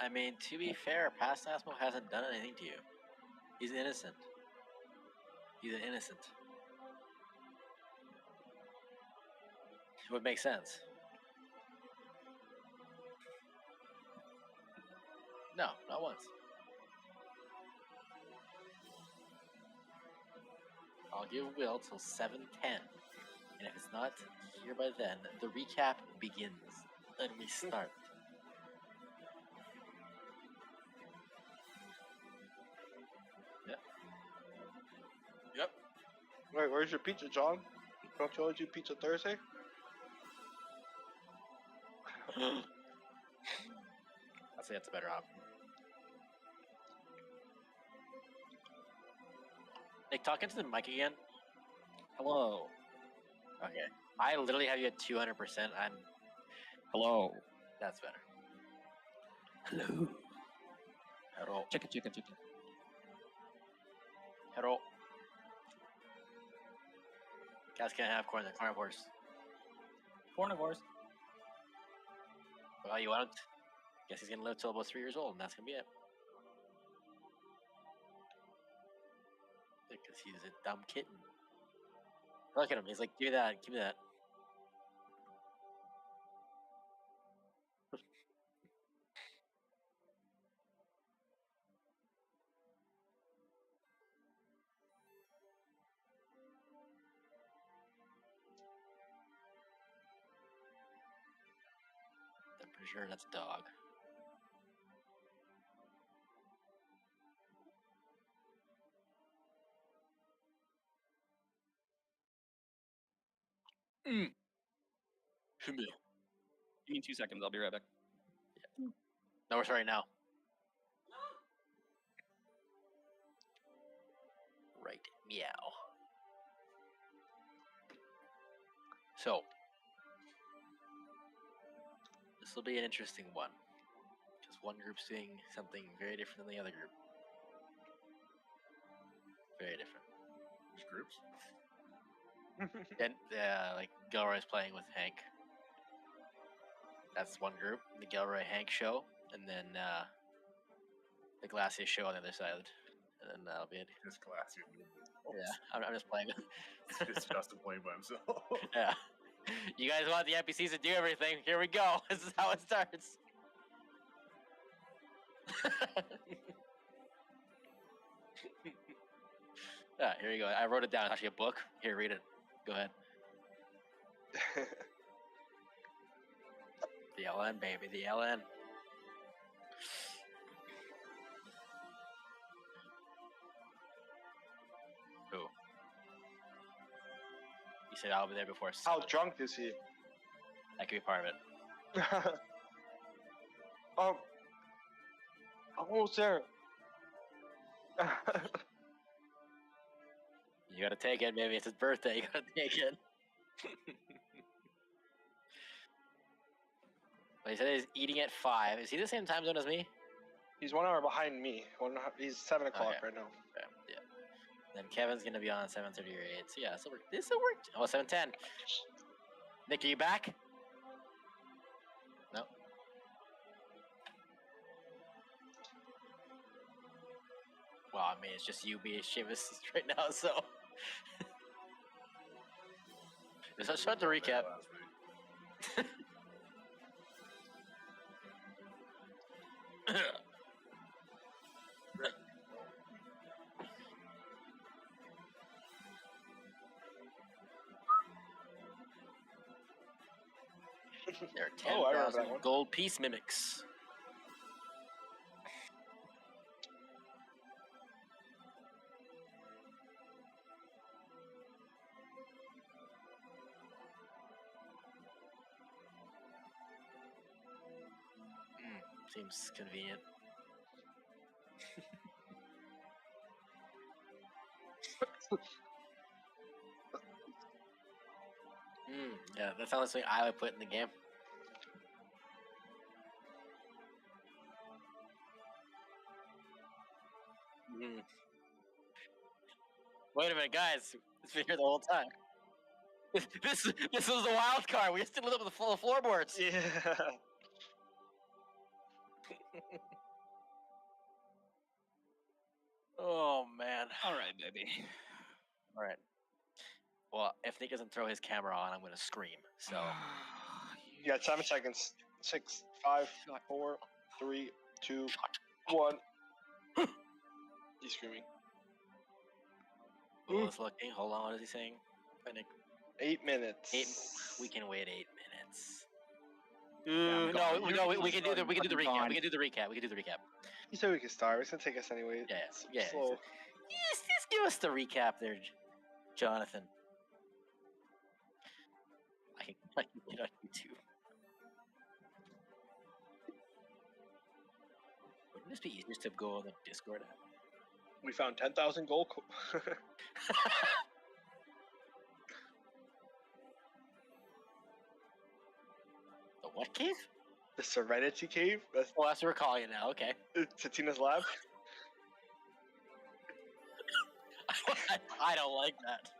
I mean, to be fair, past Asmo hasn't done anything to you. He's innocent. He's an innocent. It would make sense. No, not once. I'll give Will till 7:10, and if it's not here by then, the recap begins. And we start. Yep. Wait, where's your pizza, John? Don't you always do pizza Thursday? I'd say that's a better option. Nick, talk into the mic again. Hello. Okay. I literally have you at 200%. I'm. Hello. That's better. Hello. Hello. Chicken. Hello. Guys can't have carnivores. Carnivores. Well, you want? Guess he's gonna live till about 3 years old, and that's gonna be it. Because he's a dumb kitten. Look at him. He's like, give me that. Give me that. I'm pretty sure that's a dog. Give me 2 seconds. I'll be right back. No, we're sorry now. Right. Meow. So, this will be an interesting one. Because one group's doing something very different than the other group. Very different. Which groups? And like Gilroy's playing with Hank. That's one group. The Gilroy Hank show, and then the Glacier show on the other side, and then that'll be it. Just classy. Yeah, I'm just playing. It's Justin playing by himself. Yeah, you guys want the NPCs to do everything? Here we go. This is how it starts. Yeah, here you go. I wrote it down. It's actually a book. Here, read it. Go ahead. The LN, baby. The LN. Who? You said I'll be there before. How 7. drunk is he? That could be part of it. I'm almost there. You gotta take it, baby. It's his birthday. You gotta take it. Well, he said he's eating at 5. Is he the same time zone as me? He's 1 hour behind me. He's 7 o'clock Okay. right now. Okay, yeah. Then Kevin's gonna be on at 7:30 or 8. So yeah, this will work. This will work. Oh, 7:10. Nick, are you back? No. Well, I mean, it's just you, me, and Seamus right now, so. Let's start the recap. There are Oh, I remember that 10,000 one. gold piece mimics. Seems convenient. Yeah, that sounds like something I would put in the game. Wait a minute, guys. It's been here the whole time. This is the wild card. We're still up with the floorboards. Yeah. Oh man. All right, baby. All right. Well, if Nick doesn't throw his camera on, I'm gonna scream. So You got 7 seconds. 6, 5, 4, 3, 2, 1. He's screaming. Will's looking. Hold on. What is he saying? Nick? 8 minutes. We can wait 8 minutes. I'm No, gone. no, we can do the I'm recap. gone. We can do the recap. We can do the recap. He said we could start. It's gonna take us anyway. Yeah, It's yeah. slow. Just give us the recap there, Jonathan. I can get on YouTube. Wouldn't this be easier to go on the Discord app? We found 10,000 gold. The what cave? The Serenity Cave. That's Oh, that's what we're calling it now. Okay. Tatina's lab. I don't like that.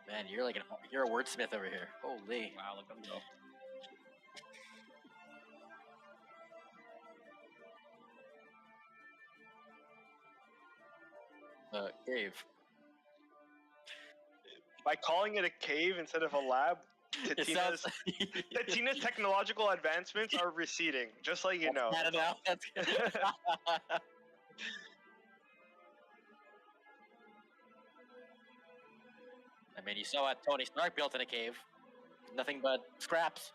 Man, you're you're a wordsmith over here. Holy. Wow, look at him go. Cave. By calling it a cave instead of a lab, It sounds. Tatina's technological advancements are receding. Just like you know. I don't know. That's good. I mean, you saw what Tony Stark built in a cave. Nothing but scraps.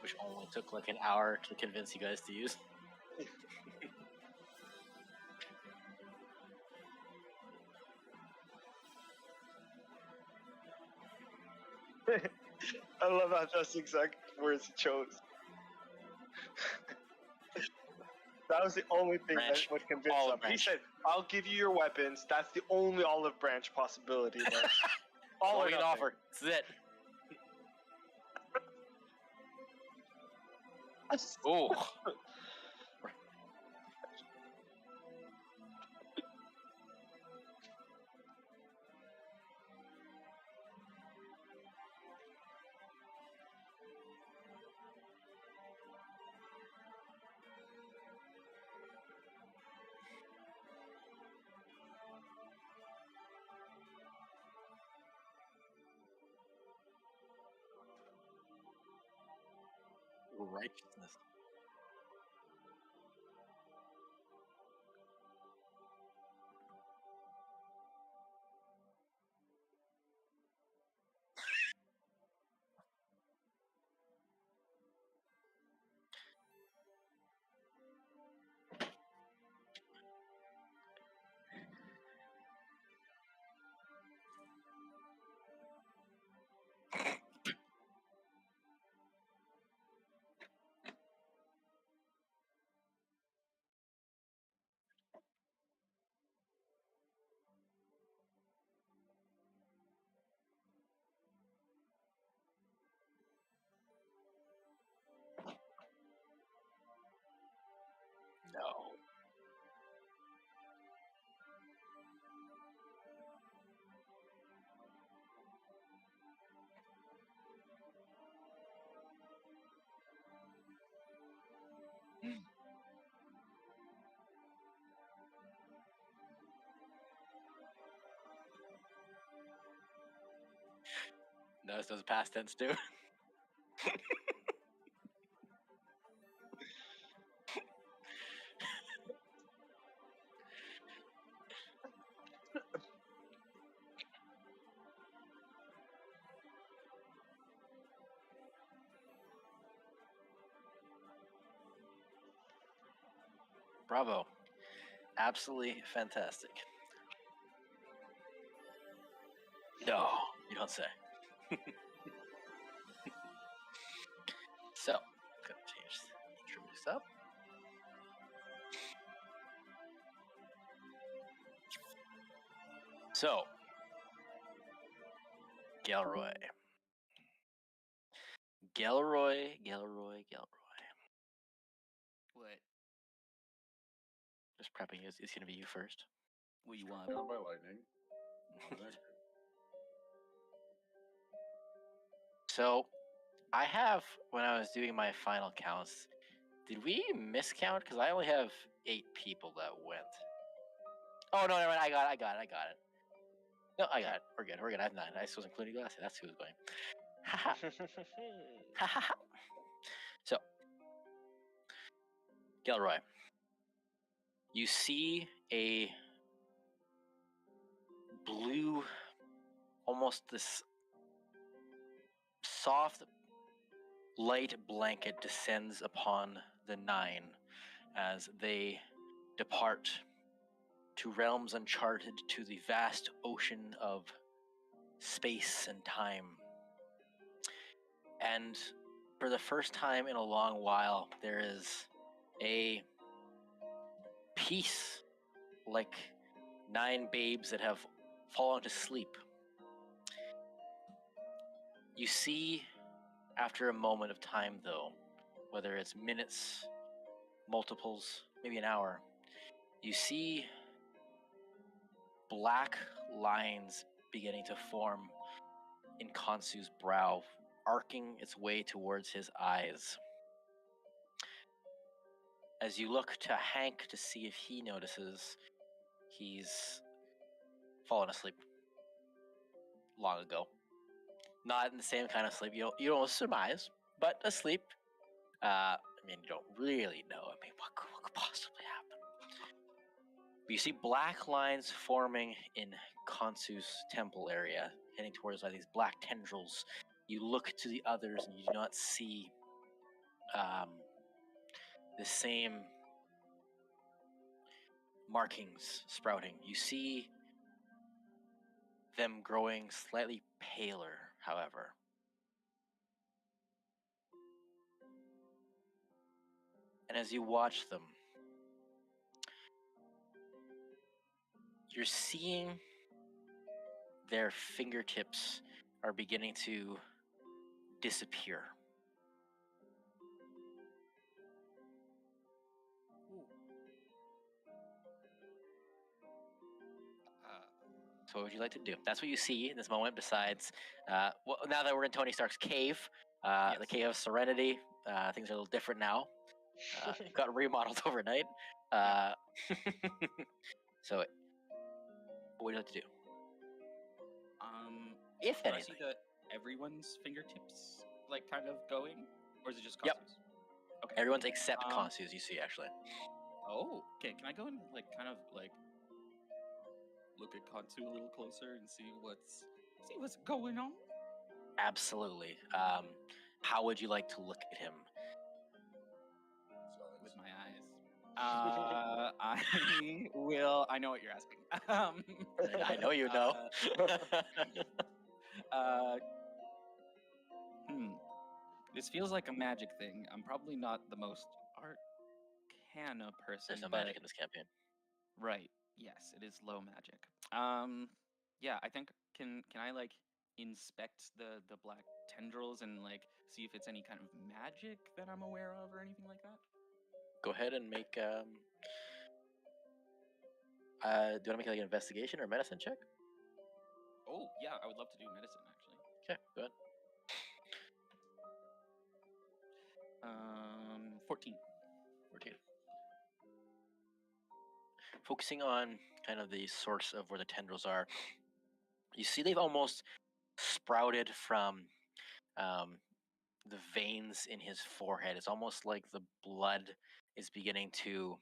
Which only took like an hour to convince you guys to use. I love how that's the exact words he chose. That was the only thing Branch. that would convince Olive him. He branch. said, "I'll give you your weapons." That's the only olive branch possibility. There. All All or we can nothing. offer. This is it. Oh. Righteousness. No. No, this does past tense too. Bravo. Absolutely fantastic. No, you don't say. So, gonna change this up. So, Gelroy. Gelroy. What? Just prepping you. It's gonna be you first. What you want? Down by lightning. So, I have, when I was doing my final counts, did we miscount? Because I only have 8 people that went. Oh, no, never mind. I got it. No, I got it. We're good. I have 9. I was including Glassy. That's who was going. Haha. So, Gelroy, you see a blue, almost this soft light blanket descends upon the 9 as they depart to realms uncharted, to the vast ocean of space and time. And for the first time in a long while, there is a peace, like 9 babes that have fallen to sleep. You see, after a moment of time though, whether it's minutes, multiples, maybe an hour, you see black lines beginning to form in Kansu's brow, arcing its way towards his eyes. As you look to Hank to see if he notices, he's fallen asleep long ago. Not in the same kind of sleep you don't surmise, but asleep. I mean, you don't really know. I mean, what could possibly happen? But you see black lines forming in Kansu's temple area, heading towards these black tendrils. You look to the others and you do not see the same markings sprouting. You see them growing slightly paler, however. And as you watch them, you're seeing their fingertips are beginning to disappear. So what would you like to do? That's what you see in this moment, besides, well, now that we're in Tony Stark's cave, the Cave of Serenity, things are a little different now. It got remodeled overnight. So, what would you like to do? If Do I anything. see everyone's fingertips, like, kind of going? Or is it just Kansu's? Yep. Okay. Everyone's except Kansu's, you see, actually. Oh, okay. Can I go and, like, kind of, like, look at Kansu a little closer and see what's going on? Absolutely. How would you like to look at him? With my eyes. I know what you're asking. I know you know. This feels like a magic thing. I'm probably not the most arcana person. There's no magic in this campaign. Right. Yes, it is low magic. Yeah, I think can I like inspect the black tendrils and like see if it's any kind of magic that I'm aware of or anything like that? Go ahead and make do you want to make like an investigation or medicine check? Oh, yeah, I would love to do medicine actually. Okay, go ahead. 14. Focusing on kind of the source of where the tendrils are, you see they've almost sprouted from the veins in his forehead. It's almost like the blood is beginning to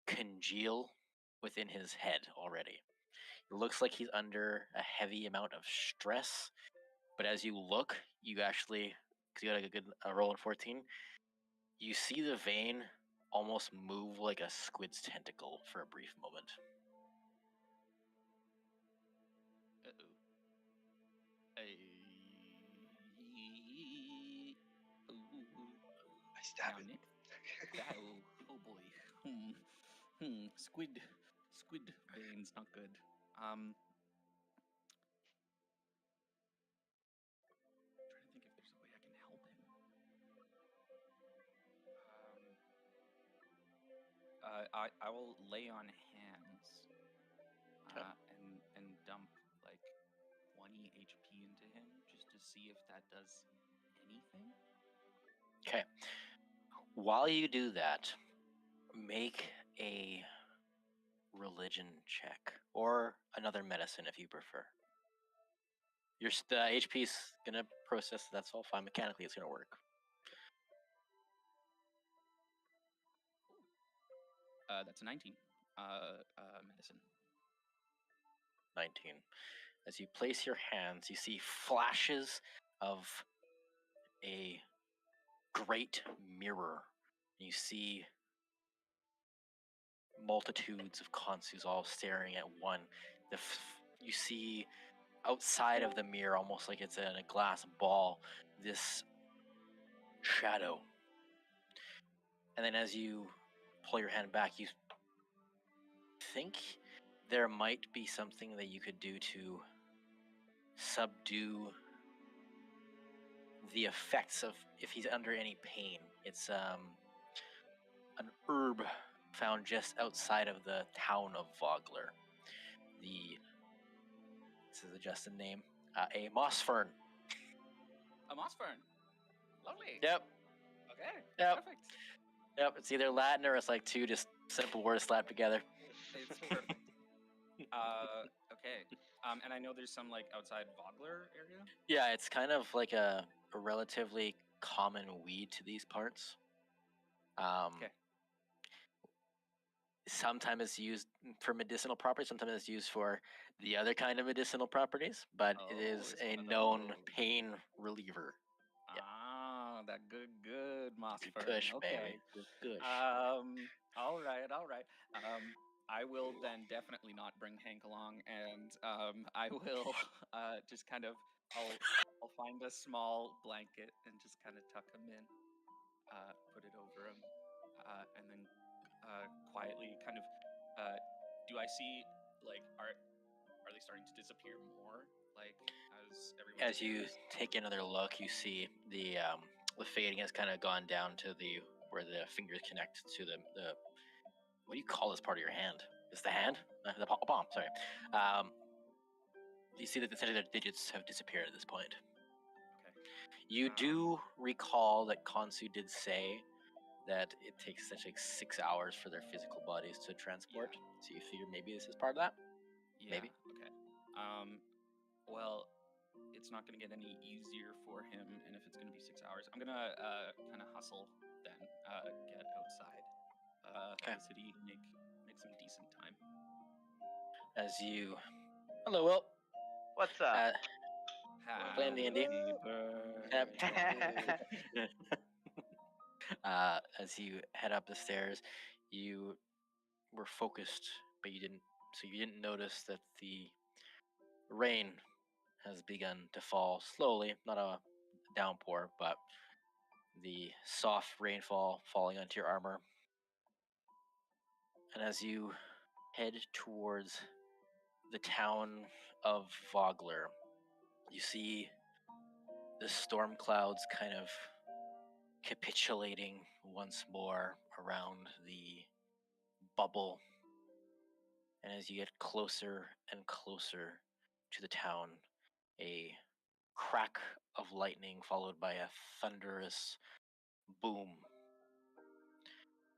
congeal within his head already. It looks like he's under a heavy amount of stress, but as you look, you actually, because you got like a good roll in 14, you see the vein almost move like a squid's tentacle for a brief moment. I stab it. Nick? Oh boy. Squid veins, not good. I will lay on hands, Okay. and dump like 20 HP into him just to see if that does anything. Okay. While you do that, make a religion check or another medicine if you prefer. The HP's gonna process. That's all fine. Mechanically, it's gonna work. That's a 19. Medicine. 19. As you place your hands, you see flashes of a great mirror. You see multitudes of Konsus all staring at one. You see outside of the mirror, almost like it's in a glass ball, this shadow. And then as you pull your hand back, you think there might be something that you could do to subdue the effects of if he's under any pain. It's an herb found just outside of the town of Vogler. This is a Justin name, a moss fern. A moss fern. Lovely. Yep. Okay. Yep. Perfect. Yep. It's either Latin or it's like two just simple words slapped together. It's perfect. Okay. And I know there's some like outside Vogler area. Yeah, it's kind of like a relatively common weed to these parts. Okay. Sometimes it's used for medicinal properties. Sometimes it's used for the other kind of medicinal properties, but it is it's a one of known those. pain reliever. Yeah. Ah, that good moss Good fern. kush, Okay. baby. Good kush. All right. I will then definitely not bring Hank along, and I will just kind of I'll find a small blanket and just kind of tuck him in, put it over him, and then quietly kind of do I see like are they starting to disappear more like as everyone's As you ears? take another look, you see the fading has kind of gone down to the where the fingers connect to the what do you call this part of your hand? Is the hand? The palm. Sorry. You see that the center of the digits have disappeared at this point. Okay. You do recall that Konsu did say that it takes essentially 6 hours for their physical bodies to transport. Yeah. So you figure maybe this is part of that. Yeah. Maybe. Okay. Well, it's not going to get any easier for him, and if it's going to be 6 hours, I'm going to kind of hustle then, get outside Okay. the city, make some decent time. As you, hello, Will. What's up? Playing D&D. Birthday. As you head up the stairs, you were focused, but you didn't notice that the rain has begun to fall slowly. Not a downpour, but the soft rainfall falling onto your armor. And as you head towards the town of Vogler, you see the storm clouds kind of capitulating once more around the bubble. And as you get closer and closer to the town, a crack of lightning followed by a thunderous boom.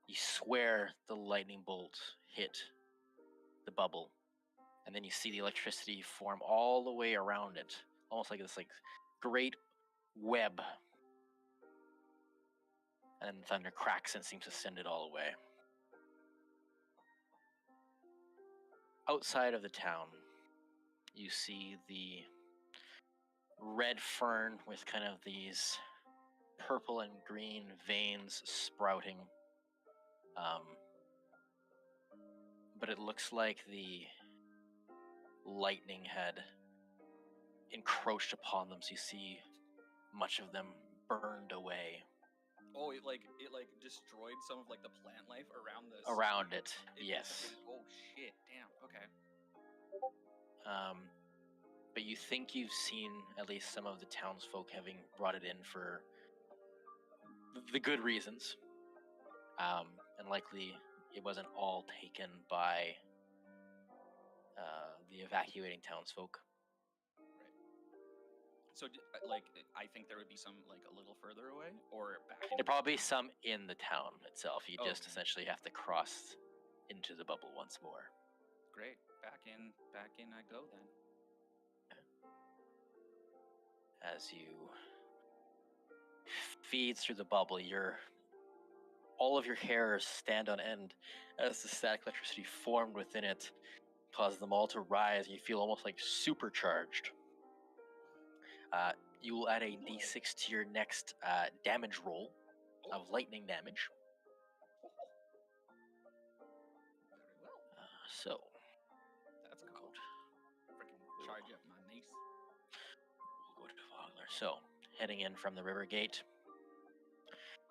You swear the lightning bolt hit the bubble, and then you see the electricity form all the way around it, almost like this great web. And then the thunder cracks and seems to send it all away. Outside of the town, you see the red fern with kind of these purple and green veins sprouting. But it looks like the lightning had encroached upon them, so you see much of them burned away. Oh, it destroyed some of like the plant life around this. Around it, yes. Basically, oh shit! Damn. Okay. But you think you've seen at least some of the townsfolk having brought it in for the good reasons, and likely it wasn't all taken by the evacuating townsfolk. So, I think there would be some like a little further away, or back. There'd probably be some in the town itself. You Oh, just okay. essentially have to cross into the bubble once more. Great, back in I go then. As you feed through the bubble, all of your hairs stand on end as the static electricity formed within it causes them all to rise, and you feel almost like supercharged. You will add a d6 to your next damage roll of lightning damage. Very well. So, That's cool. Freaking charge up my niece. we'll go to Vogler. So, heading in from the river gate,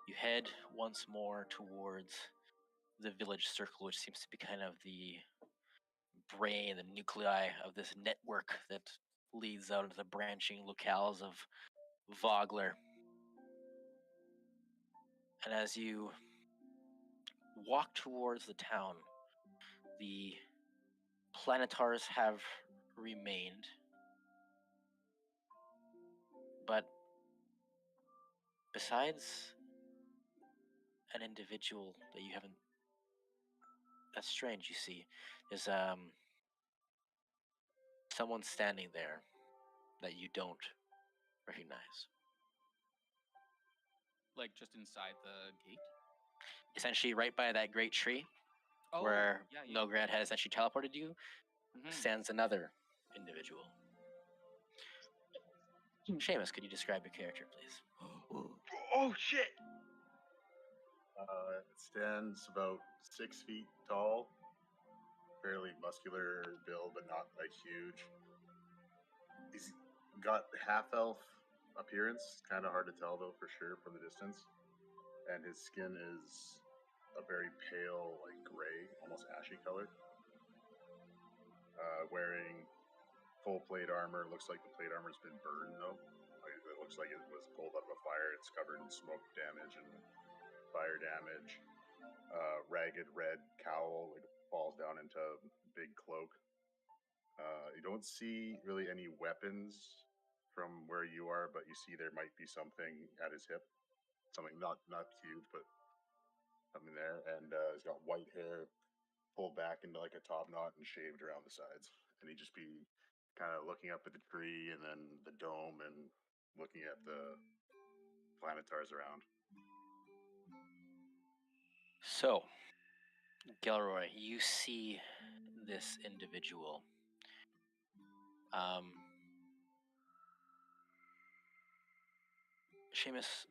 you head once more towards the village circle, which seems to be kind of the brain, the nuclei of this network that leads out into the branching locales of Vogler. And as you walk towards the town, the planetars have remained, but besides an individual that you haven't, that's strange, you see, there's someone standing there that you don't recognize. Like just inside the gate. Essentially, right by that great tree Oh, where yeah. Nograd has essentially teleported you, Mhm. stands another individual. Seamus, could you describe your character, please? Oh shit! It stands about 6 feet tall, fairly muscular build, but not like huge. He's got half elf appearance, kind of hard to tell though for sure from the distance. And his skin is a very pale, like gray, almost ashy color. Wearing full plate armor. Looks like the plate armor's been burned though. Like, it looks like it was pulled out of a fire. It's covered in smoke damage and fire damage. Ragged red cowl, like falls down into a big cloak. You don't see really any weapons from where you are, but you see there might be something at his hip. Something not huge, but something there. And he's got white hair pulled back into like a top knot and shaved around the sides. And he'd just be kind of looking up at the tree and then the dome and looking at the planetars around. So, Gilroy, you see this individual. Seamus,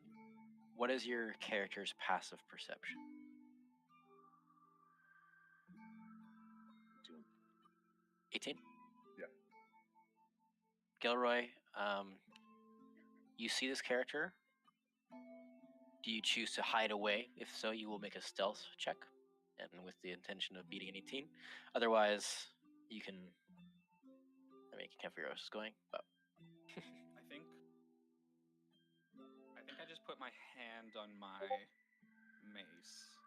what is your character's passive perception? 18? Yeah. Gilroy, you see this character. Do you choose to hide away? If so, you will make a stealth check, and with the intention of beating an 18. Otherwise, you can. I mean, you can't figure out where it's going, but I think I just put my hand on my mace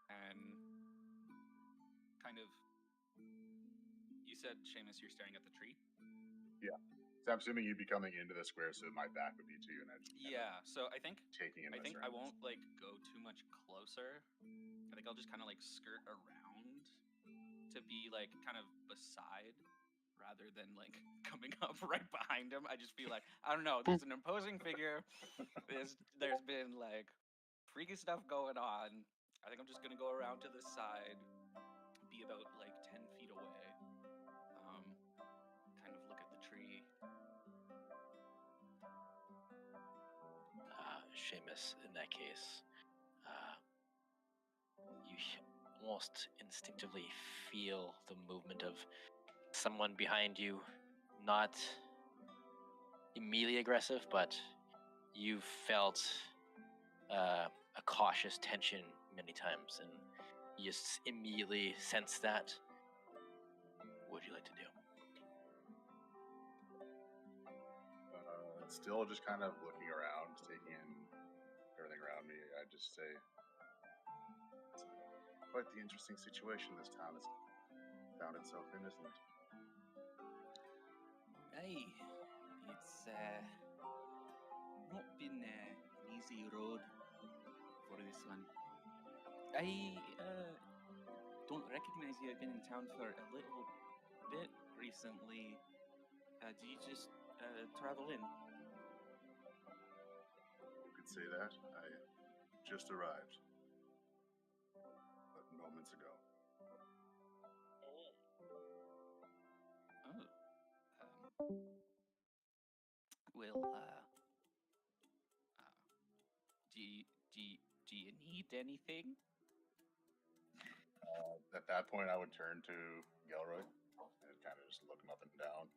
and kind of. You said, Seamus, you're staring at the tree? Yeah. So I'm assuming you'd be coming into the square, so my back would be to you, and I'd just So I think taking in I my think I surroundings. won't like go too much closer. I think I'll just kind of like skirt around to be like kind of beside rather than like coming up right behind him. I just feel like I don't know. There's an imposing figure. There's been like freaky stuff going on. I think I'm just gonna go around to the side, be about like 10 feet away. Kind of look at the tree. Seamus, in that case, you almost instinctively feel the movement of someone behind you, not immediately aggressive, but you've felt a cautious tension many times, and you just immediately sense that. What would you like to do? Still just kind of looking around, taking in everything around me. I'd just say, Quite the interesting situation this town has found itself in, isn't it? Aye, it's not been an easy road for this one. I don't recognize you. I've been in town for a little bit recently. Do you just travel in? You could say that. I just arrived. But moments ago. Oh. Well, do you need anything? At that point, I would turn to Gilroy and kind of just look him up and down.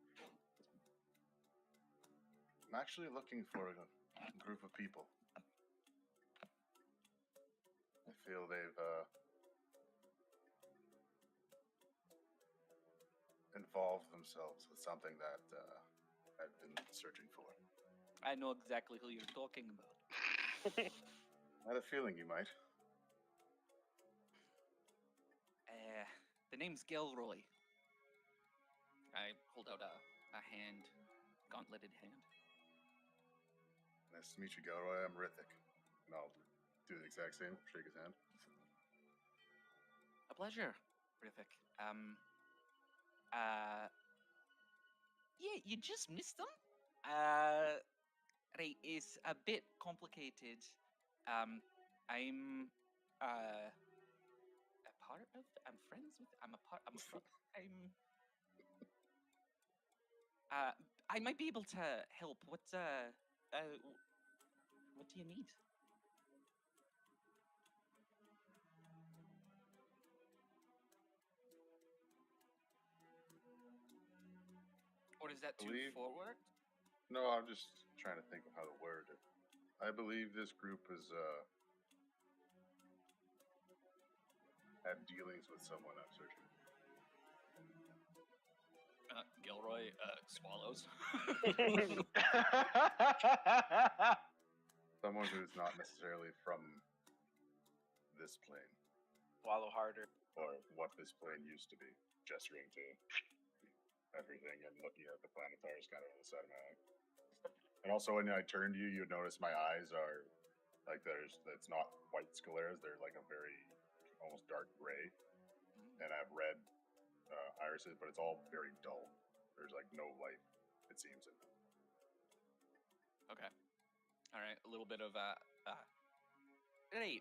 I'm actually looking for a group of people. I feel they've involved themselves with something that I've been searching for. I know exactly who you're talking about. I had a feeling you might. The name's Gilroy. I hold out a hand, gauntleted hand. Nice to meet you, Gilroy. I'm Rithik. And I'll do the exact same, shake his hand. A pleasure, Rithik. Yeah, you just missed them? Right, it's a bit complicated. I'm a part of, I'm friends with, I'm I might be able to help. What do you need? Or is that too forward? No, I'm just trying to think of how to word it. I believe this group has had dealings with someone I'm searching. Gilroy swallows. Someone who's not necessarily from this plane, Swallow harder. or what this plane used to be, gesturing to everything and looking at the planetars kind of on the side of my eye. And also, when I turn to you, you'd notice my eyes are like it's not white scleras; they're like a very almost dark gray, and I have red irises, but it's all very dull. There's like no life, it seems, in them. Okay. All right. A little bit of right.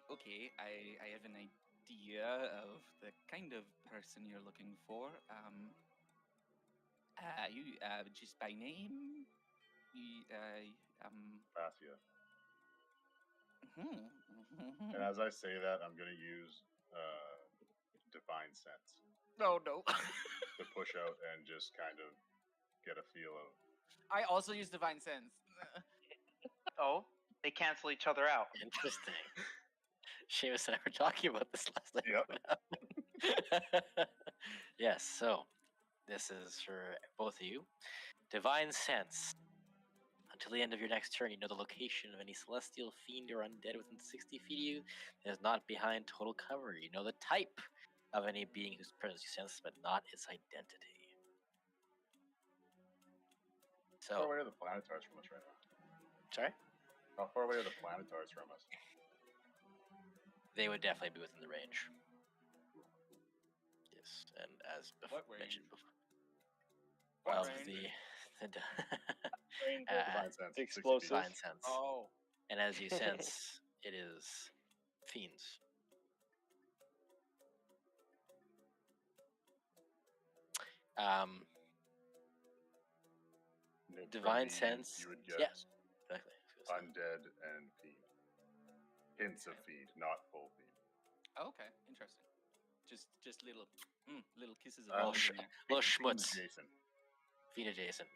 Okay. I have an idea of the kind of person you're looking for. You just by name. You Fascia. Mm-hmm. And as I say that, I'm going to use Divine Sense No. to push out and just kind of get a feel of. I also use divine sense. Oh, they cancel each other out. Interesting. Seamus and I were talking about this last night. Yep. Yes, so this is for both of you. Divine Sense. Until the end of your next turn, you know the location of any celestial, fiend, or undead within 60 feet of you that is not behind total cover. You know the type of any being whose presence you sense, but not its identity. How far So, away are the planetars from us right now? sorry? How far away are the planetars from us? They would definitely be within the range. Yes, and as What mentioned range? before. What Of range? Divine Sense. 60 feet. Explosive. Divine Sense. Oh. And as you sense, it is fiends. From Divine these, Sense. You would get Yeah, exactly. undead and feed. Hints of feed, not full feed. Oh, okay. Interesting. Just little kisses of Little, love in there. little schmutz. Jason. Feed adjacent.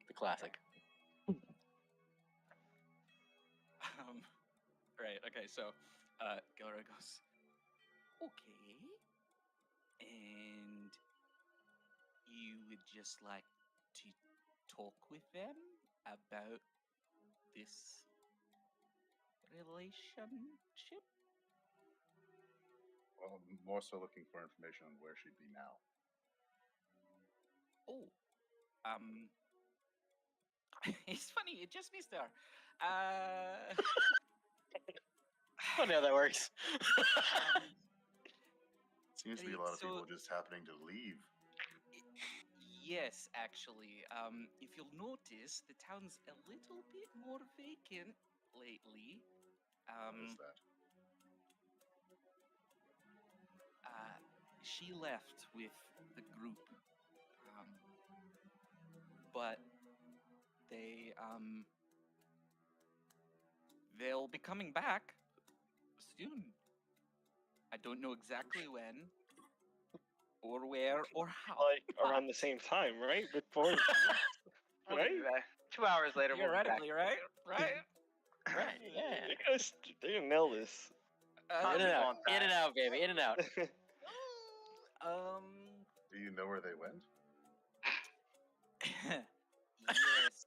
The classic. Right. Okay. So, Gilroy goes. Okay. And you would just like to talk with them about this relationship? Well, I'm more so looking for information on where she'd be now. Oh, um, it's funny. It just missed there. Uh, Funny how that works. Seems to be a lot of So- people just happening to leave. yes, actually. If you'll notice, the town's a little bit more vacant lately. What is that? She left with the group, but they'll be coming back soon. I don't know exactly when, or where, or how. Like but around the same time, right? Before. We'll be back. 2 hours later, we'll be back. theoretically, right? Right. Right, yeah. They're gonna nail this. In and out, won't in and die. out, baby, in and out. Um. Do you know where they went? Yes.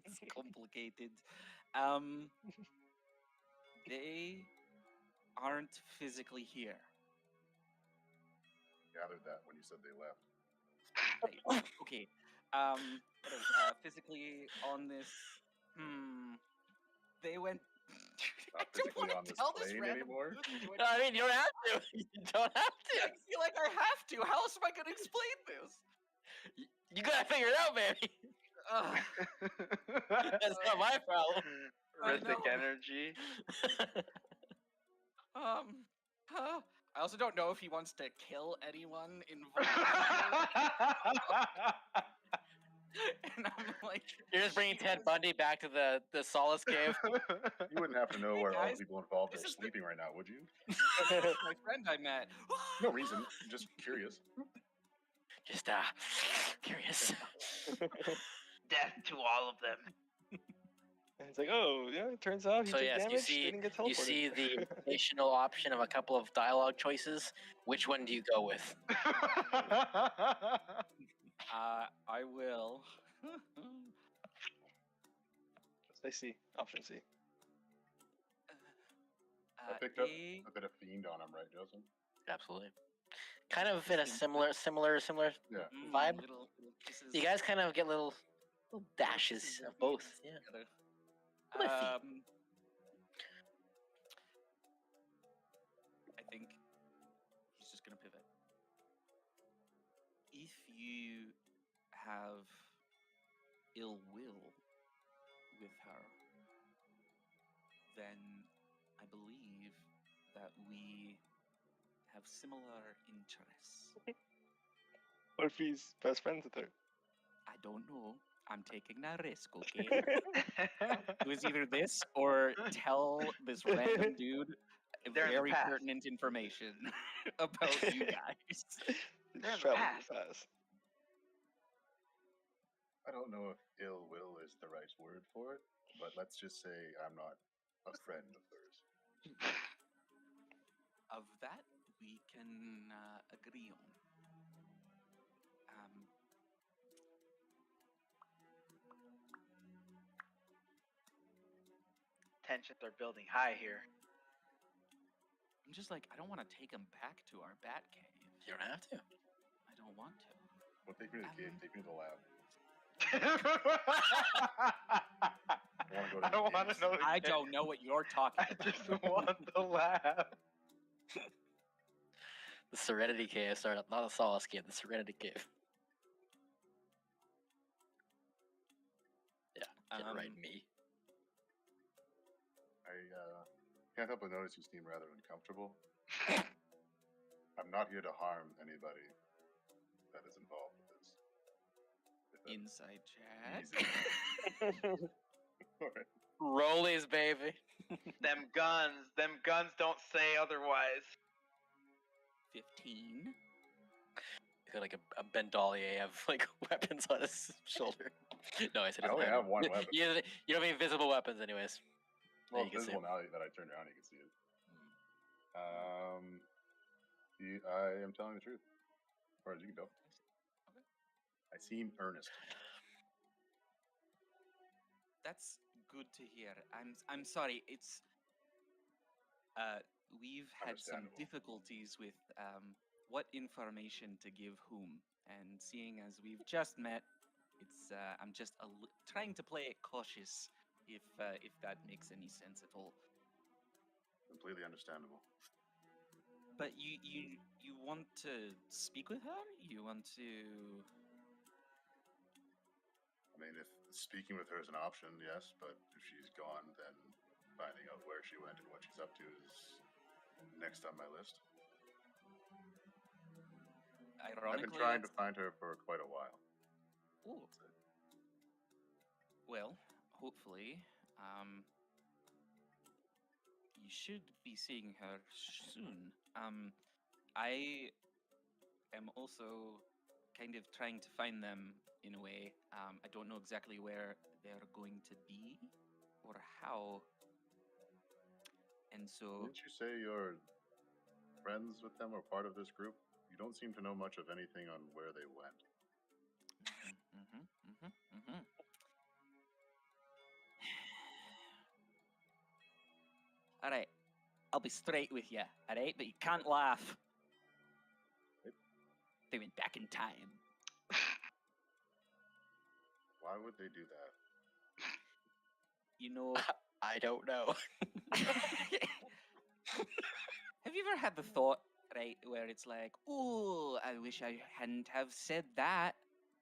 It's complicated. They aren't physically here. Gathered that when you said they left. Right. Okay. Physically on this. They went. Not I don't physically wanna on this tell plane random anymore? dude to No, I mean, you don't have to. You don't have to. I feel like I have to. How else am I going to explain this? You gotta figure it out, baby. Ugh. That's not my problem. Rhythmic know. energy. I also don't know if he wants to kill anyone involved. And I'm like, You're just bringing Ted Bundy back to the Solace Cave. You wouldn't have to know where all the guys, people involved this are is the- sleeping right now, would you? my friend I met. No reason. Just curious. Just curious. Death to all of them. It's like, oh yeah, it turns out he So took yes, damage. you Didn't get you teleported. see the additional option of a couple of dialogue choices. Which one do you go with? I will. I see. Option C. I picked up A- a bit of fiend on him, right, Joseph? Absolutely. Kind of in a similar Yeah. vibe. Little kisses. You guys kind of get little dashes kisses of and both. beats Yeah. together. My feet. I think he's just gonna pivot. If you have ill will with her, then I believe that we have similar interests. What if he's best friends with her? I don't know. I'm taking a risk, okay? It was either this or tell this random dude They're in the very past. pertinent information about you guys. They're in the Travel past. fast. I don't know if ill will is the right word for it, but let's just say I'm not a friend of hers. Of that, we can agree on. Tensions are building high here. I'm just like, I don't want to take him back to our bat cave. You don't have to. I don't want to. Well, take me to the cave, take me to the lab. I don't want to know. I don't know what you're talking I about. just want the laugh. The Serenity Cave, sorry, not the Solace Cave, the Serenity Cave. Yeah, get it right, me. I can't help but notice you seem rather uncomfortable. I'm not here to harm anybody that is involved with this. If that's Inside chat. easy. Alright. Rollies, baby. Them guns don't say otherwise. 15. He's got like a Bendalier of like weapons on his shoulder. No, I said I only have one weapon. You don't have any visible weapons, anyways. Well, you can it's see visible now that I turned around, you can see it. I am telling the truth. As far as you can tell. Okay. I seem earnest. That's good to hear. I'm sorry. It's we've had some Understandable. difficulties with what information to give whom, and seeing as we've just met, it's I'm just trying to play it cautious, if that makes any sense at all. Completely understandable. But you want to speak with her? You want to? I mean, if speaking with her is an option, yes, but if she's gone, then finding out where she went and what she's up to is next on my list. Ironically, I've been trying to find her for quite a while. Ooh. Well, hopefully, you should be seeing her soon. I am also kind of trying to find them in a way. I don't know exactly where they're going to be or how. And so, Didn't you say you're friends with them or part of this group? You don't seem to know much of anything on where they went. All right, I'll be straight with you. All right, but you can't laugh. They went back in time. Why would they do that? You know, I don't know. have you ever had the thought, right, where it's like, "Oh, I wish I hadn't have said that,"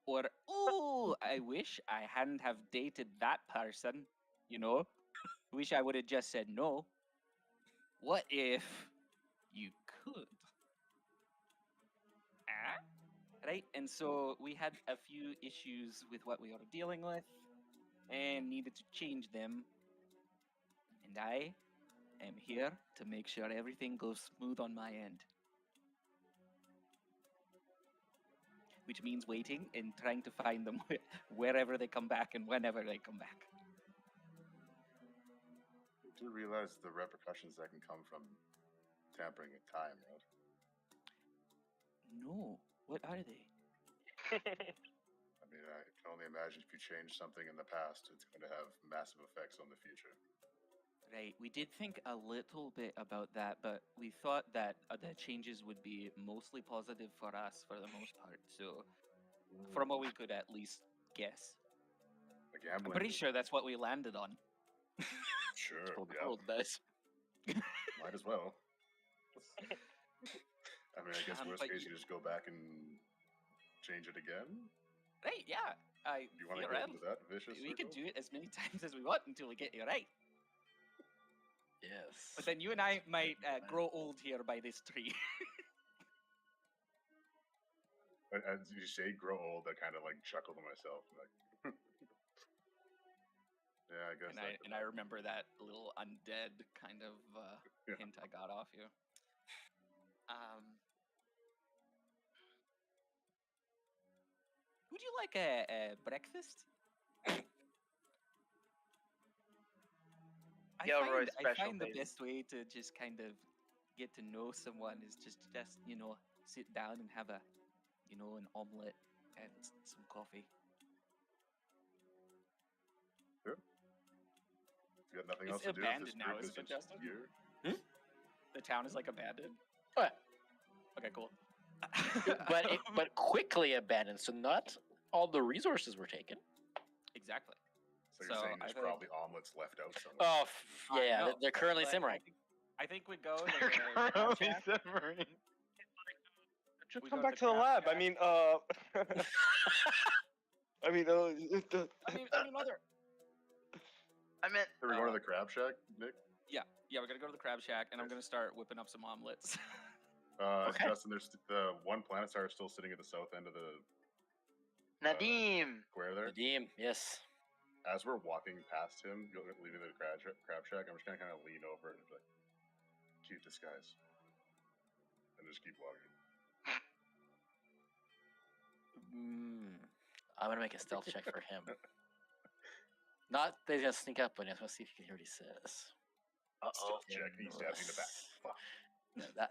or "Oh, I wish I hadn't have dated that person," you know? Wish I would have just said no. What if you could? Right? And so we had a few issues with what we were dealing with and needed to change them. And I am here to make sure everything goes smooth on my end. Which means waiting and trying to find them wherever they come back and whenever they come back. You do realize the repercussions that can come from tampering with time, right? No. What are they? I mean, I can only imagine if you change something in the past, it's going to have massive effects on the future. Right. We did think a little bit about that, but we thought that the changes would be mostly positive for us for the most part. So, from what we could at least guess. The I'm gambling. pretty sure that's what we landed on. Sure. That's what the Yeah. world does. Might as well. I mean, I guess worst but case, you just go back and change it again. Right, yeah. You want to go into that vicious We circle? can do it as many times as we want until we get you right. Yes. But then you and I might grow old here by this tree. As you say, grow old, I kind of like chuckle to myself. Like, yeah, I guess. And I remember that little undead kind of hint I got off you. Would you like a breakfast? I find the best way to just kind of get to know someone is just sit down and have an omelet and some coffee. Sure. You got nothing else It's to do. abandoned now, isn't it, Justin? The town is like abandoned. What? Okay, cool. but quickly abandoned, so not all the resources were taken. Exactly. So you're saying there's probably omelets left out somewhere. Oh, yeah, no, they're currently simmering. I think we go. They're currently simmering. Should We come go back to to the the lab. craft I mean, I mean, mother. I meant. Are we going to the crab shack, Nick? Yeah, we're gonna go to the crab shack, and I'm gonna start whipping up some omelets. Okay. Justin, there's the one planet star still sitting at the south end of the Nadim. square there. Nadim, yes. As we're walking past him, leaving the crab shack, I'm just gonna kind of lean over and be like, "Cute disguise," and just keep walking. I'm gonna make a stealth check for him. Not that he's gonna sneak up, but I just want to see if he can hear what he says. Stealth check, and he stabs me in the back. Fuck. Yeah,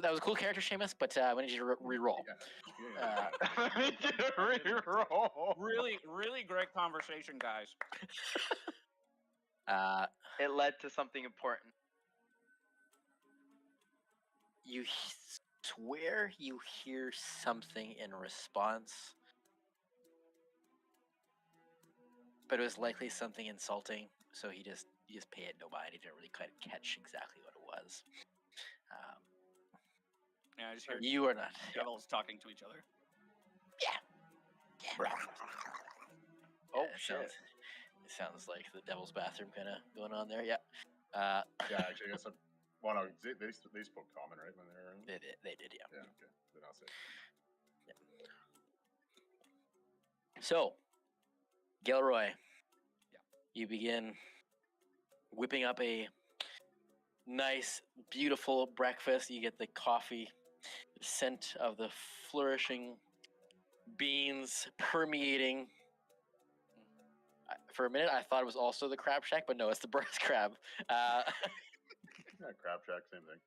that was a cool character, Seamus, but I need you to re-roll. I need you to re-roll. Really, really great conversation, guys. It led to something important. you swear you hear something in response, but it was likely something insulting. So you just pay it no mind. He didn't really quite catch exactly what it was. Yeah, I just hear You are not. devils talking to each other. Yeah. Oh, it shit. sounds like the devil's bathroom kind of going on there. Yeah. Yeah, actually, I guess well, no, they spoke common, right, when they were around? They did, yeah. Yeah, okay. Then I'll say. So, Gilroy, Yeah. you begin whipping up a nice, beautiful breakfast. You get the coffee, the scent of the flourishing beans permeating. For a minute, I thought it was also the crab shack, but no, it's the brass crab. Yeah, crab shack, same thing.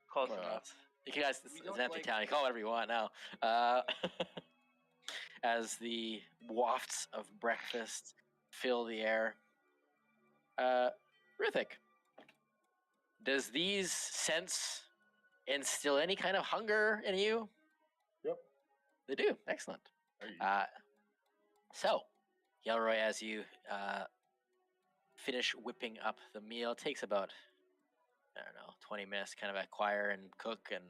Close Well, enough. you guys, We it's don't an empty like- town. You call it whatever you want now. As the wafts of breakfast fill the air. Rithik, does these scents instill any kind of hunger in you? Yep. They do. Excellent. Hey. So, Yelroy, as you finish whipping up the meal, it takes about, 20 minutes to kind of acquire and cook, and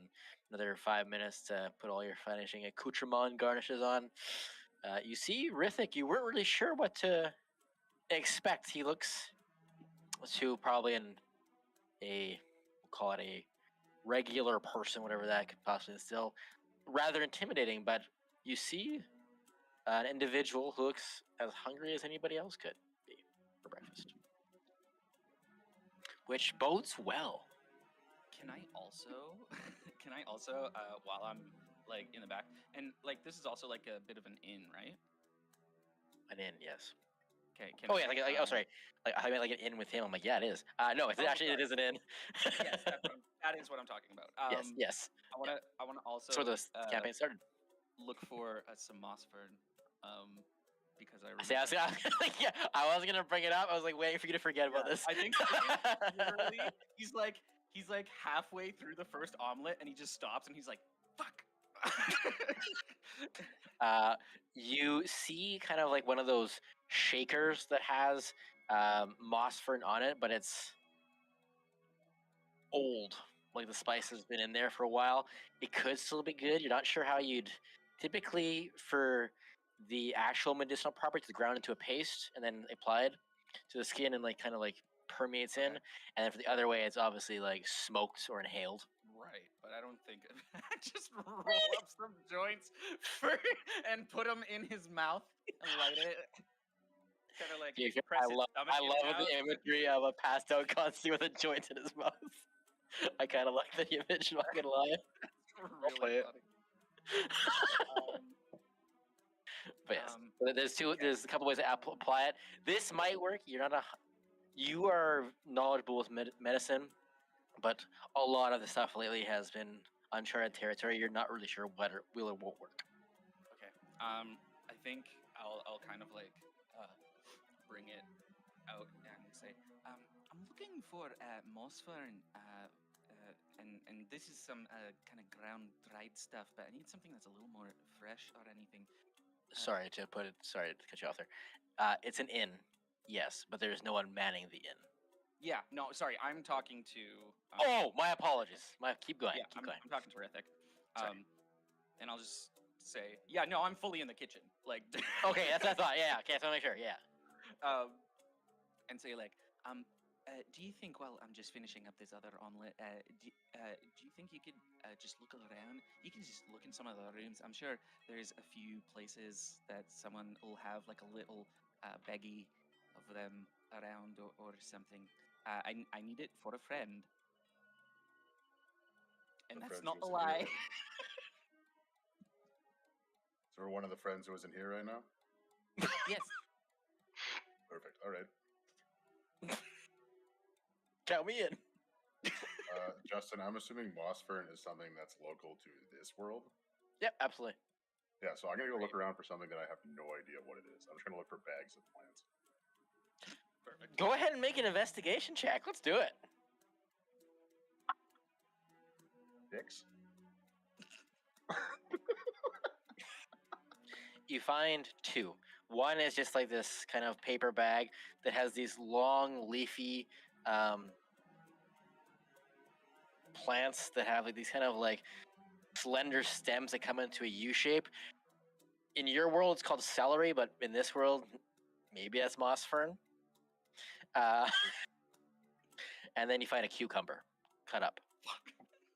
another 5 minutes to put all your finishing accoutrement garnishes on. You see, Rithik, you weren't really sure what to expect. He looks to probably we'll call it a regular person, whatever that could possibly instill. Rather intimidating, but you see an individual who looks as hungry as anybody else could be for breakfast. Which bodes well. Can I also, while I'm like in the back, and like this is also like a bit of an inn, right? An inn, yes. Okay. Oh, sorry. Like I meant like an inn with him. I'm like, yeah, it is. No, it's actually sorry. it is an inn. Yes, that is what I'm talking about. Yes. I wanna also That's where the campaign started. look for some moss fern, because I See, I was gonna bring it up. I was like waiting for you to forget about this. I think literally he's like halfway through the first omelet and he just stops and he's like, "Fuck." You see kind of like one of those shakers that has moss fern on it, but it's old. Like the spice has been in there for a while. It could still be good. You're not sure how you'd typically for the actual medicinal property to ground into a paste and then applied to the skin and like kind of like permeates in. Okay. And then for the other way, it's obviously like smoked or inhaled. Right, but I don't think just roll up some joints and put them in his mouth and light it. Kind of like press his stomach I in love and out. the imagery of a passed out Consti with a joint in his mouth. I kind of like the image, not gonna lie. Really play it. funny. But yes, there's a couple ways to apply it. This might work. You are knowledgeable with medicine, but a lot of the stuff lately has been uncharted territory. You're not really sure what will or won't work. Okay. I think I'll kind of like bring it out and say, I'm looking for moss fern, and this is some kind of ground dried stuff, but I need something that's a little more fresh or anything. Sorry to cut you off there. It's an inn, yes, but there's no one manning the inn. Yeah, no, sorry, I'm talking to. Oh, my apologies. Keep going. Yeah, keep I'm going. talking to Rithik. Sorry. And I'll just say, yeah, no, I'm fully in the kitchen. Like. Okay, that's what I thought. Yeah, okay, so I want to make sure. Yeah. And say like, do you think while I'm just finishing up this other omelet, do you think you could just look around? You can just look in some of the rooms. I'm sure there's a few places that someone will have like a little baggie of them around or something. I need it for a friend. And The that's friend not a who isn't here lie. right now. So we're one of the friends who isn't here right now? Yes. Perfect. All right. Count me in. Justin, I'm assuming moss fern is something that's local to this world. Yep, absolutely. Yeah, so I'm gonna go look around for something that I have no idea what it is. I'm just gonna look for bags of plants. Perfect. Go ahead and make an investigation check. Let's do it. Dicks? You find two. One is just like this kind of paper bag that has these long, leafy plants that have like these kind of like slender stems that come into a U shape. In your world, it's called celery, but in this world, maybe that's moss fern. And then you find a cucumber cut up.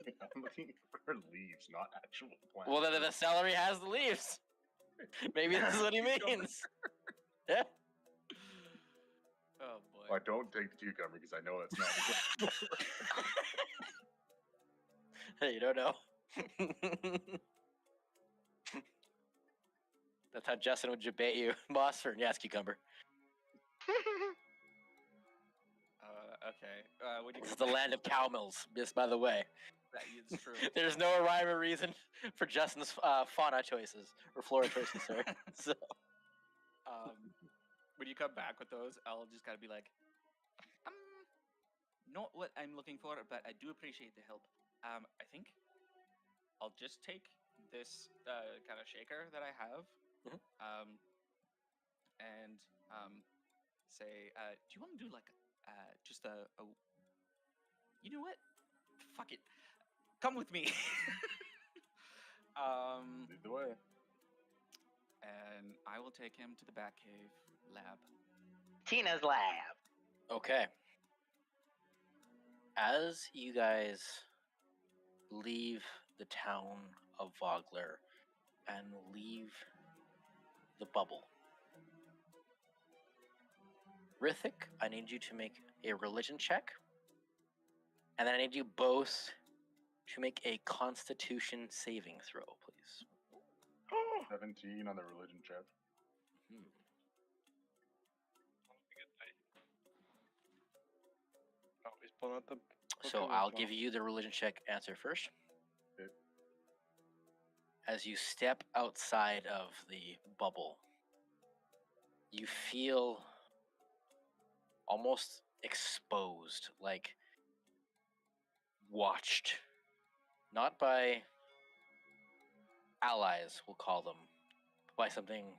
I'm looking for leaves, not actual plants. Well, the celery has the leaves. Maybe this is what he means. Yeah. Oh boy. Well, I don't take the cucumber because I know it's not. You don't know. That's how Justin would debate you. Moss fern, yes, cucumber. Okay. Would you This is the land of cow mills, just by the way. That is true. There's no rhyme or reason for Justin's fauna choices, or flora choices, sorry. So, when you come back with those, I'll just gotta be like, not what I'm looking for, but I do appreciate the help. I think I'll just take this kind of shaker that I have, and say, do you want to do like just a you know what? Fuck it. Come with me. Lead the way. And I will take him to the Batcave lab. Tina's lab. okay. As you guys leave the town of Vogler and leave the bubble, Rithik, I need you to make a religion check. And then I need you both to make a constitution saving throw, please. 17 on the religion check. Oh, he's pulling out the. So I'll give you the religion check answer first. Okay. As you step outside of the bubble, you feel almost exposed, like watched. Not by allies, we'll call them, but by something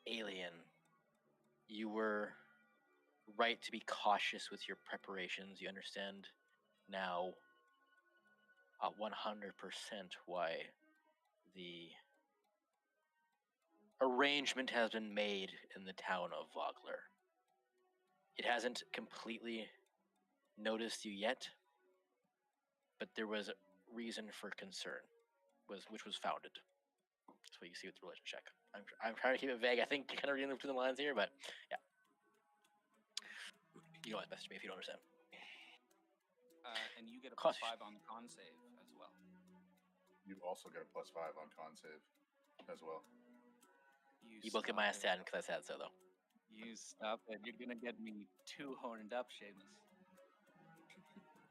alien. You were right to be cautious with your preparations. You understand now 100% why the arrangement has been made in the town of Vogler. It hasn't completely noticed you yet, but there was a reason for concern, which was founded. That's what you see with the religion check. I'm trying to keep it vague. I think you're kind of reading between the lines here, but yeah. You know what's best to me if you don't understand. And you get a +5 on con save as well. You also get a +5 on con save as well. You both get my stat because I said so, though. You stop it. You're gonna get me 2 horned up, Seamus.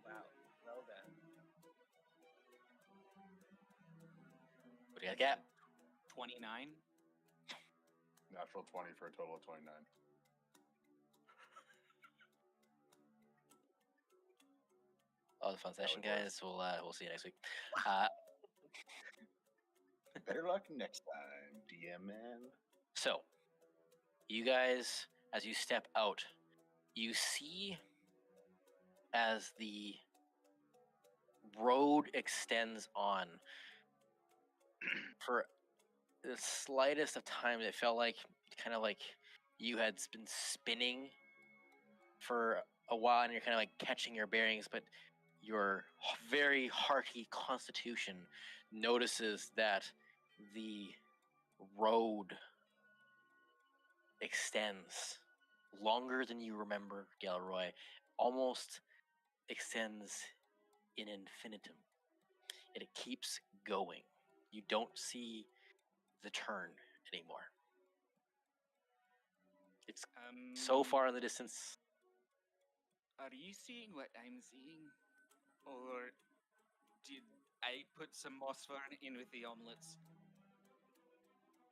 Wow. Well done. What do you get? 29. Natural 20 for a total of 29. Oh, the fun session, guys. We'll see you next week. Better luck next time, DM man. So, you guys, as you step out, you see as the road extends on for the slightest of time, it felt like kind of like you had been spinning for a while and you're kind of like catching your bearings, but your very hearty constitution notices that the road extends longer than you remember, Galroy, almost extends in infinitum. And it keeps going. You don't see the turn anymore. It's so far in the distance. Are you seeing what I'm seeing? Or did I put some moss fern in with the omelets?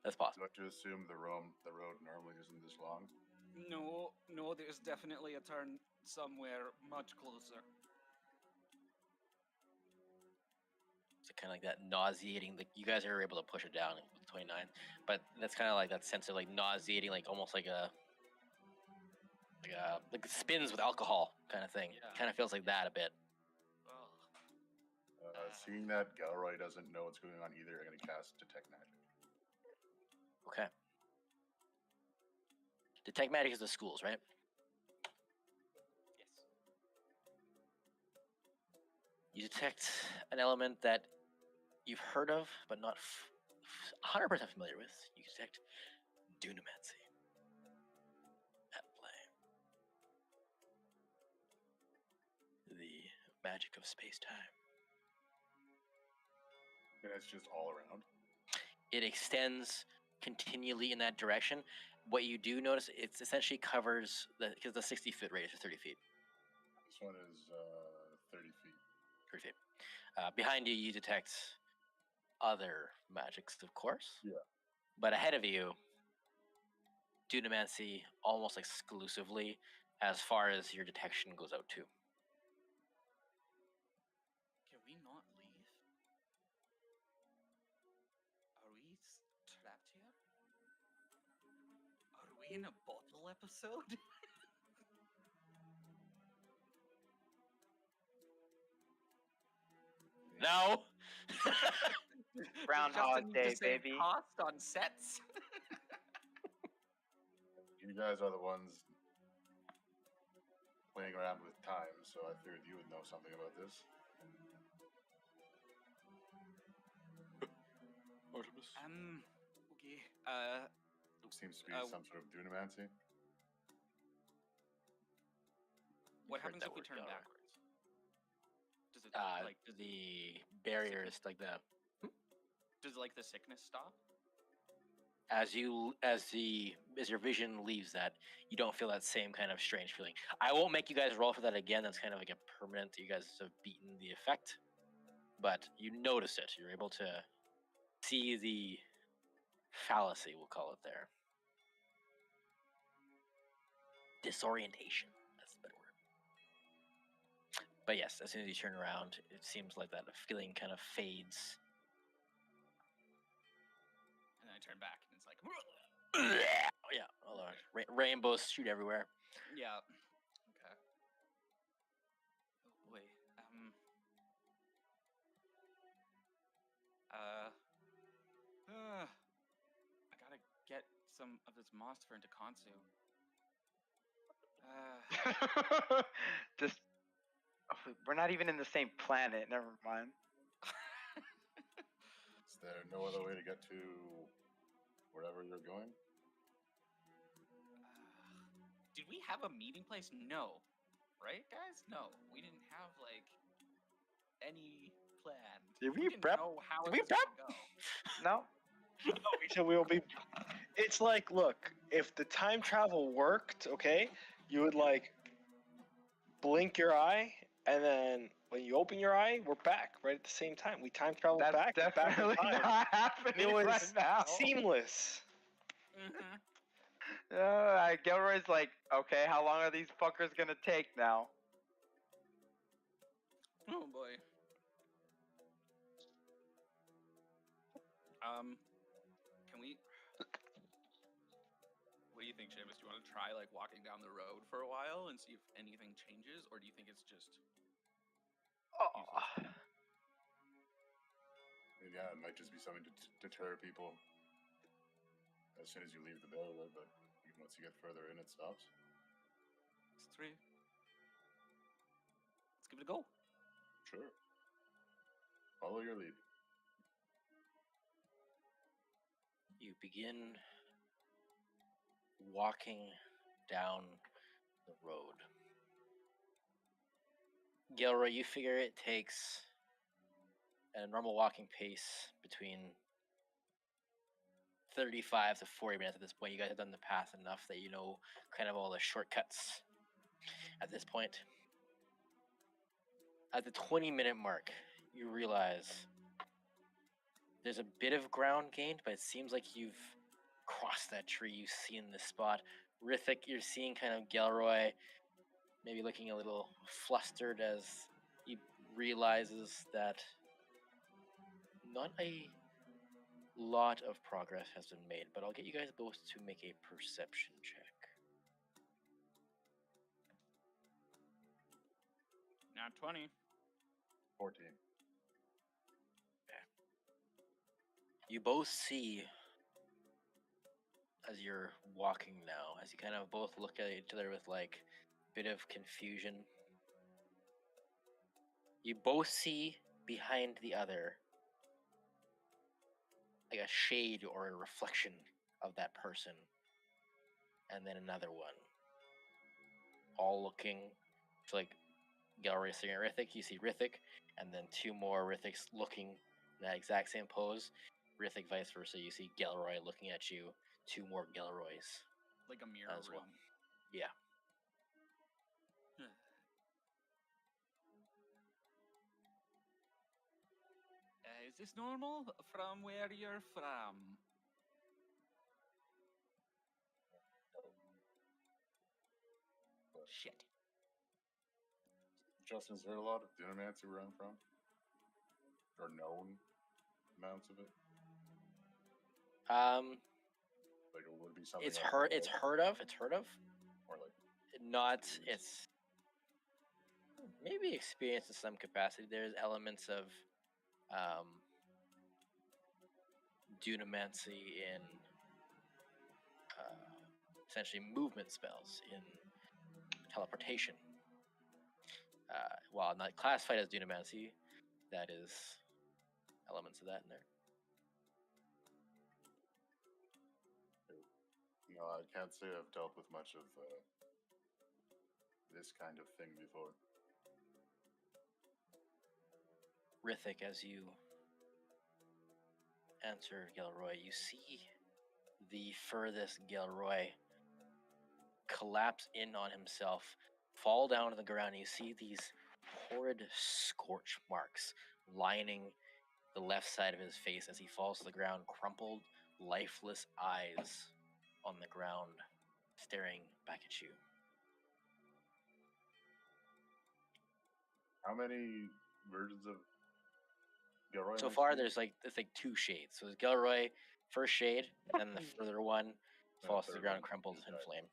That's Do possible. I have to assume the road normally isn't this long? No, there's definitely a turn somewhere much closer. So kind of like that nauseating. Like you guys are able to push it down with 29, but that's kind of like that sense of like nauseating, like almost like like it spins with alcohol kind of thing. Yeah. Kind of feels like that a bit. Seeing that Galroy doesn't know what's going on either, I'm going to cast Detect Magic. Okay. Detect magic is the schools, right? Yes. You detect an element that you've heard of, but not 100% familiar with. You detect dunamancy at play. The magic of space-time. And it's just all around. It extends continually in that direction. What you do notice, it essentially covers because the 60-foot radius is 30 feet. This one is 30 feet. 30 feet. Behind you, you detect other magics, of course. Yeah. But ahead of you, dunamancy almost exclusively, as far as your detection goes out too. Can we not leave? Are we trapped here? Are we in a bottle episode? No. Groundhog Justin, Day, just save baby. cost on sets. You guys are the ones playing around with time, so I figured you would know something about this. Artemis. Okay. Seems to be some sort of dunamancy. What Heard happens that if we word, turn Yara. backwards? Does it does The barriers, like the does like the sickness stop? as your vision leaves that, you don't feel that same kind of strange feeling. I won't make you guys roll for that again. That's kind of like a permanent. You guys have beaten the effect, but you notice it. You're able to see the fallacy, we'll call it there. Disorientation. That's the better word. But yes, as soon as you turn around, it seems like that feeling kind of fades. And then I turn back and it's like Yeah, all the rainbows shoot everywhere. yeah. Okay. Oh boy. I gotta get some of this moss for into Kansu. Just, we're not even in the same planet. Never mind. Is there no other way to get to wherever you're going? Did we have a meeting place? No. Right, guys? No. We didn't have like any plan. Did we didn't prep? know how Did it we was gonna go. No. So we'll be. It's like, look, if the time travel worked, okay, you would like blink your eye, and then when you open your eye, we're back right at the same time. We time travel That's back in definitely time. not happening It was right now. seamless. Gilroy's like, okay, how long are these fuckers gonna take now? Oh boy. Can we? What do you think, Seamus? Do you want to try like walking down the road for a while and see if anything changes, or do you think it's just? Oh. Yeah, it might just be something to deter people as soon as you leave the barrier, but once you get further in, it stops. It's 3. Let's give it a go. Sure. Follow your lead. You begin walking down the road. Gilroy, you figure it takes, at a normal walking pace, between 35 to 40 minutes at this point. You guys have done the path enough that you know kind of all the shortcuts at this point. At the 20-minute mark, you realize there's a bit of ground gained, but it seems like you've crossed that tree. You've seen this spot. Rithik, you're seeing kind of Gilroy maybe looking a little flustered as he realizes that not a lot of progress has been made, but I'll get you guys both to make a perception check. Not 20. 14. You both see, as you're walking now, as you kind of both look at each other with like a bit of confusion, you both see behind the other like a shade or a reflection of that person, and then another one, all looking to like Gallery sitting at Rithik. You see Rithik, and then two more Rithiks looking in that exact same pose. Rithik vice versa. You see Gelroy looking at you. Two more Gelroys. Like a mirror As well. room. Yeah. Is this normal from where you're from? Shit. Justin, is there a lot of Dunamancy where I'm from? Or known amounts of it? Like, it would be something. It's like heard. that, It's heard of. It's heard of. Or like, Not. It's maybe experienced in some capacity. There's elements of Dunamancy in essentially movement spells, in teleportation. While not classified as Dunamancy, that is elements of that in there. no, I can't say I've dealt with much of this kind of thing before. Rithik, as you enter Gelroy, you see the furthest Gelroy collapse in on himself, fall down to the ground. You see these horrid scorch marks lining the left side of his face as he falls to the ground, crumpled, lifeless eyes on the ground, staring back at you. How many versions of Gilroy? So far, it's like two shades. So there's Gelroy, first shade, and then the further one falls to the third ground, one crumpled is in dead. flame.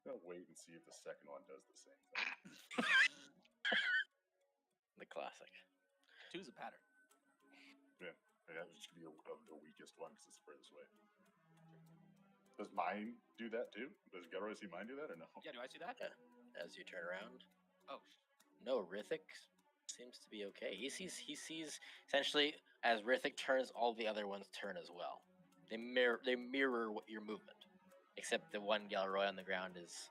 I'll wait and see if the second one does the same thing. The classic. Two's a pattern. Yeah, that should be the weakest one because it's furthest away. Does mine do that too? Does Gilroy see mine do that or no? Yeah, do I see that? As you turn around, Oh, no, Rithik seems to be okay. He sees essentially as Rithik turns, all the other ones turn as well. They mirror what your movement, except the one Galroy on the ground is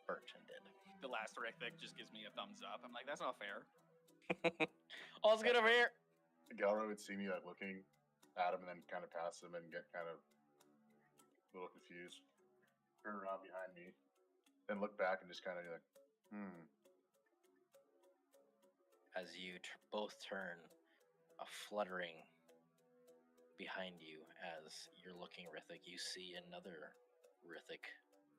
burnt and dead. the last Rithik just gives me a thumbs up. I'm like, that's not fair. All's good over here. Gilroy would see me like looking at him and then kind of pass him and get kind of a little confused. Turn around behind me, then look back and just kind of like, As you both turn, a fluttering behind you as you're looking, Rithik. You see another Rithik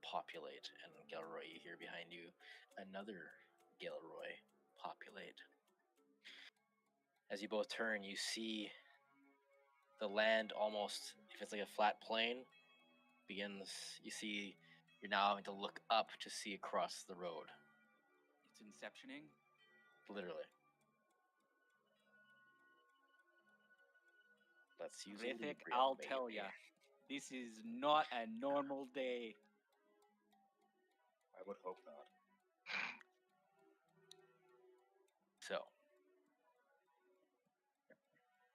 populate, and Gelroy, you hear behind you another Gelroy populate. As you both turn, you see the land almost, if it's like a flat plain, begins, you see, you're now having to look up to see across the road. It's inceptioning. Literally. Let's use Rithik, I'll tell ya, this is not a normal day. I would hope not. So,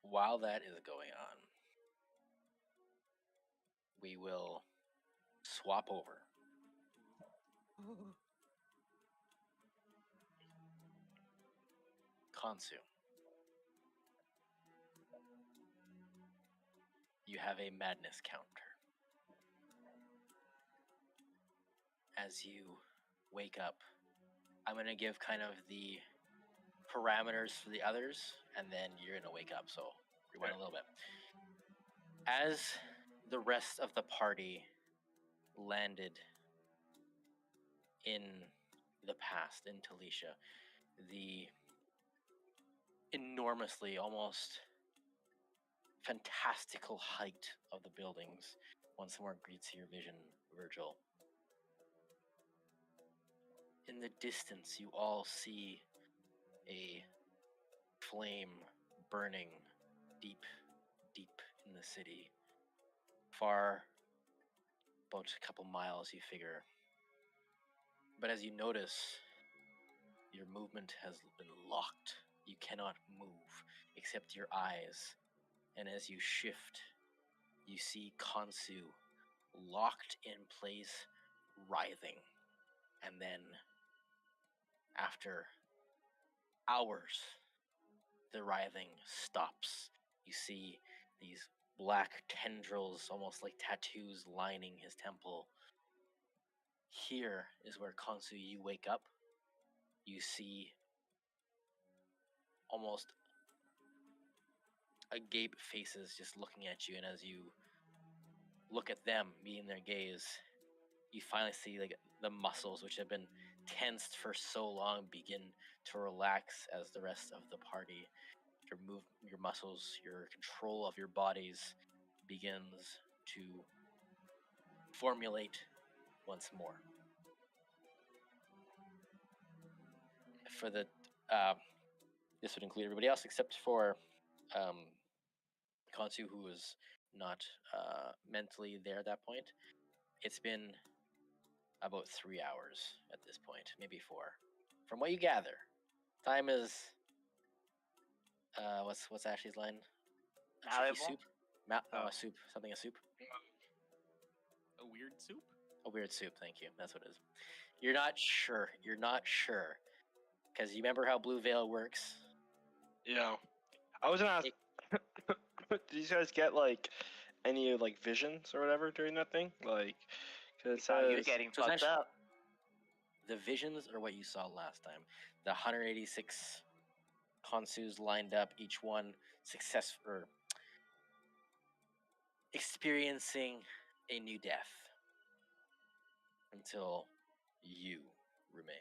while that is going on, we will swap over. Konsu. You have a madness counter. As you wake up, I'm going to give kind of the parameters for the others, and then you're going to wake up, so rewind a little bit. As the rest of the party landed in the past in Talisha. The enormously, almost fantastical height of the buildings once more greets your vision, Virgil. In the distance, you all see a flame burning deep, deep in the city. Far, about a couple miles, you figure. But as you notice, your movement has been locked. You cannot move except your eyes. And as you shift, you see Kansu locked in place, writhing. And then, after hours, the writhing stops. You see these black tendrils, almost like tattoos, lining his temple. Here is where Kansu, you wake up. You see almost agape faces just looking at you, and as you look at them, meeting their gaze, you finally see like the muscles which have been tensed for so long begin to relax as the rest of the party. Your muscles, your control of your bodies begins to formulate once more. For the this would include everybody else except for Kansu, who was not mentally there at that point. It's been about 3 hours at this point, maybe 4. From what you gather, time is what's Ashley's line? A tricky Malleable? soup? Oh. A soup. Something a soup? A weird soup? A weird soup, thank you. That's what it is. You're not sure. Because you remember how Blue Veil works? Yeah. I was gonna ask, did you guys get like any like visions or whatever during that thing? Like, cause it Thought you were says getting So fucked essentially- up. The visions are what you saw last time. The 186 Kansus lined up, each one experiencing a new death until you remain.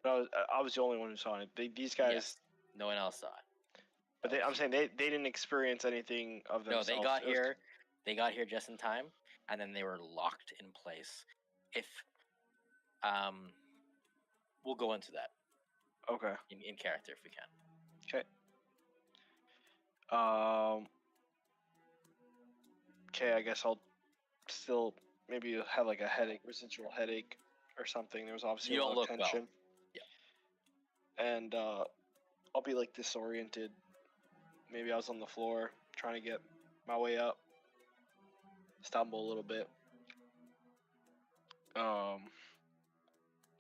I was the only one who saw it. These guys, Yes, no one else saw it. but I'm saying they didn't experience anything of No, themselves. they got It was- here. They got here just in time, and then they were locked in place. If we'll go into that Okay. in character if we can. Okay, I guess I'll still maybe have like a headache, residual headache or something. There was obviously You a don't lot look of well. tension. And I'll be like disoriented. Maybe I was on the floor trying to get my way up. Stumble a little bit.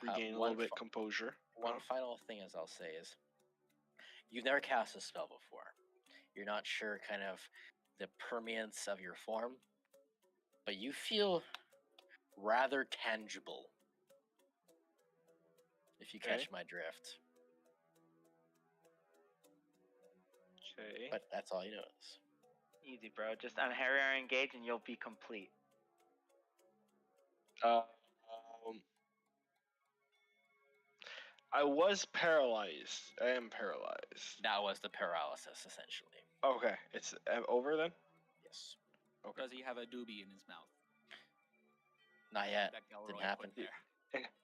Regain a one little bit fi- composure. One final thing, as I'll say, is you've never cast a spell before. You're not sure kind of the permeance of your form, but you feel rather tangible. If you catch Okay. my drift. Okay. But that's all you notice. Easy, bro. Just unharrier engage and you'll be complete. I was paralyzed. I am paralyzed. That was the paralysis, essentially. Okay, it's over then. Yes. Okay. Does he have a doobie in his mouth? Not yet. That Galroy Didn't happen. put there.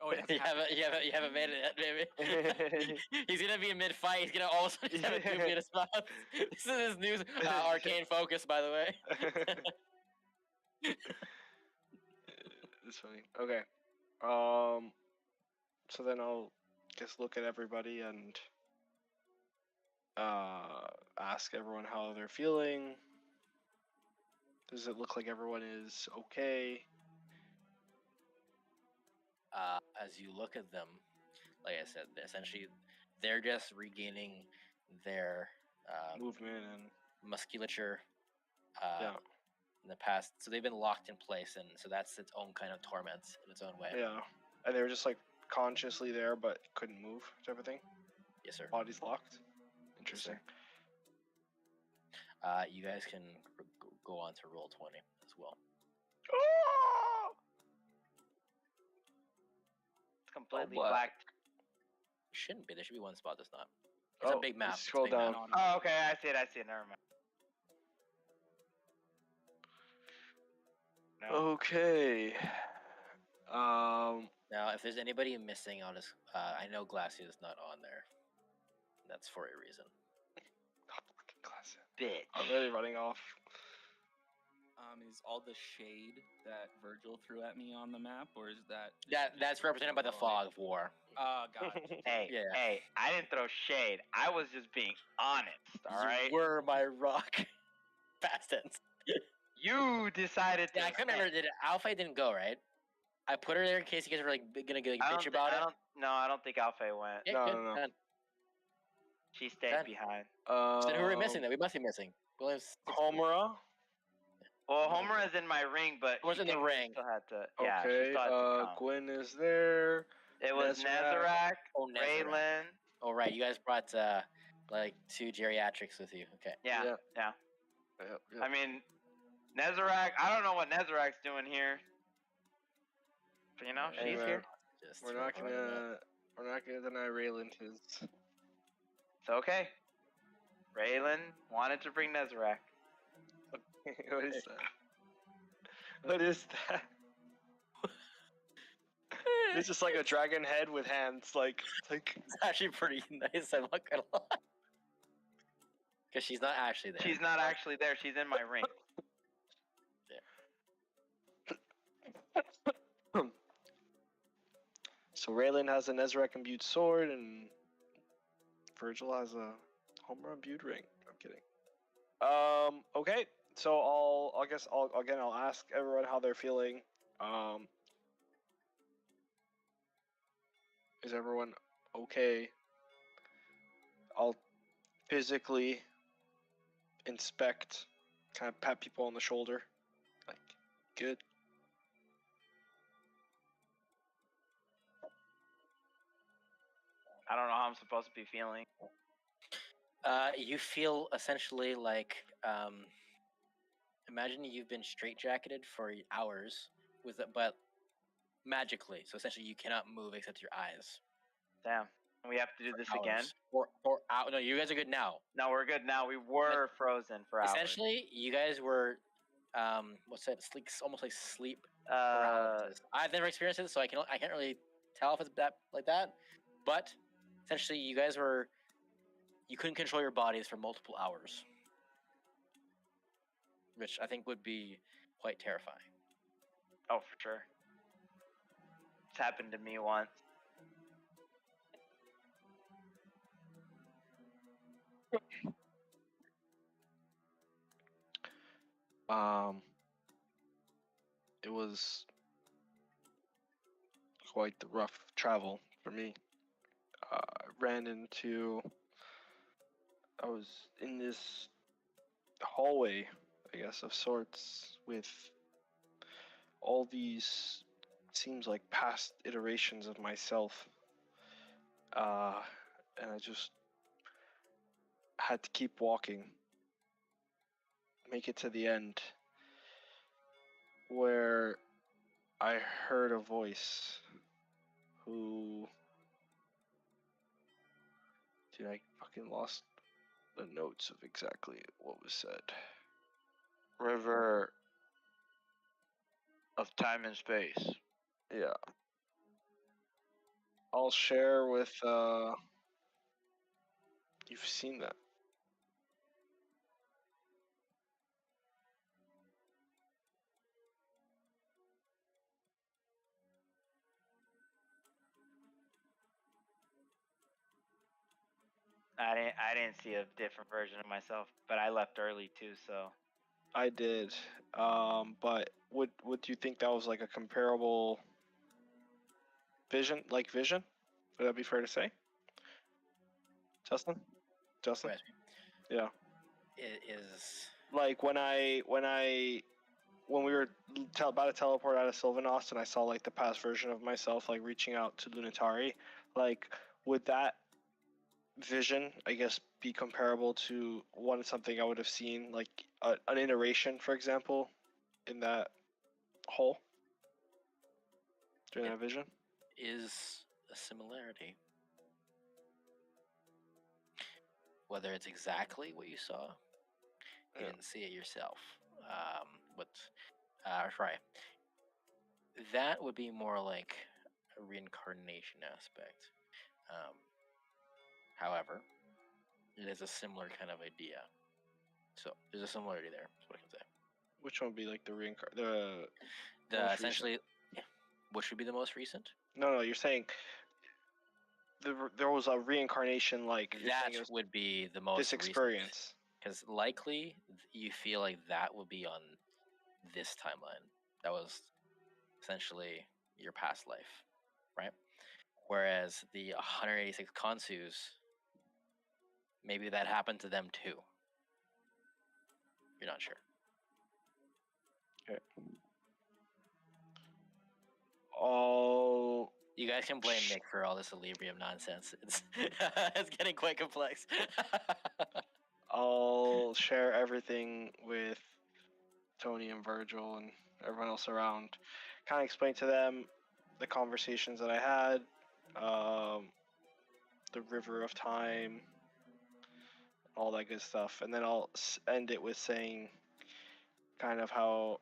Oh, it You happened. haven't made it yet, baby. He's gonna be in mid-fight. He's gonna all of a sudden have a doobie in his mouth. This is his new arcane focus, by the way. It's funny. Okay. So then I'll just look at everybody and ask everyone how they're feeling. Does it look like everyone is okay? As you look at them, like I said, essentially they're just regaining their Movement and musculature yeah, in the past. So they've been locked in place, and so that's its own kind of torment in its own way. yeah. And they were just like consciously there but couldn't move type of thing. Yes, sir. Bodies locked. Interesting. You guys can go on to roll 20 as well. completely black. black. Shouldn't be. There should be one spot that's not. It's a big map. It's a Scroll big map. down. Oh, okay, I see it. Never mind. No. Okay. Now, if there's anybody missing, I'll just. I know Glassy is not on there. That's for a reason. Fucking class. Bitch. Already running off. Is all the shade that Virgil threw at me on the map, or is that That's represented by the fog of war. God. Hey, Yeah. hey, I didn't throw shade. I was just being honest, alright? You were my rock. Past tense. You decided to Yeah, I couldn't remember. Did Alpha didn't go, right? I put her there in case you guys were like gonna get I bitch about it. I don't think Alpha went. Yeah, No, good. no. Done. She stayed Done. behind. So who are we missing then? We must be missing. We'll have six people. Homura. Well, Homer is in my ring, but Homer's she in the ring. Still had to, yeah, she Okay. still had to come. Gwen is there. It was Nezarec. Nezarec, Oh, Nezarec. Raylan. Oh, right. You guys brought like 2 geriatrics with you. Okay. Yeah, Yep. yeah. Yep, yep. I mean, Nezarec. I don't know what Nezarec's doing here, but you know, Hey, she's man. here. Just We're throw not her in there. gonna deny Raylan his. It's okay. Raylan wanted to bring Nezarec. What is that? What is that? It's just like a dragon head with hands, like. It's actually pretty nice. I'm not gonna lie. Because she's not actually there. She's not actually there. She's in my ring. So Raylan has a Nezarec imbued sword, and Virgil has a Homer imbued ring. I'm kidding. Okay. So I'll ask everyone how they're feeling. Is everyone okay? I'll physically inspect, kind of pat people on the shoulder, like, good. I don't know how I'm supposed to be feeling. You feel essentially like imagine you've been straitjacketed for hours with it, but magically. So essentially, you cannot move except your eyes. Damn. We have to do this Hours. again? For hours. No, you guys are good now. No, we're good now. We were frozen for hours. Essentially, you guys were what's that? Sleep, almost like sleep Uh, paralysis. I've never experienced it, so I can't really tell if it's that like that. But essentially, you guys were you couldn't control your bodies for multiple hours, which I think would be quite terrifying. oh, for sure. It's happened to me once. It was quite the rough travel for me. I was in this hallway, I guess, of sorts, with all these, seems like past iterations of myself. And I just had to keep walking, make it to the end, where I heard a voice who... Dude, I fucking lost the notes of exactly what was said. River of time and space. Yeah. I'll share with, you've seen that. I didn't see a different version of myself, but I left early too, so I did. But would you think that was like a comparable vision? Would that be fair to say? Justin? Justin? Right. Yeah. It is Like when we were about to teleport out of Sylvanost and I saw like the past version of myself like reaching out to Lunatari, like would that vision, I guess, be comparable to something I would have seen, like an iteration, for example, in that hole during that vision? is a similarity. Whether it's exactly what you saw, you Yeah. didn't see it yourself. Sorry. That would be more like a reincarnation aspect. However, it is a similar kind of idea. So there's a similarity there. That's what I can say. Which one would be like the most Essentially, yeah, which would be the most recent? No, you're saying there was a reincarnation like you're That saying it was would be the most this experience. Because likely you feel like that would be on this timeline. That was essentially your past life, right? Whereas the 186 Konsus, maybe that happened to them too. You're not sure. Okay. All You guys can blame Nick for all this Alibrium nonsense. It's it's getting quite complex. I'll share everything with Tony and Virgil and everyone else around. Kind of explain to them the conversations that I had, the river of time, all that good stuff, and then I'll end it with saying kind of how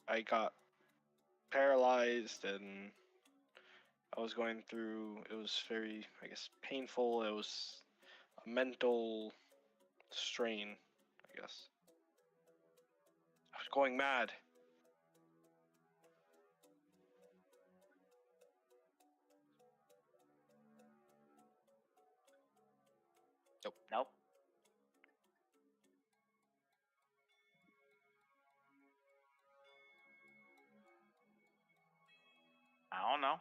I got paralyzed and I was going through. It was very, I guess, painful. It was a mental strain, I guess. I was going mad. Nope. I don't know.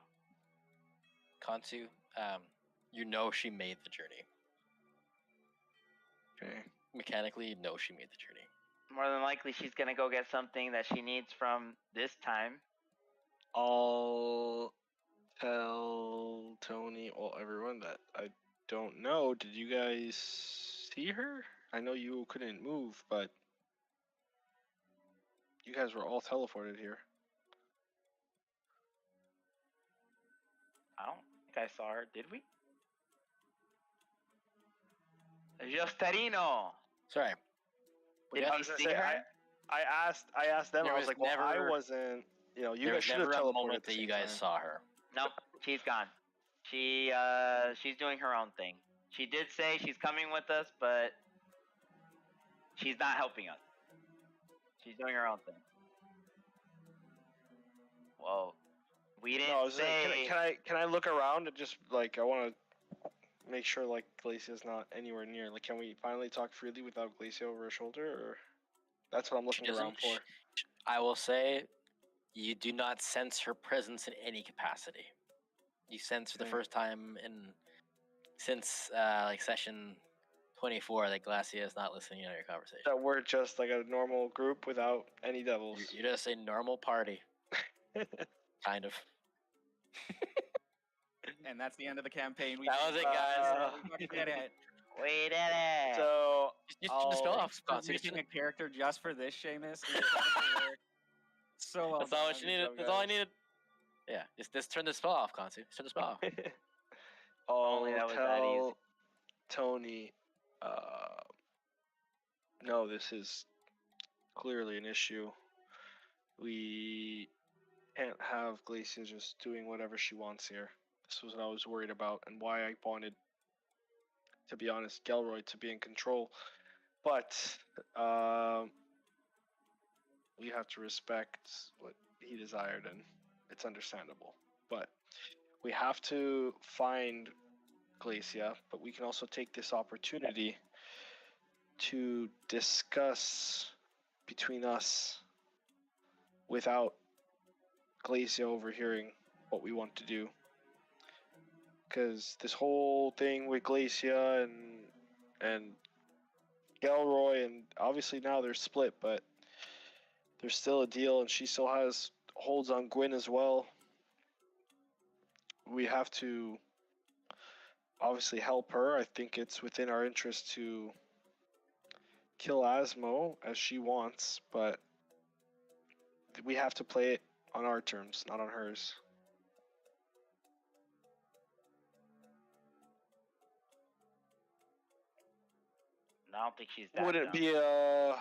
Kansu, you know she made the journey. Okay. Mechanically, you know she made the journey. More than likely, she's gonna go get something that she needs from this time. I'll tell Tony, well, everyone that I don't know. Did you guys see her? I know you couldn't move, but you guys were all teleported here. I don't think I saw her. Did we? Justarino. Sorry. Did Yeah, we see her? I asked them. There I was was like, well, I never- wasn't. You know, you there guys was should have never a teleported moment at the that you same guys time. saw her. Nope, she's gone. She's doing her own thing. She did say she's coming with us, but she's not helping us. She's doing her own thing. Whoa. We didn't No, I was saying, say. can I look around and just like I want to make sure like Glacier's not anywhere near. Like, can we finally talk freely without Glacier over her shoulder? Or that's what I'm looking around for. I will say, you do not sense her presence in any capacity. You sense for the Okay. first time since like session 24 that Glacia is not listening to your conversation. That we're just like a normal group without any devils. You're just a normal party, kind of. And that's the end of the campaign. That was it, guys. We fucking did it. We did it. So Just spell I'll- off, For Sconce. making a character just for this, Seamus. So well That's all what done. you needed. That's all I needed. Yeah, just turn the spell off, Consu. Just turn the spell off. Only that I'll was that easy. tell Tony. No, this is clearly an issue. We can't have Glacia just doing whatever she wants here. This was what I was worried about and why I wanted, to be honest, Gelroy to be in control. But we have to respect what he desired, and it's understandable. But we have to find Glacia, but we can also take this opportunity to discuss between us without Glacia overhearing what we want to do. Because this whole thing with Glacia and Gelroy, and obviously now they're split, but there's still a deal, and she still has holds on Gwyn as well. We have to obviously help her. I think it's within our interest to kill Asmo as she wants, but we have to play it on our terms, not on hers. I don't think she's that Wouldn't dumb. be a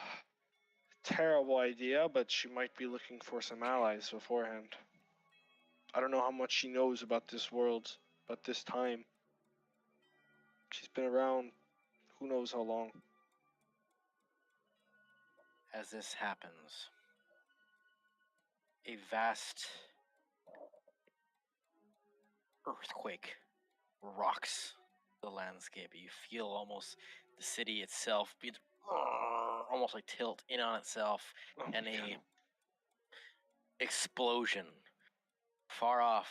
terrible idea, but she might be looking for some allies beforehand. I don't know how much she knows about this world, about this time. She's been around who knows how long. As this happens, a vast earthquake rocks the landscape. You feel almost the city itself be almost like tilt in on itself, Oh and my a God. explosion far off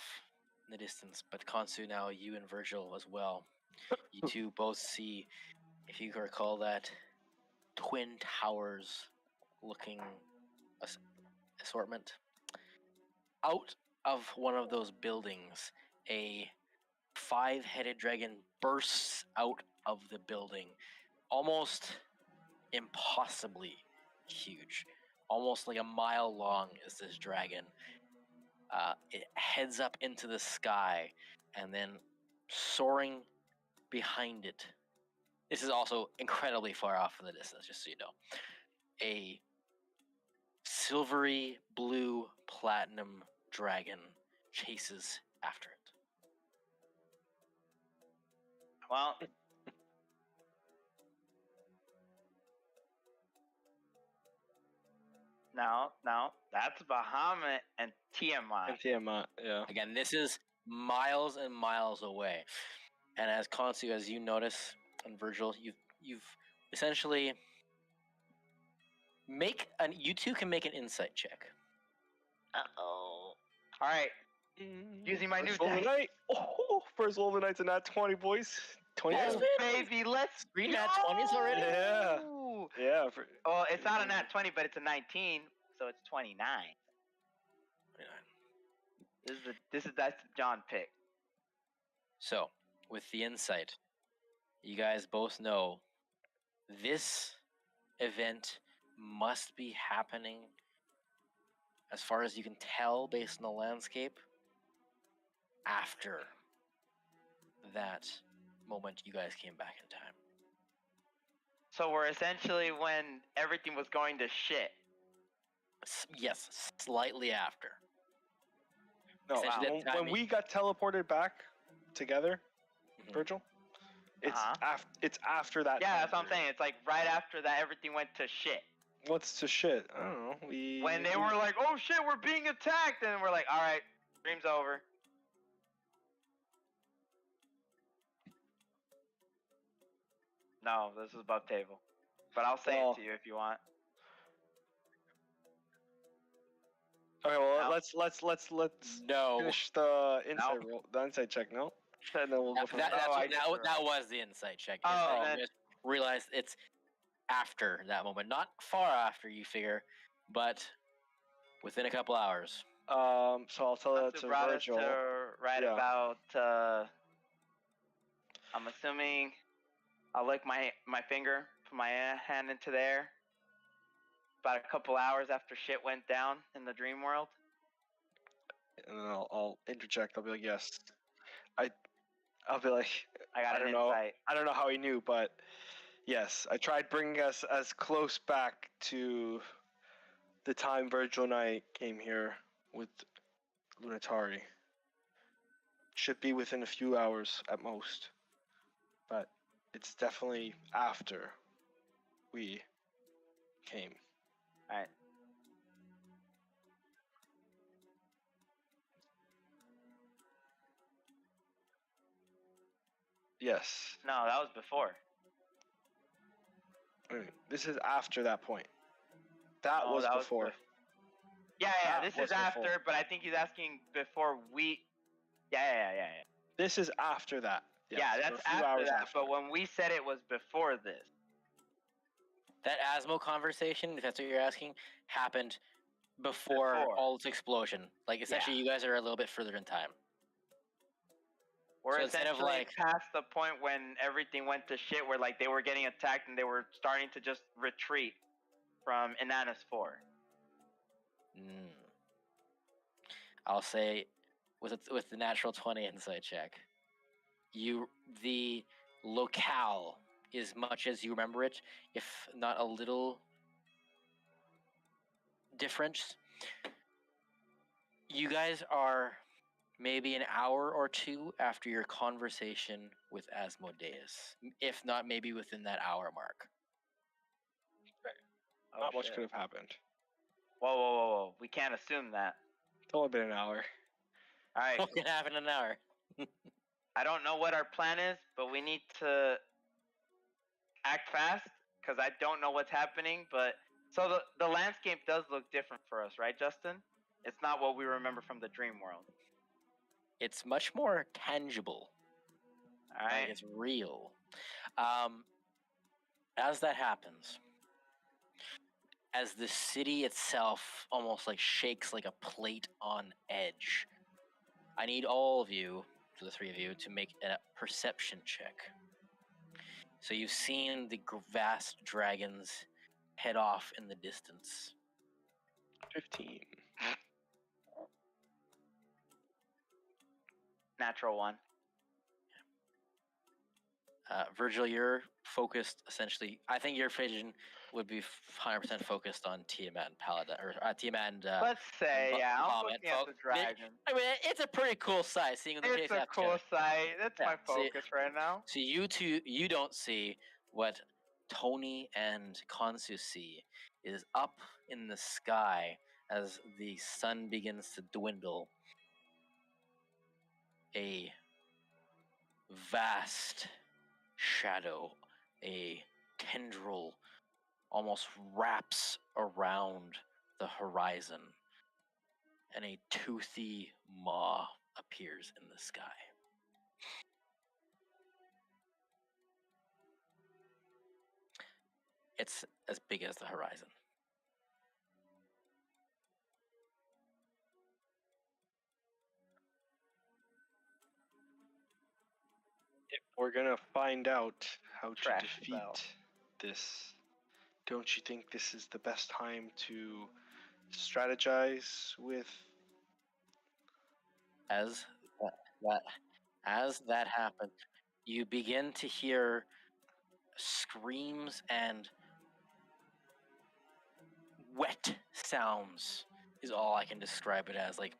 in the distance. But Konsu, now you and Virgil as well. You two both see, if you can recall, that twin towers looking assortment. Out of one of those buildings, a 5-headed dragon bursts out of the building, almost impossibly huge, almost like a mile long is this dragon. It heads up into the sky, and then soaring behind it, this is also incredibly far off in the distance, just so you know, a silvery blue platinum dragon chases after it. Well, now that's Bahamut and Tiamat. And Tiamat, yeah. Again, this is miles and miles away, and as Konsu, as you notice, and Virgil, you've essentially you two can make an insight check. Uh-oh. All right. Using my new First roll of the dice. night. Oh, first roll of the night's a nat 20, boys. 20. Oh, baby, let's 3 nat 20s already? Yeah. go! Yeah. Oh, it's not a nat 20, but it's a 19, so it's 29. That's the John pick. So, with the insight, you guys both know this event must be happening, as far as you can tell based on the landscape, after that moment you guys came back in time. So we're essentially when everything was going to shit. Yes, slightly after. No, Essentially that when timing- we got teleported back together, Mhm. Virgil, it's Uh-huh. it's after that. Yeah, time that's what I'm period. saying. It's like right after that, everything went to shit. What's to shit? I don't know. When they were like, "Oh shit, we're being attacked," and we're like, "All right, dream's over." No, this is above table, but I'll say Well- it to you if you want. Okay, well No. let's No. finish the insight No. roll, the insight check. No, and then we'll go from there. That was the insight check. Oh, You then- just realized it's after that moment, not far after you figure, but within a couple hours. So I'll tell that Konsu to brought us Virgil. to right Yeah. about. I'm assuming. I'll lick my finger, put my hand into there. About a couple hours after shit went down in the dream world. And then I'll interject. I'll be like, yes. I'll be like, I got I an don't know. insight. I don't know how he knew, but yes, I tried bringing us as close back to the time Virgil and I came here with Lunatari. Should be within a few hours at most, but it's definitely after we came. All right. Yes. No, that was before. I mean, this is after that point. That Oh, was that was before. Yeah, That this was is after, before. but I think he's asking before we. Yeah. This is after that. Yes, Yeah, we're that's a few after hours that. But when we said it was before this. That Asmo conversation, if that's what you're asking, happened before all this explosion. Like, essentially, you guys are a little bit further in time. We're So instead of, essentially like- past the point when everything went to shit, where like they were getting attacked and they were starting to just retreat from Inanus 4. Mm. I'll say, with the natural 20 insight check, the locale as much as you remember it, if not a little different. You guys are maybe an hour or two after your conversation with Asmodeus, if not maybe within that hour mark. Oh, Not much shit. could have happened. Whoa, whoa, whoa, whoa! We can't assume that. It's only been an hour. All right. What can happen in an hour? I don't know what our plan is, but we need to act fast because I don't know what's happening. But so the landscape does look different for us, right, Justin? It's not what we remember from the dream world. It's much more tangible. All Like right. it's real. As that happens, as the city itself almost like shakes like a plate on edge, I need all of you, the three of you, to make a perception check. So you've seen the vast dragons head off in the distance. 15. Natural one. Virgil, you're focused essentially. I think your vision would be 100% focused on Tiamat and Paladin, or Tiamat and. Let's say, Ba- yeah, I'm Bahamut, looking at the dragon. I mean, it's a pretty cool sight seeing them It's chase a after each cool other. sight. That's Yeah, my see- focus right now. So you two, you don't see what Tony and Konsu see is up in the sky as the sun begins to dwindle. A vast shadow, a tendril almost wraps around the horizon, and a toothy maw appears in the sky. It's as big as the horizon. If we're gonna find out how Trash to defeat bell. this, don't you think this is the best time to strategize with? As that happens, you begin to hear screams and wet sounds is all I can describe it as, like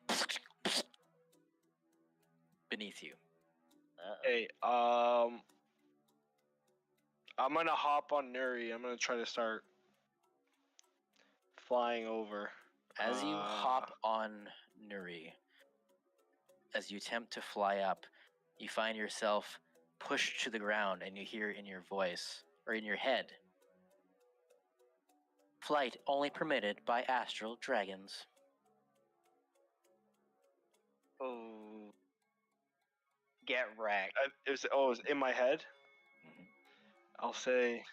beneath you. Hey, I'm gonna hop on Nuri. I'm gonna try to start flying over. As you hop on Nuri, as you attempt to fly up, you find yourself pushed to the ground and you hear in your voice, or in your head, "Flight only permitted by astral dragons." Oh. Get wrecked. It was in my head. I'll say.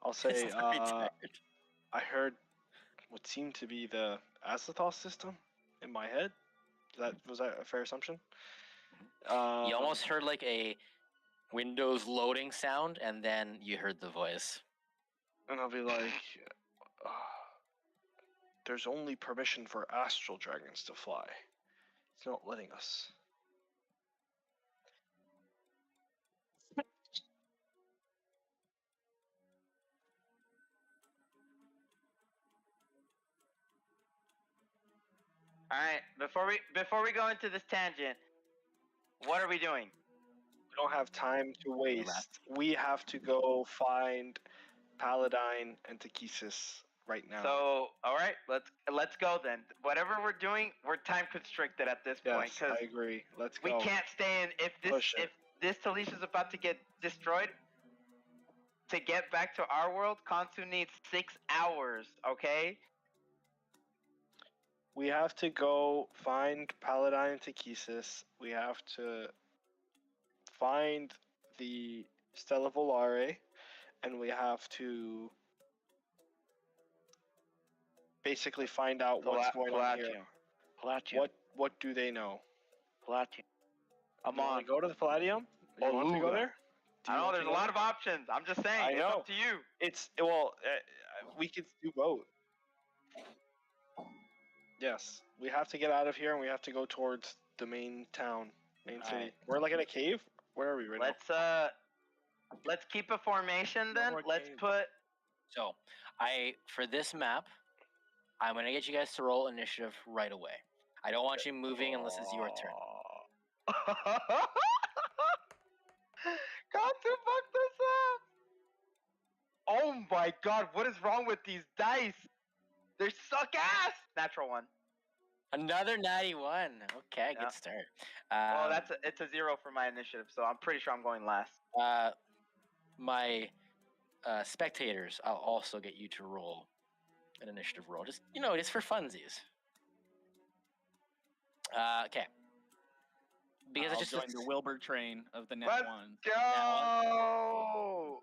It's very tired. I heard what seemed to be the Azathoth system in my head. Was that a fair assumption? You almost heard like a Windows loading sound, and then you heard the voice. And I'll be like, "There's only permission for astral dragons to fly. It's not letting us." All right. Before we go into this tangent, what are we doing? We don't have time to waste. We have to go find Paladine and Takesis right now. So, all right, let's go then. Whatever we're doing, we're time constricted at this point yes, because I agree. Let's we go. can't stay in. Push it. If this Talisha's about to get destroyed, to get back to our world, Kansu needs 6 hours. Okay. We have to go find Paladine and Takesis. We have to find the Stella Volare, and we have to basically find out what's going on here. Palladium. What do they know? Palladium. I'm You wanna on. go to the Palladium? You want to go Aluga. there? Do you I know want to there's a go lot there? of options. I'm just saying. I It's know. up to you. We could do both. Yes, we have to get out of here and we have to go towards the main town, main city. Alright. We're like in a cave. Where are we right Let's Let's keep a formation No then. more Let's games. put. So, for this map, I'm gonna get you guys to roll initiative right away. I don't want you moving unless it's your turn. God to fuck this up. Oh my god, what is wrong with these dice? They suck ass. Natural one. Another natty one. Okay, Yeah. good start. Well, it's a 0 for my initiative, so I'm pretty sure I'm going last. My spectators. I'll also get you to roll an initiative roll. Just just for funsies. Okay. Because I'll it's join just the Wilbur train of the net Let's ones. go.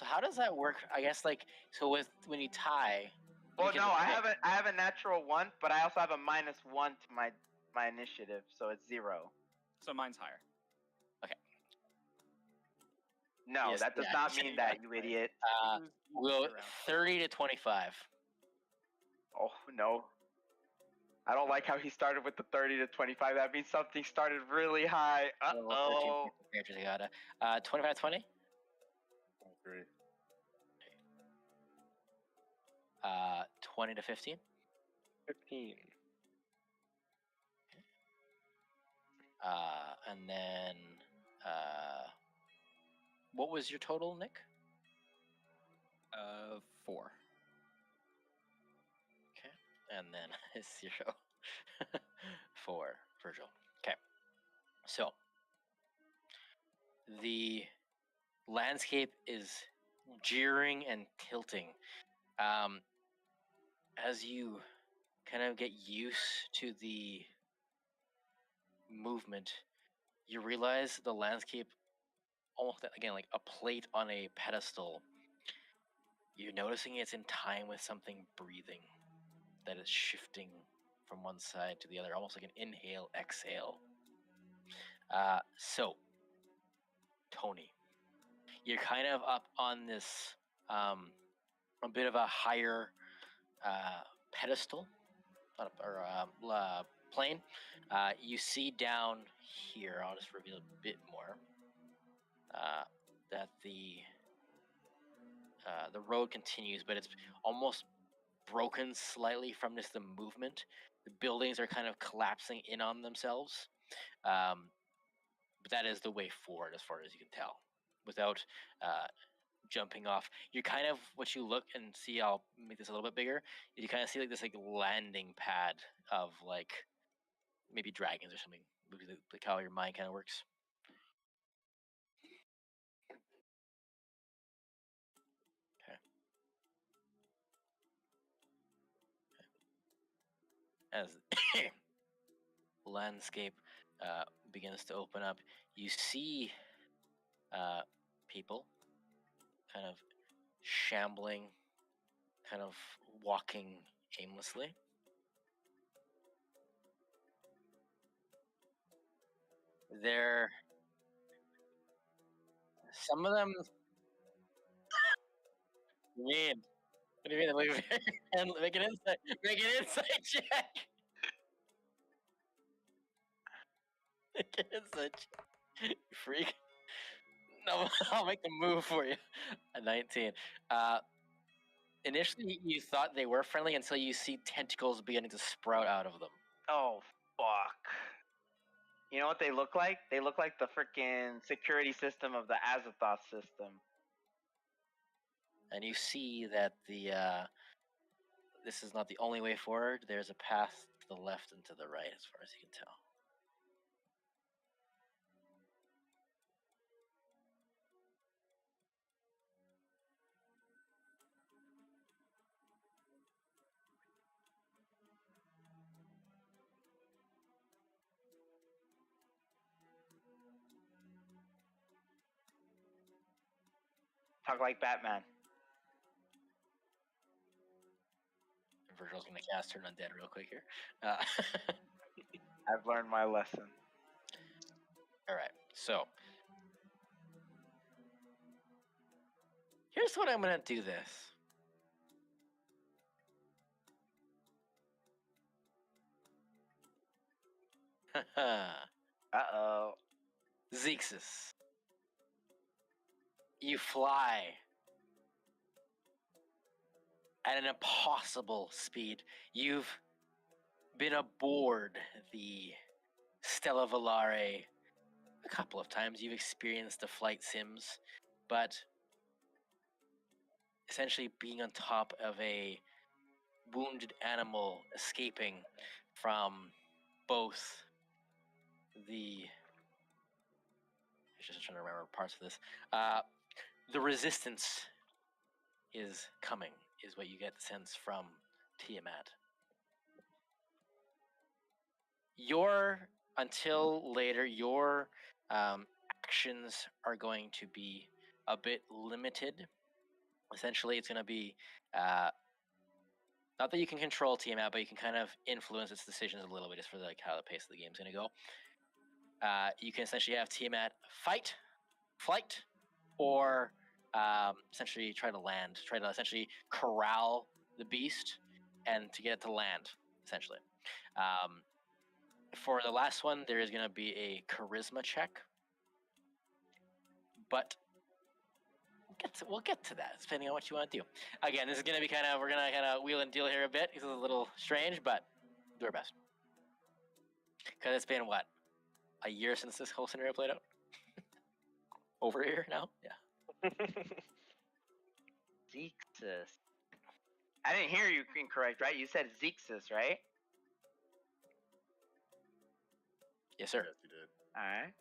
How does that work? I guess when you tie. Well, because no, of I pick- have a natural 1, but I also have a -1 to my initiative, so it's 0. So mine's higher. No, Yes, that does yeah, not mean yeah. that, you idiot. We'll 30 to 25. Oh no. I don't like how he started with the 30 to 25. That means something started really high. Uh-oh. 13 characters I got 25 20. 23. 20 to 15. 15. And then what was your total, Nick? 4. Okay. And then 0 for Virgil. Okay. So the landscape is jeering and tilting. As you kind of get used to the movement, you realize the landscape almost again like a plate on a pedestal. You're noticing it's in time with something breathing, that is shifting from one side to the other, almost like an inhale, exhale. So, Tony, you're kind of up on this a bit of a higher pedestal or plane. You see down here, I'll just reveal a bit more, that the road continues, but it's almost broken slightly from the movement. The buildings are kind of collapsing in on themselves. But that is the way forward as far as you can tell, without jumping off. You're kind of, what you look and see, I'll make this a little bit bigger, you kind of see like this landing pad of maybe dragons or something, like how your mind kind of works. Okay. As landscape begins to open up, you see people kind of shambling, kind of walking aimlessly. Some of them. What do you mean? What do you mean? And make an insight check. Make an insight check. You freak. No, I'll make the move for you. A 19. Initially, you thought they were friendly until you see tentacles beginning to sprout out of them. Oh, fuck. You know what they look like? They look like the freaking security system of the Azathoth system. And you see that this is not the only way forward. There's a path to the left and to the right, as far as you can tell. Talk like Batman. Virgil's gonna cast Turn Undead real quick here. I've learned my lesson. All right, so here's what I'm gonna do. This. Uh-oh. Zexus, you fly at an impossible speed. You've been aboard the Stella Volare a couple of times. You've experienced the flight sims, but essentially being on top of a wounded animal escaping from both the... I'm just trying to remember parts of this. The resistance is coming, is what you get the sense from Tiamat. Until later, your actions are going to be a bit limited. Essentially, it's going to be not that you can control Tiamat, but you can kind of influence its decisions a little bit, just for like how the pace of the game is going to go. You can essentially have Tiamat fight, flight, or essentially try to essentially corral the beast and to get it to land, essentially. For the last one, there is going to be a charisma check, but we'll get to that, depending on what you want to do. Again, this is going to be we're going to kind of wheel and deal here a bit, because it's a little strange, but do our best. Because it's been, what, a year since this whole scenario played out? Over a year now? Yeah. Zexus. I didn't hear you incorrect, right? You said Zexus, right? Yes, sir. Yes, you did. Alright.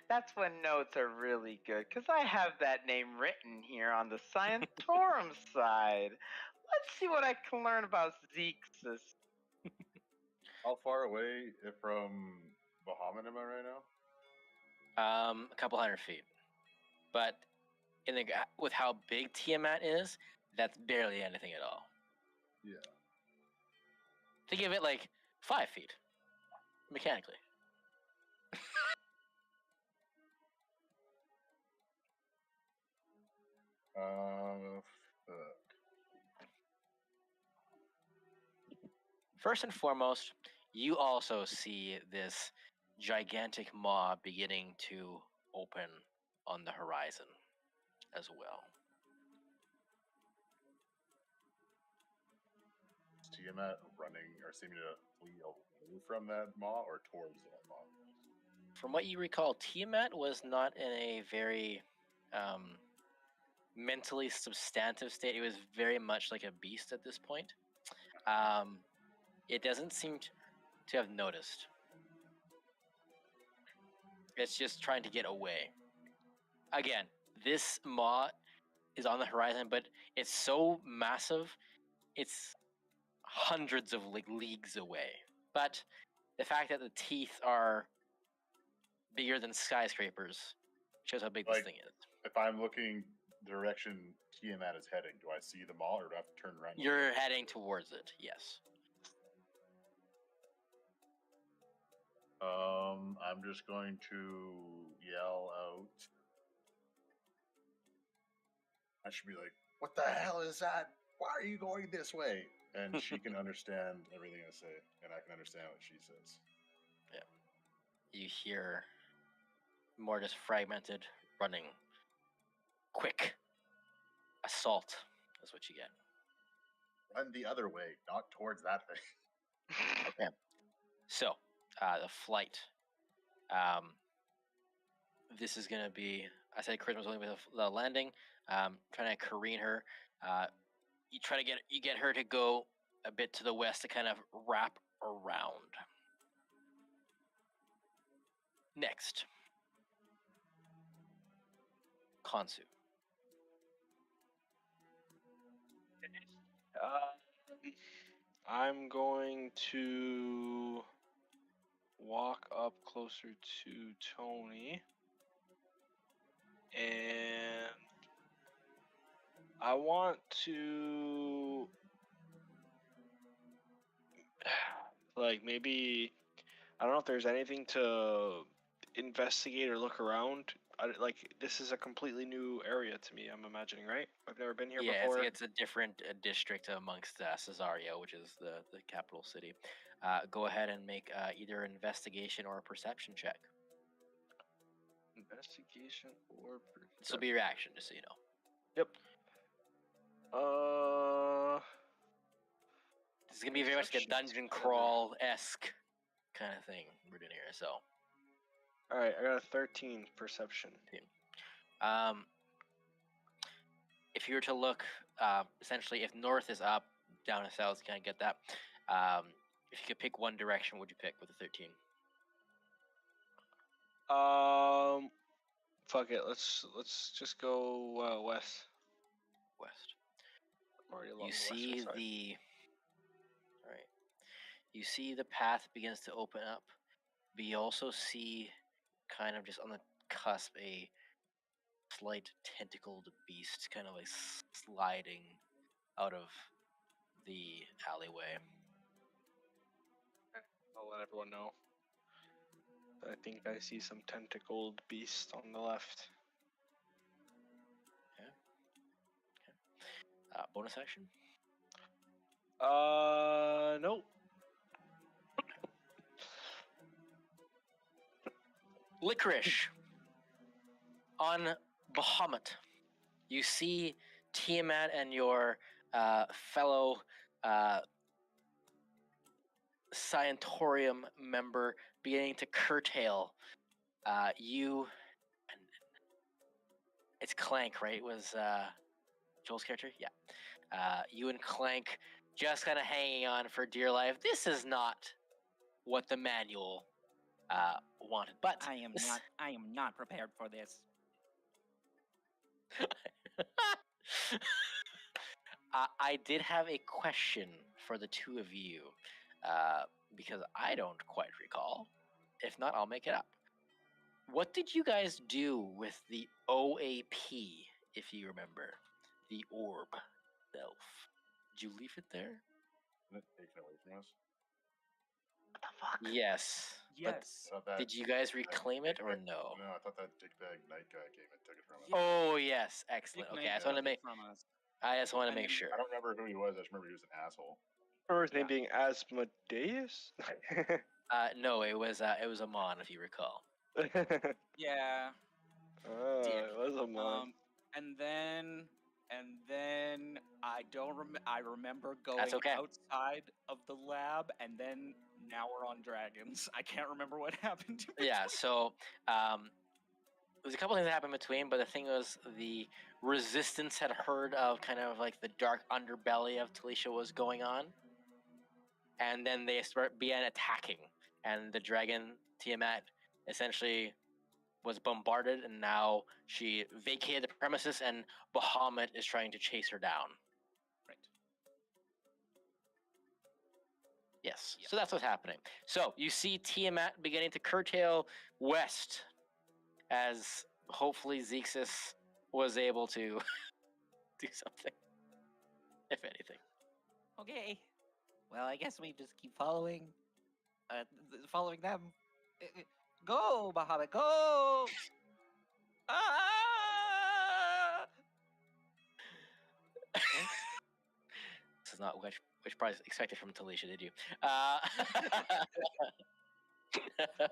That's when notes are really good, because I have that name written here on the Scientorum side. Let's see what I can learn about Zexus. How far away from Bahamut am I right now? A couple 100 feet. But with how big Tiamat is, that's barely anything at all. Yeah. Think of it like 5 feet, mechanically. Fuck. First and foremost, you also see this gigantic maw beginning to open on the horizon as well. Is Tiamat running or seeming to flee away from that maw or towards that maw? From what you recall, Tiamat was not in a very mentally substantive state. It was very much like a beast at this point. It doesn't seem to have noticed. It's just trying to get away. Again, this maw is on the horizon, but it's so massive, it's hundreds of leagues away. But the fact that the teeth are bigger than skyscrapers shows how big this thing is. If I'm looking the direction Tiamat is heading, do I see the maw or do I have to turn around? You're heading towards it, yes. I'm just going to yell out. I should be like, "What the hell is that? Why are you going this way?" And she can understand everything I say, and I can understand what she says. Yeah. You hear more just fragmented running. Quick. Assault is what you get. Run the other way, not towards that thing. Okay. So, the flight. This is going to be, I said charisma's only with the landing. Trying to careen her. You try to get her to go a bit to the west to kind of wrap around. Next. Konsu. I'm going to walk up closer to Tony, and I want to maybe, I don't know if there's anything to investigate or look around like this is a completely new area to me. I'm imagining, right? I've never been here Yeah, before. it's a different district amongst Cesario, which is the capital city. Go ahead and make either an investigation or a perception check. Investigation or This will be your action, just so you know. Yep. This is gonna be very much like a Perception's dungeon better. crawl esque kind of thing we're doing here. So, All right, I got a 13 perception. If you were to look, essentially, if north is up, down is south, you kind of get that. If you could pick one direction, what would you pick with a 13? Fuck it. Let's just go west. West. I'm already along You the see western side. all right. You see the path begins to open up, but you also see, kind of just on the cusp, a slight tentacled beast, kind of like sliding out of the alleyway. I'll let everyone know. I think I see some tentacled beast on the left. Bonus action. Nope. Licorice. On Bahamut, you see Tiamat and your fellow Scientorium member beginning to curtail you. And it's Clank, right? It was Joel's character? Yeah. You and Clank just kind of hanging on for dear life. This is not what the manual wanted, but I am not prepared for this. I did have a question for the two of you, because I don't quite recall. If not, I'll make it up. What did you guys do with the OAP, if you remember? The orb self. Did you leave it there? Isn't it taken away from us? What the fuck? Yes. Yes. I thought that, Did you guys reclaim it or no? No, I thought that dickbag night guy came and took it from us. Oh yes, excellent. Dick Okay, Knight I just want to took it make. from us. I just want to And make then- sure. I don't remember who he was. I just remember he was an asshole. Remember his name Yeah. being Asmodeus? No, it was Amon, if you recall. Yeah. It was a mon. And then I don't I remember going That's okay. outside of the lab, and then now we're on dragons. I can't remember what happened. Yeah, so there's a couple things that happened in between, but the thing was the resistance had heard of kind of like the dark underbelly of Talisha was going on, and then they began attacking, and the dragon Tiamat essentially was bombarded, and now she vacated the premises, and Bahamut is trying to chase her down. Right. Yes, Yep. so that's what's happening. So you see Tiamat beginning to curtail west, as hopefully Zexus was able to do something, if anything. Okay. Well, I guess we just keep following them. Go, Bahamut, go! Ah! This is not what you probably expected from Talisha, did you?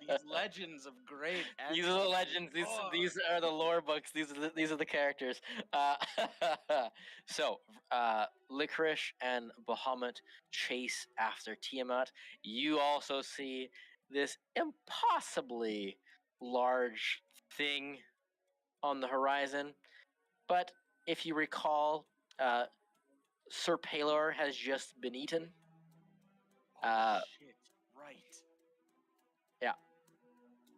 These legends of great. These are the legends. These are the lore books. These are the characters. So, Licorice and Bahamut chase after Tiamat. You also see this impossibly large thing on the horizon. But if you recall, Sir Palor has just been eaten. Shit. Right.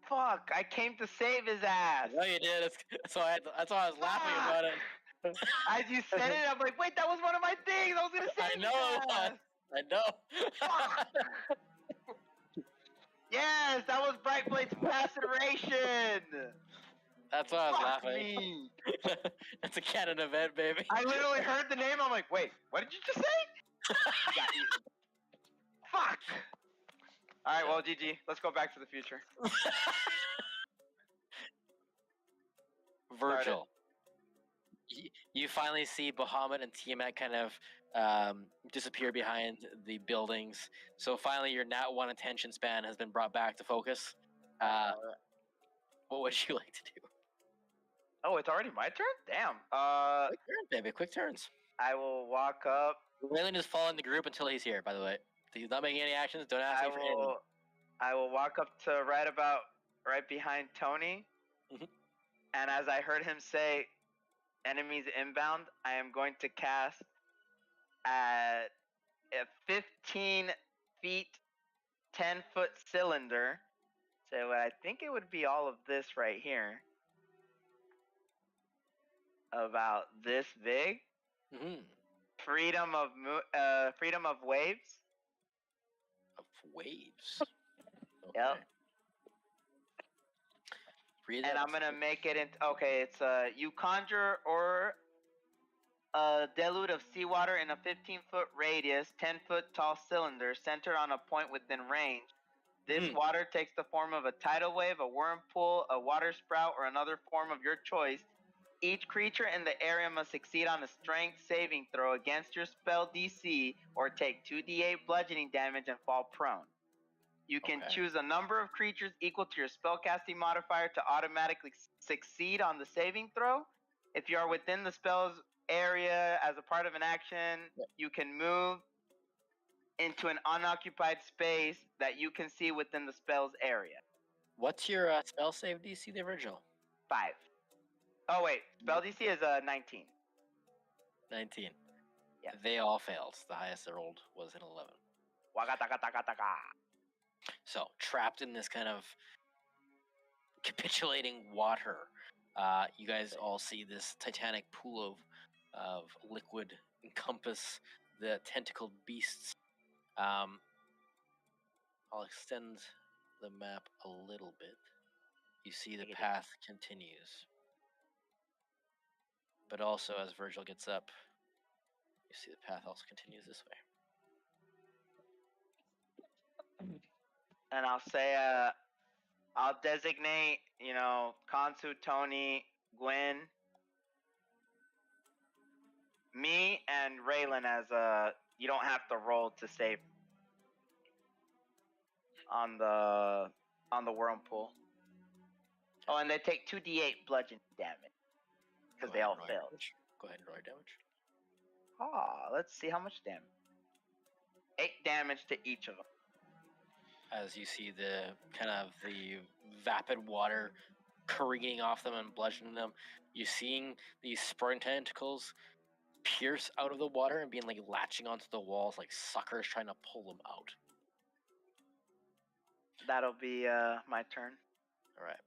Fuck! I came to save his ass. No, you did. That's why I was laughing about it. As you said it, I'm like, wait, that was one of my things. I was gonna say. I know. I know. Yes, that was Brightblade's passive ration. That's why I was Fuck laughing. me. It's a canon event, baby. I literally heard the name. I'm like, wait, what did you just say? You got eaten. Fuck. All right, well, GG. Let's go back to the future. Virgil, you finally see Bahamut and Tiamat kind of disappear behind the buildings. So finally, your Nat 1 attention span has been brought back to focus. What would you like to do? Oh, it's already my turn? Damn. Quick turns, baby. Quick turns. I will walk up. Raylan is following the group until he's here, by the way. He's not making any actions. Don't ask me for anything. I will walk up to right behind Tony. Mhm. And as I heard him say, enemies inbound, I am going to cast at a 15 feet, 10-foot cylinder. So I think it would be all of this right here. About this big. Mm-hmm. Freedom of waves. Of waves. Okay. Yep. Read And that. I'm gonna make it into it's you conjure or a deluge of seawater in a 15-foot radius, 10-foot tall cylinder centered on a point within range. This water takes the form of a tidal wave, a whirlpool, a water sprout, or another form of your choice. Each creature in the area must succeed on a strength saving throw against your spell DC or take 2d8 bludgeoning damage and fall prone. You can choose a number of creatures equal to your spellcasting modifier to automatically succeed on the saving throw. If you are within the spell's area as a part of an action, you can move into an unoccupied space that you can see within the spell's area. What's your spell save DC, the original? 5. Oh wait, spell DC is 19. 19. Yeah. They all failed. The highest they rolled was an 11. Waka-taka-taka-taka. So, trapped in this kind of capitulating water, you guys all see this titanic pool of liquid encompass the tentacled beasts. I'll extend the map a little bit. You see the path continues. But also, as Virgil gets up, you see the path also continues this way. And I'll say, I'll designate, Kansu, Tony, Gwen, me, and Raylan as you don't have to roll to save on the whirlpool. Oh, and they take 2d8 bludgeoning damage because they all failed. Go ahead and roll your damage. Let's see how much damage. 8 damage to each of them. As you see the vapid water careening off them and bludgeoning them, you're seeing these spring tentacles pierce out of the water and being latching onto the walls like suckers trying to pull them out. That'll be my turn. All right.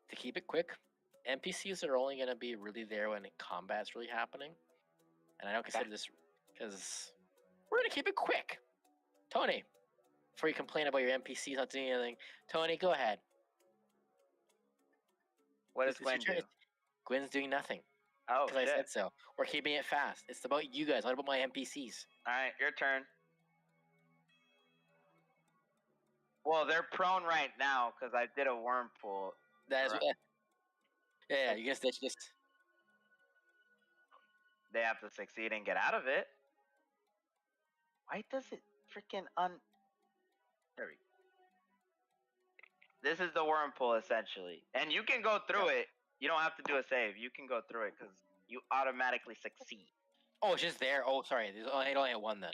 To keep it quick, NPCs are only going to be really there when combat's really happening. And I don't consider this because we're going to keep it quick. Tony, before you complain about your NPCs not doing anything, Tony, go ahead. What does Gwen do? Gwen's doing nothing. Oh, because I said so. We're keeping it fast. It's about you guys, not about my NPCs. All right, your turn. Well, they're prone right now because I did a whirlpool. That is, yeah. You guys just. They have to succeed and get out of it. Why does it freaking There we go. This is the whirlpool essentially, and you can go through it. You don't have to do a save. You can go through it because you automatically succeed. Oh, it's just there. Oh, sorry. It only had one then.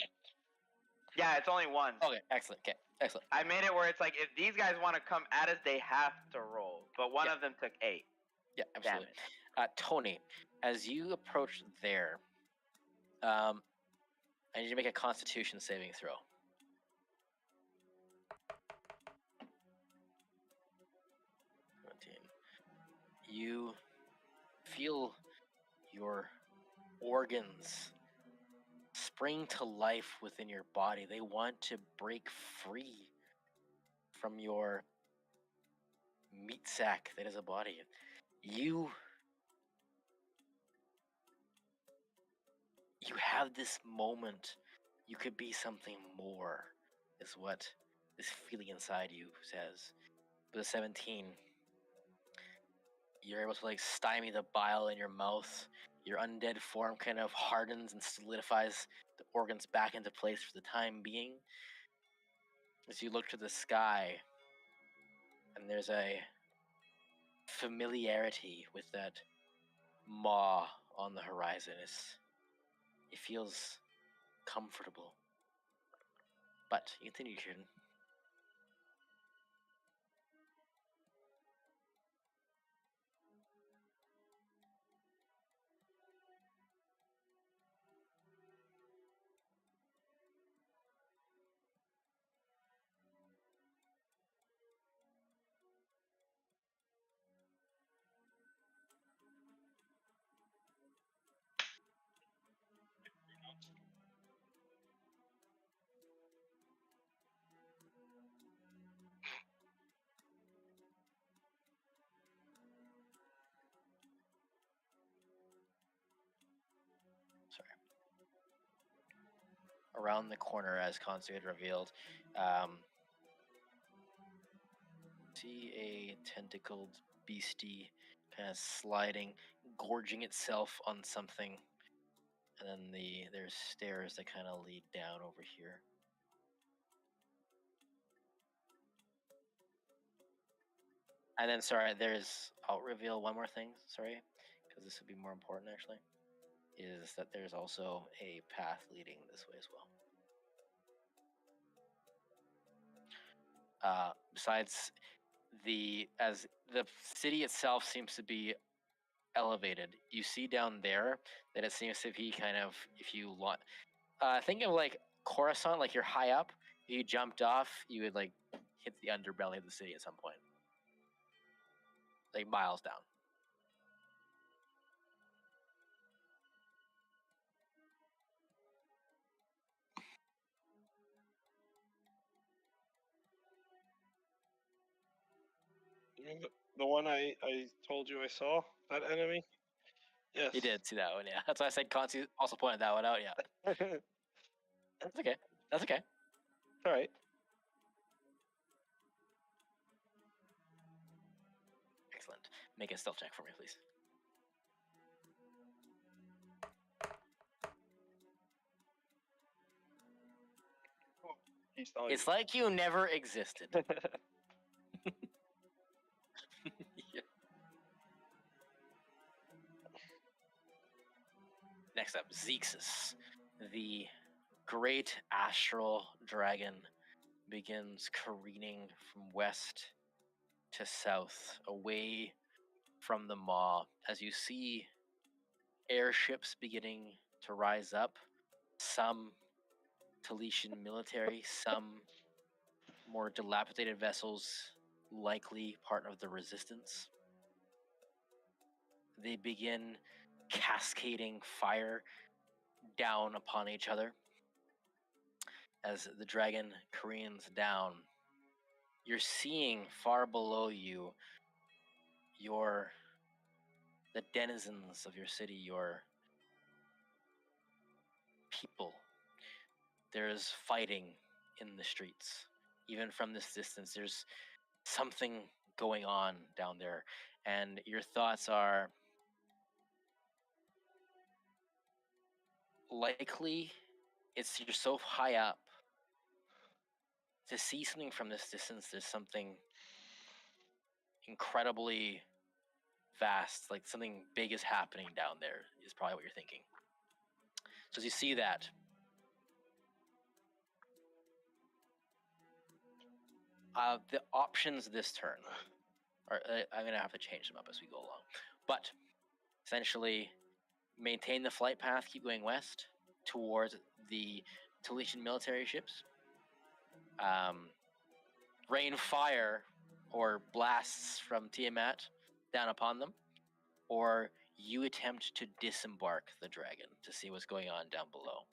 Yeah, it's only one. Okay, excellent. Okay, excellent. I made it where it's like if these guys want to come at us, they have to roll. But one of them took 8. Yeah, absolutely. Tony, as you approach there, I need you to make a Constitution saving throw. You feel your organs spring to life within your body. They want to break free from your meat sack that is a body. You have this moment. You could be something more, is what this feeling inside you says. With a 17, You're able to like stymie the bile in your mouth. Your undead form kind of hardens and solidifies the organs back into place for the time being. As you look to the sky, and there's a familiarity with that maw on the horizon. It feels comfortable. But you continue your turn. Sorry. Around the corner, as Konsu had revealed, see a tentacled beastie kind of sliding, gorging itself on something, and then there's stairs that kind of lead down over here. And then, sorry, I'll reveal one more thing, sorry, because this would be more important actually, is that there's also a path leading this way as well. Besides, as the city itself seems to be elevated, you see down there that it seems to be kind of, if you want, think of like Coruscant, like you're high up. If you jumped off, you would like hit the underbelly of the city at some point, like miles down. You mean the one I told you I saw? That enemy? Yes. You did see that one, yeah. That's why I said Consi also pointed that one out, yeah. That's okay. That's okay. All right. Excellent. Make a stealth check for me, please. He's telling It's like you never existed. you. Yeah. Next up, Zexus. The great astral dragon begins careening from west to south, away from the maw, as you see airships beginning to rise up, some Talitian military, some more dilapidated vessels, likely part of the resistance. They begin cascading fire down upon each other. As the dragon careens down, you're seeing far below you the denizens of your city, your people. There's fighting in the streets. Even from this distance, there's something going on down there. And your thoughts are likely you're so high up. To see something from this distance, there's something incredibly vast, like something big is happening down there, is probably what you're thinking. So as you see that, the options this turn are, I'm going to have to change them up as we go along. But essentially, maintain the flight path, keep going west towards the Talitian military ships. Rain fire or blasts from Tiamat down upon them, or you attempt to disembark the dragon to see what's going on down below.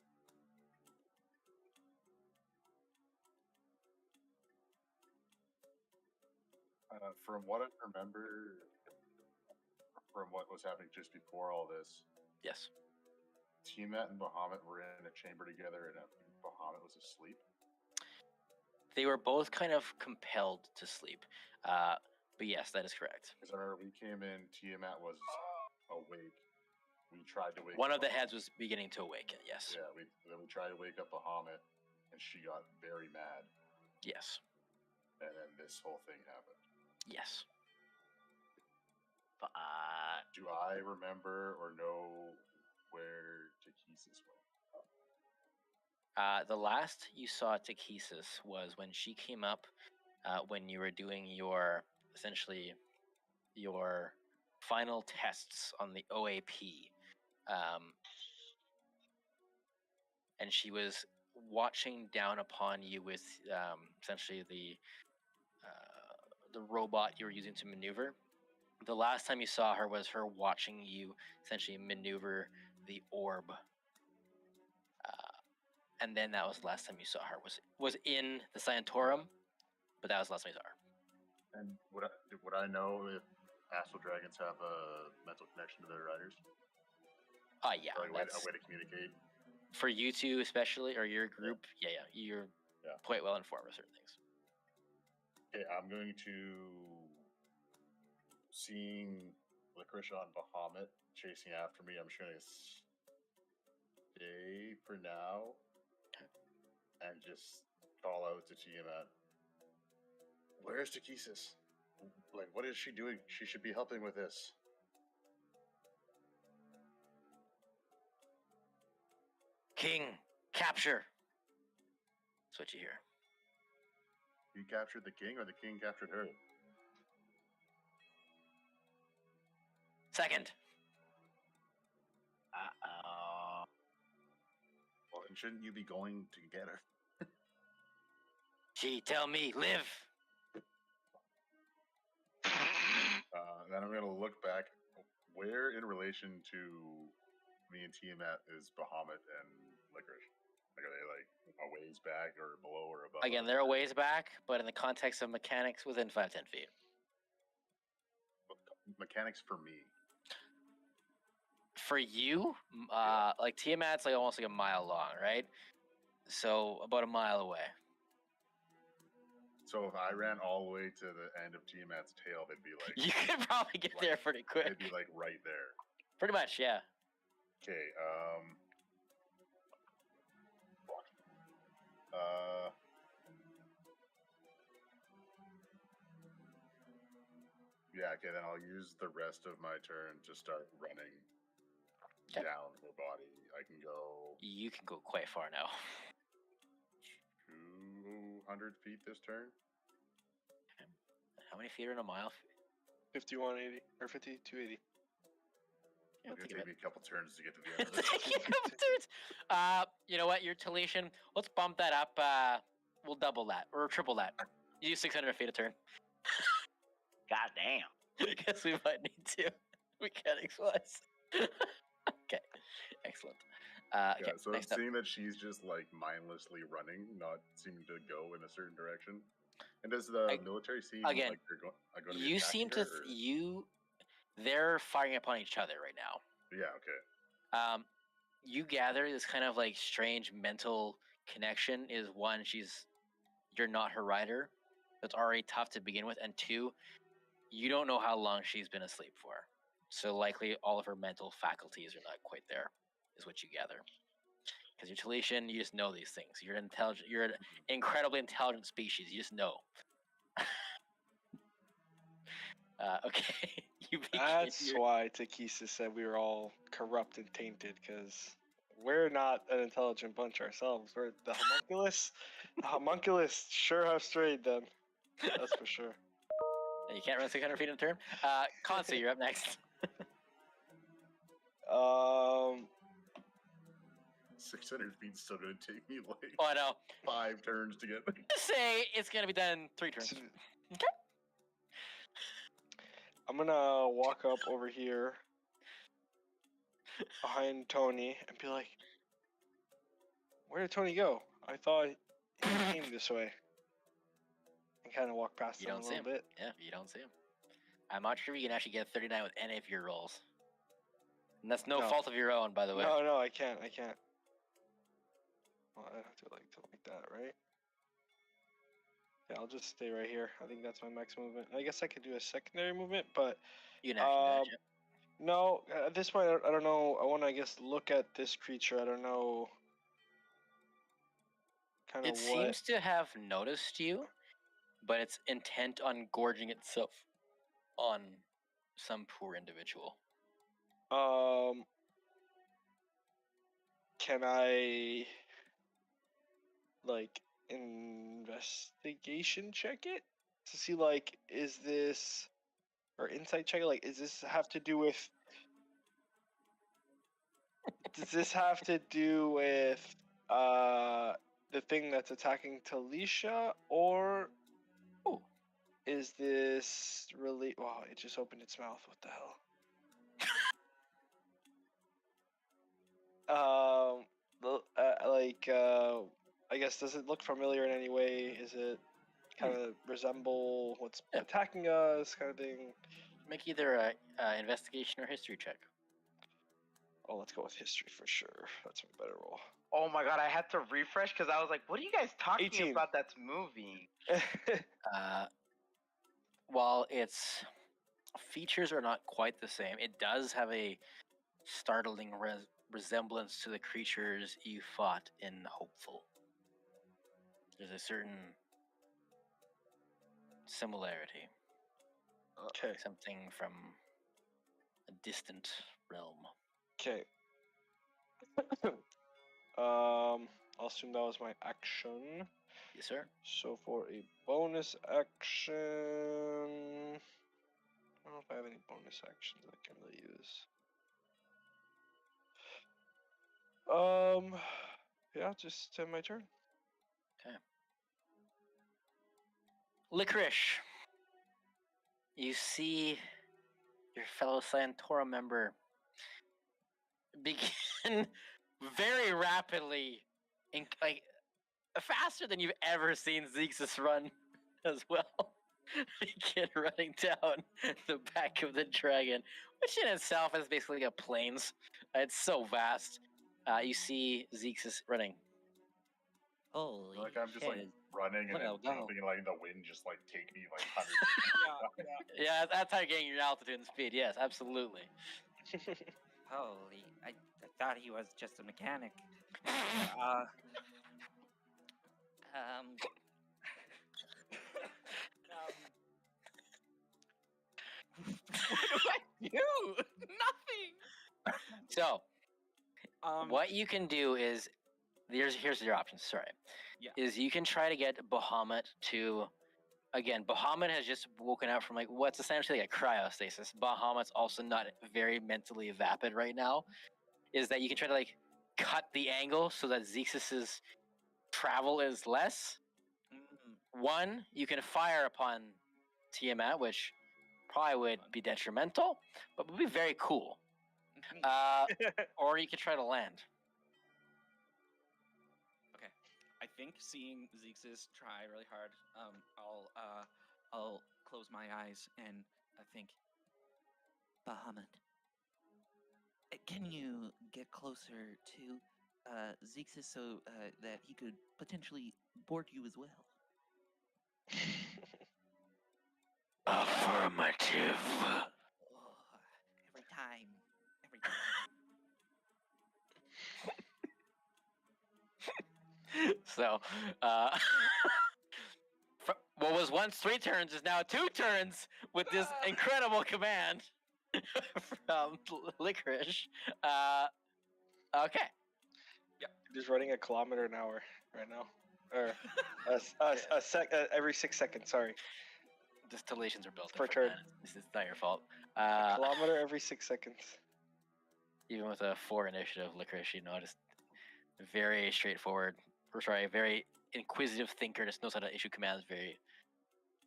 From what I remember, from what was happening just before all this, Yes. Tiamat and Bahamut were in a chamber together, and Bahamut was asleep. They were both kind of compelled to sleep. But yes, that is correct. Because I remember we came in, Tiamat was awake. We tried to wake One up of the Bahamut. heads was beginning to awaken. Yes. Yeah, then we tried to wake up Bahamut, and she got very mad. Yes. And then this whole thing happened. Yes. Do I remember or know where Takesis went? The last you saw Takesis was when she came up when you were doing your, essentially, your final tests on the OAP. And she was watching down upon you with essentially the robot you were using to maneuver. The last time you saw her was her watching you essentially maneuver the orb. And then that was the last time you saw her. Was in the Scientorum, but that was the last time you saw her. And would I know if astral dragons have a mental connection to their riders? Yeah. Or a way to communicate? For you two especially, or your group, yeah. You're quite well informed of certain things. Okay, I'm going to... Seeing Licorice on Bahamut chasing after me, I'm just going to stay for now and just call out to Tiamat. Where's Takesis? Like, what is she doing? She should be helping with this. King, capture. That's what you hear. You captured the king, or the king captured her? Second. Well, and shouldn't you be going to get her? She tell me, live. Then I'm going to look back. Where in relation to me and Tiamat is Bahamut and Licorice? Like, are they like a ways back or below or above? Again, they're a ways back, but in the context of mechanics, within 5-10 feet. Mechanics for me. For you, like Tiamat's like almost like a mile long, right? So about a mile away. So if I ran all the way to the end of Tiamat's tail, they'd be like... You could probably get there pretty quick. They'd be like right there. Pretty much, yeah. Okay, yeah, okay, then I'll use the rest of my turn to start running down her body. I can go... You can go quite far now. 200 feet this turn? How many feet are in a mile? 5180 or 5280. Yeah, It's gonna take me a couple turns to get to the end of this. You know what? Your Talation, let's bump that up. We'll double that or triple that. You do 600 feet a turn. God damn. I guess we might need to. Mechanics-wise. Okay, excellent. Okay, Yeah, so next up. seeing that she's just like mindlessly running, not seeming to go in a certain direction. And does the military seem again, like they're going to be You attacking seem to her, or- they're firing upon each other right now. Yeah, okay. You gather this kind of like strange mental connection is one, you're not her rider. That's already tough to begin with, and two, you don't know how long she's been asleep for. So likely all of her mental faculties are not quite there, is what you gather. Because you're Talesian, you just know these things. You're intelligent. You're an incredibly intelligent species. You just know. Okay. That's why Takesis said we were all corrupt and tainted, because we're not an intelligent bunch ourselves. We're the homunculus. The homunculus sure have strayed then. That's for sure. You can't run 600 feet in a turn. Consu, you're up next. 600 feet's still going to take me like Oh, I know. 5 turns to get. Just say it's going to be done in 3 turns. Okay. I'm gonna walk up over here behind Tony and be like, "Where did Tony go? I thought he came this way." And kind of walk past You him don't a see little him. bit. Yeah, you don't see him. I'm not sure if you can actually get 39 with any of your rolls. And that's no fault of your own, by the way. No, I can't. Well, I have to like that, right? Yeah, I'll just stay right here. I think that's my max movement. I guess I could do a secondary movement, but You can action dash it. no. At this point, I don't know. I want to, I guess, look at this creature. I don't know. Kind of It what. seems to have noticed you, but it's intent on gorging itself on some poor individual. Can I like investigation check it to see like is this or insight check it, like is this have to do with does this have to do with the thing that's attacking Talisha, or Oh. is this really wow, it just opened its mouth, what the hell? I guess, does it look familiar in any way? Is it kind of resemble what's Yeah. attacking us, kind of thing? Make either a investigation or history check. Oh, let's go with history for sure. That's a better roll. Oh my god, I had to refresh because I was like, what are you guys talking 18. about that's moving? While its features are not quite the same, it does have a startling resemblance to the creatures you fought in Hopeful. There's a certain similarity. Okay. Something from a distant realm. Okay. I'll assume that was my action. Yes, sir. So for a bonus action, I don't know if I have any bonus actions I can really use. Yeah, just my turn. Licorice. You see your fellow Santora member begin very rapidly, like faster than you've ever seen Zexus run as well. Begin running down the back of the dragon, which in itself is basically a plains. It's so vast. You see Zexus running. Holy Like I'm just shit. like running and Look then how go. jumping and letting the wind just like take me like hundreds of feet. Yeah, that's how you're getting your altitude and speed. Yes, absolutely. Holy, I thought he was just a mechanic. What do I do? Nothing. So, what you can do is here's your options. Sorry, Yeah. is you can try to get Bahamut to. Again, Bahamut has just woken up from like what's essentially like a cryostasis. Bahamut's also not very mentally vapid right now. Is that you can try to like cut the angle so that Zexus's travel is less. One, you can fire upon Tiamat, which probably would be detrimental, but would be very cool. Or you could try to land. Okay, I think seeing Zexus try really hard, I'll close my eyes and I think, Bahamut, can you get closer to Zexus so that he could potentially board you as well? Affirmative. Oh, every time. So, what was once 3 turns is now 2 turns with this incredible command from Licorice. Okay. Just running a kilometer an hour right now, or every 6 seconds. Sorry, Distillations are built Per in for turn. that. This is not your fault. a kilometer every 6 seconds. Even with a 4 initiative, Licorice, just very straightforward. Or sorry, very inquisitive thinker. Just knows how to issue commands very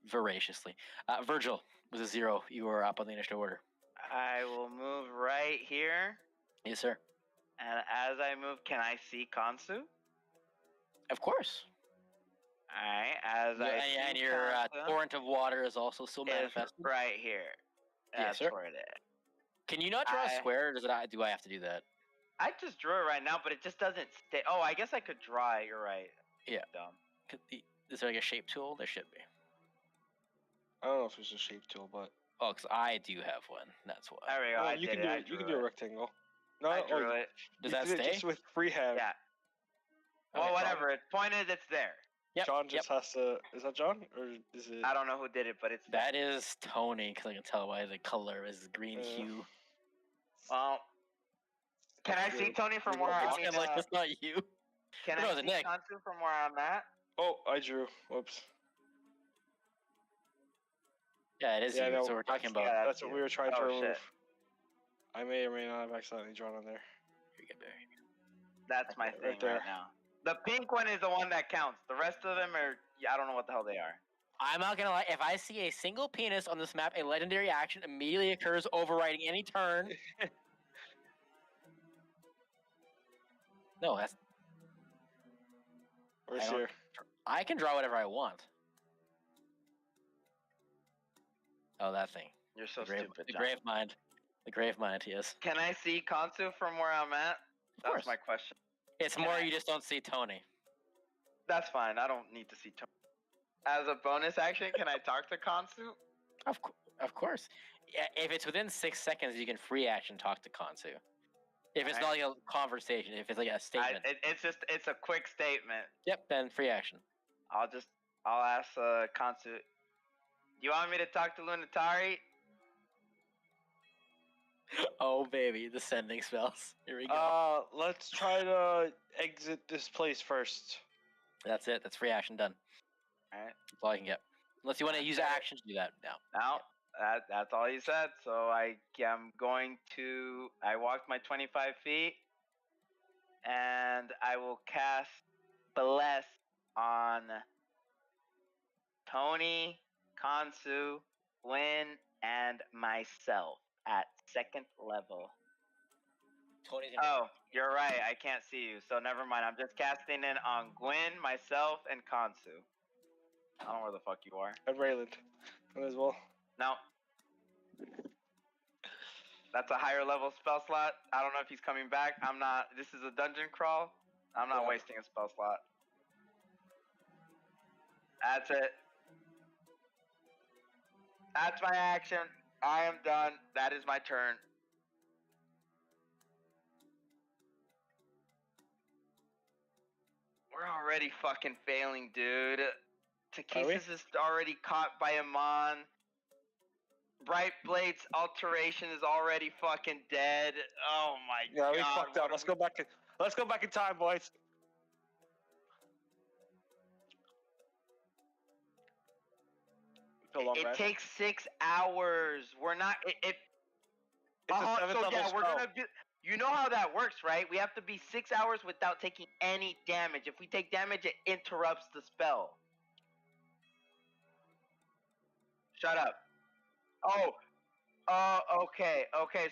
voraciously. Virgil with a 0. You are up on the initiative order. I will move right here, Yes, sir. and as I move, can I see Kansu? Of course. Alright, as I see And your Kansu torrent of water is also still is manifested. right here. Yes, That's sir. where it is. Can you not draw a square, or do I have to do that? I just drew it right now, but it just doesn't stay. Oh, I guess I could draw it. You're right. Yeah. Dumb. Is there like a shape tool? There should be. I don't know if there's a shape tool, but Oh, because I do have one. That's why. There we go. no, I you did can it. do I it. You can drew do a it. rectangle. No, I drew it. Does you that did it stay? just with freehand. Yeah. Okay, Well, whatever. The point is, it's there. Yep. John just has to. Is that John or is it? I don't know who did it, but it's there. That is Tony, because I can tell by the color is green hue. Well, can I see Tony from where It's I mean? like it's not you. Can No, I the see neck. Kansu from where I'm at? Oh, I drew. Whoops. Yeah, it is Yeah, you. no, That's what we're talking about. yeah. That's what you. we were trying to Oh, remove. shit. I may or may not have accidentally drawn on there. Here you go, Barry. That's my Right thing right, there. now. The pink one is the one that counts. The rest of them are, I don't know what the hell they are. I'm not gonna lie. If I see a single penis on this map, a legendary action immediately occurs, overriding any turn. No, that's. Where's I don't- here? I can draw whatever I want. Oh, that thing. You're so The grave, stupid, the John. grave mind. The grave mind. Yes. Can I see Kansu from where I'm at? Of That's course. my question. It's Can more I- you just don't see Tony. That's fine. I don't need to see Tony. As a bonus action, can I talk to Kansu? Of course. Yeah, if it's within 6 seconds, you can free action talk to Kansu. If it's not like a conversation, if it's like a statement. It's a quick statement. Yep, then free action. I'll ask Kansu. Do you want me to talk to Lunatari? Oh baby, the sending spells. Here we go. Let's try to exit this place first. That's it. That's free action done. Alright. That's all I can get. Unless you want to use Okay. action to do that now. No, that's all you said. So I am going to. I walked my 25 feet, and I will cast Bless on Tony, Kansu, Gwyn, and myself at 2nd level. Tony's Oh, you're right. I can't see you, so never mind. I'm just casting in on Gwyn, myself, and Kansu. I don't know where the fuck you are. And Rayland. As well. No. That's a higher level spell slot. I don't know if he's coming back. I'm not. This is a dungeon crawl. I'm not Yeah. wasting a spell slot. That's it. That's my action. I am done. That is my turn. We're already fucking failing, dude. Takesis is already caught by Amon. Bright Blade's alteration is already fucking dead. Oh my god. Yeah, we fucked up. Let's go back. Let's go back in time, boys. It takes 6 hours. We're not. It's a 7th so level yeah, we're spell. gonna do. You know how that works, right? We have to be 6 hours without taking any damage. If we take damage, it interrupts the spell. Shut up. Okay.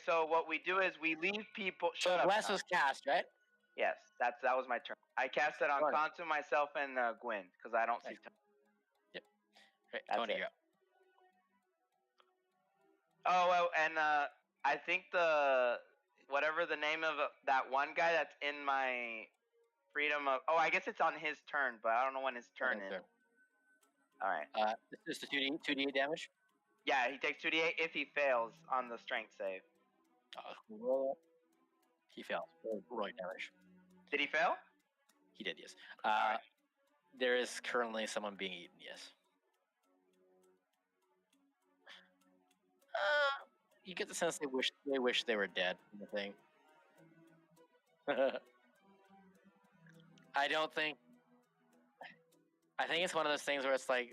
So what we do is we leave people. So Shut up. Bless Tom. was cast, right? Yes, that was my turn. I cast it on Right. Kansu, myself, and Gwyn because I don't see. Nice. Right, That's Tony, it. you're up. Oh, well, and I think whatever the name of that one guy that's in my freedom of. Oh, I guess it's on his turn, but I don't know when his turn is. Turn. All right. This is the 2d8 damage. Yeah, he takes 2d8 if he fails on the strength save. Roll up. He failed. Roll damage. Did he fail? He did, yes. Alright. There is currently someone being eaten, yes. You get the sense they wish they were dead. The thing. I think it's one of those things where it's like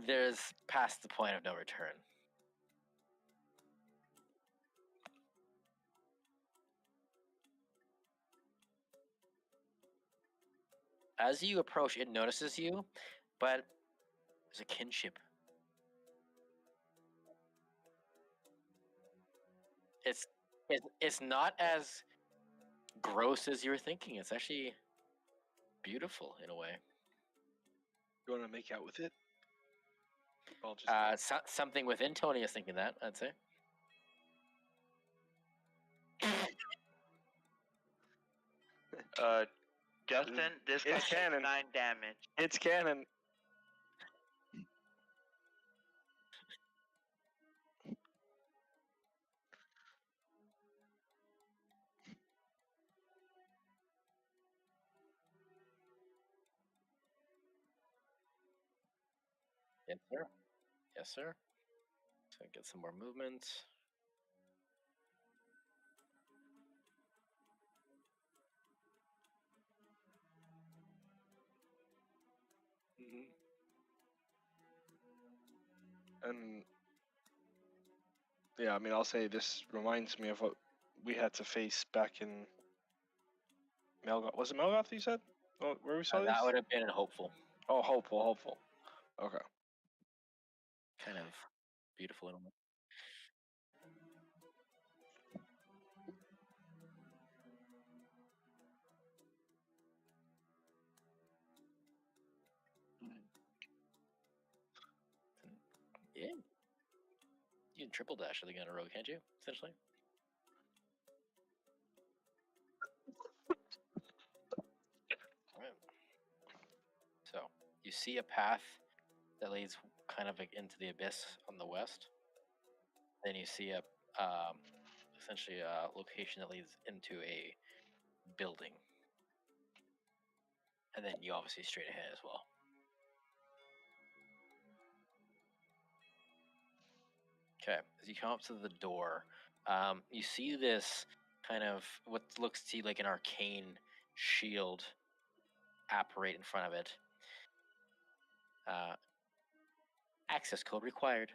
there's past the point of no return. As you approach, it notices you, but there's a kinship. It's not as gross as you were thinking. It's actually beautiful in a way. You want to make out with it? I'll just Something within Tony is thinking that, I'd say. Justin, this guy It's takes canon. 9 damage. It's canon. Yes, sir. Yes, sir. So get some more movement. And yeah, I mean, I'll say this reminds me of what we had to face back in Melgoth. Was it Melgoth you said? Oh, where we saw That these? would have been hopeful. Oh, hopeful. Okay. Kind of beautiful little. Yeah. You can triple dash with a gun a rogue, can't you? Essentially. Alright. So you see a path that leads kind of like into the abyss on the west. Then you see a essentially a location that leads into a building. And then you obviously straight ahead as well. Okay, as you come up to the door, you see this kind of what looks to you like an arcane shield apparate in front of it. Access code required.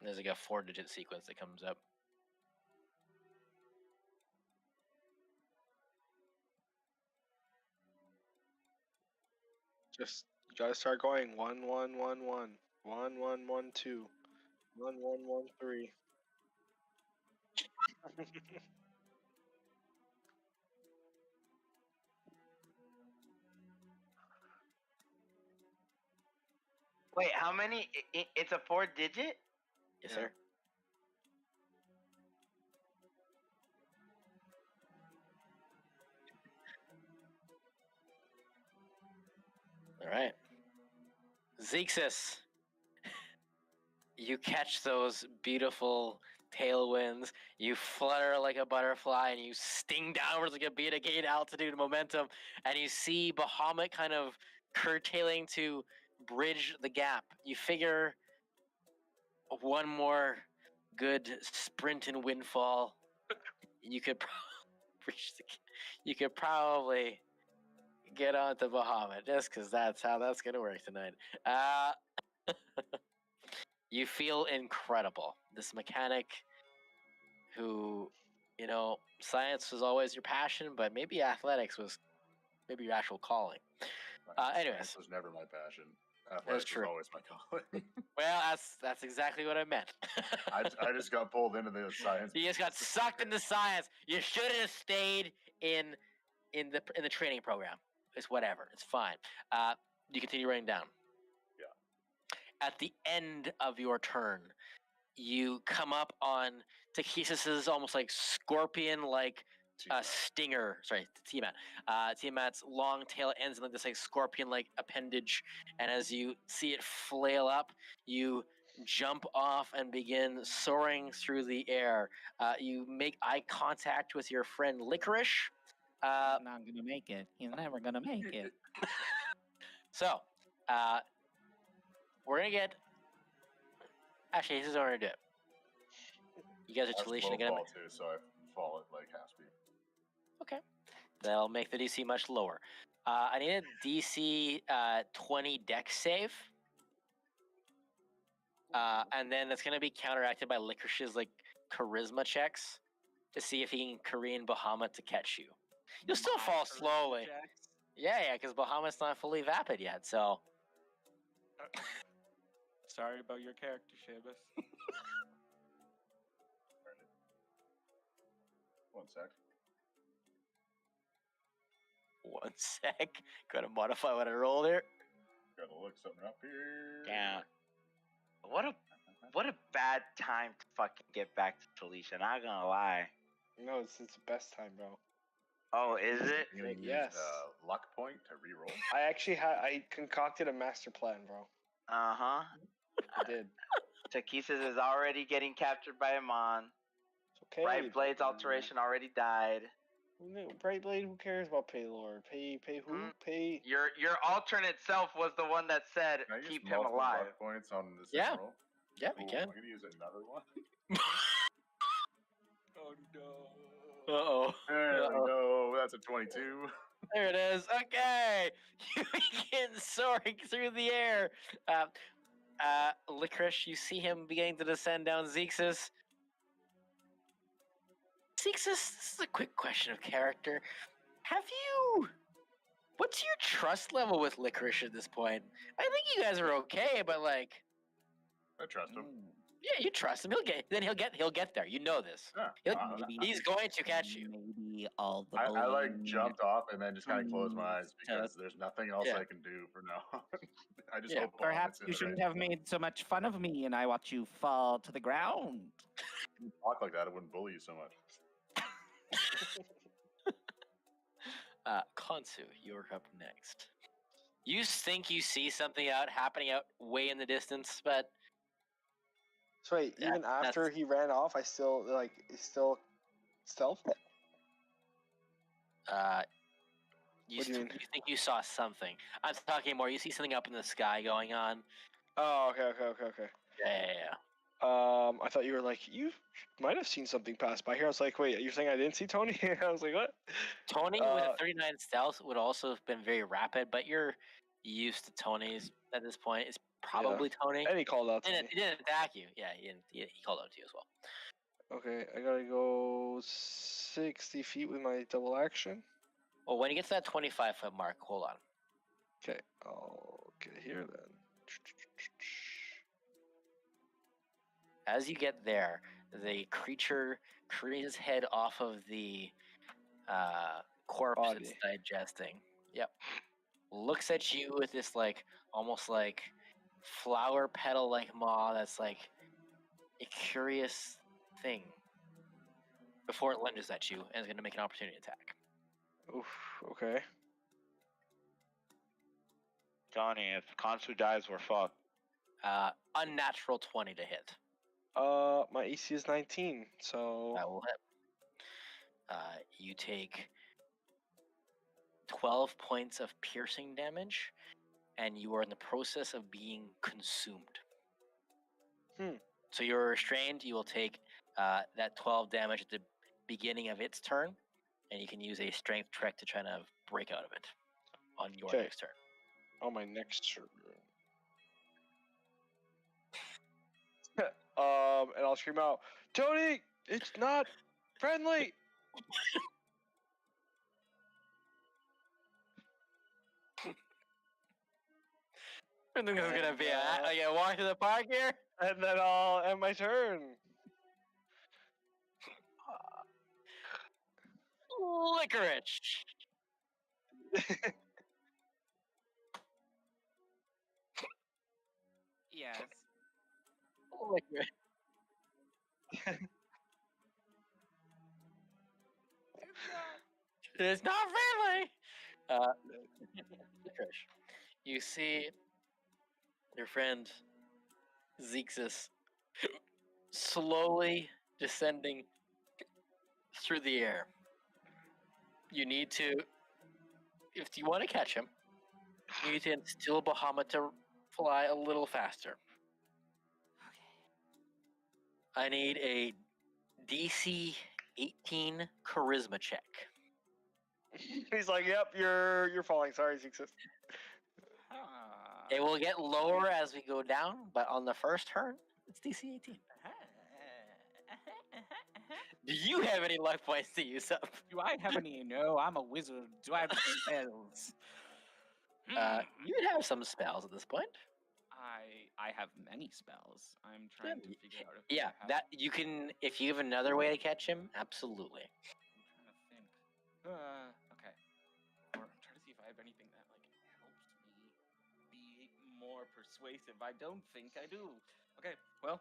And there's like a 4-digit sequence that comes up. Just you gotta start going 1111, 1112, 1113. Wait, how many? It's a 4-digit? Yes, Yeah. sir. All right. Zexus, you catch those beautiful tailwinds. You flutter like a butterfly and you sting downwards like a beta gain altitude momentum. And you see Bahamut kind of curtailing to bridge the gap. You figure one more good sprint and windfall, you could reach the, you could probably get onto Bahamut just because that's how that's gonna work tonight. You feel incredible. This mechanic who, science was always your passion, but maybe athletics was maybe your actual calling. Anyways, Science was never my passion. That's Athletics true. was always my calling. Well, that's exactly what I meant. I just got pulled into the science. You just got sucked into science. You should have stayed in the training program. It's whatever. It's fine. You continue writing down. Yeah. At the end of your turn, you come up on Takesis's almost like scorpion like stinger. Sorry, Tiamat. Tiamat's long tail ends in like this like scorpion like appendage, and as you see it flail up, you jump off and begin soaring through the air. You make eye contact with your friend Licorice. He's not gonna make it. He's never gonna make it. So, we're gonna get. Actually, this is what we're gonna do. You guys are That's Talisian low again. fall too, so I fall at like half speed. Okay. That'll make the DC much lower. I need a DC 20 dex save. And then it's going to be counteracted by Licorice's like charisma checks to see if he can Korean Bahamut to catch you. You'll still fall slowly. Yeah, because Bahamut's not fully vapid yet, so. Sorry about your character, Seamus. One sec. One sec. Gotta modify what I rolled here. Gotta look something up here. Damn. What a bad time to fucking get back to Talisha. Not gonna lie. No, it's the best time, bro. Oh, is it? You're gonna use Yes. luck point to reroll. I concocted a master plan, bro. Uh-huh. I did. Takesis is already getting captured by Amon. It's okay. Bright Blade's alteration already died. Bright Blade, who cares about Paylord? Pay who? Hmm. Pay. Your alternate self was the one that said Can I use keep him multiple alive. luck points on this Yeah. roll? Yeah, we Ooh, can. I'm gonna use another one. Oh no. Uh-oh. There Uh-oh. we go. That's a 22. There it is. Okay. You begin soaring through the air. Licorice, you see him beginning to descend down Zexus. Zexus, this is a quick question of character. What's your trust level with Licorice at this point? I think you guys are okay, but like, I trust him. yeah, you trust him. He'll get there. You know this. Yeah, He's going to catch you. Maybe all the I like bullying jumped off and then just kind of closed my eyes to- because there's nothing else Yeah. I can do for now. I just Yeah, hope Perhaps Bahamut's in you the shouldn't right have spot. made so much fun of me and I watch you fall to the ground. If you talk like that, I wouldn't bully you so much. Konsu, you're up next. You think you see something happening out way in the distance, but So wait, even after that's- he ran off, I still it's still stealth. you What do you mean? think you saw something. I'm talking more. You see something up in the sky going on. Oh, okay. Yeah. I thought you were like, you might have seen something pass by here. I was like, wait, you're saying I didn't see Tony? I was like, what? Tony with a 39 stealth would also have been very rapid, but you're used to Tony's at this point. It's probably Tony. And he called out to me. He didn't attack you. Yeah, he called out to you as well. Okay, I gotta go 60 feet with my double action. Well, when you get to that 25-foot mark, hold on. Okay, I'll get here then. As you get there, the creature creates its head off of the corpse Body. it's digesting. Yep. Looks at you with this almost like flower petal like maw that's like a curious thing before it lunges at you and is going to make an opportunity attack. Oof, okay. Johnny, if Konsu dies, we're fucked. Unnatural 20 to hit. My AC is 19, so That will hit. You take 12 points of piercing damage, and you are in the process of being consumed. So you're restrained. You will take that 12 damage at the beginning of its turn, and you can use a strength check to try to break out of it on your Okay. next turn. on my next turn. And I'll scream out, Tony, it's not friendly. I think this is gonna be a walk to the park here. And then I'll end my turn. Licorice. Yes. Licorice. It's not friendly. Licorice. You see your friend Zexus slowly descending through the air. You need to, if you want to catch him, you need to instill Bahamut to fly a little faster. I need a DC 18 charisma check. He's like, yep, you're falling. Sorry, Zexus. It will get lower as we go down, but on the first turn, it's DC 18. Do you have any luck points to use up? Do I have any? No, I'm a wizard. Do I have spells? You would have some spells at this point. I have many spells. I'm trying to figure out if I Yeah, have... that you can. If you have another way to catch him, absolutely. I'm trying to think. Okay. Or I'm trying to see if I have anything that helps me be more persuasive. I don't think I do. Okay, well,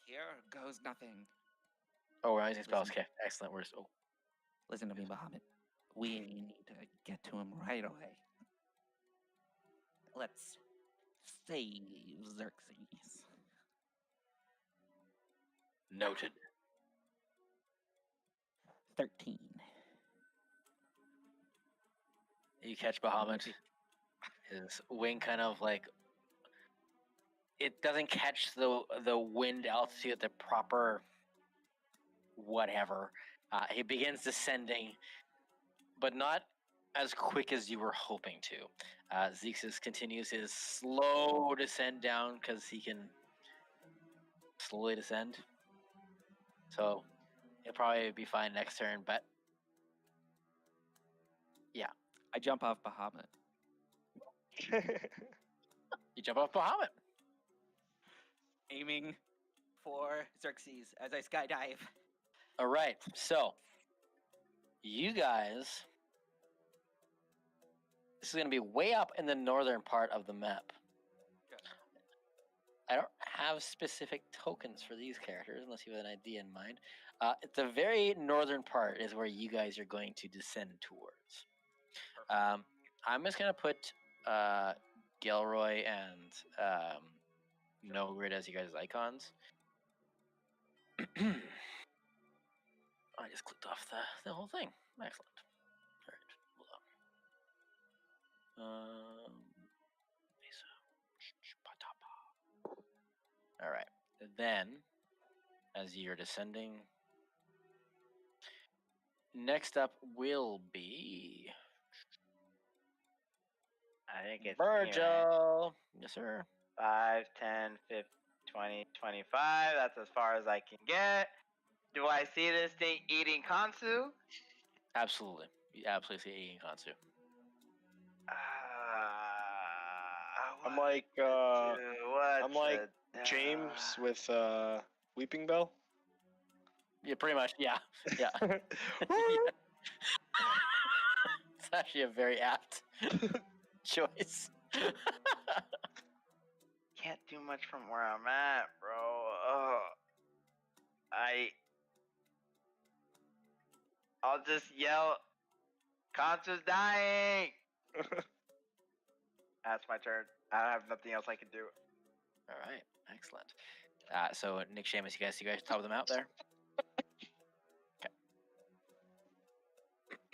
here goes nothing. Oh, rising spells. Okay, excellent. Where's Listen to me, Bahamut. We need to get to him right away. Let's save Xerxes. Noted. 13. You catch Bahamut. His wing kind of like it doesn't catch the wind altitude at the proper whatever. He begins descending, but not as quick as you were hoping to. Zexus continues his slow descent down because he can slowly descend. So he'll probably be fine next turn, but I jump off Bahamut. you jump off Bahamut. Aiming for Xerxes as I skydive. All right, so you guys, this is going to be way up in the northern part of the map. Okay. I don't have specific tokens for these characters unless you have an idea in mind. The very northern part is where you guys are going to descend towards. I'm just going to put Gilroy and No Grid as you guys' icons. I just clicked off the whole thing. Excellent. All right, hold on. All right. Then, as you're descending, next up will be I think it's me, right? Virgil. Yes, sir. 5, 10, 15, 20, 25. That's as far as I can get. Do I see this thing eating Kansu? Absolutely. You absolutely see eating Kansu. I'm like I'm like James with Weeping Bell. Yeah, pretty much. Yeah. Yeah. Yeah. It's actually a very apt choice. Can't do much from where I'm at, bro. I'll just yell, Kansu's dying! That's my turn. I have nothing else I can do. All right. Excellent. So, Nick, Seamus, you guys top them out there?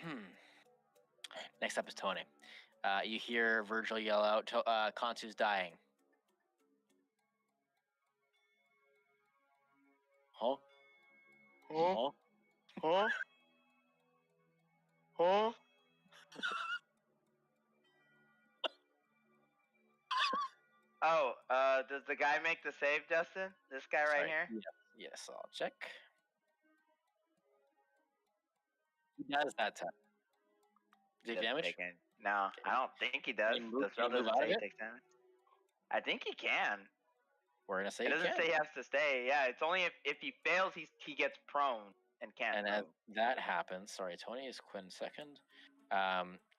Okay. Next up is Tony. You hear Virgil yell out, Kansu's dying. Huh? Huh? Huh? Huh? Oh, does the guy make the save, Justin? This guy right Sorry. here? Yes, I'll check. He does that time. Does he Doesn't damage? take any- No, I don't think he does. Can he move- The can he spell move doesn't out say of he it? takes damage. I think he can. We're gonna say It he doesn't can. say he has to stay. Yeah, it's only if he fails, he gets prone and can't And as move. that happens, sorry, Tony is Quinn second.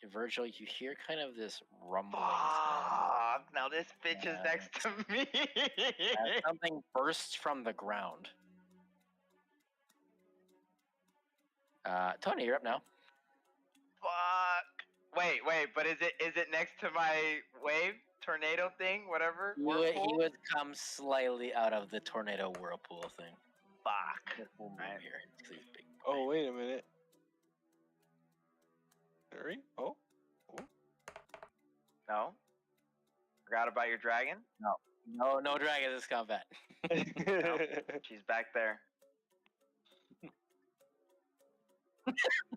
Virgil, you hear kind of this rumbling sound. Fuck! Now this bitch is next to me. As something bursts from the ground. Tony, you're up now. Fuck! Wait, but is it next to my wave tornado thing? Whatever. He Whirlpool? would come slightly out of the tornado whirlpool thing. Fuck. We'll move Right. here. 'Cause he's big. Oh, wait a minute. Hurry. Oh. No. Forgot about your dragon. No dragon in this combat. She's back there.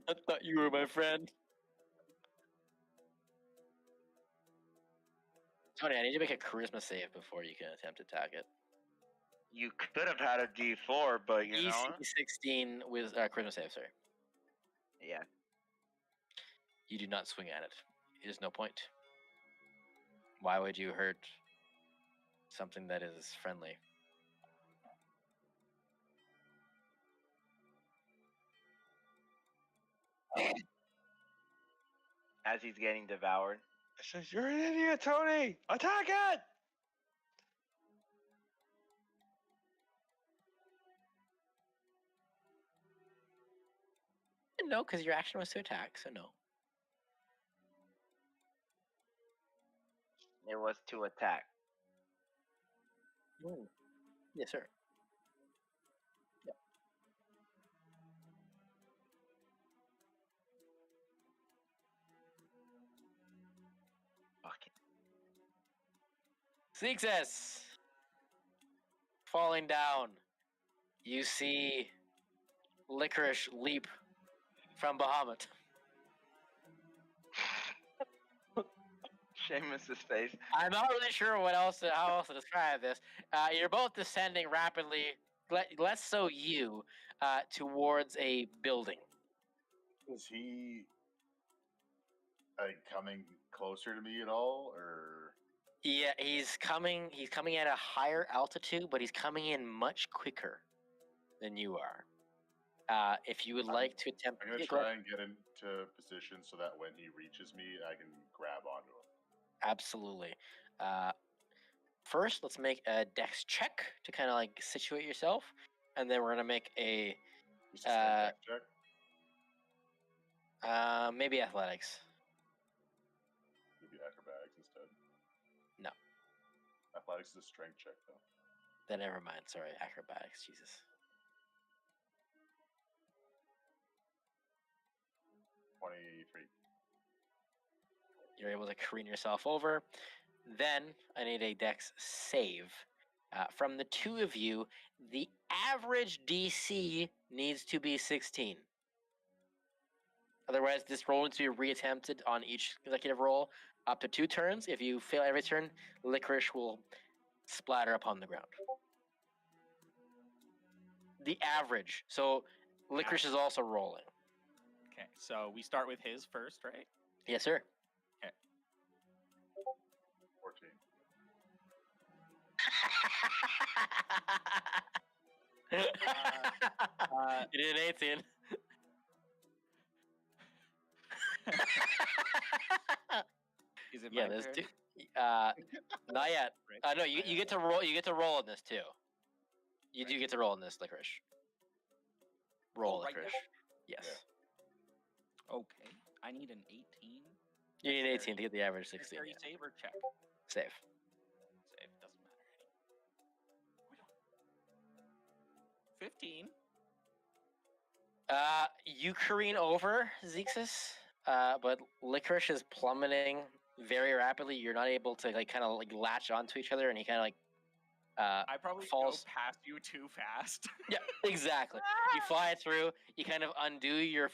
I thought you were my friend. Tony, I need to make a charisma save before you can attempt to attack it. You could have had a D4, but you know. EC 16 with charisma save, sorry. Yeah. You do not swing at it. There's no point. Why would you hurt something that is friendly? As he's getting devoured. It says, "You're an idiot, Tony! Attack it!" No, because your action was to attack, so no. It was to attack. Yes, sir. Fuck it. Success! Falling down, you see Licorice leap from Bahamut. Seamus's face. I'm not really sure how else to describe this. You're both descending rapidly, less so you, towards a building. Is he coming closer to me at all, or? Yeah, he's coming at a higher altitude, but he's coming in much quicker than you are. If you would like to attempt, I'm gonna yeah, go try ahead. and get into position so that when he reaches me, I can grab onto him. Absolutely. First, let's make a dex check to kind of like situate yourself, and then we're gonna make a Just a strength check. maybe athletics. Maybe acrobatics instead. No. Athletics is a strength check, though. Then never mind. Sorry, acrobatics. Jesus. 23. You're able to careen yourself over. Then I need a dex save. From the two of you, the average DC needs to be 16. Otherwise, this roll needs to be reattempted on each consecutive roll up to 2 turns. If you fail every turn, Licorice will splatter upon the ground. The average. So Licorice is also rolling. Okay, so we start with his first, right? Yes, sir. 14. You did an 18. Is it Yeah, my there's turn? two. Not yet. Right. No, you get to roll. You get to roll in this too. You do get to roll in this, Licorice. Roll, right now? Licorice. Yes. Okay, I need an 18. You need an 18 Dexterity- to get the average 16. Dexterity Yeah. save or check? Save. Save, doesn't matter. 15. You careen over Zexus, but Licorice is plummeting very rapidly. You're not able to like kind of like latch onto each other, and he kind of like I probably falls. go past you too fast. Yeah, exactly. You fly through. You kind of undo your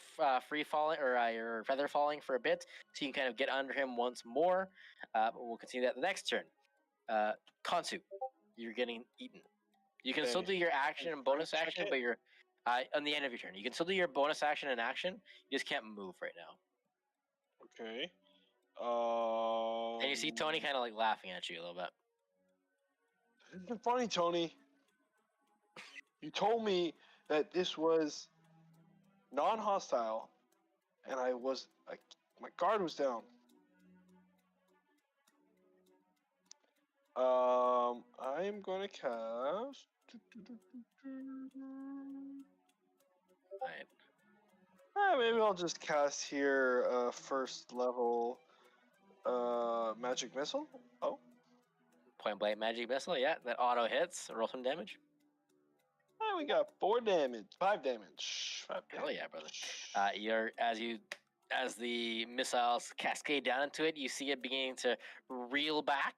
free falling or your feather falling for a bit, so you can kind of get under him once more. But we'll continue that the next turn. Konsu, you're getting eaten. You can still Okay. do your action and bonus Check action, it. but you're on the end of your turn. You can still do your bonus action and action. You just can't move right now. Okay. And you see Tony kind of like laughing at you a little bit. It's funny, Tony. You told me that this was non-hostile, and my guard was down. I'm gonna cast. Right. Maybe I'll just cast here first level magic missile. Oh, Point blank magic missile. Yeah, that auto hits. Roll some damage. we got 4 damage, 5 damage. 5 Hell yeah, brother. damage. You're as the missiles cascade down into it, you see it beginning to reel back.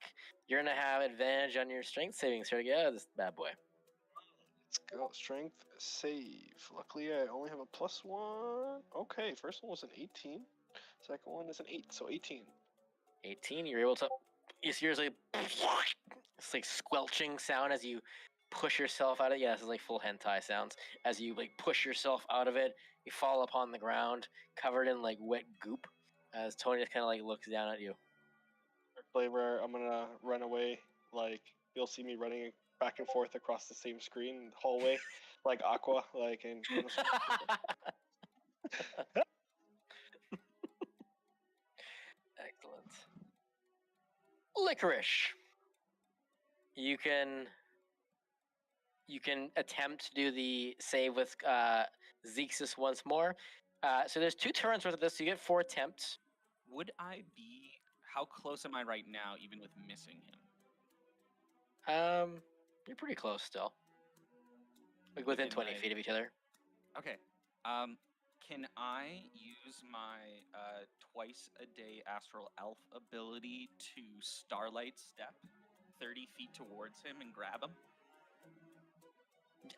You're gonna have advantage on your strength savings here to get out of this bad boy. Let's go. Strength save. Luckily, I only have a +1. Okay, first one was an 18. Second one is an 8, so 18. 18. You're able to. You seriously. It's like squelching sound as you push yourself out of it. Yeah, this is like full hentai sounds. As you like push yourself out of it, you fall upon the ground, covered in like wet goop. As Tony just kind of like looks down at you. Flavor, I'm gonna run away. Like, you'll see me running back and forth across the same screen hallway, like Aqua, like in. Excellent. Licorice. You can attempt to do the save with Zexus once more. So there's 2 turns worth of this. So you get 4 attempts. Would I be? How close am I right now, even with missing him? You're pretty close still. Like within 20 feet of each other. Okay. Can I use my twice a day astral elf ability to starlight step 30 feet towards him and grab him?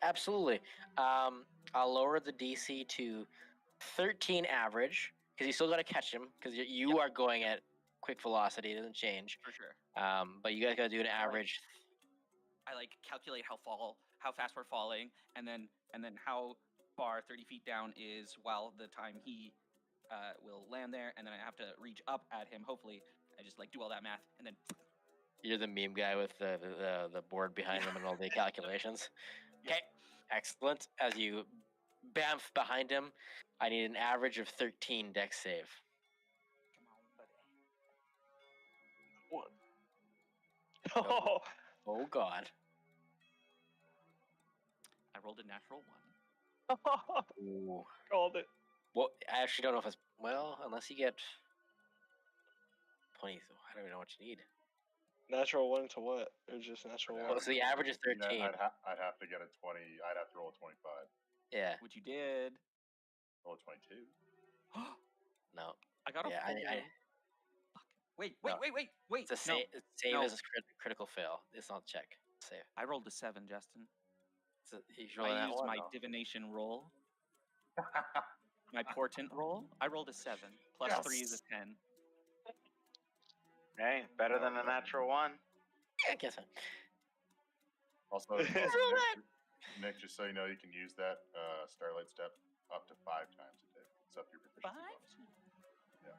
Absolutely. I'll lower the DC to 13 average because you still got to catch him because you are going at quick velocity. It doesn't change. For sure. But you guys got to do an average. I like calculate how fast we're falling, and then how far 30 feet down is while the time he will land there, and then I have to reach up at him. Hopefully, I just like do all that math, and then You're the meme guy with the board behind him and all the calculations. Okay, excellent. As you bamf behind him, I need an average of 13 dex save. come on, buddy. Oh, Oh God. I rolled a natural 1. Ooh. called it. Well, I actually don't know if it's unless you get 20. I don't even know what you need. Natural 1 to what? Or just natural Yeah, 1? Well, so the average is 13. I'd have to get a 20. I'd have to roll a 25. Yeah. Which you did. Roll a 22. No. I got a Yeah. full... Fuck. Wait. It's a No, save no. is a critical fail. It's not check. Save. I rolled a 7, Justin. You rolling I that used one? my No. divination roll. My portent roll. I rolled a 7. Plus 3 is a 10. Hey, better than a natural 1. Yeah, I guess so. Also, Nick, just so you know, you can use that Starlight Step up to 5 times a day. It's up to your proficiency 5? bonus.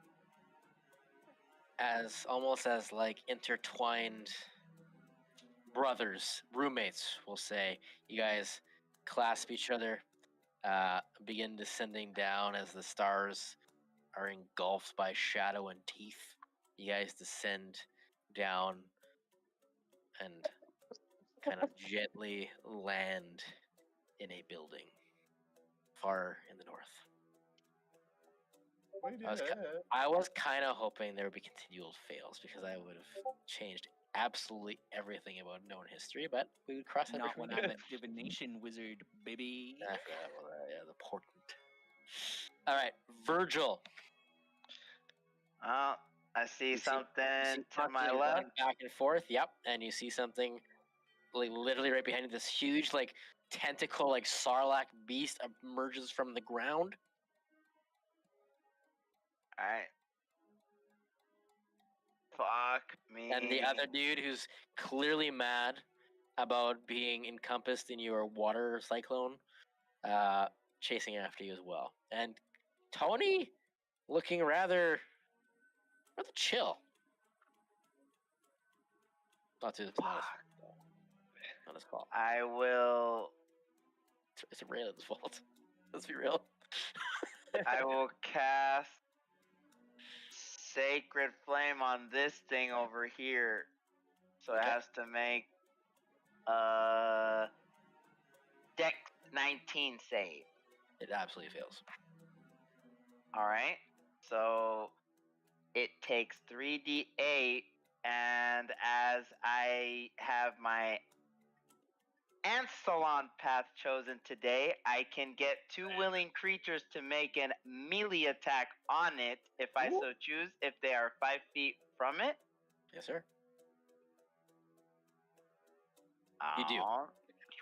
As almost as like intertwined brothers, roommates, we'll say. You guys clasp each other, begin descending down as the stars are engulfed by shadow and teeth. You guys descend down and kind of gently land in a building far in the north. I was kind of hoping there would be continual fails because I would have changed absolutely everything about known history, but we would cross that Not bridge when I'm a divination wizard, baby. I forgot about that. Yeah, the portent. All right, Virgil. Oh, I see You see something to my constantly left. running back and forth. Yep, and you see something like literally right behind you. This huge like tentacle like sarlacc beast emerges from the ground. Alright. Fuck me. And the other dude who's clearly mad about being encompassed in your water cyclone, chasing after you as well. And Tony looking rather chill. Not his fault. I will. It's Raylan's fault. Let's be real. I will cast Sacred Flame on this thing over here. So it Okay. has to make Dex 19 save. It absolutely fails. Alright. So it takes 3d8, and as I have my Ansalon path chosen today, I can get 2 willing creatures to make an melee attack on it if I so choose, if they are 5 feet from it. Yes, sir. You do. Aw.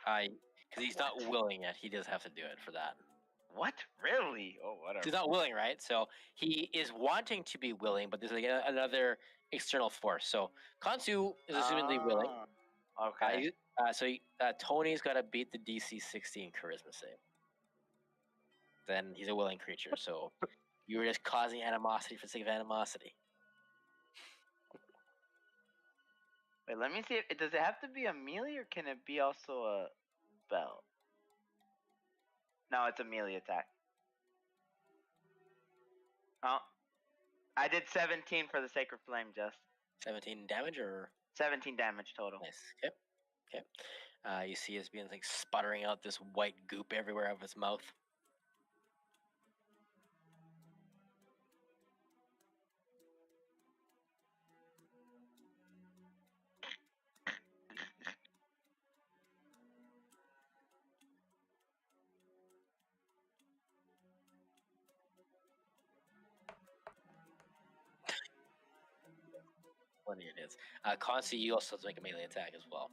Because he's not willing yet. He does have to do it for that. What? Really? Oh, whatever. He's not willing, right? So he is wanting to be willing, but there's like another external force. So Kansu is assumedly willing. Okay. Tony's got to beat the DC 16 charisma save. Then he's a willing creature. So you were just causing animosity for the sake of animosity. Wait, let me see. Does it have to be a melee, or can it be also a spell? No, it's a melee attack. Oh, I did 17 for the Sacred Flame, just 17 damage or 17 damage total. nice. Okay. You see us being like sputtering out this white goop everywhere out of his mouth. 20 it is. Consi, you also have to make a melee attack as well.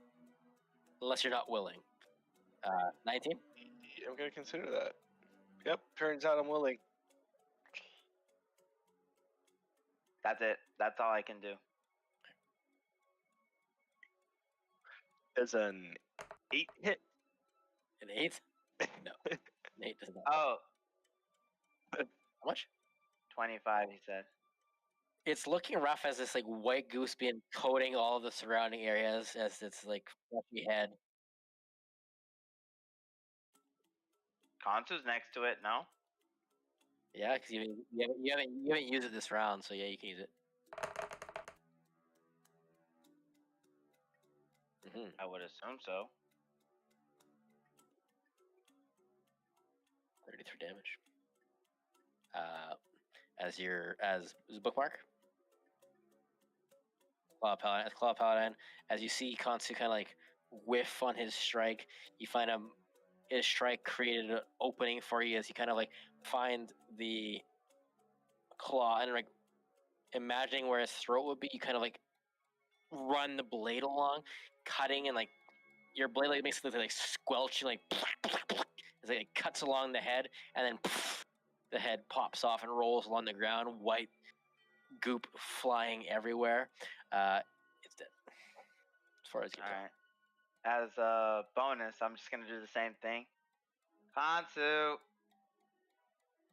Unless you're not willing. 19? I'm gonna consider that. Yep, turns out I'm willing. That's it. That's all I can do. Does an 8 hit? An 8? No. An 8 does not. Oh, How much? 25, he said. It's looking rough as this like white goose being coating all the surrounding areas as its like fluffy head. Kansu's next to it, no? Yeah, because you haven't used it this round, so yeah, you can use it. I would assume so. 33 damage. As bookmark. Claw Paladin, as you see Kansu kind of like whiff on his strike, you find his strike created an opening for you as you kind of like find the claw and like imagining where his throat would be, you kind of like run the blade along, cutting and like your blade like makes it like squelching like as it cuts along the head and then the head pops off and rolls along the ground, white goop flying everywhere. It's dead. As far as you can tell. Alright. As a bonus, I'm just gonna do the same thing. Kansu,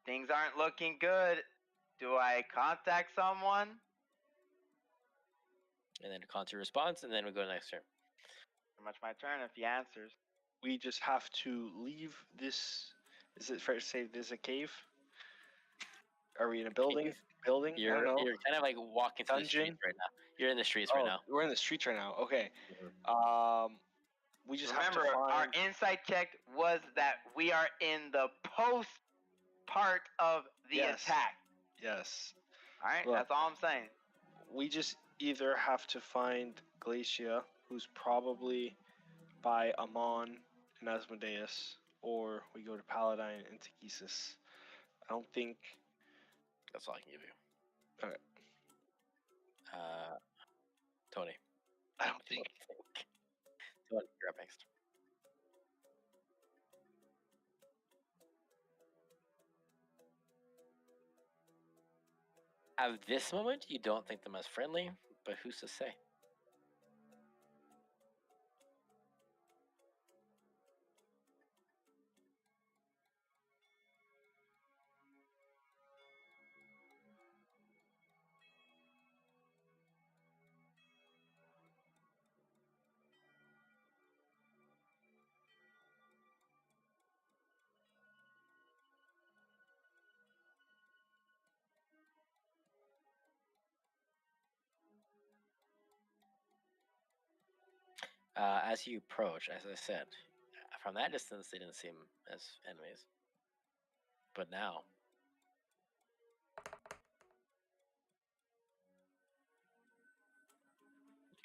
things aren't looking good. Do I contact someone? And then Kansu responds, and then we go to the next turn. Pretty much my turn if he answers. We just have to leave this. Is it fair to say this is a cave? Are we in a building? Cave? Building? I You're don't know. kind of like walking through the streets Dungeon? right now. You're in the streets right now. We're in the streets right now. Okay. We just Remember, have to find. our insight check was that we are in the post part of the Yes. attack. Yes. Alright, Look. that's all I'm saying. We just either have to find Glacia, who's probably by Amon and Asmodeus, or we go to Paladine and Takesis. I don't think. That's all I can give you. Okay. Tony. I don't think. Tony, you're up next. At this moment, you don't think them as friendly, but who's to say? As you approach, as I said, from that distance, they didn't seem as enemies. But now,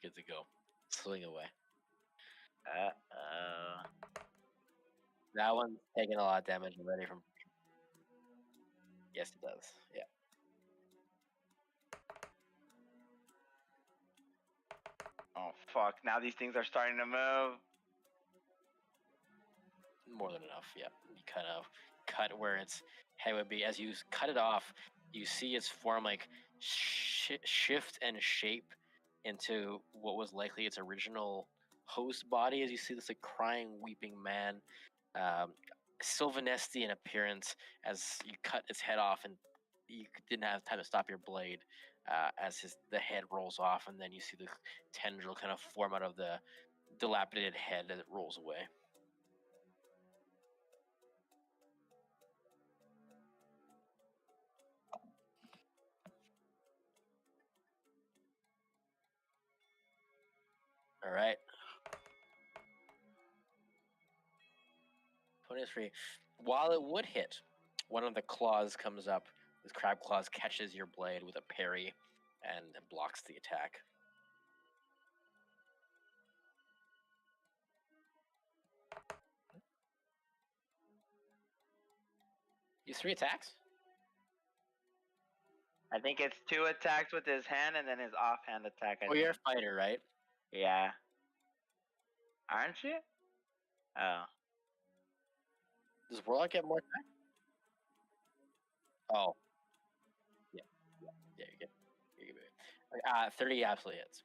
you're good to go. Swing away. That one's taking a lot of damage already from. Yes, it does. Yeah. Oh fuck, now these things are starting to move. More than enough, yeah. You kind of cut where its head would be. As you cut it off, you see its form like shift and shape into what was likely its original host body. As you see this like crying, weeping man, Sylvanesti in appearance. As you cut its head off, and you didn't have time to stop your blade. As the head rolls off, and then you see the tendril kind of form out of the dilapidated head as it rolls away. All right. 23. While it would hit, one of the claws comes up. This crab claws catches your blade with a parry and blocks the attack. Use 3 attacks? I think it's 2 attacks with his hand and then his offhand attack. I Oh, you're a think. fighter, right? Yeah. Aren't you? Oh. Does Warlock get more attack? Oh. Yeah. Yeah, you're good. You're good. 30 absolutely hits.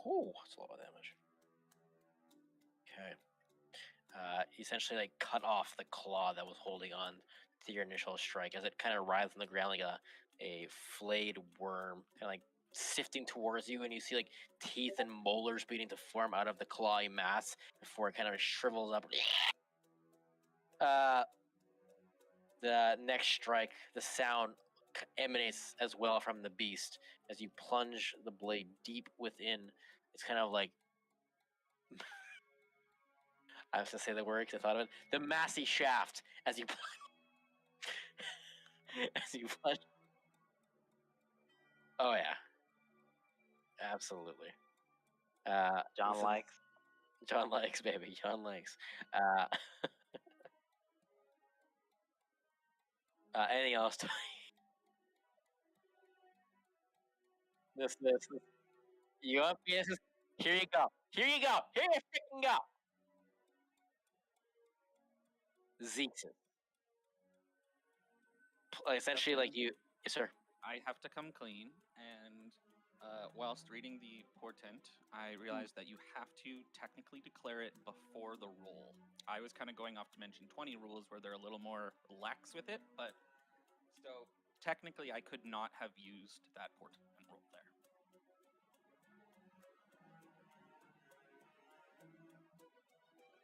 Oh, that's a lot of damage. Okay. Essentially, like, cut off the claw that was holding on to your initial strike as it kind of writhes on the ground like a flayed worm, kind of like sifting towards you, and you see like teeth and molars beginning to form out of the clawy mass before it kind of shrivels up. The next strike, the sound emanates as well from the beast as you plunge the blade deep within. It's kind of like I was gonna say the word because I thought of it. The massy shaft as you as you plunge. Oh yeah, absolutely. John likes. John likes, baby. John likes. Uh, anything else? This. You want penises? Here you go. Here you go. Here you freaking go. Zeeks. Essentially, like you. Yes, sir. I have to come clean, and whilst reading the portent, I realized that you have to technically declare it before the roll. I was kind of going off Dimension 20 rules where they're a little more lax with it, but so technically I could not have used that portent roll there.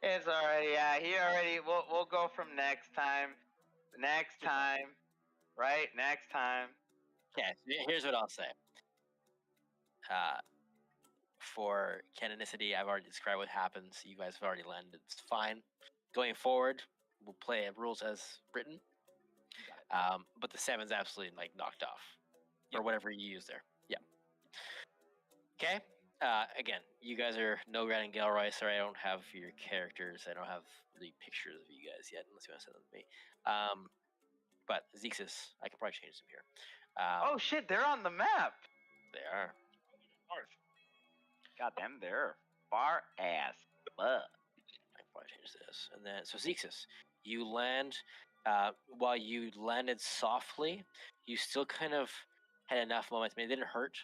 It's already, yeah, he already, we'll go from next time. Next time. Right? Next time. Okay, here's what I'll say. For canonicity, I've already described what happens. You guys have already landed. It's fine. Going forward, we'll play rules as written. But the 7's absolutely like knocked off. Or whatever you use there. Yeah. Okay. Again, you guys are Nograt and Galroy. Sorry, I don't have your characters. I don't have really pictures of you guys yet, unless you want to send them to me. But Zexus, I can probably change them here. Oh shit, they're on the map. They are. North. Goddamn, they're far ass. I can probably change this. And then, so Zexus, you land. While you landed softly, you still kind of had enough momentum. It didn't hurt,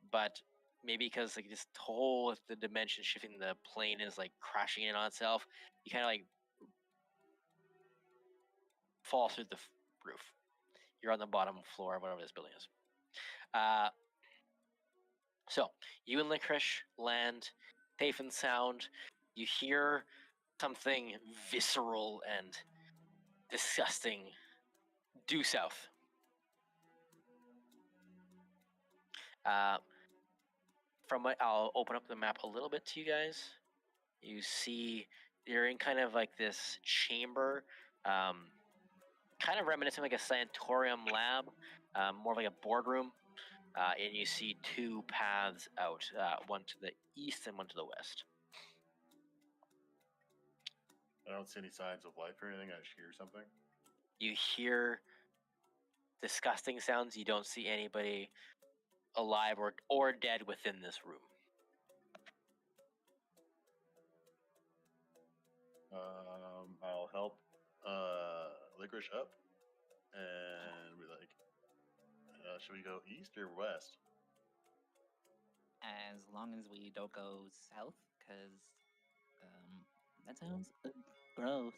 but maybe because like this whole the dimension shifting, the plane is like crashing in on itself. You kind of like fall through the roof. You're on the bottom floor of whatever this building is. So you and Licorice land safe and sound. You hear something visceral and disgusting due south. From what I'll open up the map a little bit to you guys. You see you're in kind of like this chamber, kind of reminiscent like a sanatorium lab, more like a boardroom. And you see 2 paths out, one to the east and one to the west. I don't see any signs of life or anything. I just hear something. You hear disgusting sounds. You don't see anybody alive or dead within this room. I'll help Licorice up, and we're like, should we go east or west? As long as we don't go south, because that sounds gross.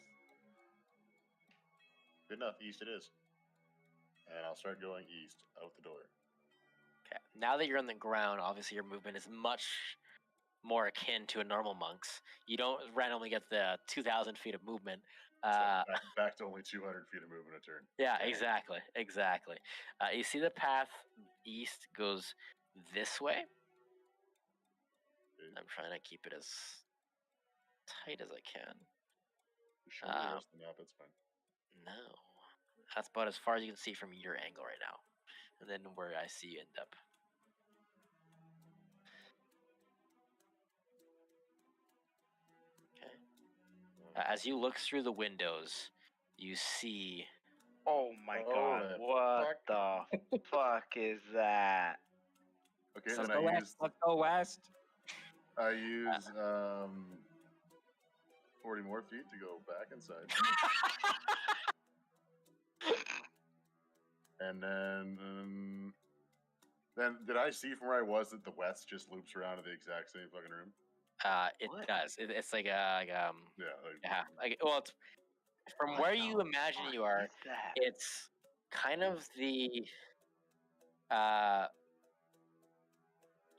Good enough. East it is. And I'll start going east out the door. Okay. Now that you're on the ground, obviously your movement is much more akin to a normal monk's. You don't randomly get the 2,000 feet of movement. So back to only 200 feet of movement a turn. Yeah, exactly. You see the path east goes this way. I'm trying to keep it as tight as I can. Just show me the rest of the map. That's fine. No. That's about as far as you can see from your angle right now. And then where I see you end up. Okay. As you look through the windows, you see. Oh my god, the what the fuck is that? Okay, Let's then go west. Let's go west. I use 40 more feet to go back inside. And then did I see from where I was that the west just loops around to the exact same fucking room? It What? does. It's like Yeah. yeah. Well, it's from What where the you imagine fuck you are. is that? It's kind of the uh,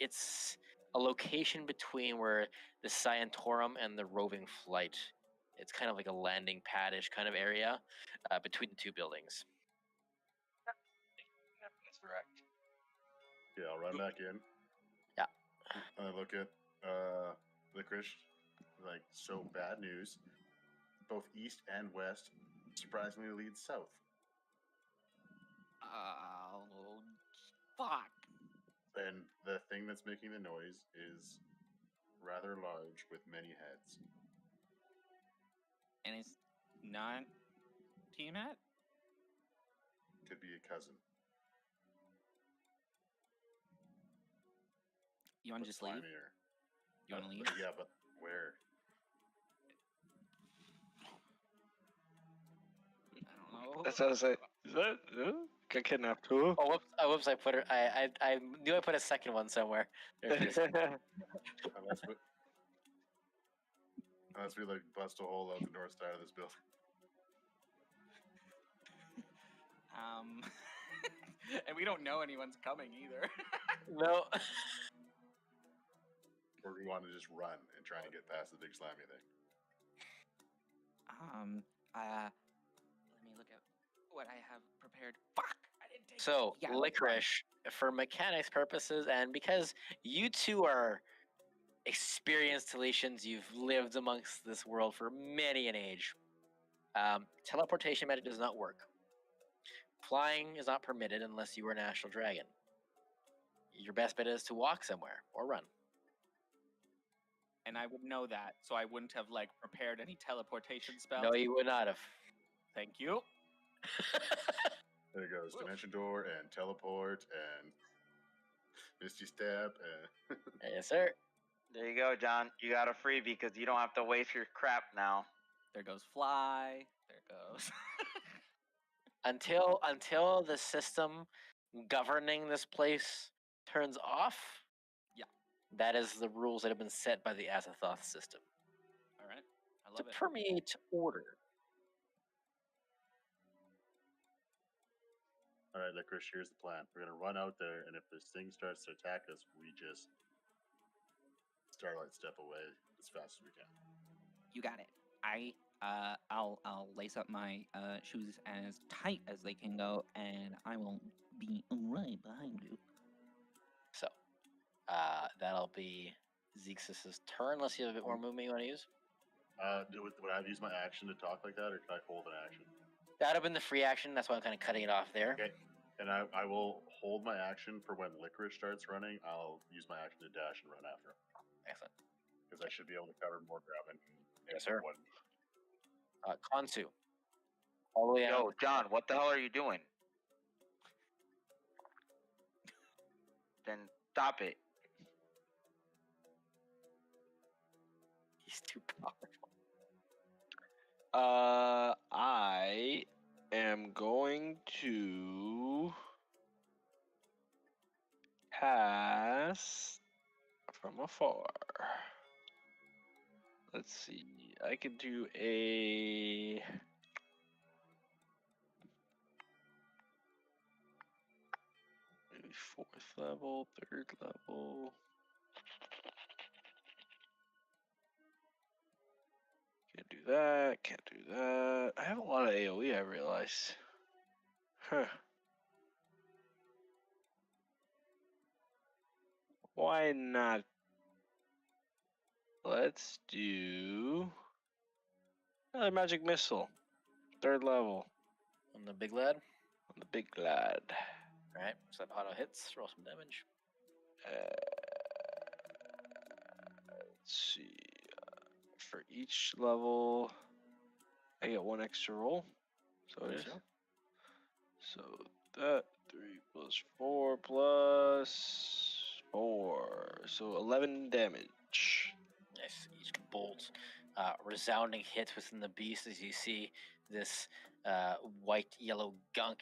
it's a location between where the Scientorum and the roving flight. It's kind of like a landing padish kind of area between the two buildings. That's correct. Yeah, I'll run back in. Yeah. And I look at Licorice, like, so bad news. Both east and west surprisingly lead south. Oh, fuck. And the thing that's making the noise is rather large with many heads. And it's not Tiamat? Could be a cousin. You want to but just leave? slimier. You want to leave? Yeah, but where? I don't know. That's what I was like. Is that get kidnapped? Who? Oh, whoops! I put her. I knew I put a second one somewhere. There she is. Unless we like bust a hole out the north side of this building. And we don't know anyone's coming either. No. Or we want to just run and try and get past the big slimy thing. Let me look at what I have prepared. Fuck! I didn't take So, it. Yeah, let's run. Licorice, for mechanics purposes, and because you two are experienced Talesians, you've lived amongst this world for many an age. Teleportation magic does not work. Flying is not permitted unless you are an astral dragon. Your best bet is to walk somewhere or run. And I would know that, so I wouldn't have like prepared any teleportation spells. No, you would not have. Thank you. There goes Woof. Dimension Door and Teleport and Misty Step and Yes, sir. There you go, John. You got a freebie because you don't have to waste your crap now. There goes fly. There goes. Until the system governing this place turns off. Yeah. That is the rules that have been set by the Azathoth system All right. I to love it. permeate order. all right, Licorice, here's the plan. We're gonna run out there, and if this thing starts to attack us, we just Starlight step away as fast as we can. You got it. I'll lace up my shoes as tight as they can go, and I will be right behind you. So, that'll be Zexus's turn. Unless you have a bit more movement you want to use. Would I use my action to talk like that, or can I hold an action? That'd have been the free action. That's why I'm kind of cutting it off there. Okay. And I will hold my action for when Licorice starts running. I'll use my action to dash and run after him. Excellent. Because I should be able to cover more ground. Yes, sir. One. Konsu. All the way out. Yo, John, what the hell are you doing? Then stop it. He's too powerful. I am going to cast from afar. Let's see. I could do a. Maybe 4th level, 3rd level. Can't do that, can't do that. I have a lot of AoE, I realize. Huh. Why not? Let's do Another magic missile. 3rd level On the big lad. on the big lad. All right, so that auto hits. Roll some damage. Let's see. For each level, I get 1 extra roll. So it is. Sure. So that 3 plus 4 plus 4. So 11 damage. Nice. Each bolt, resounding hit within the beast as you see this white yellow gunk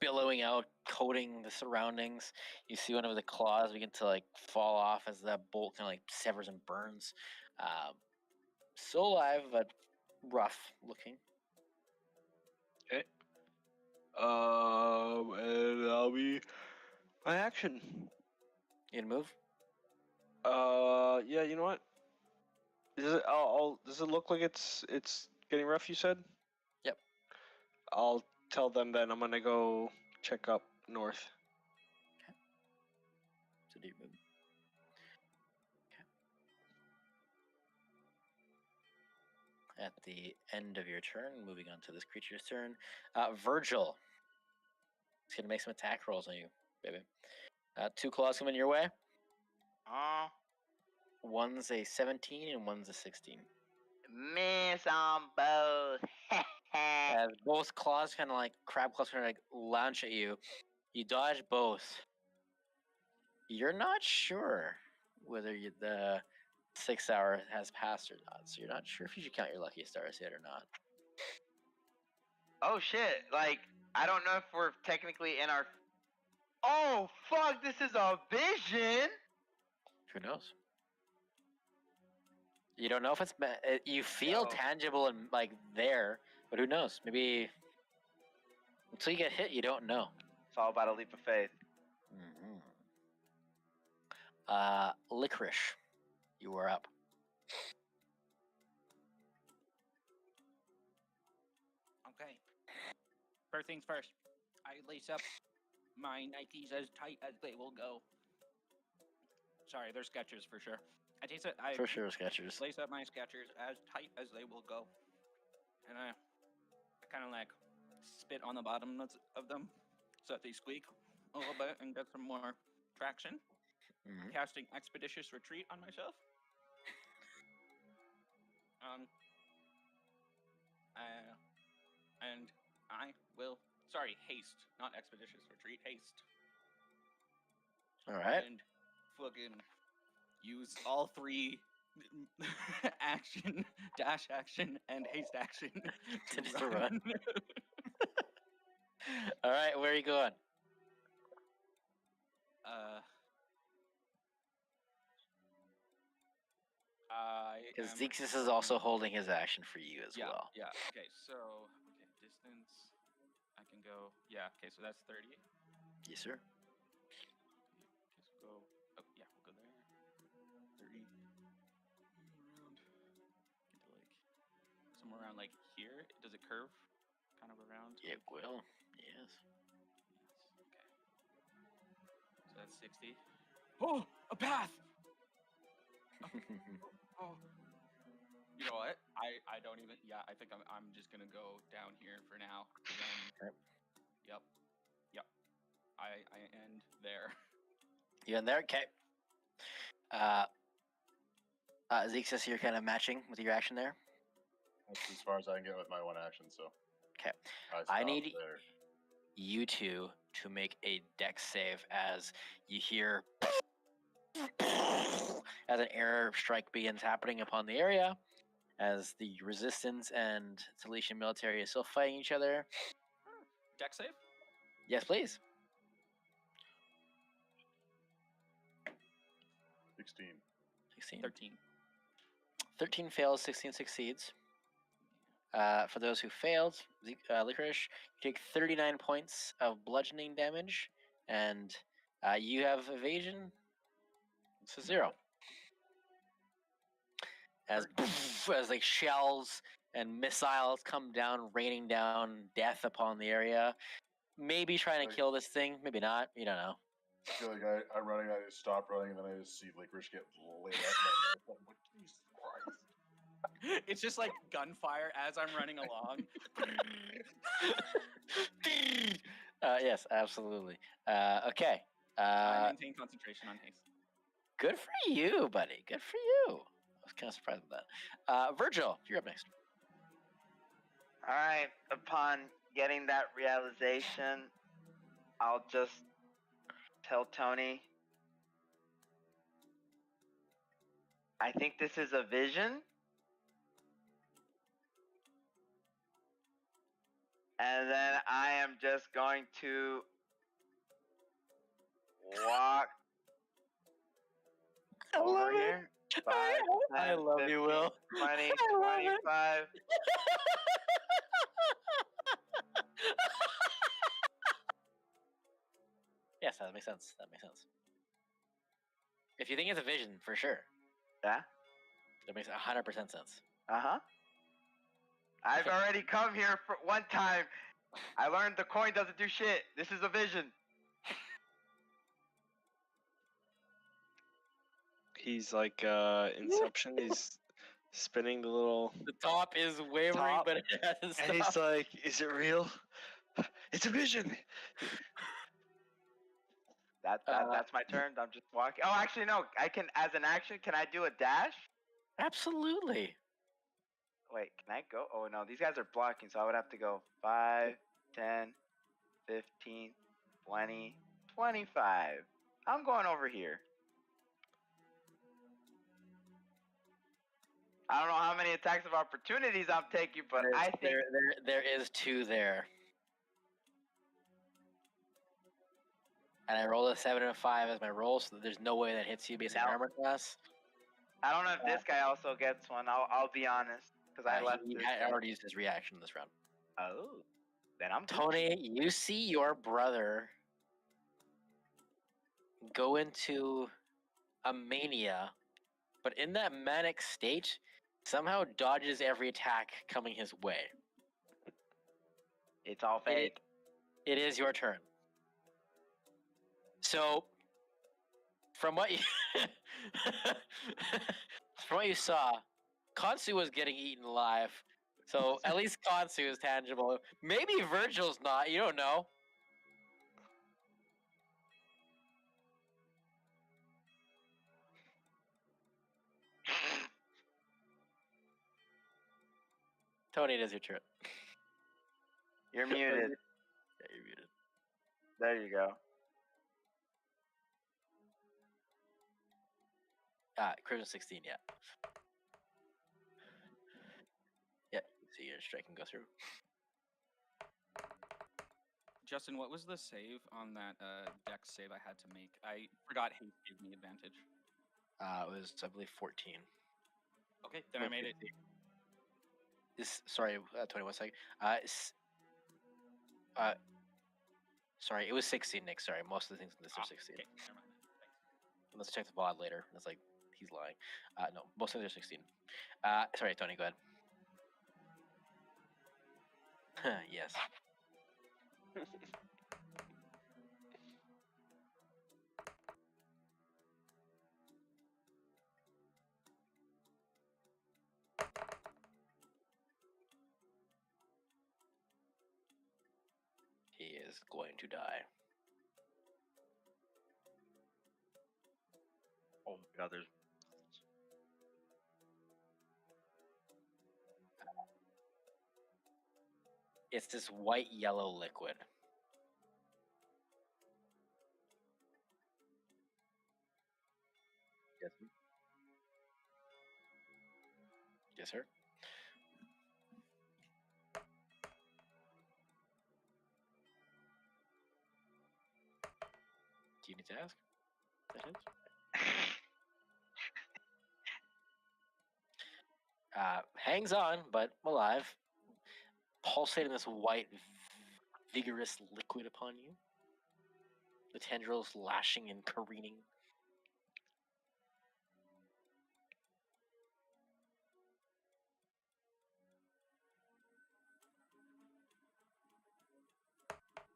billowing out, coating the surroundings. You see one of the claws begin to like fall off as that bolt kind of like severs and burns. Still alive, but rough looking. Okay. And that'll be my action. You gonna move? Yeah. You know what? Does it look like it's getting rough? You said. Yep. I'll tell them then. I'm gonna go check up north. So do you move? Okay. At the end of your turn, moving on to this creature's turn, Virgil. He's gonna make some attack rolls on you, baby. 2 claws coming your way. One's a 17 and one's a 16. Miss on both. As both claws kind of like crab claws kind of like launch at you, you dodge both. You're not sure whether the 6 hour has passed or not, so you're not sure if you should count your lucky stars yet or not. Oh shit! Like I don't know if we're technically in our. Oh fuck! This is a vision. Who knows? You don't know if it's you feel No. tangible and like there, but who knows? Maybe until you get hit, you don't know. It's all about a leap of faith. Licorice, you are up. Okay. First things first. I lace up my Nikes as tight as they will go. Sorry, they're Skechers for sure. I For sure, Skechers. lace up my Skechers as tight as they will go, and I kind of like spit on the bottom of them so that they squeak a little bit and get some more traction. Mm-hmm. Casting Expeditious Retreat on myself. And I will. Sorry, haste, not Expeditious Retreat. Haste. All right. And fucking use all 3 action, dash action, and haste action To run. All right, where are you going? Because Zixus is also holding his action for you as well. Yeah. Okay. So distance. I can go. Yeah. Okay. So that's 30. Yes, sir. Okay. So go. Oh yeah. We'll go there. 30. Around. Into like somewhere around like here. Does it curve? Kind of around. It will. Yes. Okay. So that's 60. Oh, a path. Oh. You know what? I don't even. Yeah, I think I'm just gonna go down here for now. Okay. Yep. I end there. You in there? Okay. Zixus, you're kind of matching with your action there. That's as far as I can get with my 1 action. So. Okay. I I need there. you two to make a dex save as you hear as an air strike begins happening upon the area, as the resistance and Talitian military is still fighting each other. Dex save? Yes, please. 16. 16. 13. 13 fails, 16 succeeds. For those who failed, Licorice, you take 39 points of bludgeoning damage, and you have evasion. It's a 0. As like shells and missiles come down, raining down death upon the area. Maybe trying to kill this thing, maybe not. You don't know. I feel like I'm running, I just stop running, and then I just see Licorice get lit up. I'm like, Jesus Christ. It's just like gunfire as I'm running along. Yes, absolutely. Okay. I maintain concentration on haste. Good for you, buddy. Good for you. I was kind of surprised with that. Virgil, you're up next. All right. Upon getting that realization, I'll just tell Tony, I think this is a vision. And then I am just going to walk over here. 5, I 10, love 15, you, Will. 20, I love it. 25. Yes, that makes sense. That makes sense. If you think it's a vision, for sure. Yeah. That makes 100% sense. Uh-huh. I've Okay. already come here for one time. I learned the coin doesn't do shit. This is a vision. He's like Inception. He's spinning the little. The top is wavering, Top. but it hasn't And he's stopped. like, "Is it real? It's a vision." That's my turn. I'm just walking. Oh, actually, no. I can, as an action, can I do a dash? Absolutely. Wait, can I go? Oh, no. These guys are blocking, so I would have to go 5, 10, 15, 20, 25. I'm going over here. I don't know how many attacks of opportunities I'm taking, but I think there is 2 there. And I rolled a 7 and a 5 as my roll, so there's no way that hits you based on No. armor class. I don't know if this guy also gets one. I'll be honest, because I left He this. had guy. already used his reaction this round. Oh, then I'm good. Tony, you see your brother go into a mania, but in that manic state, somehow dodges every attack coming his way. It's all fake. It is your turn. So, from what you from what you saw, Kansu was getting eaten alive. So at least Kansu is tangible. Maybe Virgil's not. You don't know. Tony, it is your turn. You're muted. Yeah, you're muted. There you go. Crimson 16, yeah. Yeah, so your strike can go through. Justin, what was the save on that dex save I had to make? I forgot haste gave me advantage. It was, I believe, 14. Okay, then I made it. Sorry, 21 second. Sorry, it was 16, Nick. Sorry, most of the things in this are 16. Okay, never mind. Let's check the VOD later. It's like, he's lying. No, most of things are 16. Sorry, Tony, go ahead. Yes. He is going to die. Oh my god, there's. It's this white-yellow liquid. Yes, sir. Yes, sir. Do you need to ask? That is. Hangs on, but alive. Pulsating this white, vigorous liquid upon you. The tendrils lashing and careening.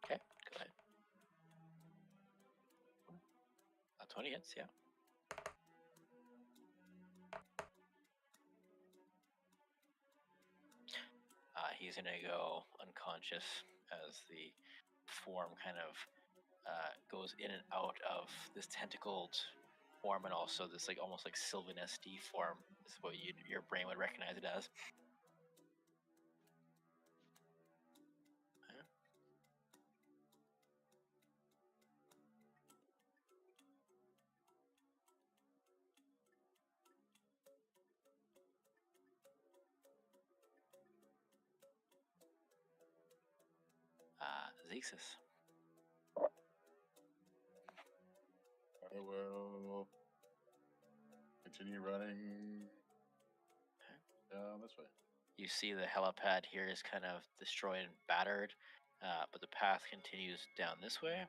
Okay, go ahead. 20 hits, yeah. he's gonna go unconscious as the form kind of goes in and out of this tentacled form, and also this like almost like Sylvanesty form is what your brain would recognize it as. Zexus. I will continue running down this way. You see the helipad here is kind of destroyed and battered, but the path continues down this way,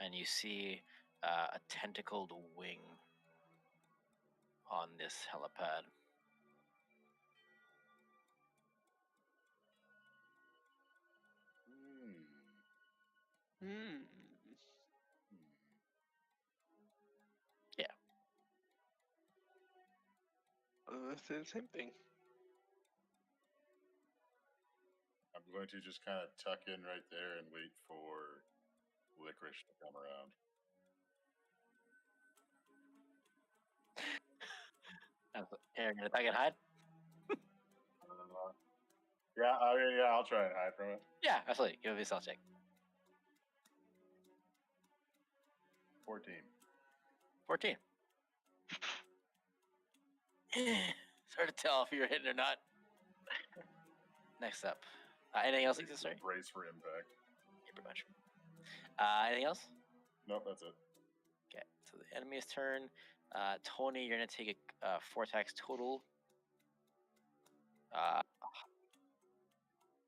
and you see a tentacled wing on this helipad. Hmm. Yeah. That's the same thing. I'm going to just kind of tuck in right there and wait for Licorice to come around. Aaron, gonna attack and hide? Yeah, I mean, yeah, I'll try and hide from it. Yeah, absolutely. Give me a stealth check. 14. 14. It's hard to tell if you're hitting or not. Next up. Anything else, Zexus? Sorry? Brace for impact. Yeah, pretty much. Anything else? Nope, that's it. Okay, so the enemy's turn. Tony, you're gonna take a 4 attacks total.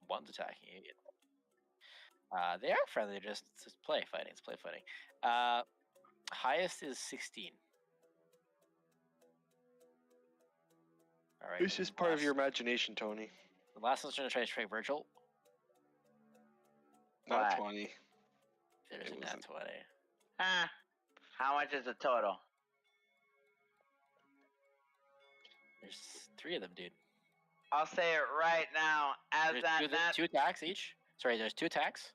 One's attacking you. They are friendly. It's just play fighting. It's play fighting. Highest is 16. All right. It's just part of your imagination, Tony. The last one's gonna try to strike Virgil. Not What? 20. There's It a nat wasn't. 20. Huh? How much is the total? There's 3 of them, dude. I'll say it right now. As There's that two attacks each. Sorry, there's 2 attacks.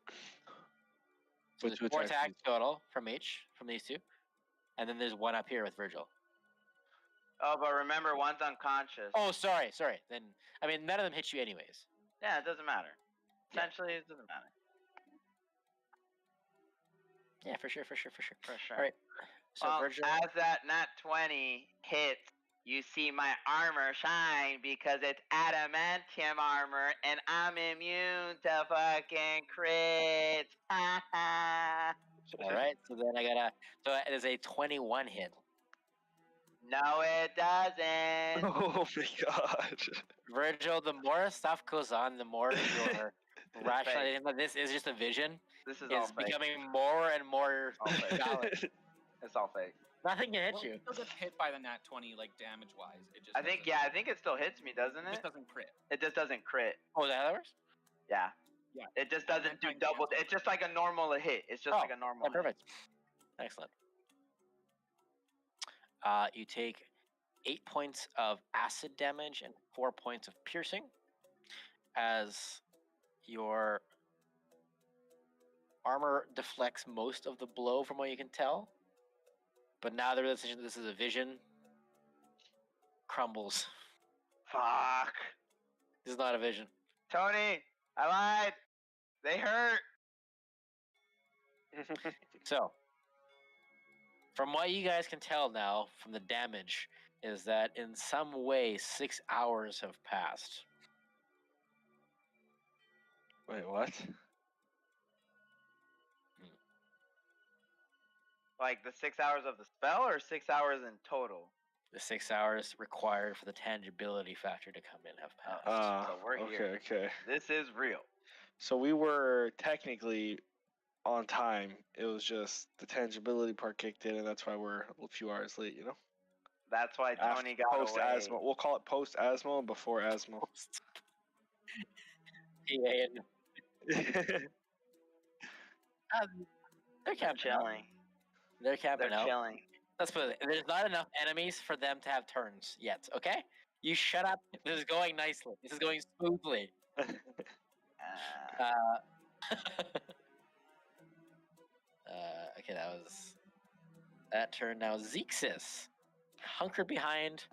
So But there's 4 attacks total from these 2. And then there's 1 up here with Virgil. Oh, but remember, one's unconscious. Oh, sorry. Then, I mean, none of them hit you anyways. Yeah, it doesn't matter. Yeah. Essentially, it doesn't matter. Yeah, for sure. For sure. All right. So Well, Virgil. as that nat 20 hits, you see my armor shine because it's adamantium armor, and I'm immune to fucking crits. All right. So then So it is a 21 hit. No, it doesn't. Oh my god. Virgil, the more stuff goes on, the more your rationalization that this is just a vision This is all is fake. becoming more and more All fake. valid. It's all fake. Nothing can hit Well, you. it still gets hit by the nat 20, like damage-wise. It just I think it still hits me, doesn't It it? just doesn't crit. It just doesn't crit. Oh, is that how that works? Yeah. Yeah. It just doesn't do Adamantium double. cancels. It's just like a normal hit. It's just like a normal Yeah, perfect. Excellent. You take 8 points of acid damage and 4 points of piercing as your armor deflects most of the blow from what you can tell. But now the realization that this is a vision crumbles. hit. Fuck. This is not a vision. Tony, I lied. They hurt. So, from what you guys can tell now from the damage, is that in some way 6 hours have passed. Wait, what? Like the 6 hours of the spell, or 6 hours in total? The 6 hours required for the tangibility factor to come in have passed. So we're here. Okay. This is real. So we were technically on time. It was just the tangibility part kicked in, and that's why we're a few hours late, you know? That's why Tony got post away. asthma. We'll call it post asthma and before asthma. Yeah, they're camping out. Chilling. They're camping They're out. chilling. Let's put it. There's not enough enemies for them to have turns yet. Okay, you shut up. This is going nicely. This is going smoothly. Okay, that turn. Now Zexis, hunkered behind.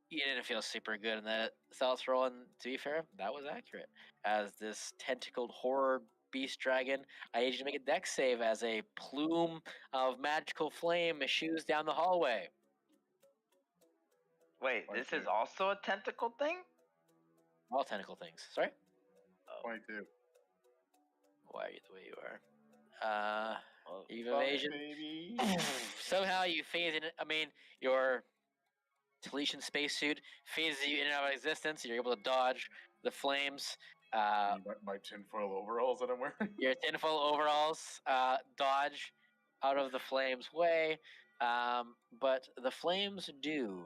You didn't feel super good in that stealth roll, and to be fair, that was accurate. As this tentacled horror beast dragon, I need you to make a dex save as a plume of magical flame issues down the hallway. Wait, this is 22. also a tentacle thing? All tentacle things. Sorry? 22. Why are you the way you are? You've Fuck, evasion. baby. Somehow you phase in. I mean, your Taletian spacesuit phases you in and out of existence. You're able to dodge the flames. My tinfoil overalls that I'm wearing. Your tinfoil overalls dodge out of the flames' way. But the flames do.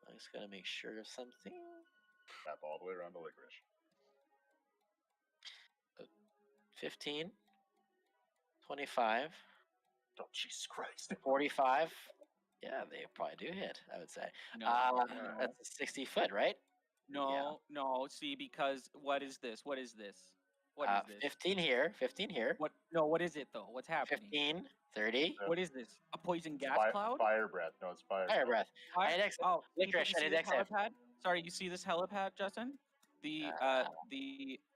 I'm just going to make sure of something. Tap all the way around the licorice. 15, 25, Oh, Jesus Christ. 45. Yeah, they probably do hit, I would say. No, That's a 60 foot, right? no. See, because what is this? What is this? What is this? 15 here, 15 here. What? No, what is it though? What's happening? 15, 30. What is this? A poison gas cloud? Fire breath. No, it's fire. Fire breath. Fire- I had X- Oh, licorice, you I see did this X save. helipad? Sorry, you see this helipad, Justin?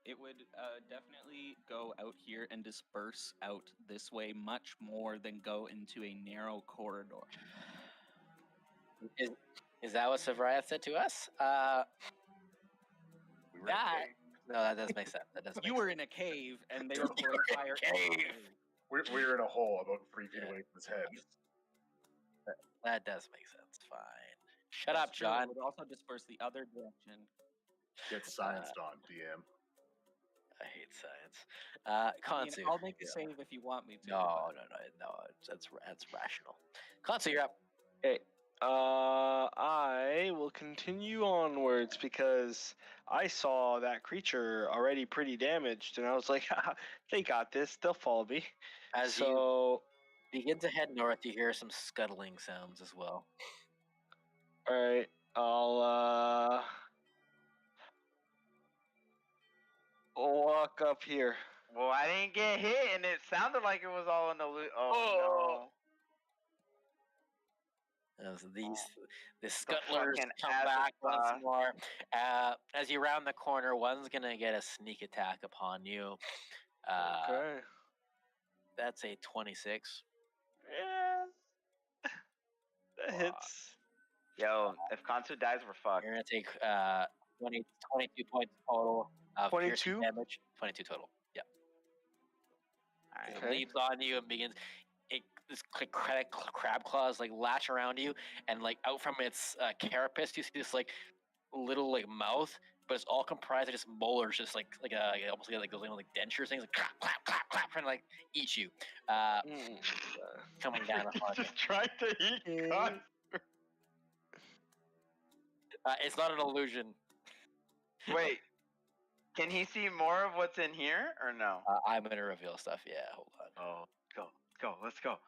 It would definitely go out here and disperse out this way much more than go into a narrow corridor. Is that what Savraya said to us? We were that- in a cave. No, that does make sense. That does make You were in a cave and they were throwing fire. cave. out the cave. We were in a hole about 3 feet Yeah. away from his head. That does make sense. Fine. Shut That's up, true. John. It would also disperse the other direction. Get scienced on, DM. I hate science. I mean, Kansu. I'll make the save if you want me to. No. but- That's rational. Kansu, you're up. Okay. I will continue onwards because I saw that creature already pretty damaged, and I was like, "Haha, they got this. They'll follow me." As you So, begin to head north, you hear some scuttling sounds as well. all right, I'll walk up here. Well, I didn't get hit, and it sounded like it was all in the loot. Oh. As the The scuttlers fucking come acid back once sauce. more. As you round the corner, one's gonna get a sneak attack upon you. Okay. That's a 26. Yeah. That hits. Yo, if Kansu dies, we're fucked. You're gonna take 22 points total of piercing 22? damage. 22 total. Yeah. Alright. It Okay. leaps on you and begins. This crab claws like latch around you, and like out from its carapace, you see this like little like mouth, but it's all comprised of just molars, just like almost like those like denture things, like clap clap clap clap, trying to like eat you. Coming down upon you. Just trying to eat Mm. Kansu. It's not an illusion. Wait, can he see more of what's in here or no? I'm gonna reveal stuff. Yeah, hold on. Oh, let's go.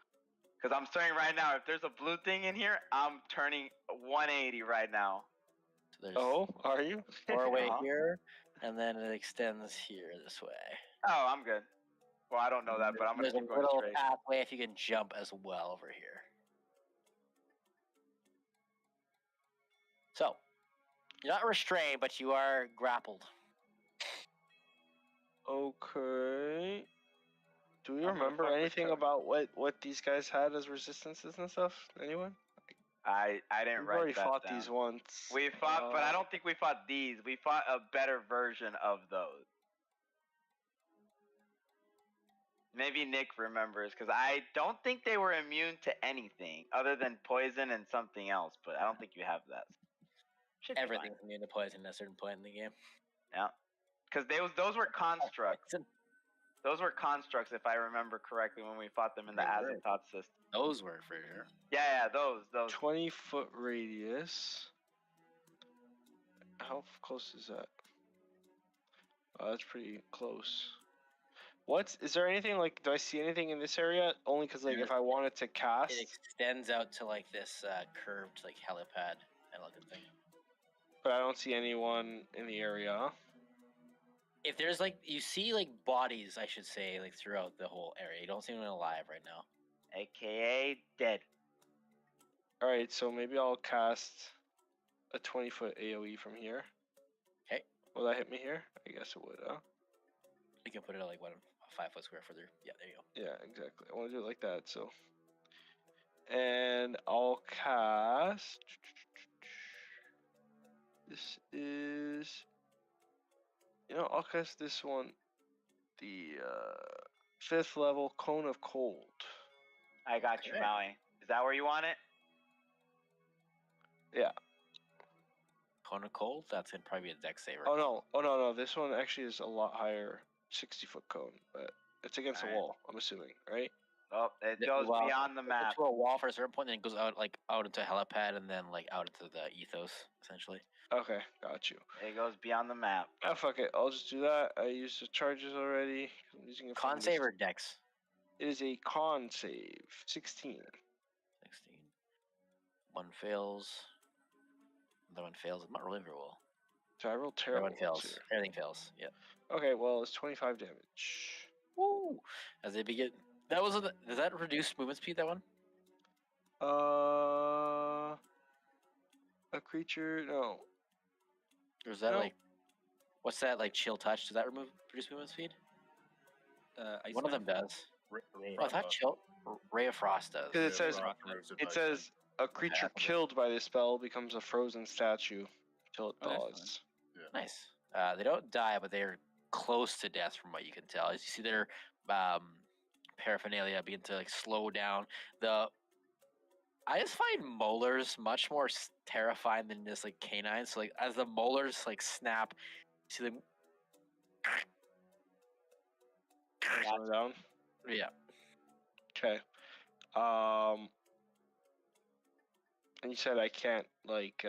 Because I'm saying right now, if there's a blue thing in here, I'm turning 180 right now. So there's Oh, are you? doorway Uh-huh. here, and then it extends here this way. Oh, I'm good. Well, I don't know that, but I'm gonna There's keep a going little straight. pathway if you can jump as well over here. So, you're not restrained, but you are grappled. Okay. Do we I'm gonna remember fuck with anything Kevin. about what these guys had as resistances and stuff? Anyone? I didn't We've write already that fought down. these once. We fought, but I don't think we fought these. We fought a better version of those. Maybe Nick remembers, because I don't think they were immune to anything other than poison and something else, but I don't think you have that. Should be fine. Everything's immune to poison at a certain point in the game. Yeah. Because those were constructs. Poison. Those were constructs, if I remember correctly, when we fought them in the They were. Azotot system. Those were for sure. Yeah, those. 20-foot radius. How close is that? Oh, that's pretty close. Is there anything like? Do I see anything in this area? Only because like, Yeah. if I wanted to cast, It extends out to like this curved like helipad and looking thing. but I don't see anyone in the area. if there's like you see like bodies, I should say, like throughout the whole area. You don't see anyone alive right now. AKA dead. All right, so maybe I'll cast a 20-foot AOE from here. Okay. Will that hit me here? I guess it would. You can put it like what, a 5-foot square further. Yeah, there you go. Yeah, exactly. I want to do it like that. So, and I'll cast. This is. I'll cast this one. The 5th level Cone of Cold. I got you, Okay. Maui. Is that where you want it? Cone of Cold. That's gonna probably be a deck saver. Oh no! This one actually is a lot higher, 60-foot cone, but it's against a Alright. wall. I'm assuming, right? Oh, it Yeah, goes well, beyond the map. To a wall for a certain point, then it goes out into helipad, and then like out into the ethos, essentially. Okay, got you. It goes beyond the map. Ah, fuck it. I'll just do that. I used the charges already. I'm using it for Con save or dex? It is a con save. 16. 16. One fails. Another one fails. I'm not rolling very well. So I rolled terrible. Everyone fails. ones Everything fails. Yeah. here. Okay, well, it's 25 damage. Woo! As they begin. That was does that reduce movement speed? That one? A creature. No. Or is that No. like? What's that like? Chill touch? Does that reduce movement speed? Ice One of them Knife? does. Oh, I thought chill. Ray of Frost does. Because it says It says a creature Okay. killed by this spell becomes a frozen statue until it Oh, that's thaws. Nice. They don't die, but they're close to death, from what you can tell. As you see their paraphernalia begin to like slow down. I just find molars much more terrifying than just like canines. So like as the molars like snap, you see them. Slow down. Yeah. Okay. And you said I can't like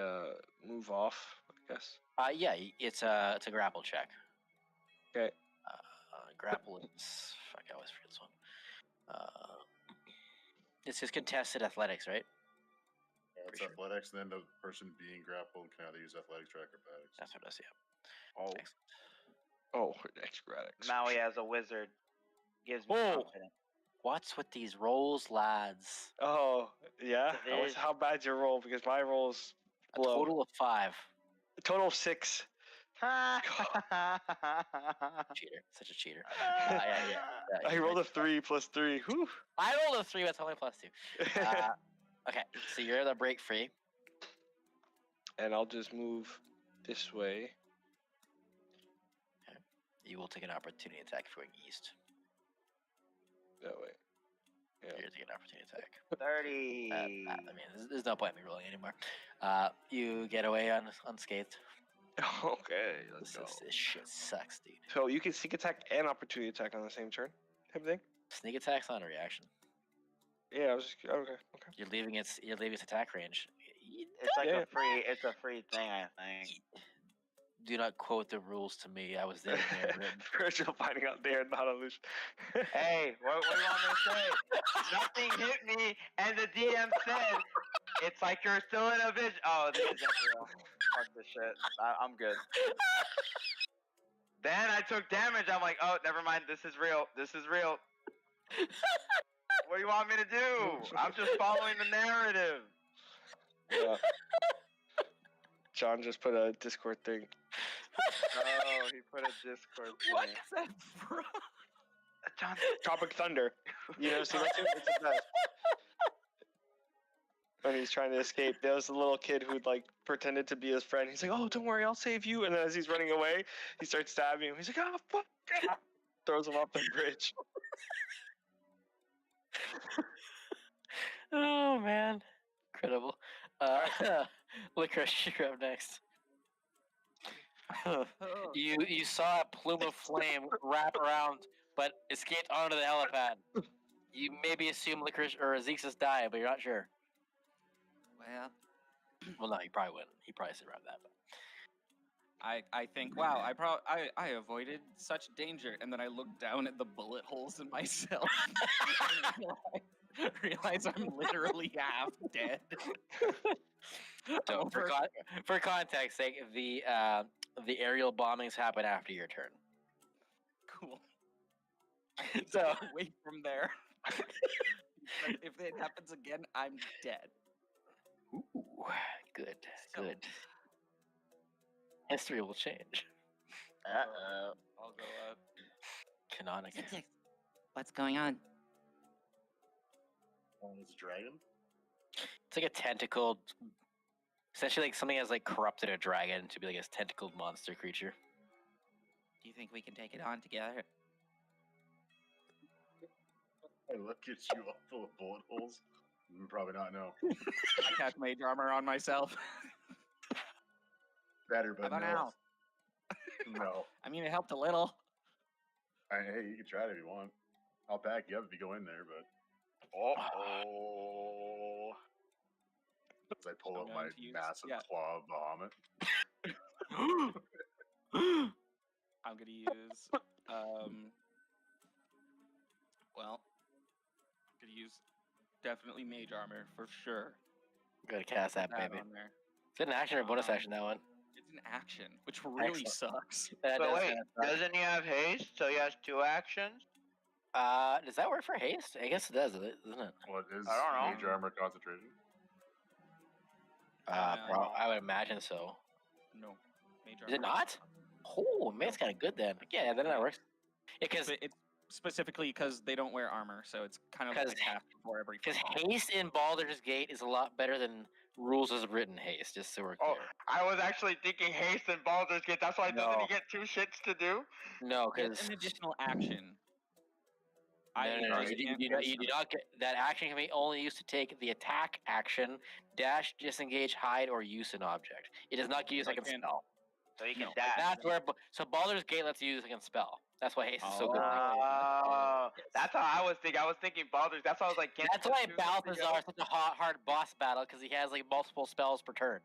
move off, I guess. Yeah. It's a grapple check. Okay. Grapple is fuck. I always forget this one. It's his contested athletics, right? It's Pretty sure. athletics, and then the person being grappled can either use athletics or acrobatics. That's what it is. Yeah. Oh, Excellent. Oh, acrobatics. Maui as a wizard gives me Oh. confidence. What's with these rolls, lads? Oh, yeah. Division. How bad's your roll? Because my roll's A low. total of 5. A total of 6. Cheater. Such a cheater. I rolled a 3 plus 3. Whew. I rolled a 3, that's only plus 2. Okay, so you're able to break free. And I'll just move this way. You will take an opportunity attack if you're going east. That way. Yeah. You're taking an opportunity attack. 30. I mean, there's no point in me rolling anymore. You get away unscathed. Okay, let's go. This shit sucks, dude. So you can sneak attack and opportunity attack on the same turn, type of thing. Sneak attack's not a reaction. Yeah, I was just okay. You're leaving its attack range. It's like Yeah. it's a free thing, I think. Do not quote the rules to me. I was there. Virgil finding out they're not illusion. Hey, what do you want me to say? Nothing hit me, and the DM said, it's like you're still in a vision. Oh, this isn't real. Fuck this shit. I'm good. Then I took damage. I'm like, oh, never mind. This is real. This is real. What do you want me to do? I'm just following the narrative. Yeah. John just put a Discord thing. Oh, he put a Discord What thing. is that from? John, Tropic Thunder. You never seen that too? It's the best. When he's trying to escape, there was a little kid who like pretended to be his friend. He's like, "Oh, don't worry, I'll save you." And then as he's running away, he starts stabbing him. He's like, "Oh, fuck!" Throws him off the bridge. Oh man, incredible. Licorice, you're up next. You saw a plume of flame wrap around, but escaped onto the helipad. You maybe assume Licorice or Zexus died, but you're not sure. Well, Well, no, he probably wouldn't. He probably survived that. But I think, wow, I avoided such danger, and then I look down at the bullet holes in myself and realize I'm literally half dead. so for context sake, the aerial bombings happen after your turn. cool. I need to So- get away from there. Because if it happens again, I'm dead. Ooh, good, So, good. History will change. I'll go up. Canonically. Zix, what's going on? It's a dragon. It's like a tentacled, essentially like something has like corrupted a dragon to be like a tentacled monster creature. Do you think we can take it on together? I look at you all full of bullet holes. Probably not. No. I cast mage armor on myself. Better, How but about no. now? No. I mean, it helped a little. Hey, you can try it if you want. I'll back you up if you go in there, but Oh. as I pull I'm out going my to use- massive yeah. claw of Bahamut. I'm gonna use well, I'm gonna use definitely mage armor for sure. Gotta cast that Put baby. on there. Is it an action or bonus action, that one? It's an action, which really Excellent. sucks. That But does wait, kinda suck. doesn't he have haste? So he has 2 actions? Does that work for haste? I guess it does, doesn't it? Well, it is I don't know. major armor concentration. No. I would imagine so. No, mage armor. Is it not? Oh, man, it's kind of good then. Yeah, then that works. Because It's specifically because they don't wear armor, so it's kind of like a 'Cause- cast before every. because fight. haste in Baldur's Gate is a lot better than rules as written haste. Just so we're clear. Oh, I was actually thinking haste and Baldur's Gate. That's why doesn't No. he get 2 shits to do? No, Get because an additional action. no, just you can't do not get that action can be only used to take the attack action, dash, disengage, hide, or use an object. It does not get used So like a I can't- spell. So he can No. dash. That's where so Baldur's Gate lets you use like a spell. That's why haste is so good. Oh, Yes. that's how I was thinking. I was thinking Baldur's. That's why I was like, can't That's you why just do something Balthazar is else? such a hard boss battle because he has like multiple spells per turn.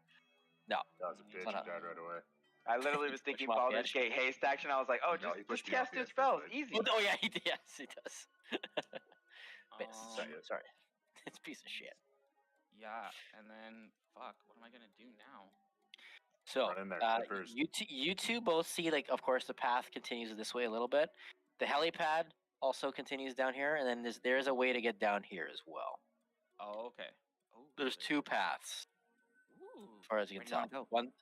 No, That was a bitch. Shut He up. died right away. I literally was thinking him off the Baldur's edge. Gate haste action. I was like, oh, No, he just pushed me cast off the 2 edge first, spells. right? Easy. oh yeah, yes, he does. But sorry, Um, sorry, it's a piece of shit. Yeah, and then fuck, what am I gonna do now? So, Run in there, first. you two both see, like, of course, the path continues this way a little bit. The helipad also continues down here, and then there's a way to get down here as well. Oh, okay. Oh, There's 2 paths, Ooh. as far as you Where can do you wanna tell. go? One,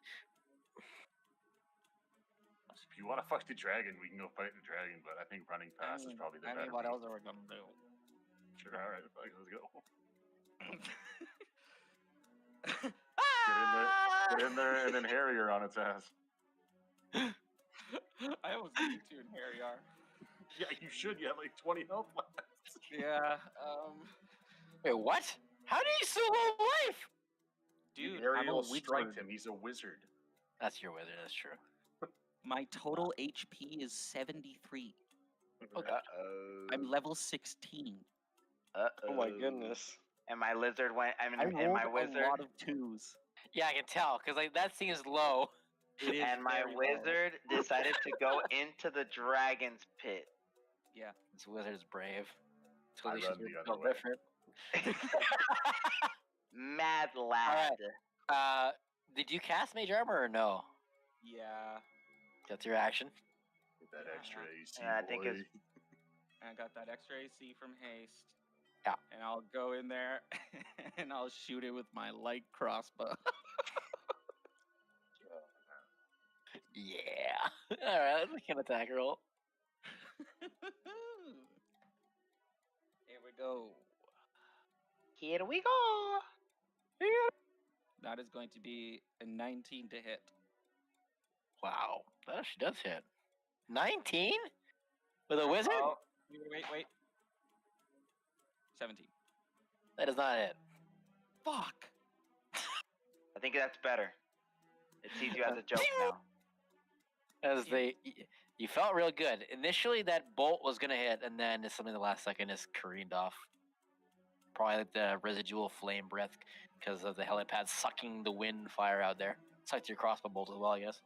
If you want to fight the dragon, we can go fight the dragon. But I think running past is probably the better. what route. else are we gonna do? Sure, all right, fuck, let's go. Ah! Get in there, and then Harrier on its ass. I almost beat you two in Harry R. Yeah, you should. You have like 20 health left. Yeah, wait, what? How do you still low life? dude, Harrier I'm a will strike wizard. him. He's a wizard. That's your wizard. That's true. My total HP is 73. Okay. Uh-oh. I'm level 16. Uh-oh. Oh my goodness. And my lizard went. I mean, I and rolled my a wizard. lot of 2s. Yeah, I can tell because like that seems low. It is And my very low. wizard decided to go into the dragon's pit. Yeah. This wizard is brave. I Totally run should be the other built way. different. Mad lad. Did you cast mage armor or no? Yeah. That's your action. Get that Yeah. extra AC, Yeah, I think boy. it's- And I got that extra AC from haste. Yeah. And I'll go in there and I'll shoot it with my light crossbow. Yeah. All right, let's make an attack roll. Here we go. Here we go. That is going to be a 19 to hit. Wow, that actually does hit. 19 with a wizard? Oh, wait. 17. That does not hit. Fuck. I think that's better. It sees you as a joke now. As you felt real good. Initially, that bolt was gonna hit, and then something the last second just careened off. Probably like the residual flame breath because of the helipad sucking the wind and fire out there. Sucked your crossbow bolt as well, I guess.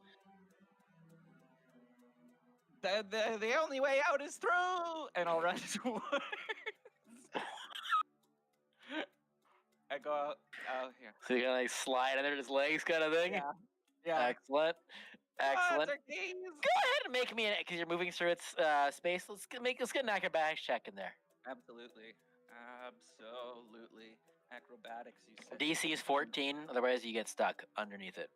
The only way out is through, and I'll run towards. I go out. Oh, here. So you're gonna like slide under his legs, kind of thing. Yeah. Excellent. Excellent. it's our keys. Go ahead and make me an because you're moving through its space. Let's get an acrobatics check in there. Absolutely. Absolutely. Acrobatics, you said. DC is 14. Otherwise, you get stuck underneath it.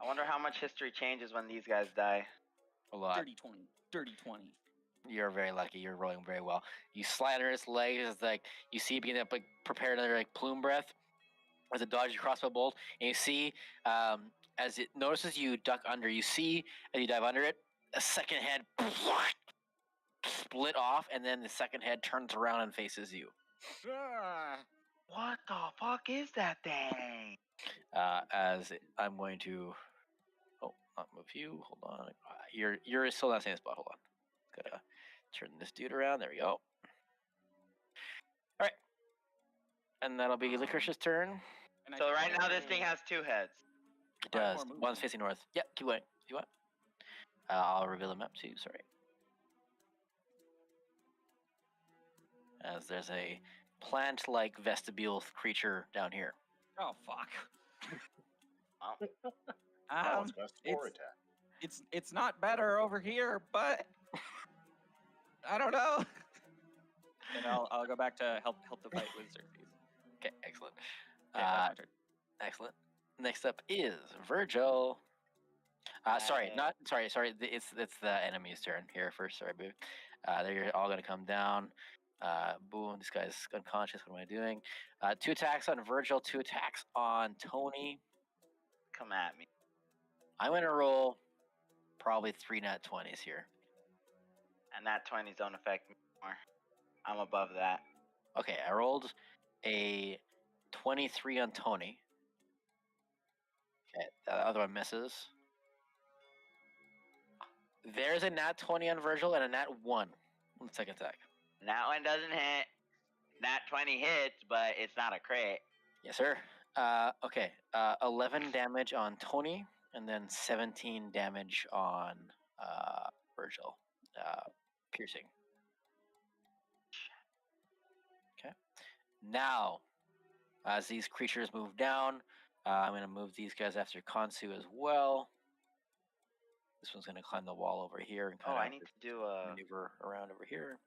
I wonder how much history changes when these guys die. A lot. Dirty 20. Dirty 20. You're very lucky. You're rolling very well. You slide under its legs. It's like you see it begin to like prepare another like plume breath as it dodges your crossbow bolt, and you see as it notices you duck under. You see as you dive under it, a second head split off, and then the second head turns around and faces you. What the fuck is that thing? I'm going to, not move you. Hold on. You're still in that same spot. Hold on. Gotta turn this dude around. There we go. All right, and that'll be Licorice's turn. So right now this thing has 2 heads. It does. One's facing north. Yeah, keep going. You want? I'll reveal the map to you. Sorry. As there's a plant-like vestibule creature down here. Oh, fuck. Oh, it's got spore it's- attack. It's not better over here, but I don't know. And I'll go back to help the fight with Xerxes. Okay, excellent. Okay, that's my turn. Excellent. Next up is Virgil. Sorry. It's the enemy's turn here first. Sorry, baby. They're all gonna come down. Boom. This guy's unconscious. What am I doing? 2 attacks on Virgil. 2 attacks on Tony. Come at me. I'm gonna roll probably 3 nat 20s here. And that 20s don't affect me anymore. I'm above that. Okay, I rolled a 23 on Tony. Okay, the other one misses. There's a nat 20 on Virgil and a nat 1 on the second attack. That one doesn't hit. That 20 hits, but it's not a crit. Yes, sir. Okay, 11 damage on Tony, and then 17 damage on Virgil. Piercing. Okay. Now, as these creatures move down, I'm going to move these guys after Kansu as well. This one's going to climb the wall over here and Oh, kind I of need to do a... maneuver around over here.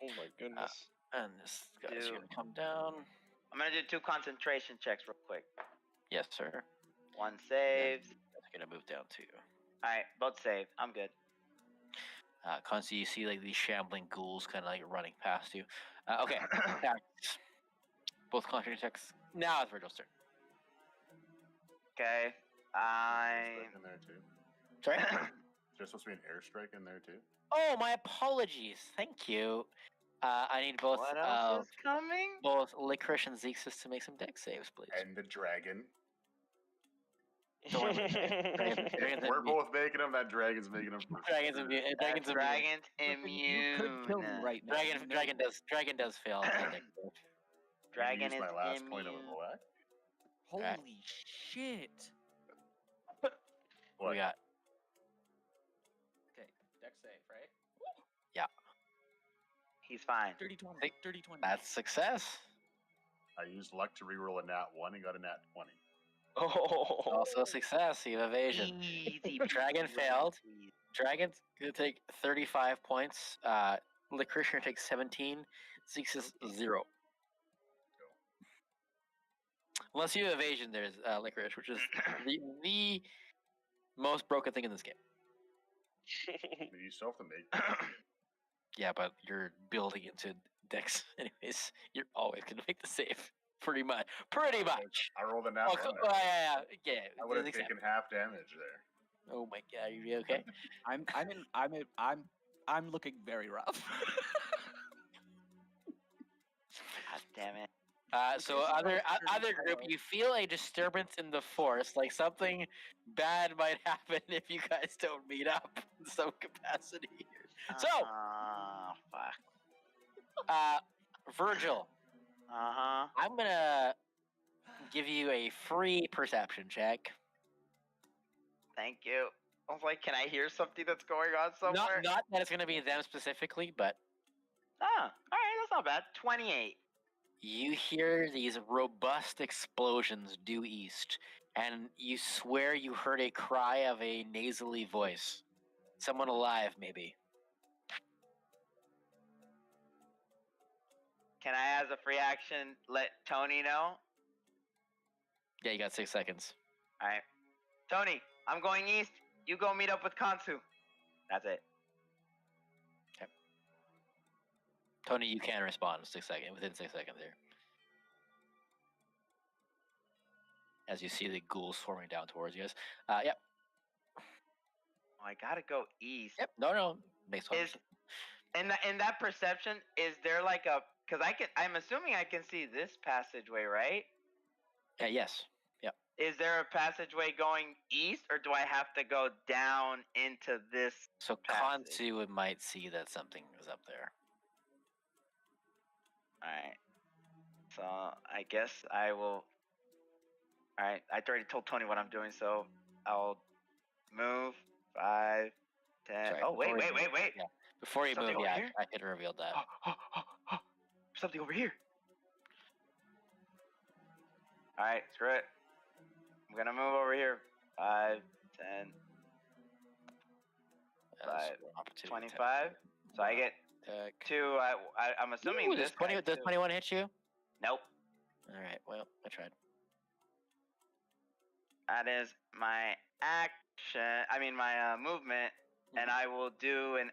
Oh my goodness. And this guy's going to come down. I'm going to do 2 concentration checks real quick. Yes, sir. 1 saves. That's going to move down too. Alright, both saved. I'm good. Constantly, you see like these shambling ghouls kind of like running past you. Okay, attacks. Both concentration checks. Now it's Virgil's turn. Okay. Airstrike in there too. Sorry. There's supposed to be an airstrike in there too. Oh, my apologies. Thank you. I need both What else is coming? both Licorice and Zexus to make some deck saves, please. And the dragon. Don't worry about it. Dragon's We're immune. both making them. That dragon's making them. Dragon's immune. Dragon's immune. Dragon's You could kill me immune. right now. Dragon does fail. Dragon Use is my last point of immune. a what? Holy shit. What we got? Okay, deck save, right? He's fine. Dirty 20. Hey, Dirty 20. That's success. I used luck to reroll a nat 1 and got a nat 20. Oh. Also success. You have evasion. Easy. Dragon peasy, failed. lemon squeeze. Dragon's gonna take 35 points. Licorice gonna take 17. Zexus 0. Unless you have evasion, there's Licorice, which is the most broken thing in this game. You still have to make. Yeah, but you're building into Dex anyways. You're always gonna make the save. Pretty much. Pretty much. I rolled a nat Oh, 1 there. yeah. I would have Exactly. taken half damage there. Oh my god, are you okay? I'm looking very rough. God damn it. So This is other like other group, 34. you feel a disturbance in the force, like something bad might happen if you guys don't meet up in some capacity here. So, Fuck. Virgil, Uh-huh. I'm gonna give you a free perception check. Thank you. I was like, can I hear something that's going on somewhere? Not that it's gonna be them specifically, but Ah, alright, that's not bad. 28. you hear these robust explosions due east, and you swear you heard a cry of a nasally voice. Someone alive, maybe. Can I, as a free action, let Tony know? Yeah, you got 6 seconds. All right. Tony, I'm going east. You go meet up with Kansu. That's it. Tony, you can respond in 6 seconds, within 6 seconds here. As you see the ghouls swarming down towards you guys. Yep. Oh, I gotta go east. Yep. No. Makes sense. In that perception, is there like a? Because I'm assuming I can see this passageway, right? Yes. Yep. Is there a passageway going east, or do I have to go down into this? So passage? Kansu might see that something is up there. Alright. So I guess I will. Alright, I already told Tony what I'm doing, so I'll move 5, 10. Sorry, Oh, wait. Yeah. Before you Something move, over yeah, here? I could have revealed that. Something over here. Alright, screw it. I'm gonna move over here. 5, 10, That's 5, an opportunity 25. attack. So I get Attack. 2. I'm assuming Ooh, this guy does too. 21 hit you? Nope. Alright, well, I tried. That is my action. I mean my movement, and I will do an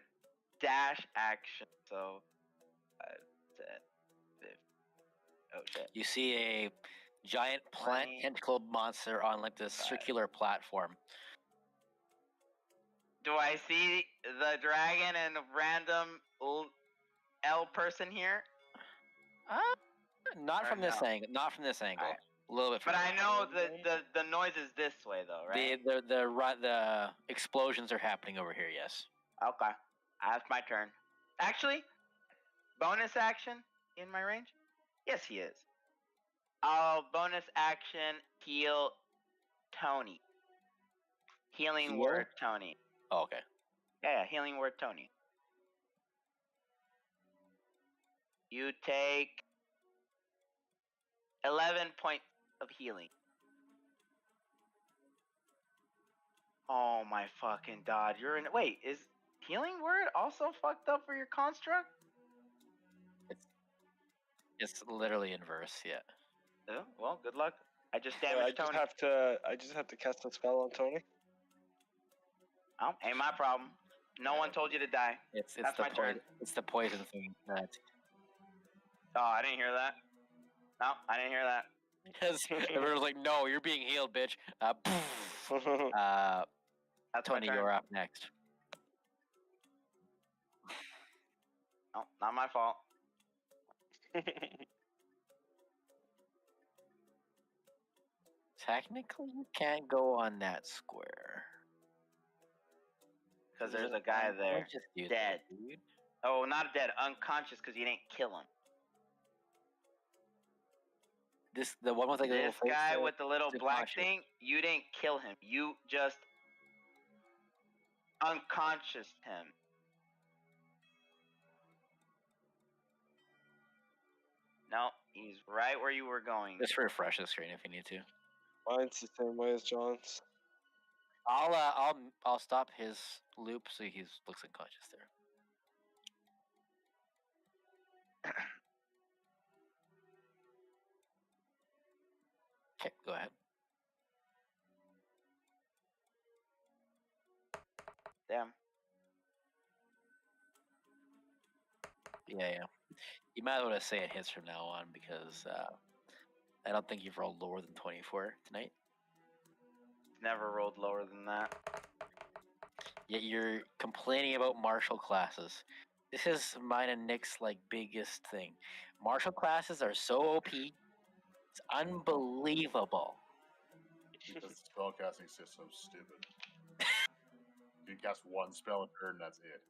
dash action. So 5, 10, 15. Oh shit. You see a giant plant 20, tentacle monster on like this 5. circular platform. Do I see the dragon and random L person here? Not Or from this no? angle. Not from this angle. Alright. A little bit. But From I know the noise is this way though, right? the explosions are happening over here. Yes. Okay. That's my turn. Actually, bonus action in my range? Yes, he is. I'll bonus action heal Tony. Healing Heal? word Tony. Oh, okay. Yeah, healing word Tony. You take 11 points of healing. Oh my fucking god, you're in. Wait, is healing word also fucked up for your construct? It's literally inverse. Yeah. Oh, well, good luck. I just I damaged just Tony. have to cast a spell on Tony. Oh, ain't my problem. No one told you to die. It's That's the my turn. It's the poison thing that. Oh, I didn't hear that. No, I didn't hear that. Because everyone's like, "No, you're being healed, bitch." That's Tony, my turn. you're up next. No, not my fault. Technically, you can't go on that square. Because there's a guy there. Just do that, Dead. dude. Oh, not dead. Unconscious because you didn't kill him. The one with like the This little face guy there, with the little he's black unconscious. thing, you didn't kill him. You just unconscious him. No, he's right where you were going. Just refresh the screen if you need to. Mine's the same way as John's. I'll stop his loop so he looks unconscious there. Okay, go ahead. Damn. Yeah. You might as well say it hits from now on because I don't think you've rolled lower than 24 tonight. Never rolled lower than that. Yet you're complaining about martial classes. This is mine and Nick's like biggest thing. Martial classes are so OP. It's unbelievable. Because the spellcasting system's stupid. You can cast one spell a turn, that's it.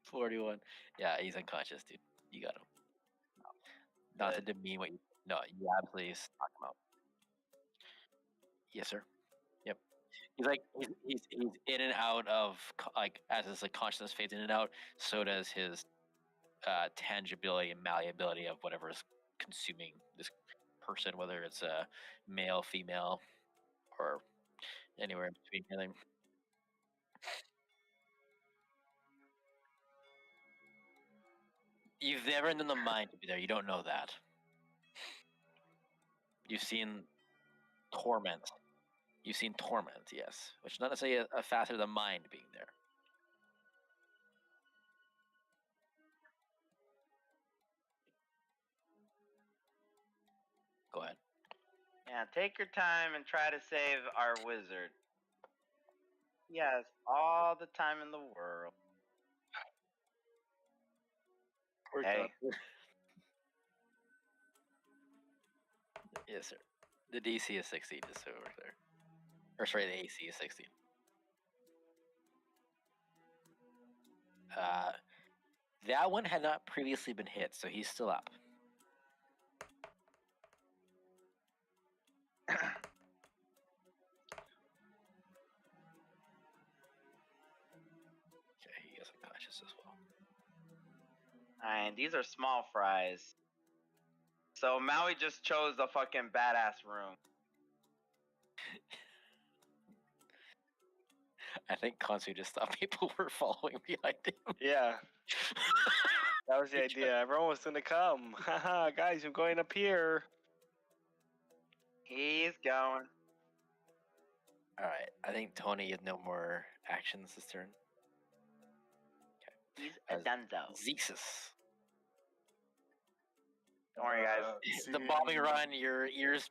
41. Yeah, he's unconscious, dude. You got him. Not to demean what you. No, you absolutely knock him out. Yes, sir. Yep. He's like he's in and out of like as his like consciousness fades in and out. So does his tangibility and malleability of whatever is consuming this person, whether it's a male, female, or anywhere in between. Anything. You've never known the mind to be there. You don't know that. You've seen torment. You've seen torment, yes, which is not necessarily a facet of the mind being there. Go ahead. Yeah, take your time and try to save our wizard. He has all the time in the world. Hey. Yes, sir. The DC is 16, just so we're clear. Or sorry, the AC is 16. That one had not previously been hit, so he's still up. Okay, he is unconscious as well. And these are small fries. So Maui just chose the fucking badass room. I think Kansu just thought people were following behind him. Yeah, that was the idea. Everyone was gonna come. Haha, guys, I'm going up here. He's going. Alright, I think Tony had no more actions this turn. He's a dunzo. Zexus. Don't worry, guys. The bombing run, your ears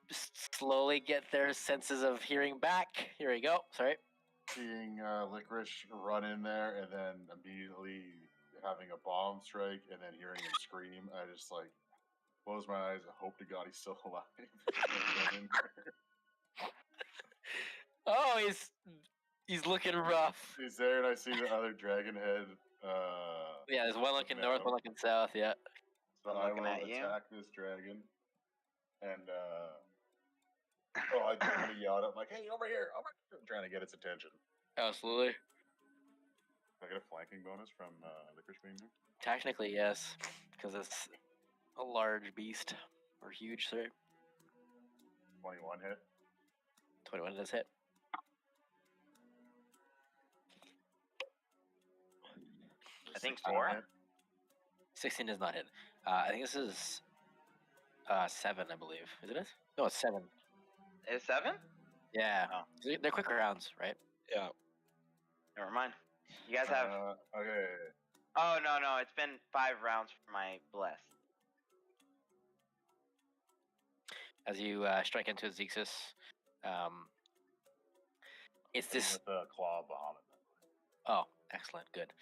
slowly get their senses of hearing back. Here we go. Sorry. Seeing Licorice run in there and then immediately having a bomb strike and then hearing him scream, I just like close my eyes and hope to God he's still alive. Run in there. Oh, he's looking rough. He's there, and I see the other dragon head. Yeah, there's one looking looking at north, him. one looking south. Yeah. So I'm I looking will at you. attack this dragon, and I kind of yell at him like, "Hey, over here! Over here!" I'm trying to get its attention. Absolutely. I get a flanking bonus from Licorice being here. Technically, yes, because it's a large beast or huge. Sorry. 21 hit. 21 does hit. I think 16 4. hit. 16 does not hit. I think this is 7, I believe. Isn't it? No, it's 7. Is 7? Yeah. Oh. They're quick rounds, right? Yeah. Never mind. You guys have. Okay. Oh no! It's been 5 rounds for my bless. As you strike into Zexus, it's this. With the claw of Bahamut. Oh, excellent, good.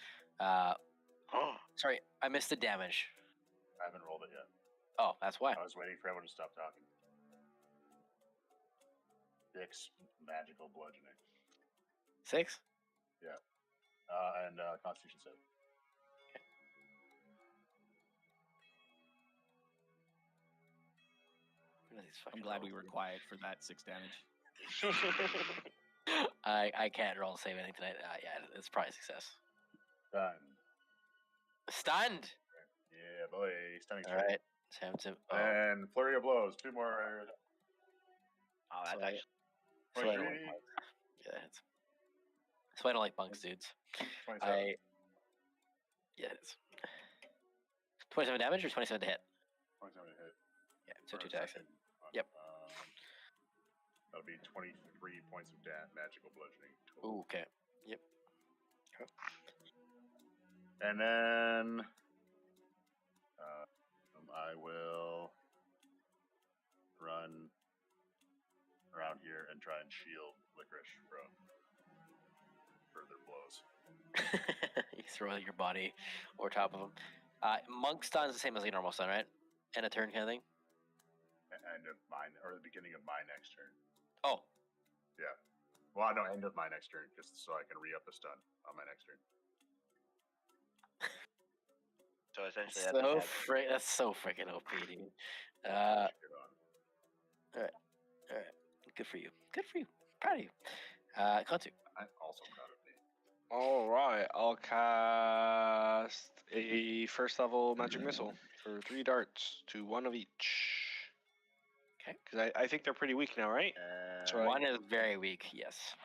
Sorry, I missed the damage. I haven't rolled it yet. Oh, that's why. I was waiting for everyone to stop talking. 6 magical bludgeoning. 6? And Constitution save. I'm glad we were quiet for that 6 damage. I can't roll to save anything tonight. Yeah, it's probably a success. Done. Stunned. Yeah, boy. Stunning All right. Time to. Oh, And flurry of blows. 2 more. Oh, that's So I- actually. so I don't like 23. monks. Yeah, that's why I don't like monks, dudes. 27. Yeah, it's 27 damage or 27 to hit. 27 to hit. Yeah, so For 2 a attacks. second. Yep. That'll be 23 points of magical bludgeoning. Total. Ooh, okay. Yep. And then I will run around here and try and shield Licorice from further blows. You throw your body over top of him. Monk stun is the same as a normal stun, right? And a turn kind of thing. End of mine, or the beginning of my next turn. Oh, Well, no, end of my next turn, just so I can re-up the stun on my next turn. So essentially, that's so freaking OP, dude. Good All on. right. Good for you. Good for you. Proud of you. Kantu. I'm also proud of me. All right, I'll cast a first level magic missile for 3 darts to 1 of each. Because I think they're pretty weak now, right? So One is very weak, yes.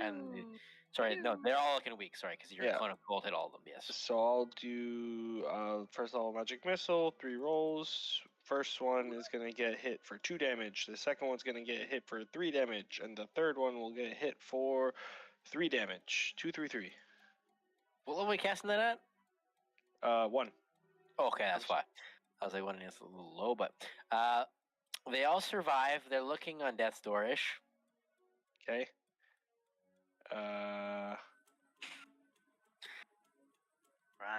And sorry, no, they're all looking weak. Sorry, because your cone of cold hit all of them. Yes. So I'll do first level magic missile, 3 rolls. First one is gonna get hit for 2 damage. The second one's gonna get hit for 3 damage, and the third one will get hit for 3 damage. 2, 3, 3. What level are we casting that at? 1. Okay, that's why. I was like, one is a little low, but they all survive. They're looking on death's door-ish. Okay. Run,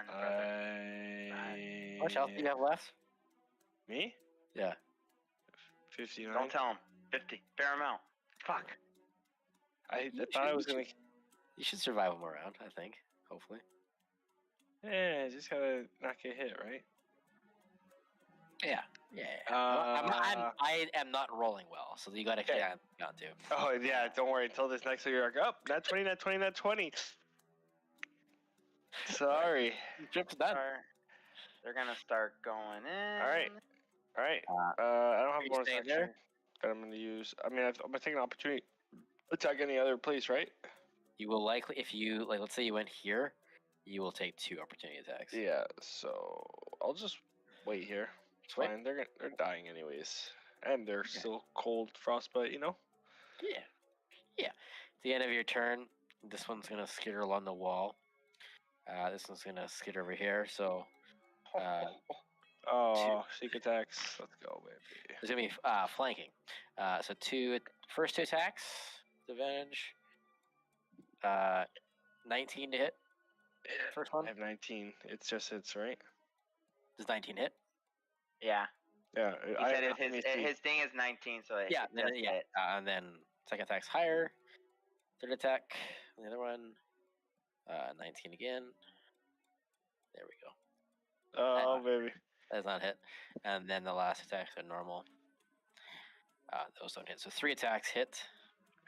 brother. How much health do you have left? Me? Yeah. 59. Don't tell him. 50. Fair amount. Fuck. I thought I was gonna. You should survive them around, I think. Hopefully. Yeah, just gotta not get hit, right? Yeah. I am not rolling well, so you gotta count to. Oh yeah, don't worry. Until this next one, you're like, oh, not 20, not 20, not 20. Sorry. Trip's done. They're gonna start going in. All right. I don't have a bonus staying action there? that I'm gonna use. I mean, I'm gonna take an opportunity. Attack any other place, right? You will likely, if you like, let's say you went here, you will take 2 opportunity attacks. Yeah. So I'll just wait here. It's Wait. fine. They're dying anyways, and they're still cold frostbite. You know. Yeah. At the end of your turn, this one's gonna skitter along the wall. This one's gonna skitter over here. So. Sneak attacks. Let's go, baby. There's gonna be flanking. So first 2 attacks, advantage. 19 to hit. First one. I have 19. It's just hits, right? Does 19 hit? Yeah. Yeah. He said his thing is 19, so it Then, just hit. and then second attack's higher. Third attack, the other one. 19 again. There we go. Oh, baby. That does not hit. And then the last attacks are normal. Those don't hit. So 3 attacks hit.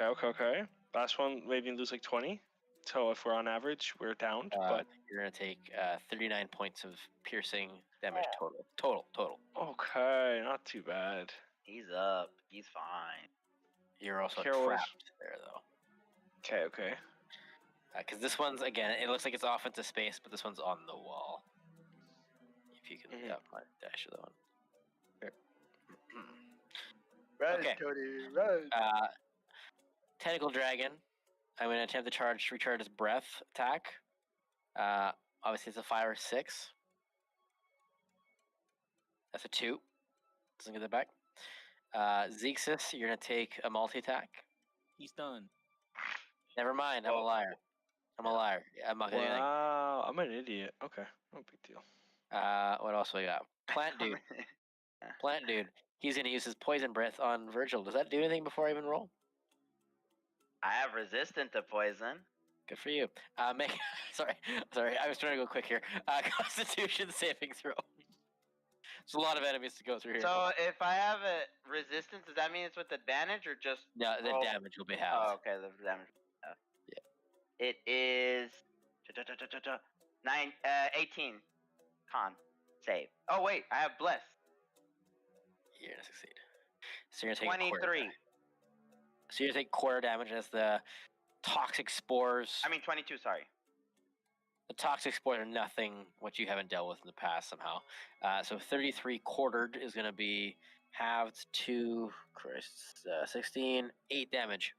Okay. Last one, maybe lose like 20. So if we're on average, we're downed. But you're gonna take 39 points of piercing damage total. okay, not too bad. He's up. He's fine. You're also Carol is- trapped there though. Okay. Because this one's, again, it looks like it's off into space, but this one's on the wall. If you can, my dash of that one. Right, Okay. Cody, right. Tentacle Dragon. I'm going to attempt to recharge his breath attack. Obviously, it's a 5 or 6. That's a 2. Doesn't get that back. Zexus, you're going to take a multi-attack. He's done. Never mind, I'm a liar. I'm a liar. I'm not going to do anything. Wow, I'm an idiot. Okay, no big deal. What else we got? Plant Dude. Plant Dude. He's going to use his poison breath on Virgil. Does that do anything before I even roll? I have resistant to poison. Good for you. Sorry. I was trying to go quick here. Constitution saving throw. There's a lot of enemies to go through here. So if I have a resistance, does that mean it's with advantage or just? No, the damage will be halved. Oh, okay, the damage. Yeah. It is 18. Con save. Oh wait, I have bless. You're gonna succeed. So you're gonna take 23. So you're gonna take quarter damage as the toxic spores. I mean 22. Sorry. The toxic spores are nothing what you haven't dealt with in the past somehow. So 33 quartered is gonna be halved to 16, 8 damage.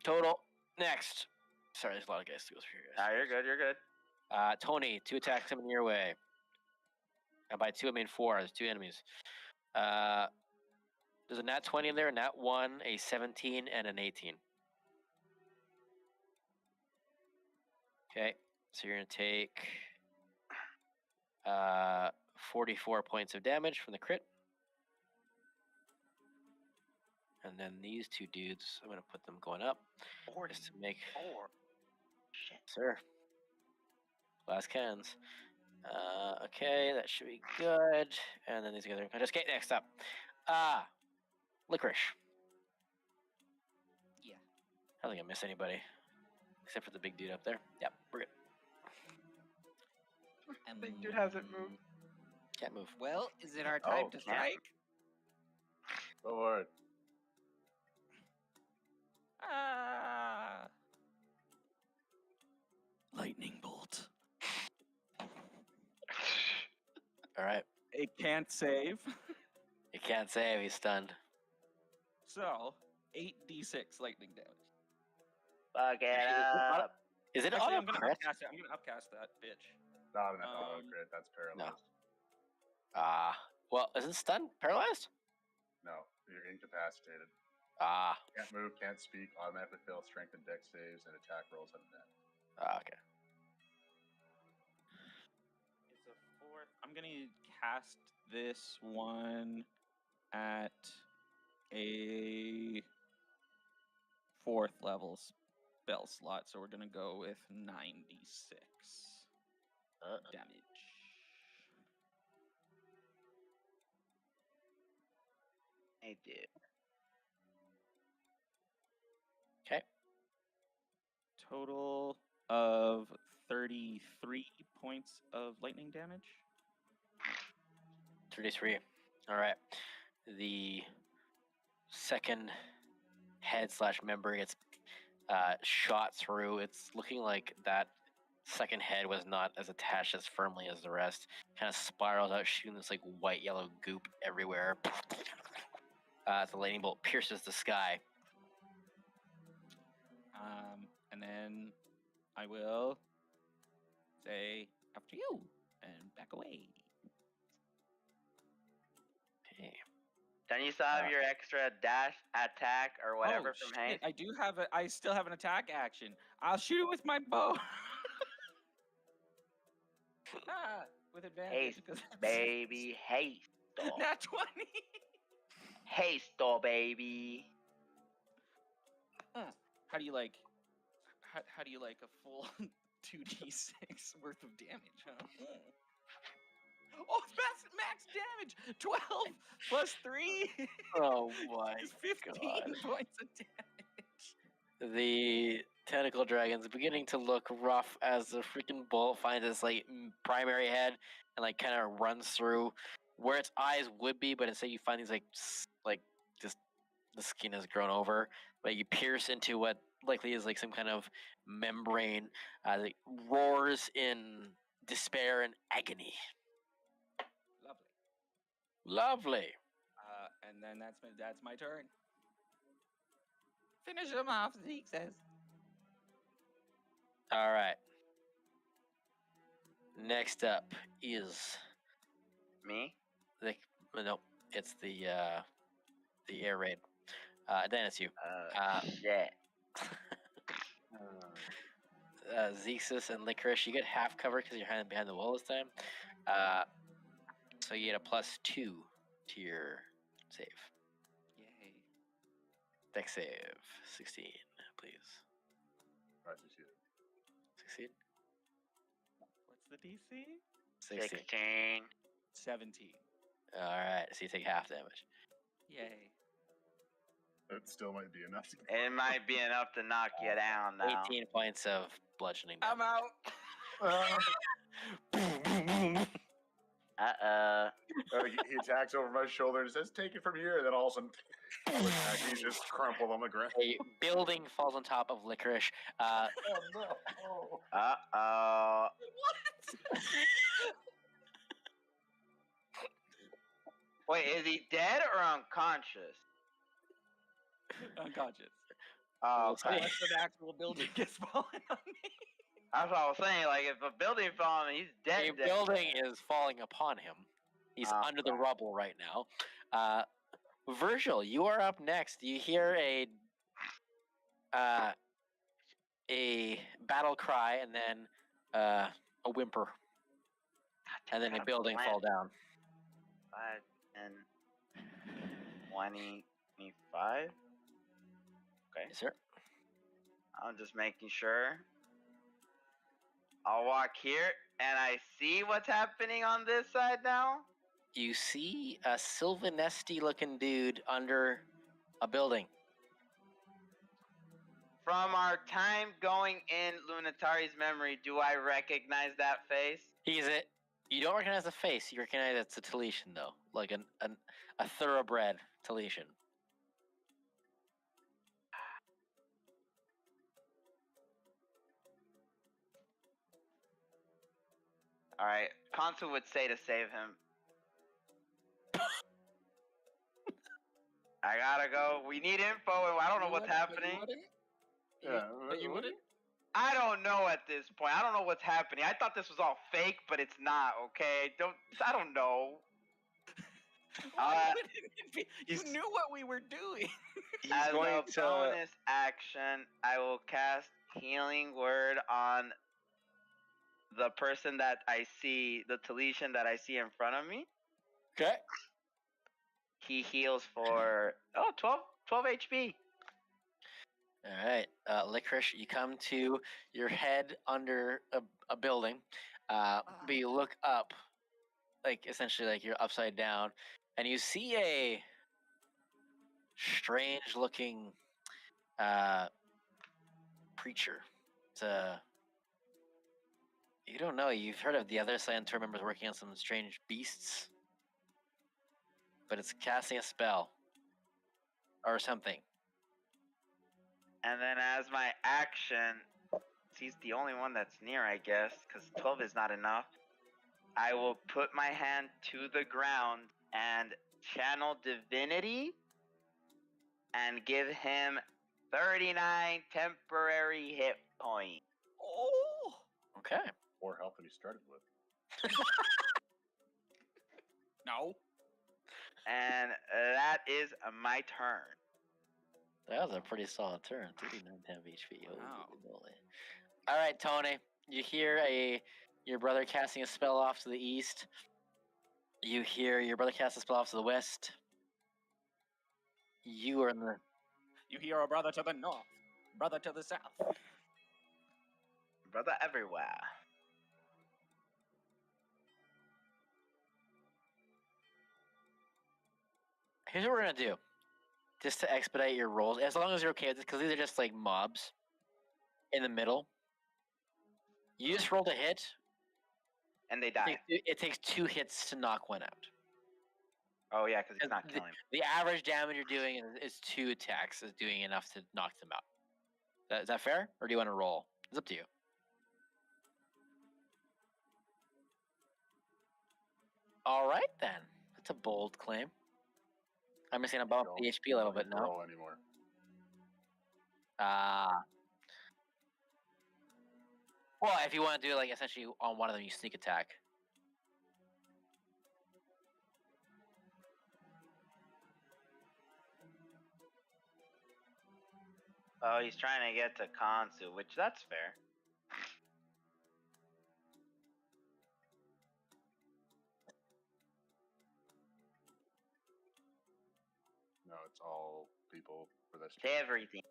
Total. Next. Sorry, there's a lot of guys to go through here. Ah, you're good. Tony, 2 attacks coming your way. And by 2, I mean 4. There's 2 enemies. There's a nat 20 in there, a nat 1, a 17, and an 18. Okay, so you're going to take 44 points of damage from the crit. And then these 2 dudes, I'm going to put them going up. Just to make... Shit. Sir. Last cannons. Okay, that should be good. And then these guys are just get next up. Licorice. Yeah. I don't think I miss anybody. Except for the big dude up there. Yep, we're good. Big dude hasn't moved. Can't move. Well, is it our time to can't. strike? Go for it. Ah! Lightning bolt. All right. It can't save. He can't save. He's stunned. So, 8d6 lightning damage. Fuck it Actually, up. Is it Actually, auto I'm gonna crit? upcast it. I'm gonna upcast that bitch. Not an auto Um, crit. That's paralyzed. Well, isn't stunned paralyzed? No, you're incapacitated. Can't move, can't speak, automatically fail strength and dex saves, and attack rolls at advantage. Okay. It's a 4th. I'm gonna cast this one at a 4th level spell slot, so we're gonna go with 96 damage. Hey, dude. Okay. Total of 33 points of lightning damage. 33. All right. The second head/member gets shot through. It's looking like that second head was not as attached as firmly as the rest. Kind of spirals out, shooting this like white yellow goop everywhere. The lightning bolt pierces the sky. And then I will say after you and back away. Okay. Don't you still have your extra dash attack or whatever Oh, from shit, haste? I do have I still have an attack action. I'll shoot it with my bow. With advantage. Haste, because it's- baby, haste. Nat 20. Haste, baby. How do you like? How do you like a full 2d6 worth of damage? Huh? Oh, max damage. 12 plus 3 Oh my is 15 God. points of damage. The tentacle dragon's beginning to look rough as the freaking bolt finds its like primary head and like kind of runs through where its eyes would be, but instead you find these like just the skin has grown over. But you pierce into what likely is like some kind of membrane that roars in despair and agony. Lovely. Lovely. And then that's my turn. Finish him off, Zeke says. All right. Next up is Me? no, it's the air raid. Then it's you. Shit. Zexus and Licorice, you get half cover because you're hiding behind the wall this time. So you get a +2 to your save. Yay. Dex save 16, please. I succeeded. Succeed. What's the DC? 16. 16. 17. All right, so you take half damage. Yay. It still might be enough to It might be enough to knock you down now. 18 points of bludgeoning damage. I'm out. Uh-oh. He attacks over my shoulder and says, "Take it from here." And then all of a sudden, he's just crumpled on the ground. A building falls on top of Licorice. Oh no! Uh-oh. Wait, is he dead or unconscious? Unconscious. Oh, okay. Unless an actual building gets fallen on me. That's what I was saying. Like, if a building fell on him, he's dead. A building is falling upon him. He's Oh, under the rubble right now. Virgil, you are up next. You hear a battle cry and then a whimper, and then a building fall down. 5, 10, 20, 25. Okay. Yes, sir. I'm just making sure. I'll walk here, and I see what's happening on this side now. You see a Sylvanesty-looking dude under a building. From our time going in Lunatari's memory, do I recognize that face? He's it. You don't recognize the face. You recognize it's a Talesian, though, like a thoroughbred Talesian. All right, Consul would say to save him. I gotta go. We need info, and I don't know what's happening. Yeah. But you wouldn't? I don't know at this point. I don't know what's happening. I thought this was all fake, but it's not. Okay, I don't know. Why wouldn't it be? You he's- knew what we were doing. He's As going a to. bonus action, I will cast Healing Word on the person that I see, the Talesian that I see in front of me. Okay. He heals for 12 HP. All right, Licorice, you come to your head under a building, but you look up, like essentially like you're upside down, and you see a strange-looking creature. You don't know. You've heard of the other Scientor members working on some strange beasts, but it's casting a spell or something. And then as my action, he's the only one that's near, I guess, because 12 is not enough. I will put my hand to the ground and channel divinity and give him 39 temporary hit points. Oh. Okay. More health than he started with. No. And that is my turn. That was a pretty solid turn. 39 temp HP. Holy Wow. moly. All right, Tony. You hear your brother casting a spell off to the east. You hear your brother cast a spell off to the west. You are in the. You hear a brother to the north, brother to the south. Brother everywhere. Here's what we're gonna do, just to expedite your rolls, as long as you're okay with this, because these are just like mobs in the middle. You just rolled a hit. And they die. It takes 2 hits to knock one out. Oh, yeah, because it's not The- killing me. The average damage you're doing is 2 attacks is doing enough to knock them out. Is that fair, or do you want to roll? It's up to you. All right then, that's a bold claim. I'm just gonna bump the HP a little bit Don't now. roll anymore. Well, if you want to do like essentially on one of them, you sneak attack. Oh, he's trying to get to Kansu, which that's fair. No, it's all people for this. To everything.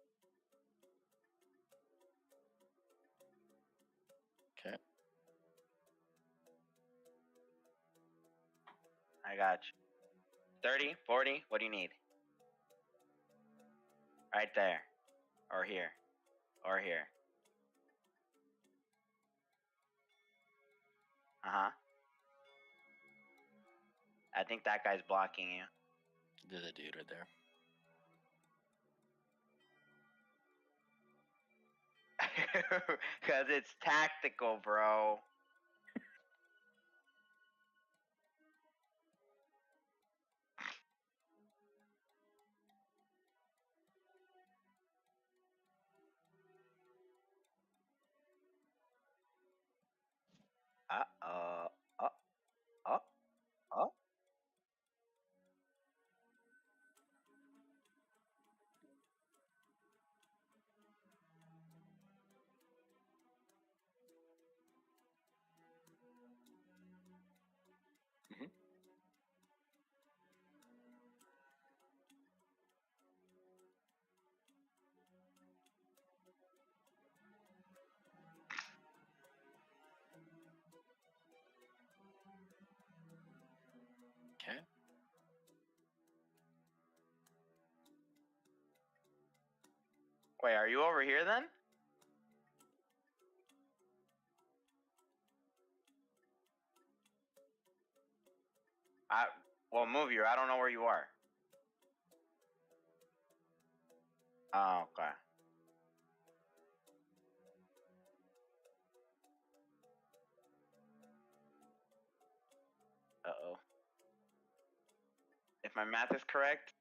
Okay. I got you. 30, 40, what do you need? Right there. Or here. Or here. Uh-huh. I think that guy's blocking you. There's a dude right there. Because it's tactical, bro. Uh-oh. Oh. Okay. Wait, are you over here then? Well, move you. I don't know where you are. Oh, okay. Uh-oh. If my math is correct.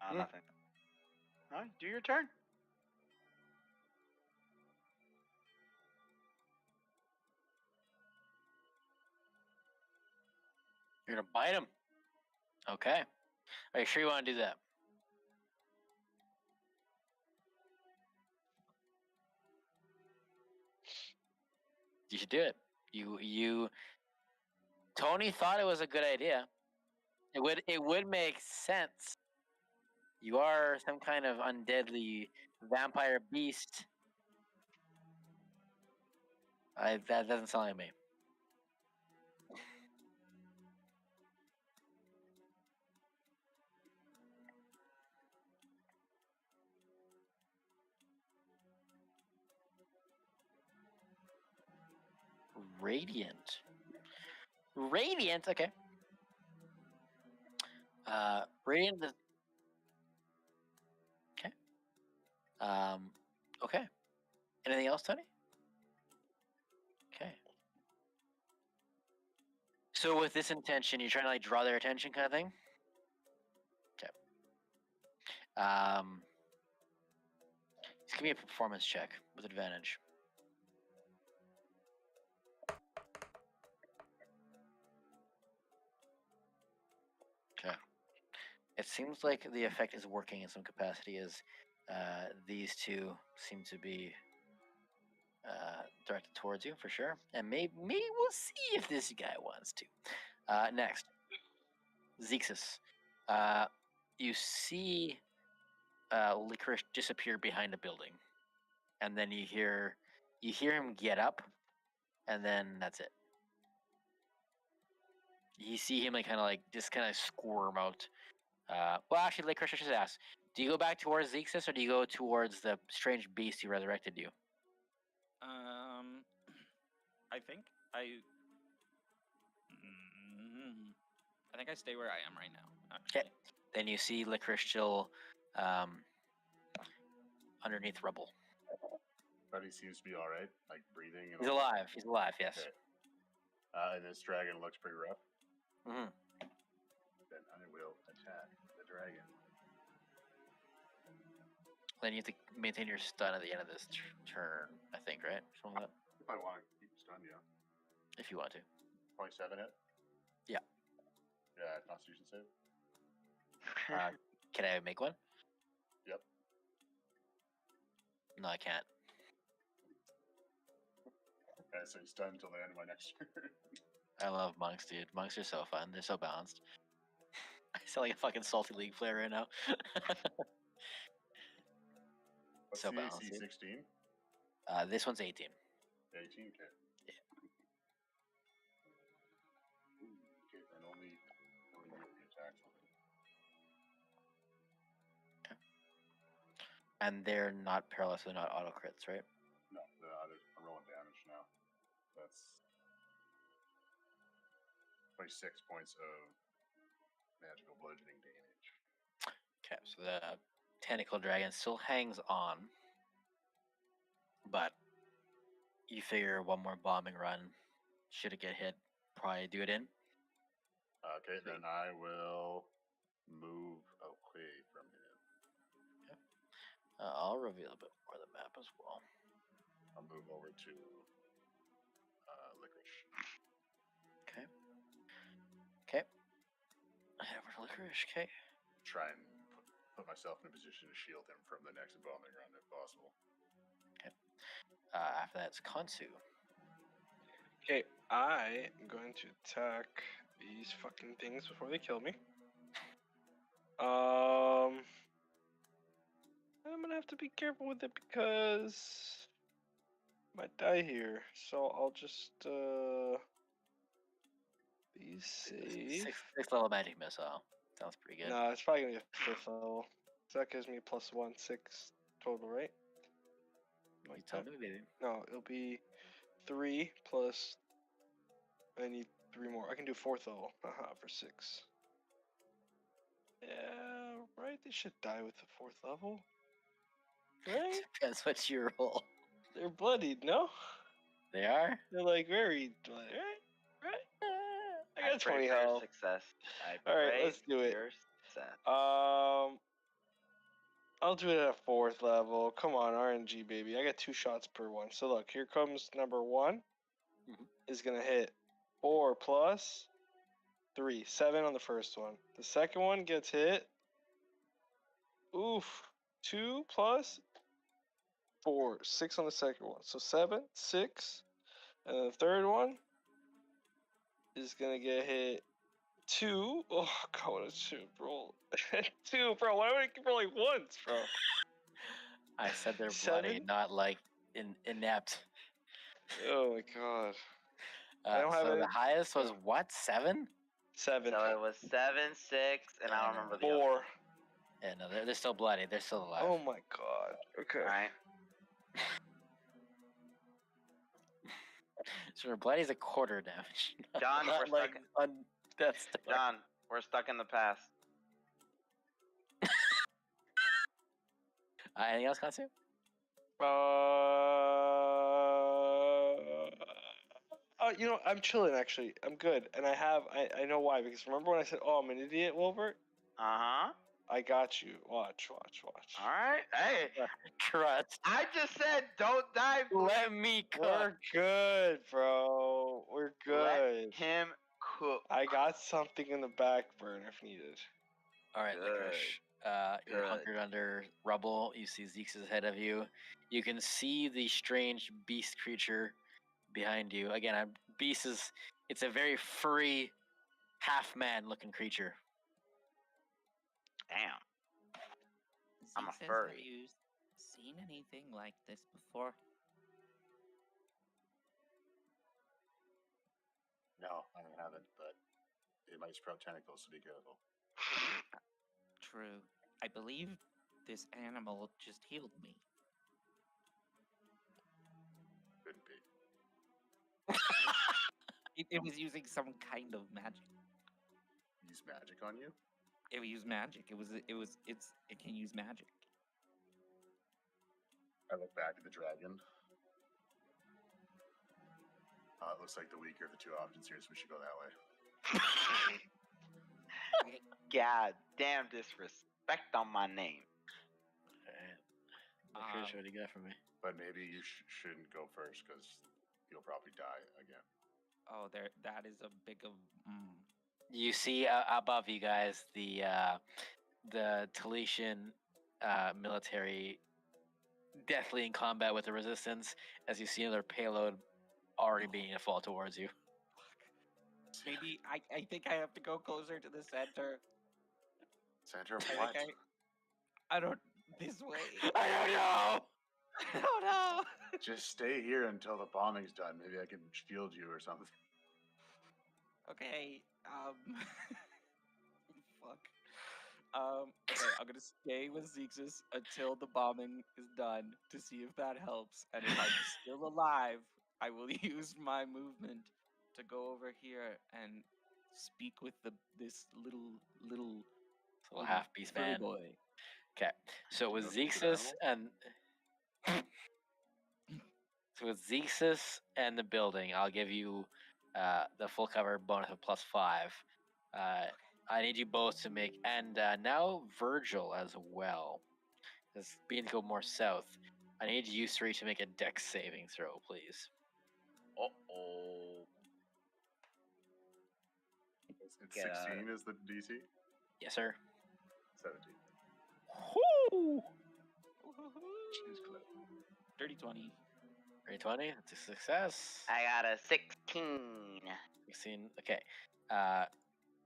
Oh, nothing. No, do your turn. You're gonna bite him. Okay. Are you sure you want to do that? You should do it. Tony thought it was a good idea. It would make sense. You are some kind of undeadly vampire beast. That doesn't sound like me. Radiant. Radiant. Okay. Radiant. Okay. Okay. Anything else, Tony? Okay. So with this intention, you're trying to like draw their attention, kind of thing. Okay. Just give me a performance check with advantage. Okay. It seems like the effect is working in some capacity, as these two seem to be directed towards you for sure, and maybe we'll see if this guy wants to. Next, Zexus. You see Licorice disappear behind a building, and then you hear him get up, and then that's it. You see him like kind of squirm out. Well, actually, Licorice, I should ask: do you go back towards Zexus, or do you go towards the strange beast who resurrected you? I think I stay where I am right now. Actually. Okay. Then you see Licorice still underneath rubble. But he seems to be all right, like breathing. And He's alive. He's alive. Yes. Okay. And this dragon looks pretty rough. Mm-hmm. Then I will attack the dragon. Then you have to maintain your stun at the end of this turn, I think, right? Something like that. If I want to keep stunned, yeah. If you want to. 27 hit? Yeah. Yeah, Constitution save. Can I make one? Yep. No, I can't. Okay, so he's stunned until the end of my next turn. I love monks, dude. Monks are so fun. They're so balanced. I sound like a fucking salty league player right now. What's So the balanced, AC? dude. 16? This one's 18. 18? Okay. Yeah. Ooh, okay, then only melee attacks will hit. And they're not paralyzed, so they're not auto crits, right? No, I'm rolling damage now. That's 26 points of magical bludgeoning damage. Okay, so the tentacle dragon still hangs on, but you figure one more bombing run, should it get hit, probably do it in. Okay, then I will move away from him. I'll reveal a bit more of the map as well. I'll move over to Licorice. Okay. Okay. Head over to Licorice, okay. Try and put myself in a position to shield him from the next bombing run if possible. Okay. After that, it's Konsu. Okay, I am going to attack these fucking things before they kill me. I'm gonna have to be careful with it because I might die here. So I'll just be safe. Sixth level magic missile. Sounds pretty good. Nah, it's probably gonna be a 5th level. So that gives me +1, 6 total, right? Like You tell that? me, baby. No, it'll be 3 plus. I need 3 more. I can do 4th level. Haha, for 6. Yeah, right. They should die with the 4th level. Right? Depends what you roll. They're bloodied, no? They are. They're like very bloody, right? Right? I got pray 20 for your health. success. I All right, pray let's do for it. your success. I'll do it at 4th level. Come on, RNG baby. I got 2 shots per one. So look, here comes number 1. Mhm. Is gonna hit 4 plus 3, 7 on the first one. The second one gets hit. Oof, 2 plus 4, 6 on the second one. So 7, 6, and then the third one is gonna get hit 2. Oh god, what a shit roll. 2, bro. Why would I keep rolling once, bro? I said they're bloody, 7. not like inept. Oh my god. I don't have So any. the highest was no. what? 7? 7. So it was 7, 6, and I don't remember the other. 4. Yeah, no, they're still bloody. They're still alive. Oh my god. Okay. All right. So bloody is a quarter damage. John, not we're like stuck. on Death Star. John, we're stuck in the past. Anything else, Katsu? I'm chilling actually. I'm good, and I know why, because remember when I said, "Oh, I'm an idiot, Wilbert"? Uh-huh. I got you. Watch. All right. Hey, Trust. I just said don't die. Let me cook. We're good, bro. We're good. Let him cook. I got something in the back burner if needed. All right, Good. Licorice. You're Good. hunkered under rubble. You see Zeke's ahead of you. You can see the strange beast creature behind you. Again, beast is it's a very furry, half man looking creature. Damn. I'm a Zeke says, furry. have you seen anything like this before? No, I haven't, but it might sprout tentacles, so be careful. True. I believe this animal just healed me. Couldn't be. It was using some kind of magic. Use magic on you? It used magic. It can use magic. I look back at the dragon. It looks like the weaker of the two options here, so we should go that way. God damn disrespect on my name. Licorice, what do you got for me? But maybe you shouldn't go first, because you'll probably die again. Oh, that is a big of. You see above you guys the Talitian military deathly in combat with the resistance as you see another payload already beginning to fall towards you. Maybe I think I have to go closer to the center. Center of I what? think I don't this way. I don't know. I don't know. Just stay here until the bombing's done. Maybe I can shield you or something. Okay. Fuck. Okay, I'm gonna stay with Zexus until the bombing is done to see if that helps. And if I'm still alive, I will use my movement to go over here and speak with this little So half beast furry man. boy. Okay, so with You know if it's an Zexus and the building, I'll give you the full cover bonus of +5. I need you both to make, and now Virgil as well. Because being to go more south, I need you three to make a dex saving throw, please. Uh-oh. It's Get out. 16 is the DC? Yes, sir. 17. Woo! She's close. Dirty 20. 20, that's a success. I got a 16. 16, okay.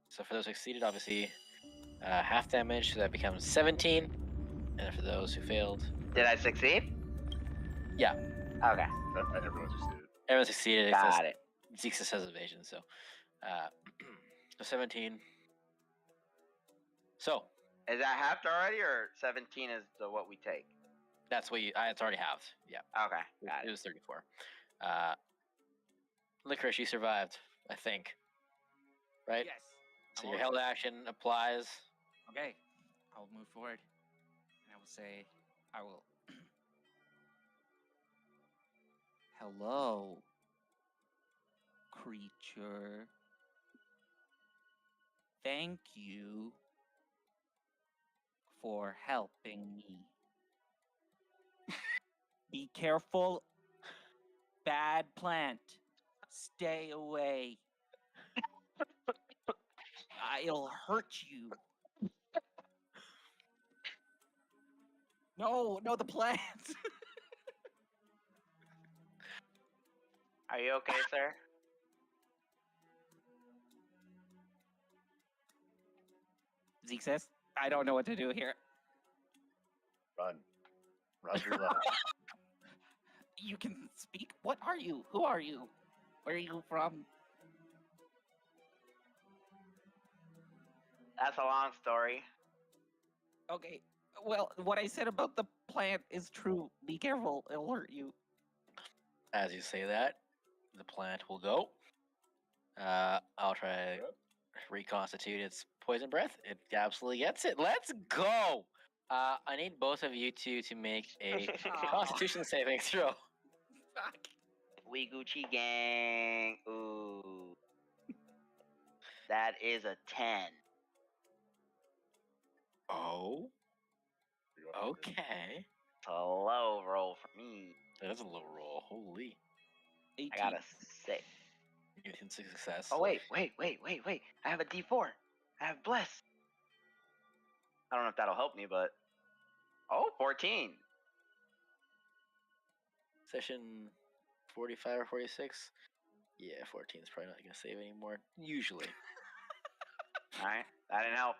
So for those who succeeded, obviously, half damage, so that becomes 17. And for those who failed, Did I succeed? Yeah. Okay. Everyone succeeded. everyone succeeded. Got it. Zexus has evasion, so so 17. So Is that halved already, or 17 is what we take? That's what you. It's already halved. Yeah, Okay, got it it. was 34. Licorice, you survived, I think. Right. Yes. So I'm your all held right. action applies. Okay. I'll move forward, and I will say, I will. Hello, creature. Thank you for helping me. Be careful, bad plant. Stay away. I'll hurt you. No, the plant. Are you okay, sir? Zeke says, I don't know what to do here. Run. Run for your life. You can speak. What are you? Who are you? Where are you from? That's a long story. Okay. Well, what I said about the plant is true. Be careful, it'll hurt you. As you say that, the plant will go. I'll try to reconstitute its poison breath. It absolutely gets it. Let's go. I need both of you two to make a Constitution saving throw. Fuck. We Gucci gang. Ooh. That is a 10. Oh, You go ahead. okay. It's a low roll for me. That's a low roll. Holy. 18. I got a 6. Instant success. Oh, wait. I have a D4. I have Bless. I don't know if that'll help me, but. Oh, 14. Session 45 or 46. Yeah, 14 is probably not going to save anymore. Usually. Alright, that didn't help.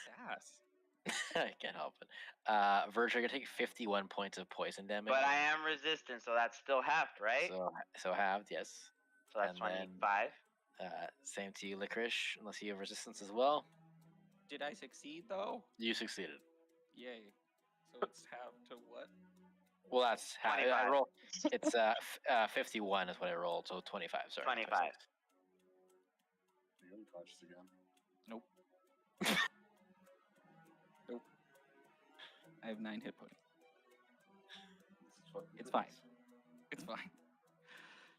Sass. I can't help it. Verge, you're going to take 51 points of poison damage. But I am resistant, so that's still halved, right? So halved, yes. So that's and then- 25. Same to you, Licorice, unless you have resistance as well. Did I succeed though? You succeeded. Yay. So it's half to what? Well, that's half. I 25. roll. It's 51 is what I rolled, so 25. Sorry. 25. 26. You get unconscious again. Nope. I have 9 hit points. It's fine. It's fine.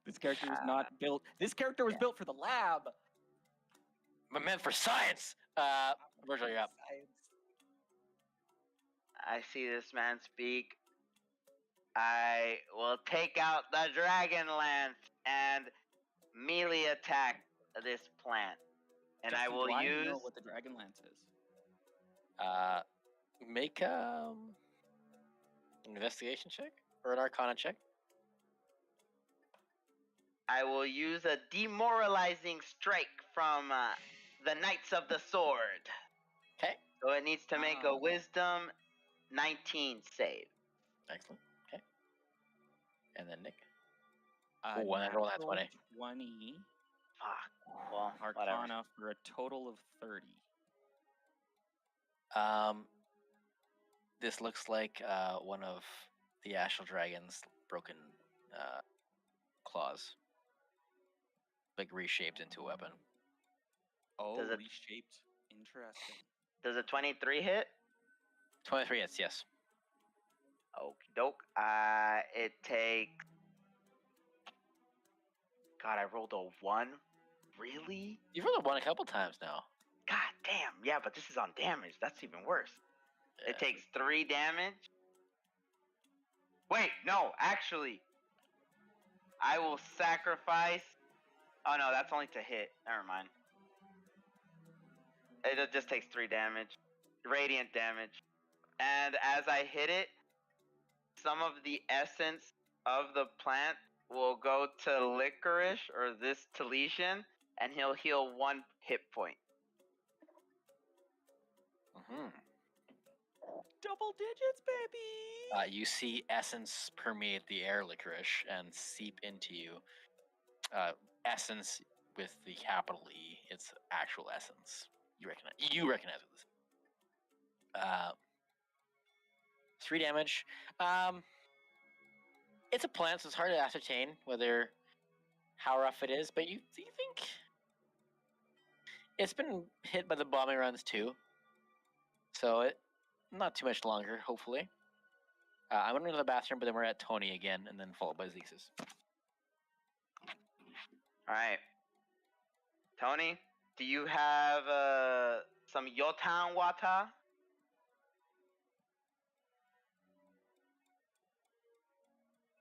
This character is not built. This character was built for the lab. I'm meant for science. Virgil, you're up. I see this man speak. I will take out the Dragonlance and melee attack this plant. And I Justin, will do I use. know what the Dragonlance is. Make investigation check or an Arcana check. I will use a demoralizing strike from the Knights of the Sword. Okay. So it needs to make a Oh. Wisdom 19 save. Excellent. Okay. And then Nick. A Ooh, and I roll that natural 20. 20 Fuck. Well, whatever. Arcana for a total of 30. This looks like one of the Astral Dragon's broken claws, like reshaped into a weapon. Oh, Does it- reshaped. Interesting. Does a 23 hit? 23 hits, yes. Okie doke. It takes. God, I rolled a 1. Really? You've rolled a 1 a couple times now. God damn. Yeah, but this is on damage. That's even worse. Yeah. It takes 3 damage. Wait, no, actually. I will sacrifice. Oh no, that's only to hit. Never mind. It just takes 3 damage. Radiant damage. And as I hit it, some of the essence of the plant will go to Licorice or this Talesian, and he'll heal 1 hit point. Mhm. Double digits, baby! You see essence permeate the air, Licorice, and seep into you. Essence with the capital E. It's actual essence. You recognize this. 3 damage. It's a plant, so it's hard to ascertain how rough it is. But you think it's been hit by the bombing runs too, so it not too much longer. Hopefully, I'm gonna go to the bathroom, but then we're at Tony again, and then followed by Zexus. All right. Tony, do you have some Yotan water?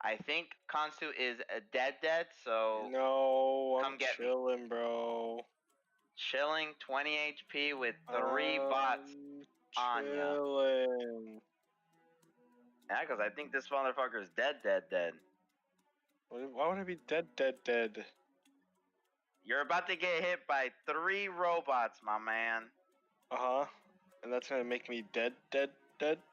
I think Kansu is dead, so No, come I'm get me. chilling, bro. Chilling 20 HP with 3 bots on ya. Chilling. Yeah, because I think this motherfucker's dead. Why would I be dead? You're about to get hit by 3 robots, my man. Uh-huh. And that's gonna make me dead?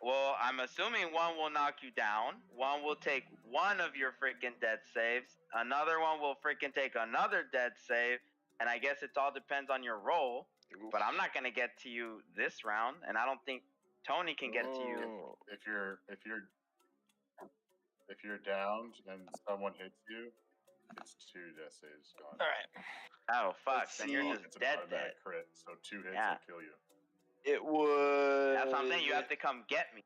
Well, I'm assuming one will knock you down, one will take one of your freaking dead saves, another one will freaking take another dead save, and I guess it all depends on your roll. But I'm not gonna get to you this round, and I don't think Tony can get to you. Oh. If you're downed and someone hits you, it's 2 death saves gone. All right. Oh fuck! Let's Then you're see. just It's an dead. automatic crit, so 2 hits Yeah. will kill you. It would. That's what I'm saying. You have to come get me,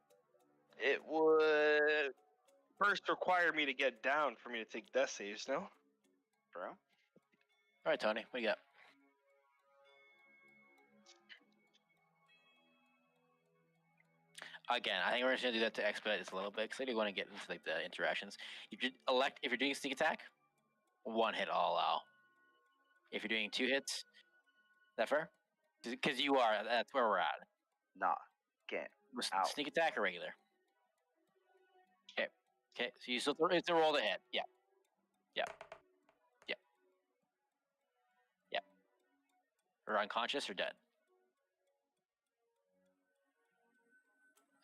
It would first require me to get down for me to take death saves, no? bro. All right, Tony, what do you got? Again, I think we're just gonna do that to expedite this a little bit because I do want to get into like the interactions. If you're doing sneak attack, 1 hit all out. If you're doing 2 hits, is that fair? Because that's where we're at. Nah, get Was out. Sneak attack or regular? Okay. So you still it's a roll to hit. Yeah. Or unconscious or dead.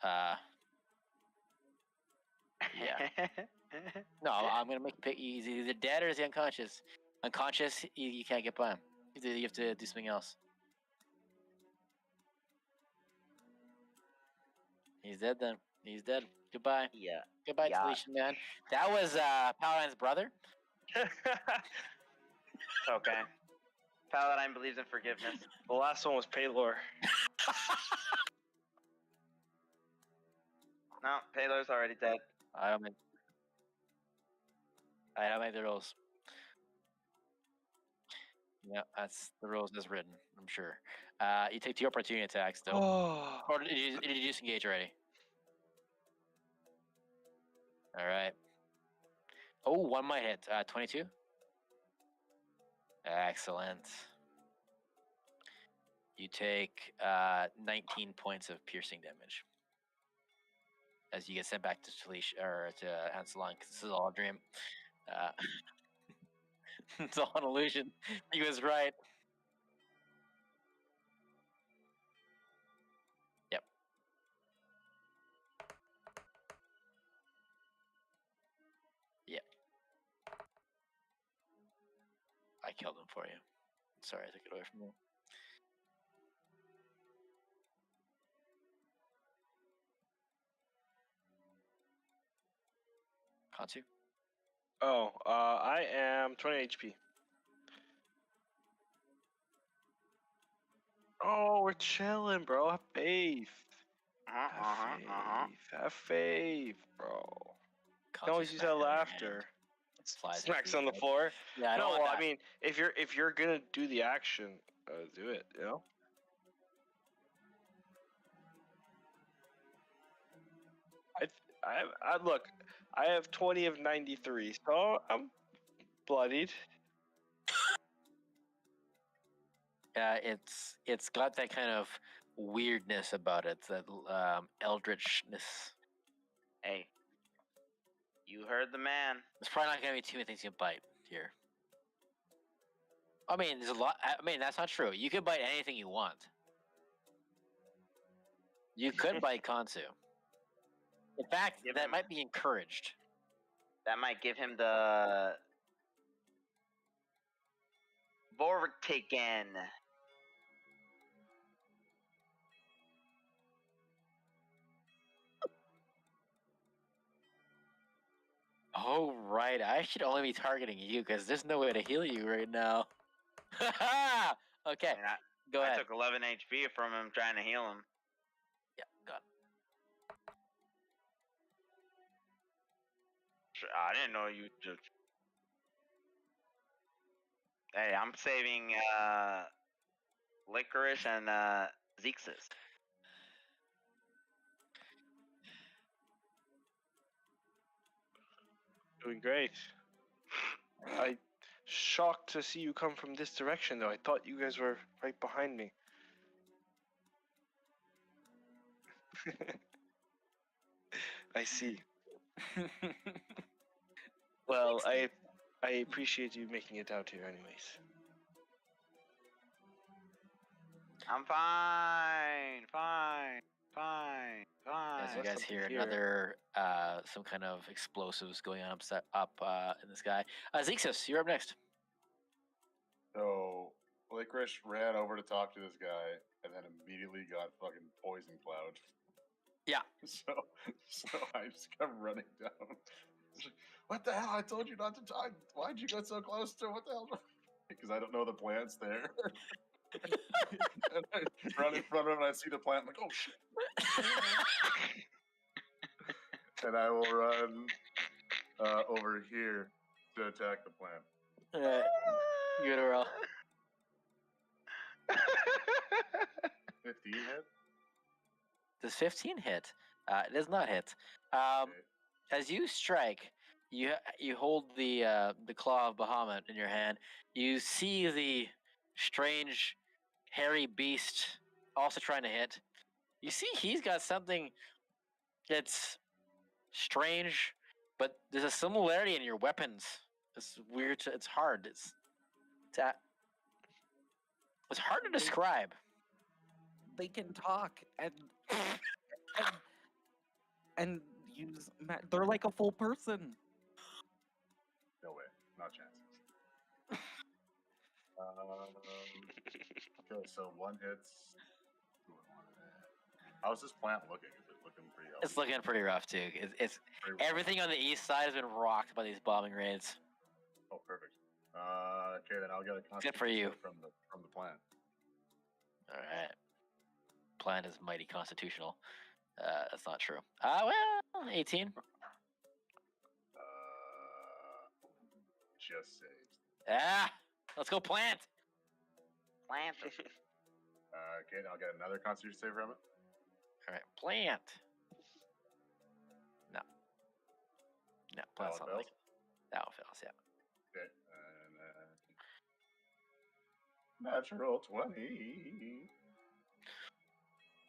Yeah. No, I'm gonna make you pick. He's either dead or is he unconscious? Unconscious, you can't get by him. You have to do something else. He's dead then. He's dead. Goodbye. Yeah. Goodbye, Yeah. Talisha, man. That was Paladine's brother. Okay. Paladine believes in forgiveness. The last one was Paylor. No, Paylor's already dead. I don't make the rules. Yeah, that's the rules as written. I'm sure. You take 2 opportunity attacks though. Oh. Or did you disengage already? All right. Oh, 1 might hit. 22. Excellent. You take 19 points of piercing damage as you get sent back to Talisha or to Anselon because this is all a dream. It's all an illusion. He was right. Yep. I killed him for you. Sorry, I took it away from you. Kansu? Oh, I am 20 HP. Oh, we're chilling, bro. Have faith. Have faith, bro. You can always use that laughter. Smacks on the floor. Yeah, I don't No, want well, that. I mean, if you're gonna do the action, do it. You know. I look. I have 20 of 93, so I'm bloodied. It's got that kind of weirdness about it, that eldritchness. Hey, you heard the man. There's probably not gonna be too many things you can bite here. I mean, there's a lot. I mean, that's not true. You can bite anything you want. You could bite Kansu. In fact, Give that him- might be encouraged. That might give him the Vortigen. Oh, right. I should only be targeting you because there's no way to heal you right now. Okay, I mean, go I ahead. took 11 HP from him trying to heal him. Yeah, go on. I didn't know you just. Hey, I'm saving Licorice and Zexus. Doing great. I shocked to see you come from this direction, though. I thought you guys were right behind me. I see. Well, I appreciate you making it out here, anyways. I'm fine. As you That's guys something hear to hear. another some kind of explosives going on up in the sky. Zexus, you're up next. So Licorice ran over to talk to this guy, and then immediately got fucking poison cloud. Yeah. So I just come running down. What the hell? I told you not to talk. Why'd you get so close to what the hell? Because I don't know the plant's there. And I run in front of him and I see the plant. I'm like, oh shit. And I will run over here to attack the plant. Alright. Give it a roll. 15 hit? Does 15 hit? It does not hit. Okay. As you strike, you hold the claw of Bahamut in your hand. You see the strange, hairy beast also trying to hit. You see he's got something that's strange, but there's a similarity in your weapons. It's weird. It's hard. It's hard to describe. They can talk and use. They're like a full person. No way. Not chances. Okay, so one hits. How's this plant looking? Is it looking pretty healthy? It's looking pretty rough too. It's everything on the east side has been rocked by these bombing raids. Oh, perfect. Okay, then I'll get a Good for you. from the plant. All right. Plant is mighty constitutional. That's not true. Well, 18. Just saved. Let's go plant. Plant. Okay, I'll get another constitution save from it. All right, plant. No, plant's That not one like that one fails. Yeah. Okay, and natural 20.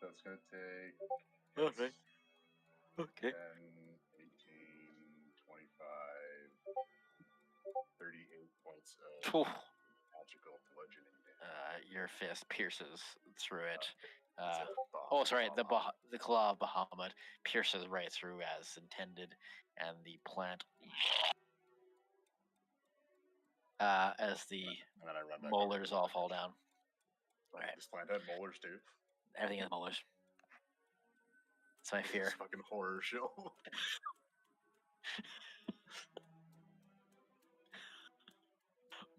That's gonna take. Okay. Okay. 10, 18, 25, 38 points of Oof. magical bludgeoning damage. Your fist pierces through it. So, Sorry. The claw of Bahamut pierces right through as intended, and the plant, as the and then I run back molars over. all fall down. Right. This plant had molars too. Everything has molars. That's my fear. This fucking horror show.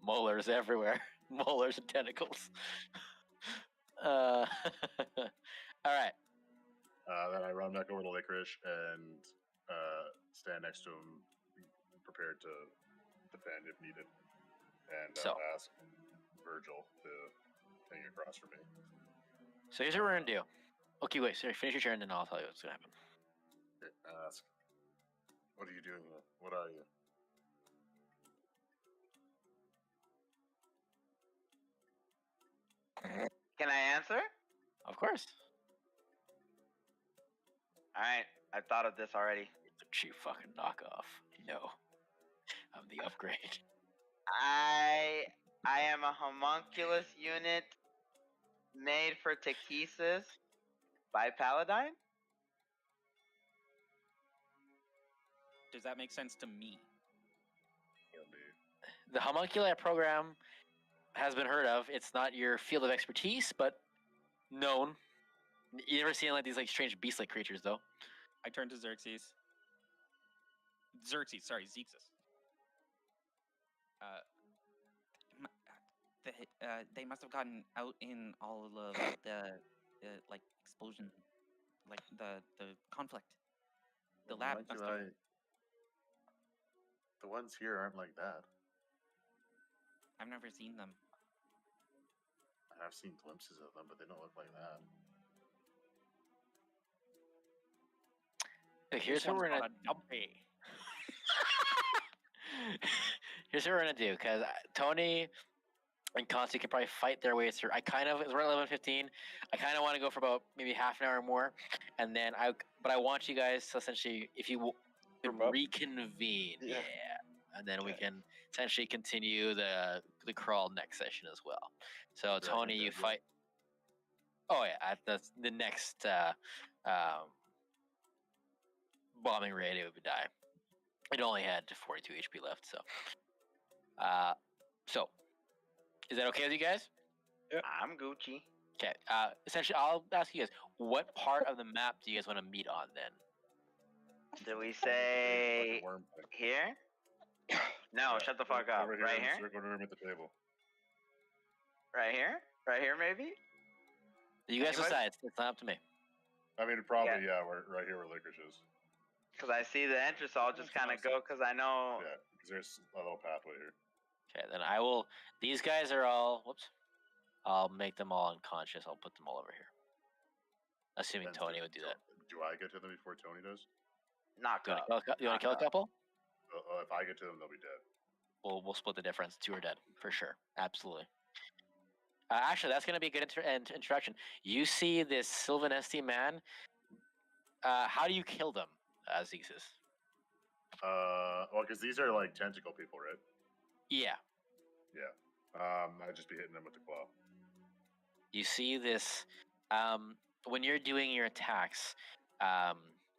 Molars everywhere. Molars and tentacles. All right. Then I run back over to Licorice and stand next to him, prepared to defend if needed, and ask Virgil to hang across from me. So here's what we're gonna do. Okay, wait. Sorry, finish your turn, and I'll tell you what's gonna happen. Ask, what are you doing here? What are you? Can I answer? Of course. Alright, I thought of this already. The cheap fucking knockoff. No. I'm the upgrade. I am a homunculus unit made for Takesis by Paladine. Does that make sense to me? The homunculi program has been heard of. It's not your field of expertise, but known. You never seen like these like strange beast-like creatures, though. I turn to Xerxes. Xerxes, sorry, Zexus. They must have gotten out in all of the like explosion, like the conflict. The lab Mind must you, have. the ones here aren't like that. I've never seen them. I've seen glimpses of them, but they don't look like that. So here's This what one's we're gonna. got a dumpy. Here's what we're gonna do, because Tony and Consti can probably fight their way through. It's around 11:15. I kind of want to go for about maybe half an hour more, and then but I want you guys to essentially, if you Group up? reconvene, Yeah. and then we Okay. can essentially continue the crawl next session as well. So You're Tony, actually you dead yet? fight. Oh yeah, at the next bombing raid, it would die. It only had 42 HP left, so. So, is that okay with you guys? I'm Gucci. Okay. Essentially, I'll ask you guys, what part of the map do you guys want to meet on then? Do we Like say a worm thing. here? No, Yeah, shut the fuck up. Over here Right in the here? circle room at the table. Right here? Right here, maybe? You guys Anybody? decide. It's not up to me. I mean, probably, we're right here where Licorice is. Because I see the entrance, so I'll just kind of go because I know. Yeah, because there's a little pathway here. Okay, then I will. These guys are all. Whoops. I'll make them all unconscious. I'll put them all over here. Assuming Then Tony would do that. Do I get to them before Tony does? Knock You up. want to kill a couple? If I get to them, they'll be dead. We'll split the difference. 2 are dead for sure. Absolutely. Actually, that's going to be a good introduction. You see this Sylvanesti man. How do you kill them, Zexus? Well, because these are like tentacle people, right? Yeah. I'd just be hitting them with the claw. You see this when you're doing your attacks.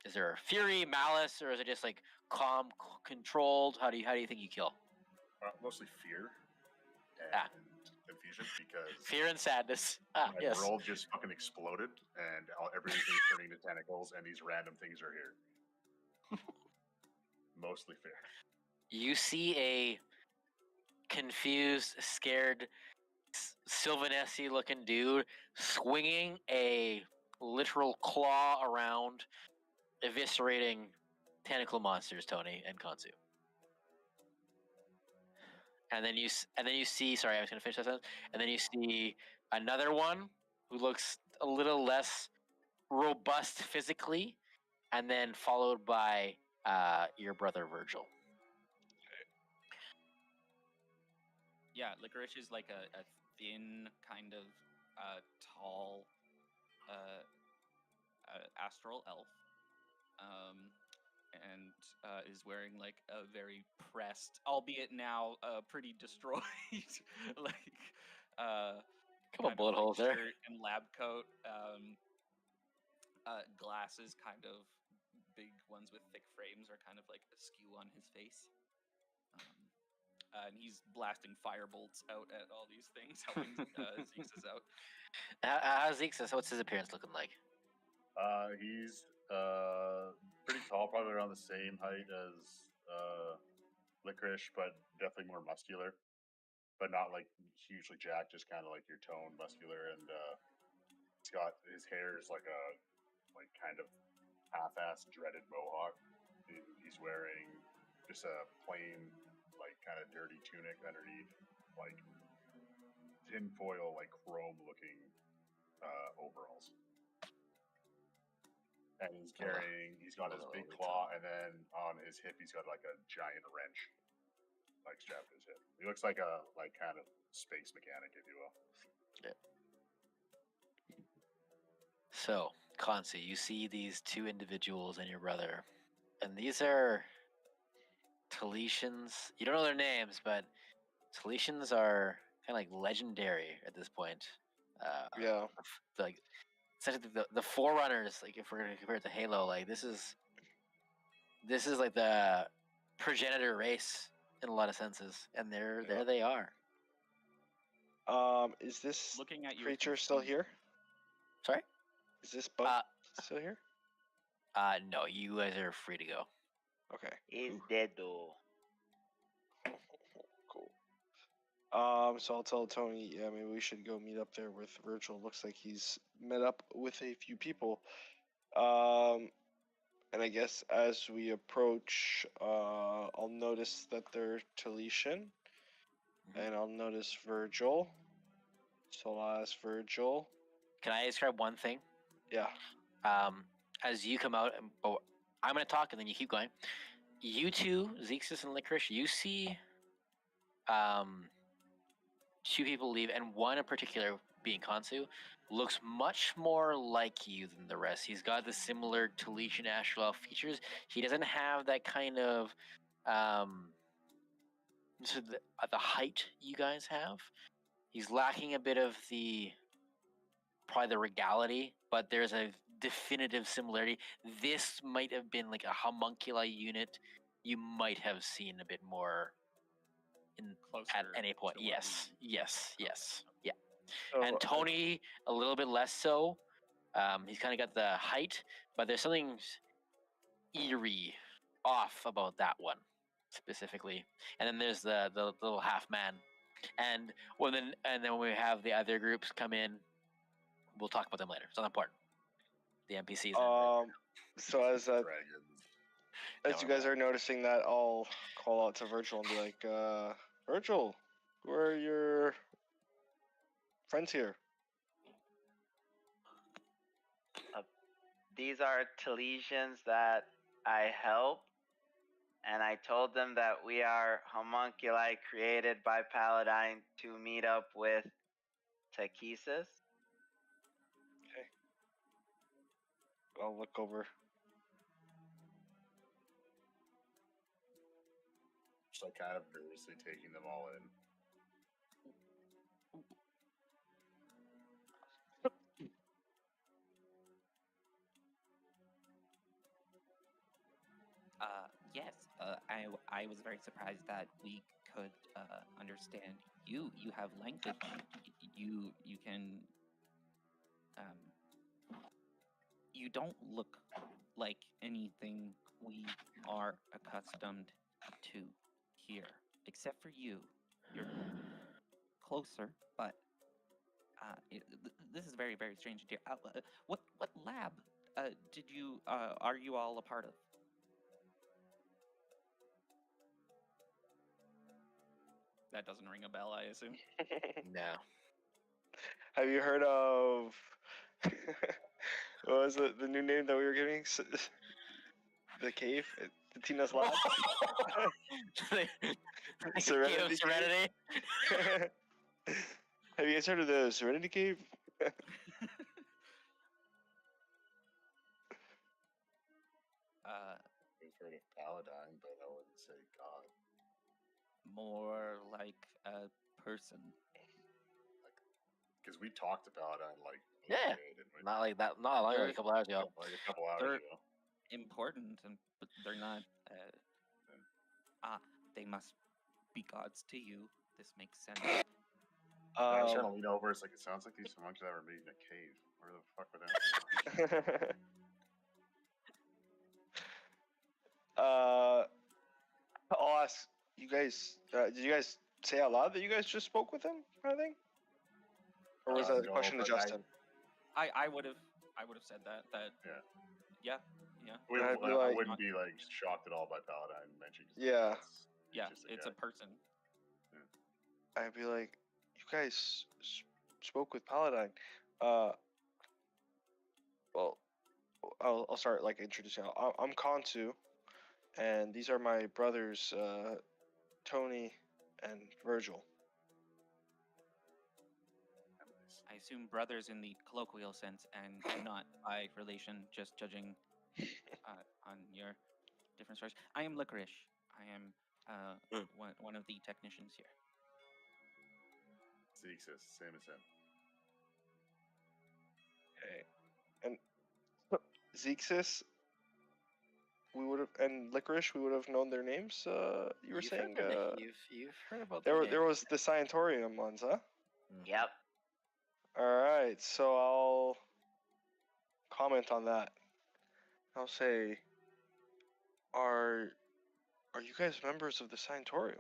Is there fury, malice, or is it just like calm, controlled? How do you think you kill? Mostly fear and Ah. confusion, because Fear and sadness. my Yes. world just fucking exploded and everything's turning to tentacles and these random things are here. Mostly fear. You see a confused, scared, Sylvanesi looking dude swinging a literal claw around, eviscerating tentacle monsters, Tony and Kansu. And then you see. Sorry, I was going to finish that sentence. And then you see another one who looks a little less robust physically, and then followed by your brother Virgil. Yeah, Licorice is like a thin, kind of tall astral elf, and is wearing like a very pressed, albeit now pretty destroyed, like Couple kind bullet of, like, holes there. shirt and lab coat, glasses, kind of big ones with thick frames, are kind of like askew on his face. And he's blasting firebolts out at all these things, helping Zexus out. How's Zexus? What's his appearance looking like? He's pretty tall, probably around the same height as Licorice, but definitely more muscular. But not like hugely jacked, just kind of like your tone muscular. And he's got his hair is like a kind of half-assed dreaded mohawk. He's wearing just a plain, like kind of dirty tunic underneath, like tinfoil, like chrome-looking overalls. And he's got his big claw, and then on his hip, he's got like a giant wrench, like strapped to his hip. He looks like a kind of space mechanic, if you will. Yeah. So, Consi, you see these 2 individuals and your brother, and these are Talitians. You don't know their names, but Talitians are kind of like legendary at this point. Yeah. Like, essentially the forerunners. Like, if we're gonna compare it to Halo, like this is like the progenitor race in a lot of senses, and there they are. Is this Looking at your creature still here? Sorry. Is this bug still here? No, you guys are free to go. Okay. He's Ooh, dead though. cool. So I'll tell Tony, yeah, maybe we should go meet up there with Virgil. Looks like he's met up with a few people. And I guess as we approach, I'll notice that they're Talitian, and I'll notice Virgil. So I'll ask Virgil. Can I describe one thing? Yeah. As you come out, I'm going to talk and then you keep going. You two, Zexus and Licorice, you see two people leave, and one in particular, being Kansu, looks much more like you than the rest. He's got the similar Talitian astral elf features. He doesn't have that kind of so the height you guys have. He's lacking a bit of probably the regality, but there's a definitive similarity. This might have been like a homunculi unit you might have seen a bit more Closer at any point. to what Yes, we- yes, yes, yeah. So, And Tony a little bit less so. He's kind of got the height, but there's something eerie off about that one specifically. And then there's the little half man. And then when we have the other groups come in, we'll talk about them later. It's not important. The NPCs. So as Dragons. you guys are noticing that, I'll call out to Virgil and be like, Virgil, who are your friends here? These are Talesians that I help, and I told them that we are homunculi created by Paladine to meet up with Takesis. I'll look over. Just like kind of nervously taking them all in. Yes, I was very surprised that we could understand you. You have language. You can. You don't look like anything we are accustomed to here, except for you. You're closer, but this is very, very strange. Dear, what lab did you are you all a part of? That doesn't ring a bell, I assume. No. Have you heard of what was it? The new name that we were giving? The cave? The Tina's Lab? Serenity. Serenity. Have you guys heard of the Serenity Cave? We've heard of Paladine, but I wouldn't say God. More like a person. Because we talked to Paladine like Yeah. day, didn't we? Not like that. Not like a couple hours ago. Like a couple hours They're- ago. Important, but they're not. They must be gods to you. This makes sense. I was trying to lean over. It's like it sounds like these homunculi were made in a cave. Where the fuck were they? I'll ask you guys. Did you guys say out loud that you guys just spoke with him, kind of thing? Or was that a No, question to but Justin? I would have said that. Yeah. I'd be I like- wouldn't be like shocked at all by Paladine mentioning. Yeah. Yeah, just it's guy. a person. I'd be like, you guys spoke with Paladine. Well, I'll start like introducing. I'm Kansu, and these are my brothers, Tony and Virgil. I assume brothers in the colloquial sense and not by relation, just judging on your different stories. I am Licorice. I am one of the technicians here. Zexus, same as him. Okay. And Zexus, we would have, and Licorice, we would have known their names. You were You've saying heard of it. You've heard about there their was the Scientorium ones, huh? names. Yep. All right, so I'll comment on that. I'll say, Are you guys members of the Sanatorium?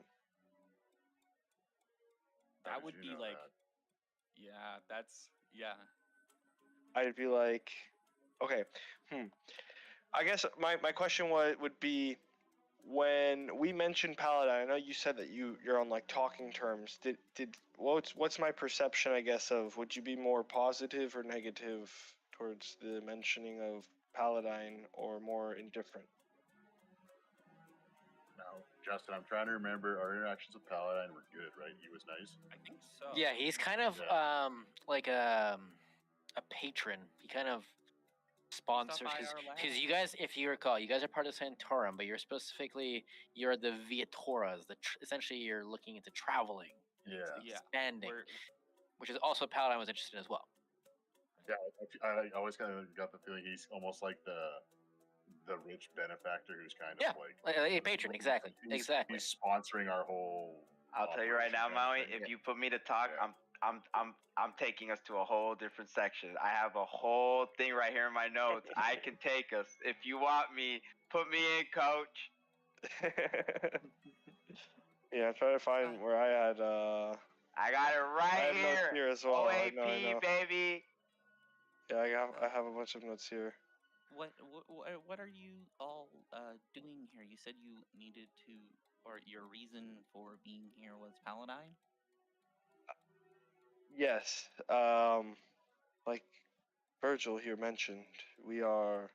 How That did would you be know like, that? yeah, that's yeah. I'd be like, okay, I guess my question would be, when we mentioned Paladin, I know you said that you're on like talking terms. Did what's my perception, I guess, of, would you be more positive or negative towards the mentioning of Paladin, or more indifferent? Now, Justin, I'm trying to remember our interactions with Paladin were good, right? He was nice. I think so. Yeah, he's kind of Yeah. like a patron. He kind of sponsors by his our lab. because you guys, if you recall, you guys are part of Santorum, but you're the Viatoras. Essentially, you're looking into traveling, and Yeah. expanding, We're, which is also Paladin was interested in as well. Yeah, I always kind of got the feeling he's almost like the rich benefactor who's kind Yeah, of like like a patron, exactly. He's sponsoring our whole. I'll tell you right now, operation kind of Maui. thing. If you put me to talk, Yeah. I'm taking us to a whole different section. I have a whole thing right here in my notes. I can take us. If you want me, put me in, coach. Yeah, I'm trying to find where I had. I got it I right have notes here. here as well. I OAP, know. baby. Yeah, I have a bunch of notes here. what are you all doing here? You said you needed to, or your reason for being here was Paladin. Yes, like Virgil here mentioned, we are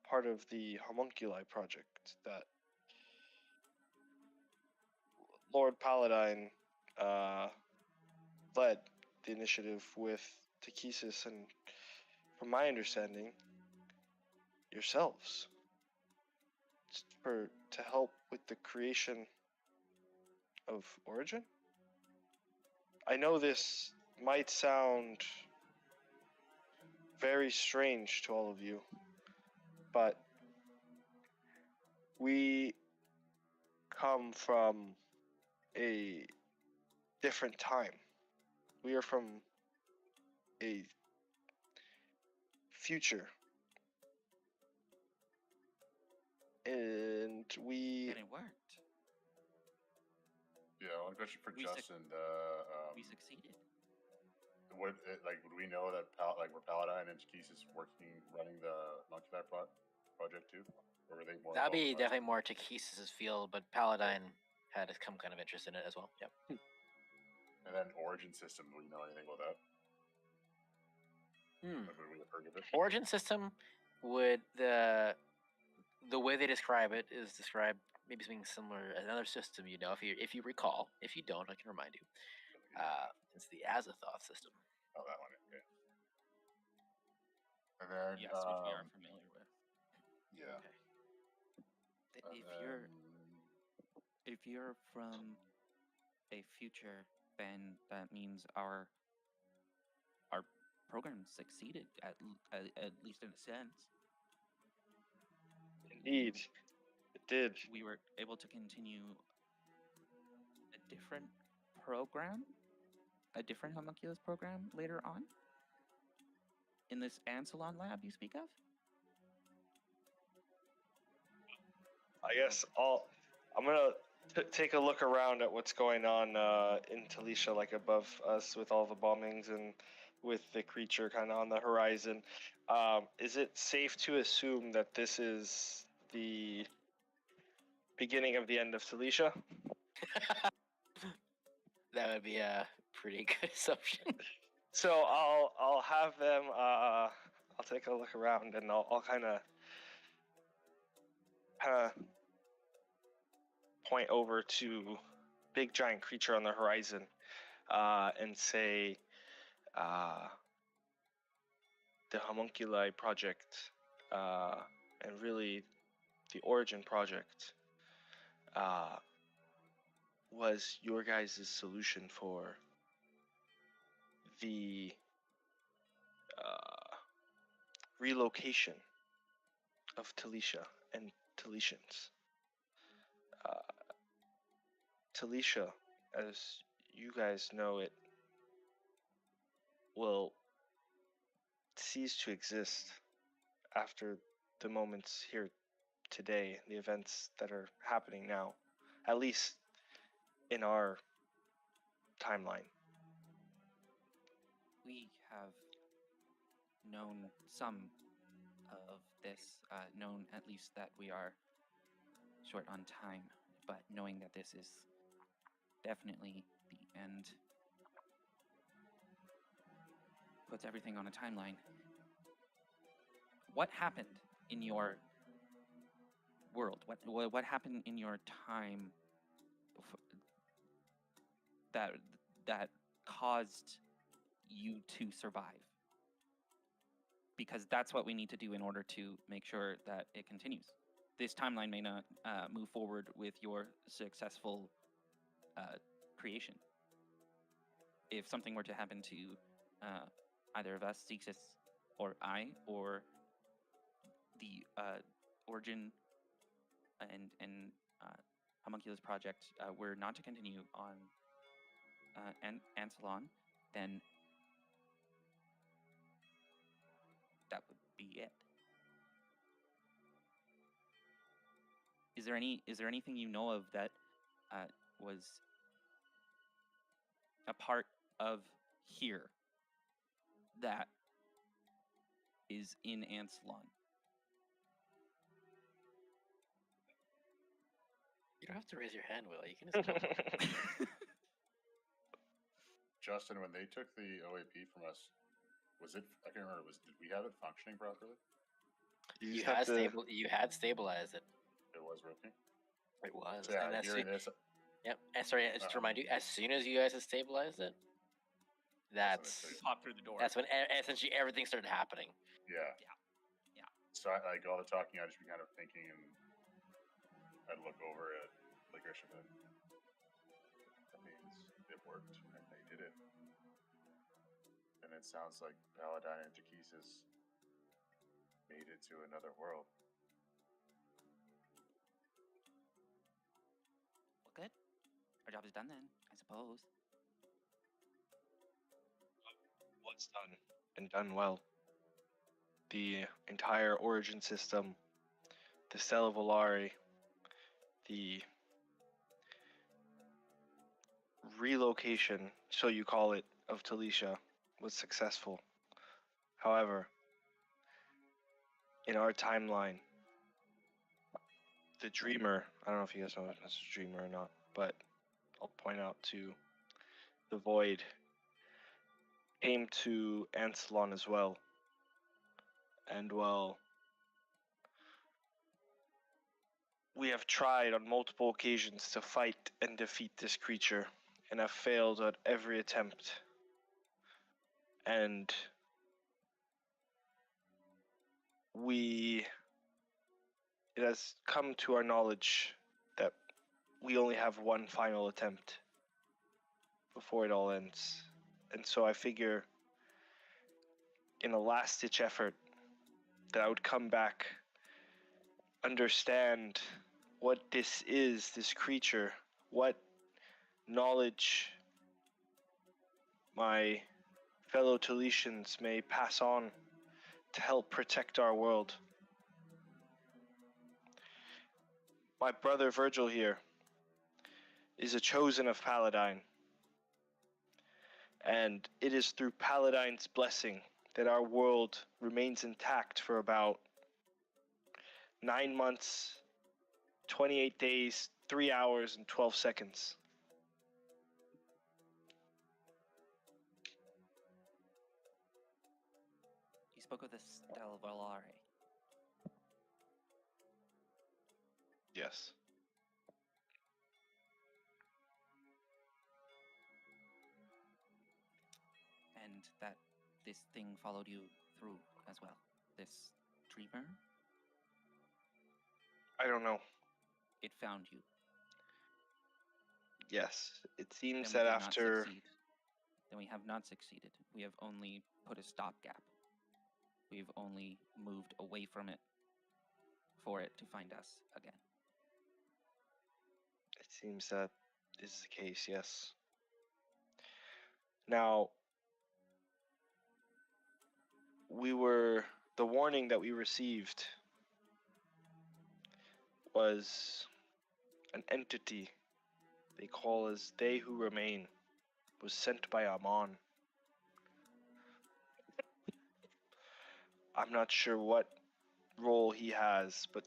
part of the homunculi project that Lord Paladin led the initiative with Takesis, and from my understanding, yourselves. It's to help with the creation of Origin. I know this might sound very strange to all of you, but we come from a different time. We are from a future. And we And it worked. Yeah, one question for We suc- Justin. We succeeded. Would we know that were Paladin and Takesis running the Monkey project too, or were they more? That'd be involved in that? definitely more Takesis's field, but Paladin had some kind of interest in it as well. Yep. And then Origin System. Do we know anything about that? Hmm. Would we have heard of it? Origin system would the way they describe it is described maybe something similar. Another system, if you recall. If you don't, I can remind you. It's the Azathoth system. Oh, that one. Okay. And then Yes, which we are familiar with. yeah. Okay. And If you're from a future, then that means our program succeeded at least in a sense. indeed, it did. We were able to continue a different program, a different homunculus program later on in this Ansalon lab you speak of. I guess I'm gonna take a look around at what's going on in Talisha, like above us, with all the bombings and with the creature kind of on the horizon. Is it safe to assume that this is the beginning of the end of Talisha? That would be a pretty good assumption. So I'll have them. I'll take a look around, and I'll kind of point over to big giant creature on the horizon, and say, the homunculi project, and really the Origin project, was your guys' solution for the relocation of Talisha and Talishans. Talisha, as you guys know it, will cease to exist after the moments here today, the events that are happening now, at least in our timeline. We have known some of this, known at least that we are short on time, but knowing that this is definitely the end puts everything on a timeline. What happened in your world? What happened in your time that caused you to survive? Because that's what we need to do in order to make sure that it continues. This timeline may not move forward with your successful creation. If something were to happen to either of us, Zexus or I, or the Origin and Homunculus project were not to continue on Ansalon, then that would be it. Is there anything you know of that was a part of here that is in Ansalon? You don't have to raise your hand, Will. You can just go. Justin, when they took the OAP from us, was it? I can't remember. Did we have it functioning properly? You had stabilized it. It was working. It was. So yeah, And hearing this, yep. And sorry, just to remind you, as soon as you guys had stabilized it, that's Pop through the door. that's when essentially everything started happening. yeah. Yeah. So like all the talking, I'd just be kind of thinking, and I'd look over at like Grisham, and that means it worked, and they did it. And it sounds like Paladine and Takesis made it to another world. Well, good. Our job is done then, I suppose. What's done and done well. The entire Origin system, the Cell of Volare, the relocation, so you call it, of Talisha was successful. However, in our timeline, the Dreamer, I don't know if you guys know if it's a Dreamer or not, but I'll point out to the Void, came to Ansalon as well. And well, we have tried on multiple occasions to fight and defeat this creature, and have failed at every attempt. And it has come to our knowledge that we only have one final attempt before it all ends. And so I figure, in a last-ditch effort, that I would come back, understand what this is, this creature, what knowledge my fellow Talesians may pass on to help protect our world. My brother Virgil here is a chosen of Paladine, and it is through Paladine's blessing that our world remains intact for about 9 months, 28 days, 3 hours, and 12 seconds. You spoke of the Stella Volare. Yes. And that this thing followed you through as well. This Dreamer, I don't know. it found you. Yes. It seems Then we that did not after... succeed. Then we have not succeeded. We have only put a stopgap. We've only moved away from it for it to find us again. It seems that is the case, yes. Now, the warning that we received was an entity they call as They Who Remain, was sent by Amon. I'm not sure what role he has, but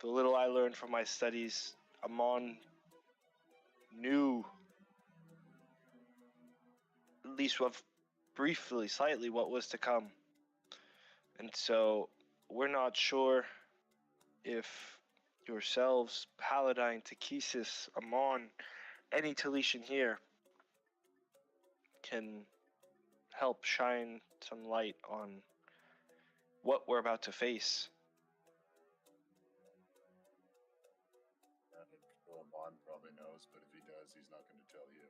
the little I learned from my studies, Amon knew, at least briefly, slightly, what was to come. And so we're not sure if yourselves, Paladine, Takesis, Amon, any Talitian here can help shine some light on what we're about to face. Amon probably knows, but if he does, he's not going to tell you.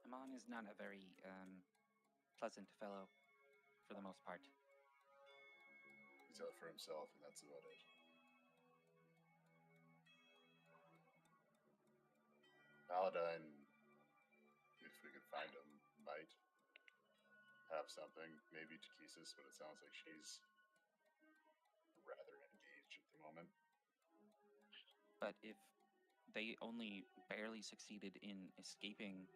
Amon is not a very pleasant fellow, for the most part. He's out for himself, and that's about it. Paladine, if we could find him, might have something. Maybe Takesis, but it sounds like she's rather engaged at the moment. But if they only barely succeeded in escaping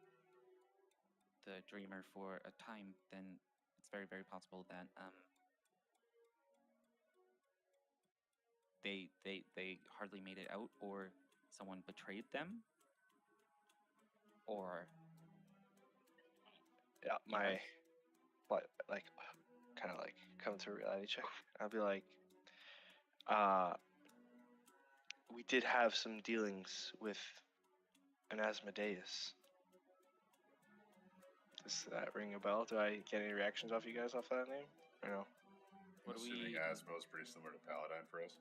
the dreamer for a time, then it's very, very possible that they hardly made it out, or someone betrayed them, or Yeah, my, but like, kind of like come to a reality check. I'll be like, we did have some dealings with an Asmodeus. Does that ring a bell? Do I get any reactions off you guys off that name? Or no? What do Assuming we- Asmo's pretty similar to Paladine for us.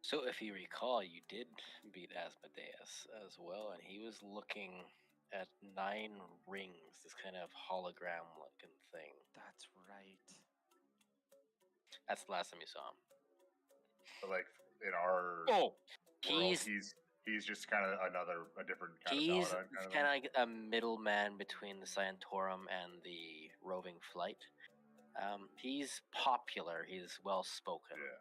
So if you recall, you did beat Asmodeus as well, and he was looking at 9 rings, this kind of hologram-looking thing. That's right. That's the last time you saw him. But like in our Oh, world, he's he's just kind of a different kind of he's Paladine kind of kind of like a middleman between the Scientorum and the roving flight. He's popular. He's well spoken. Yeah.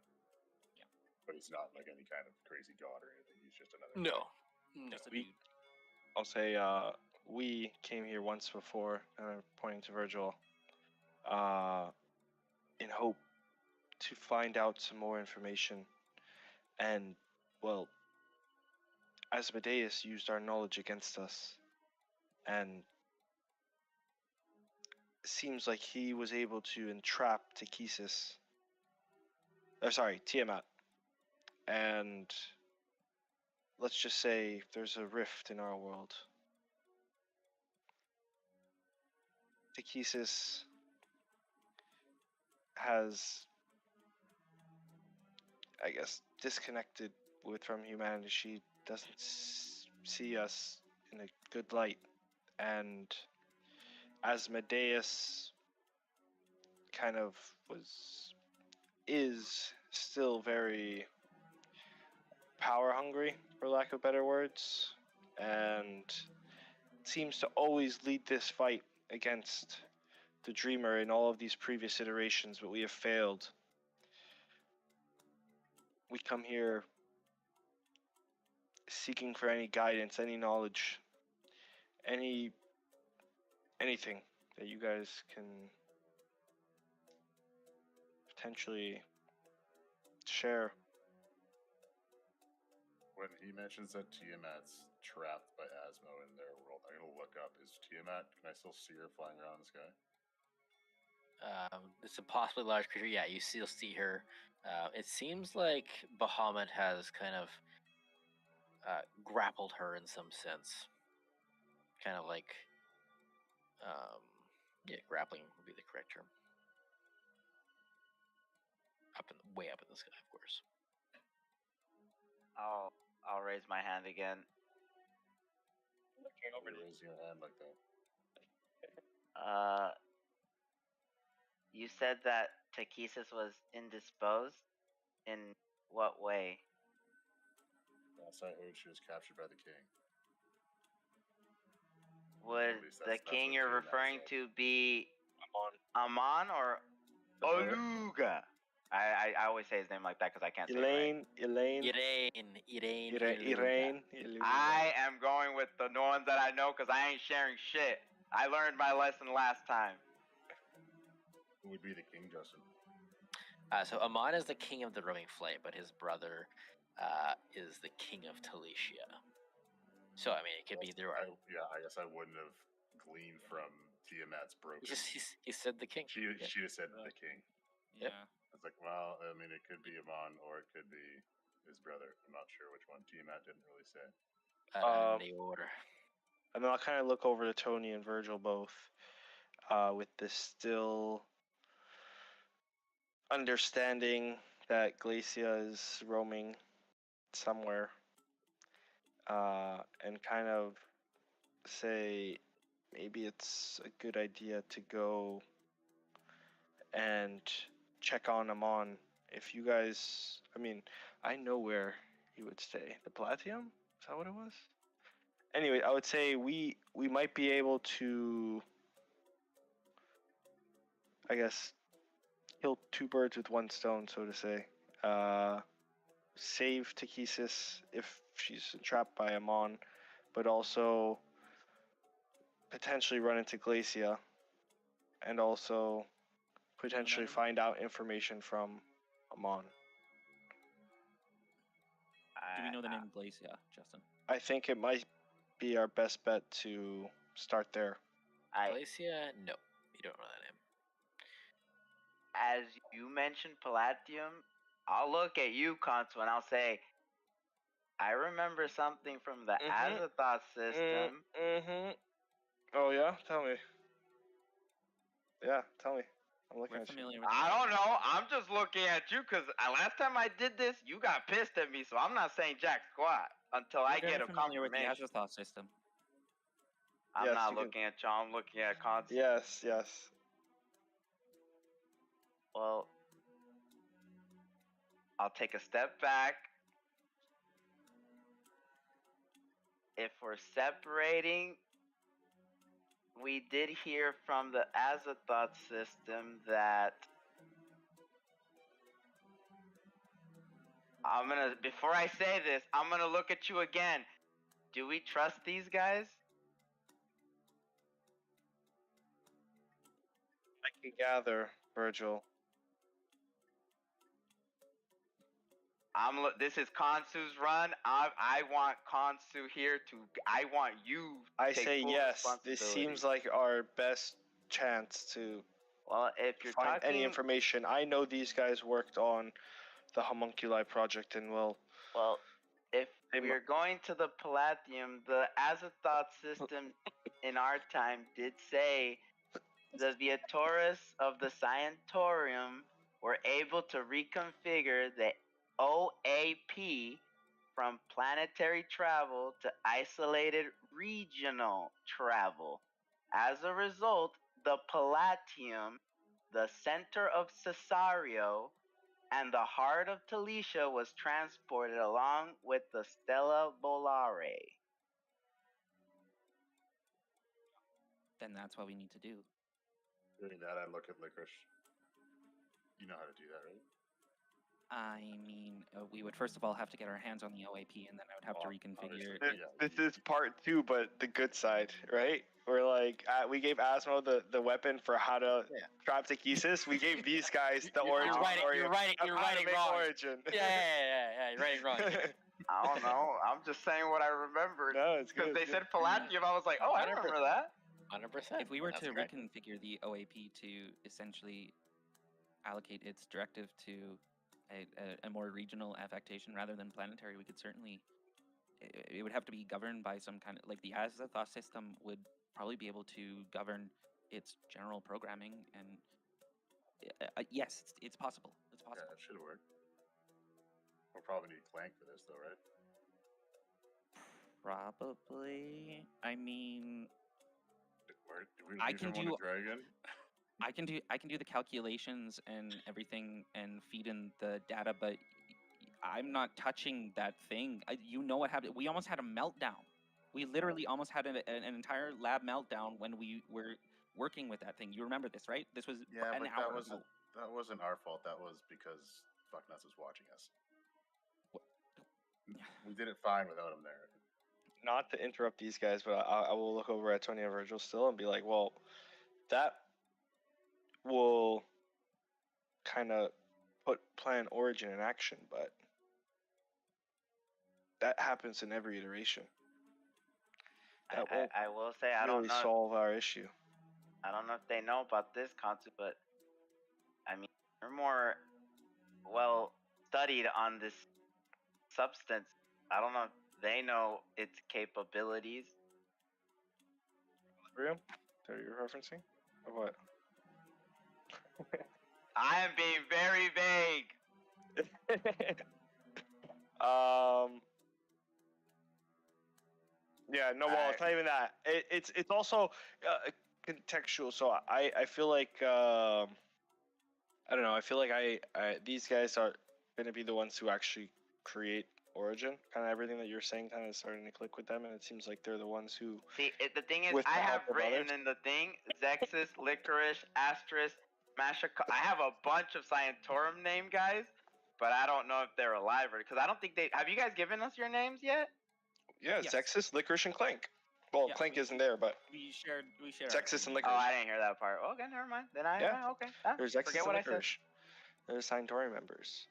But he's not like any kind of crazy god or anything. He's just another. No, no. Just a We- dude. I'll say, we came here once before, and I'm pointing to Virgil, in hope to find out some more information. And, well, Asmodeus used our knowledge against us, and it seems like he was able to entrap Takesis. Tiamat. And let's just say there's a rift in our world. Takesis has, I guess, disconnected from humanity. She doesn't see us in a good light, and Asmodeus kind of is still very power hungry, for lack of better words, and seems to always lead this fight against the Dreamer in all of these previous iterations, but we have failed. We come here seeking for any guidance, any knowledge, anything that you guys can potentially share. When he mentions that Tiamat's trapped by Asmo in their world, I'm gonna look up. Is Tiamat? Can I still see her flying around the sky? It's a possibly large creature. Yeah, you still see her. It seems like Bahamut has kind of grappled her in some sense. Kind of like, grappling would be the correct term. Way up in the sky, of course. I'll raise my hand again. You're raising your hand like that. You said that Takesis was indisposed. In what way? Last I heard, she was captured by the king. Would least the that's king what you're Tiamat referring said. to be Amon or Oluga? I always say his name like that because I can't say it right. Elaine. Irene. I am going with the ones that I know because I ain't sharing shit. I learned my lesson last time. Who would be the king, Justin? So Amon is the king of the roaming flight, but his brother is the king of Talicia. So I mean, it could be either or. I guess I wouldn't have gleaned from Tiamat's broken. He said the king. She just said the king. Yeah. I was like, well, I mean, it could be Amon or it could be his brother. I'm not sure which one. Tiamat didn't really say. The order. And then I'll kind of look over to Tony and Virgil both, with this still understanding that Glacia is roaming somewhere, and kind of say maybe it's a good idea to go and check on Amon. If you guys, I mean, I know where he would stay. The Palatium? Is that what it was? Anyway, I would say we might be able to, I guess, kill two birds with one stone, so to say. Save Takesis if she's entrapped by Amon, but also potentially run into Glacia, and also potentially find out information from Amon. Do we know the name Glacia, Justin? I think it might be our best bet to start there. Glacia? No, you don't know that name. As you mentioned Palatium, I'll look at you, Consu, and I'll say, I remember something from the Azathoth system. Oh yeah? Tell me. Yeah, tell me. I'm looking We're at you. familiar with I don't know. I'm just looking at you because last time I did this, you got pissed at me, so I'm not saying jack squat until I get a familiar with the confirmation. Azathoth system. I'm Yes, not you can- looking at y'all. I'm looking at Consu. Yes. Well, I'll take a step back. If we're separating, we did hear from the Azathoth system that before I say this, I'm gonna look at you again. Do we trust these guys? I can gather, Virgil. This is Konsu's run. I want Konsu here to. I want you. To I take say full yes. This responsibility. seems like our best chance to Well, if you're find talking any information. I know these guys worked on the homunculi project and will. Well, if They we're going to the Palatium, the Azathoth system in our time did say the Viatoris of the Scientorium were able to reconfigure the OAP from planetary travel to isolated regional travel. As a result, the Palatium, the center of Cesario, and the heart of Talicia was transported along with the Stella Bolare. Then that's what we need to do. Doing that, I look at Licorice. You know how to do that, right? I mean, we would first of all have to get our hands on the OAP, and then I would have to reconfigure. This is part 2, but the good side, right? We're like, we gave Asmo the weapon for how to trap Takesis. We gave these guys the origin story. You're writing wrong. Origin. Yeah, you're writing wrong. I don't know. I'm just saying what I remembered. No, it's good. Because they said Palatium, I was like, oh, I remember that. 100%. If we were to reconfigure the OAP to essentially allocate its directive to a more regional affectation rather than planetary, we could certainly. It would have to be governed by some kind of like the Azathoth system would probably be able to govern its general programming, and yes, it's possible. It's possible. Yeah, it should work. We'll probably need Clank for this, though, right? Probably. I mean, Do we I leave can him on do- a dragon? I can do the calculations and everything and feed in the data, but I'm not touching that thing. You know what happened? We almost had a meltdown. We literally almost had an entire lab meltdown when we were working with that thing. You remember this, right? This was an hour ago. That wasn't our fault. That was because Fucknuts was watching us. We did it fine without him there. Not to interrupt these guys, but I will look over at Tony and Virgil still and be like, well, that will kind of put Plan Origin in action, but that happens in every iteration. That won't I will say I don't really know. solve our issue. I don't know if they know about this concept, but I mean, you're more well studied on this substance. I don't know if they know its capabilities. Equilibrium? That you're referencing? Or what? I am being very vague. Yeah, no, well, it's not even that. It's also contextual. So I feel like I don't know. I feel like I these guys are going to be the ones who actually create Origin. Kind of everything that you're saying kind of starting to click with them, and it seems like they're the ones who. See, the thing is, With I the have help of written others? in the thing Zexus, Licorice, Asterisk, Mashaca. I have a bunch of Scientorum name guys, but I don't know if they're alive or because I don't think they. Have you guys given us your names yet? Yeah, Yes. Zexus, Licorice, and Clank. Well, Yeah, Clank we- isn't there, but We shared. Zexus and Oh, Licorice. I didn't hear that part. Okay, never mind. Then Yeah. okay. Ah, There's Zexus forget and what I said. Licorice. They're Scientori members.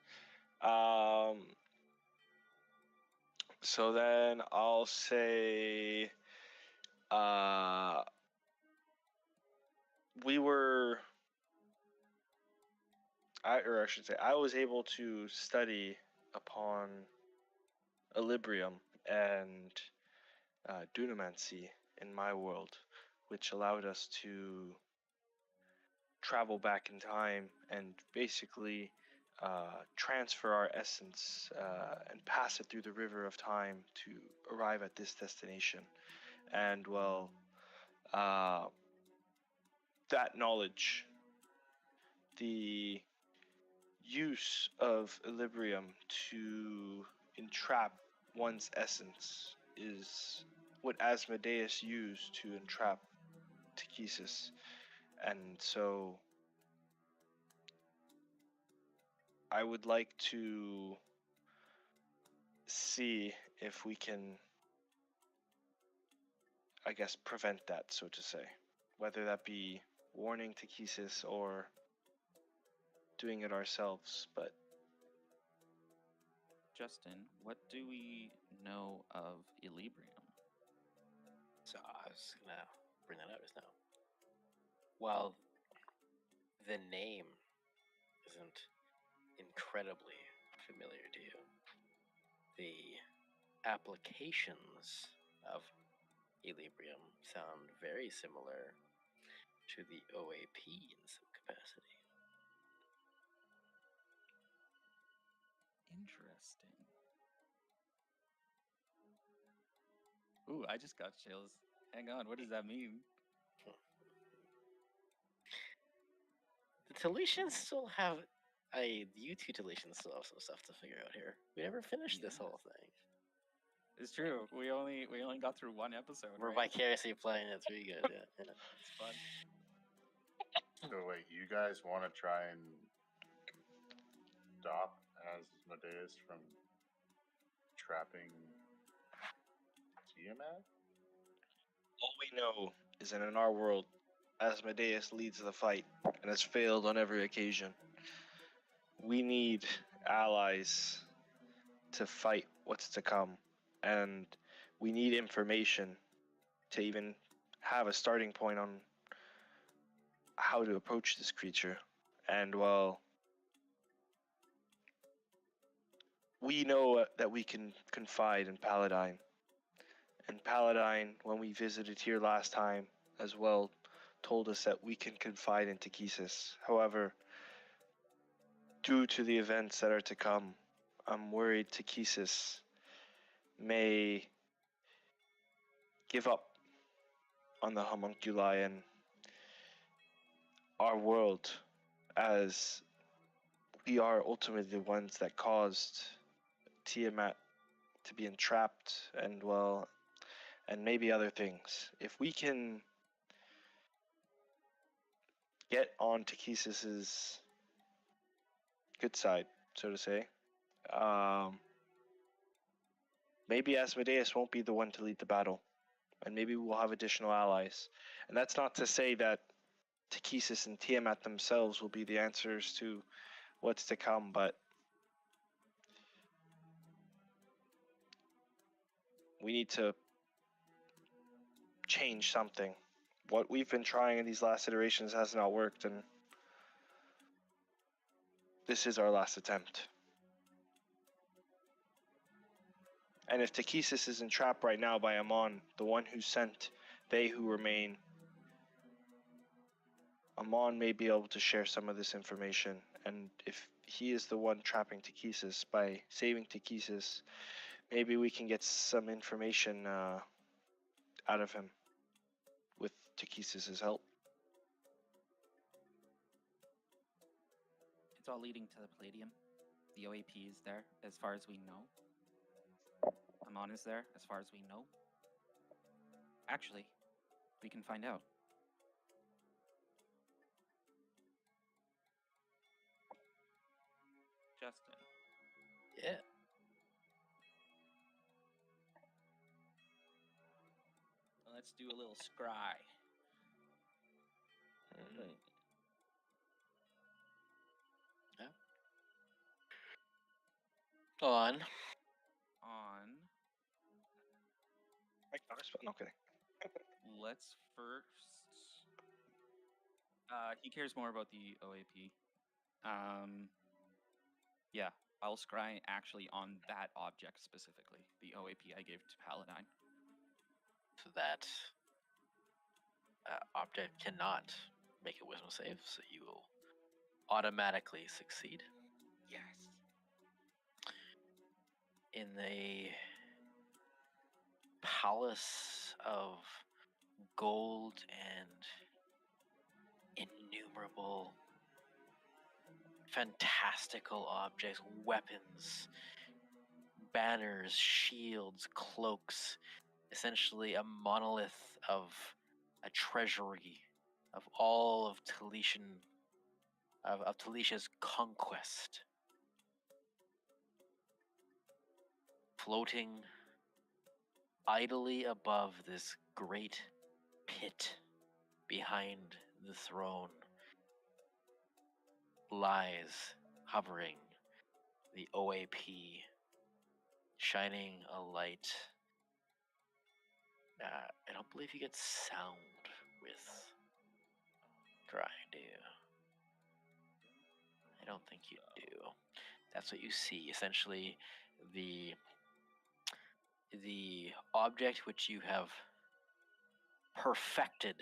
So then I'll say we were I should say I was able to study upon Equilibrium and Dunamancy in my world, which allowed us to travel back in time and basically transfer our essence and pass it through the river of time to arrive at this destination. And well, that knowledge, the use of Equilibrium to entrap one's essence is what Asmodeus used to entrap Takesis. And so I would like to see if we can, I guess, prevent that, so to say. Whether that be warning Takesis or doing it ourselves, but Justin, what do we know of Equilibrium? So I was gonna bring that up just now. While the name isn't incredibly familiar to you, the applications of Equilibrium sound very similar to the OAP in some capacity. Interesting. Ooh, I just got chills. Hang on, what does that mean? The Talesians still have you two Talesians still have some stuff to figure out here. We never finished this Yeah. whole thing. It's true. We only got through one episode. We're right? vicariously playing it through you guys. Yeah. It's fun. So wait, you guys want to try and stop Asmodeus from trapping Tiamat? all we know is that in our world, Asmodeus leads the fight and has failed on every occasion. We need allies to fight what's to come, and we need information to even have a starting point on how to approach this creature. And well, we know that we can confide in Paladine. And Paladine, when we visited here last time, as well, told us that we can confide in Takesis. However, due to the events that are to come, I'm worried Takesis may give up on the homunculi and our world, as we are ultimately the ones that caused Tiamat to be entrapped and, well, and maybe other things. If we can get on Takesis's good side, so to say. Maybe Asmodeus won't be the one to lead the battle, and maybe we'll have additional allies. And that's not to say that Takesis and Tiamat themselves will be the answers to what's to come, but we need to change something. What we've been trying in these last iterations has not worked, and this is our last attempt. And if Takesis isn't trapped right now by Amon, the one who sent They Who Remain, Amon may be able to share some of this information. And if he is the one trapping Takesis, by saving Takesis, maybe we can get some information out of him with Takesis' help. It's all leading to the Palladium. The OAP is there, as far as we know. Amon is there, as far as we know. Actually, we can find out. Justin. Yeah. Let's do a little scry. On. No kidding. Let's first. He cares more about the OAP. Yeah, I'll scry actually on that object specifically, the OAP I gave to Paladine. So that object cannot make a wisdom save, so you will automatically succeed. Yes. In the palace of gold and innumerable fantastical objects, weapons, banners, shields, cloaks, essentially a monolith of a treasury of all of Talicia's conquest. Floating idly above this great pit behind the throne lies, hovering, the OAP, shining a light. I don't believe you get sound with dry, do you? I don't think you do. That's what you see. Essentially, the object which you have perfected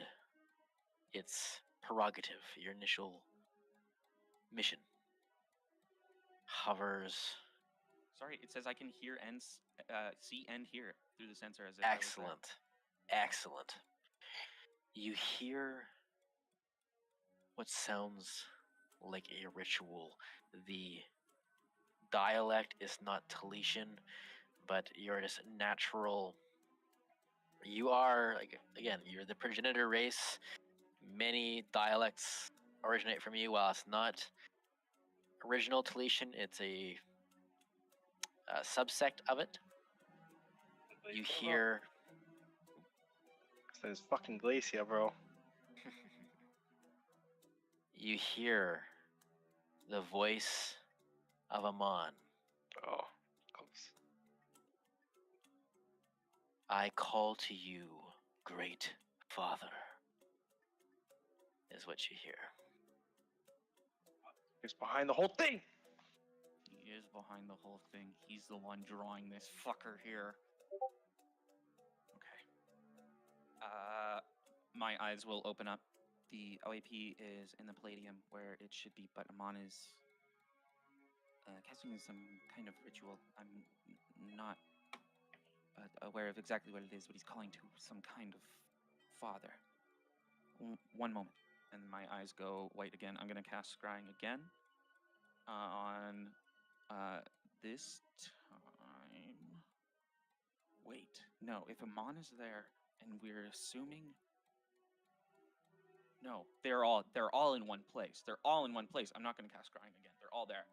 its prerogative, your initial mission, hovers. Sorry, it says I can hear and see and hear through the sensor as if Excellent. Excellent. You hear what sounds like a ritual. The dialect is not Talician, but you're just natural. You are, again, you're the progenitor race. Many dialects originate from you. While it's not original Talician, it's a subsect of it. You hear. It's fucking Glacia, bro. You hear the voice of Amon. Oh, close. I call to you, great father, is what you hear. He's behind the whole thing. He is behind the whole thing. He's the one drawing this fucker here. Okay. My eyes will open up. The OAP is in the Palladium where it should be, but Amon is casting some kind of ritual. I'm not aware of exactly what it is, but he's calling to some kind of father. One moment. And my eyes go white again. I'm going to cast Scrying again on this time. Wait, no. If Amon is there, and we're assuming, no, they're all in one place. They're all in one place. I'm not going to cast Scrying again. They're all there.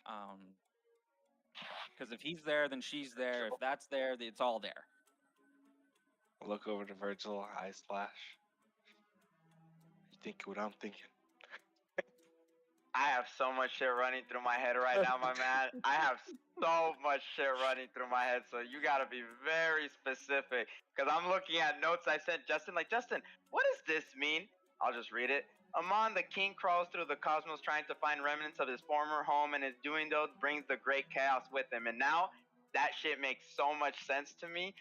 Because if he's there, then she's there. If that's there, it's all there. Look over to Virgil, eyes flash. You think what I'm thinking? I have so much shit running through my head right now, my man. I have so much shit running through my head, so you gotta be very specific. Because I'm looking at notes I sent Justin, like, Justin, what does this mean? I'll just read it. Amon, the king crawls through the cosmos trying to find remnants of his former home, and his doing though brings the great chaos with him. And now, that shit makes so much sense to me.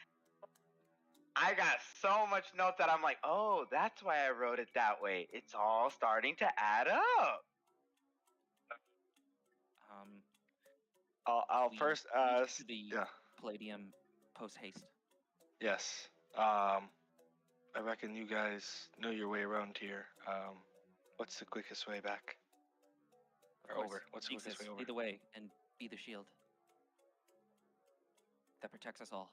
I got so much notes that I'm like, oh, that's why I wrote it that way. It's all starting to add up. I'll We first need ask. to the Yeah. Palladium post haste. Yes. I reckon you guys know your way around here. What's the quickest way back? Or Of course, over? What's the quickest Jesus, way over? lead the way and be the shield that protects us all.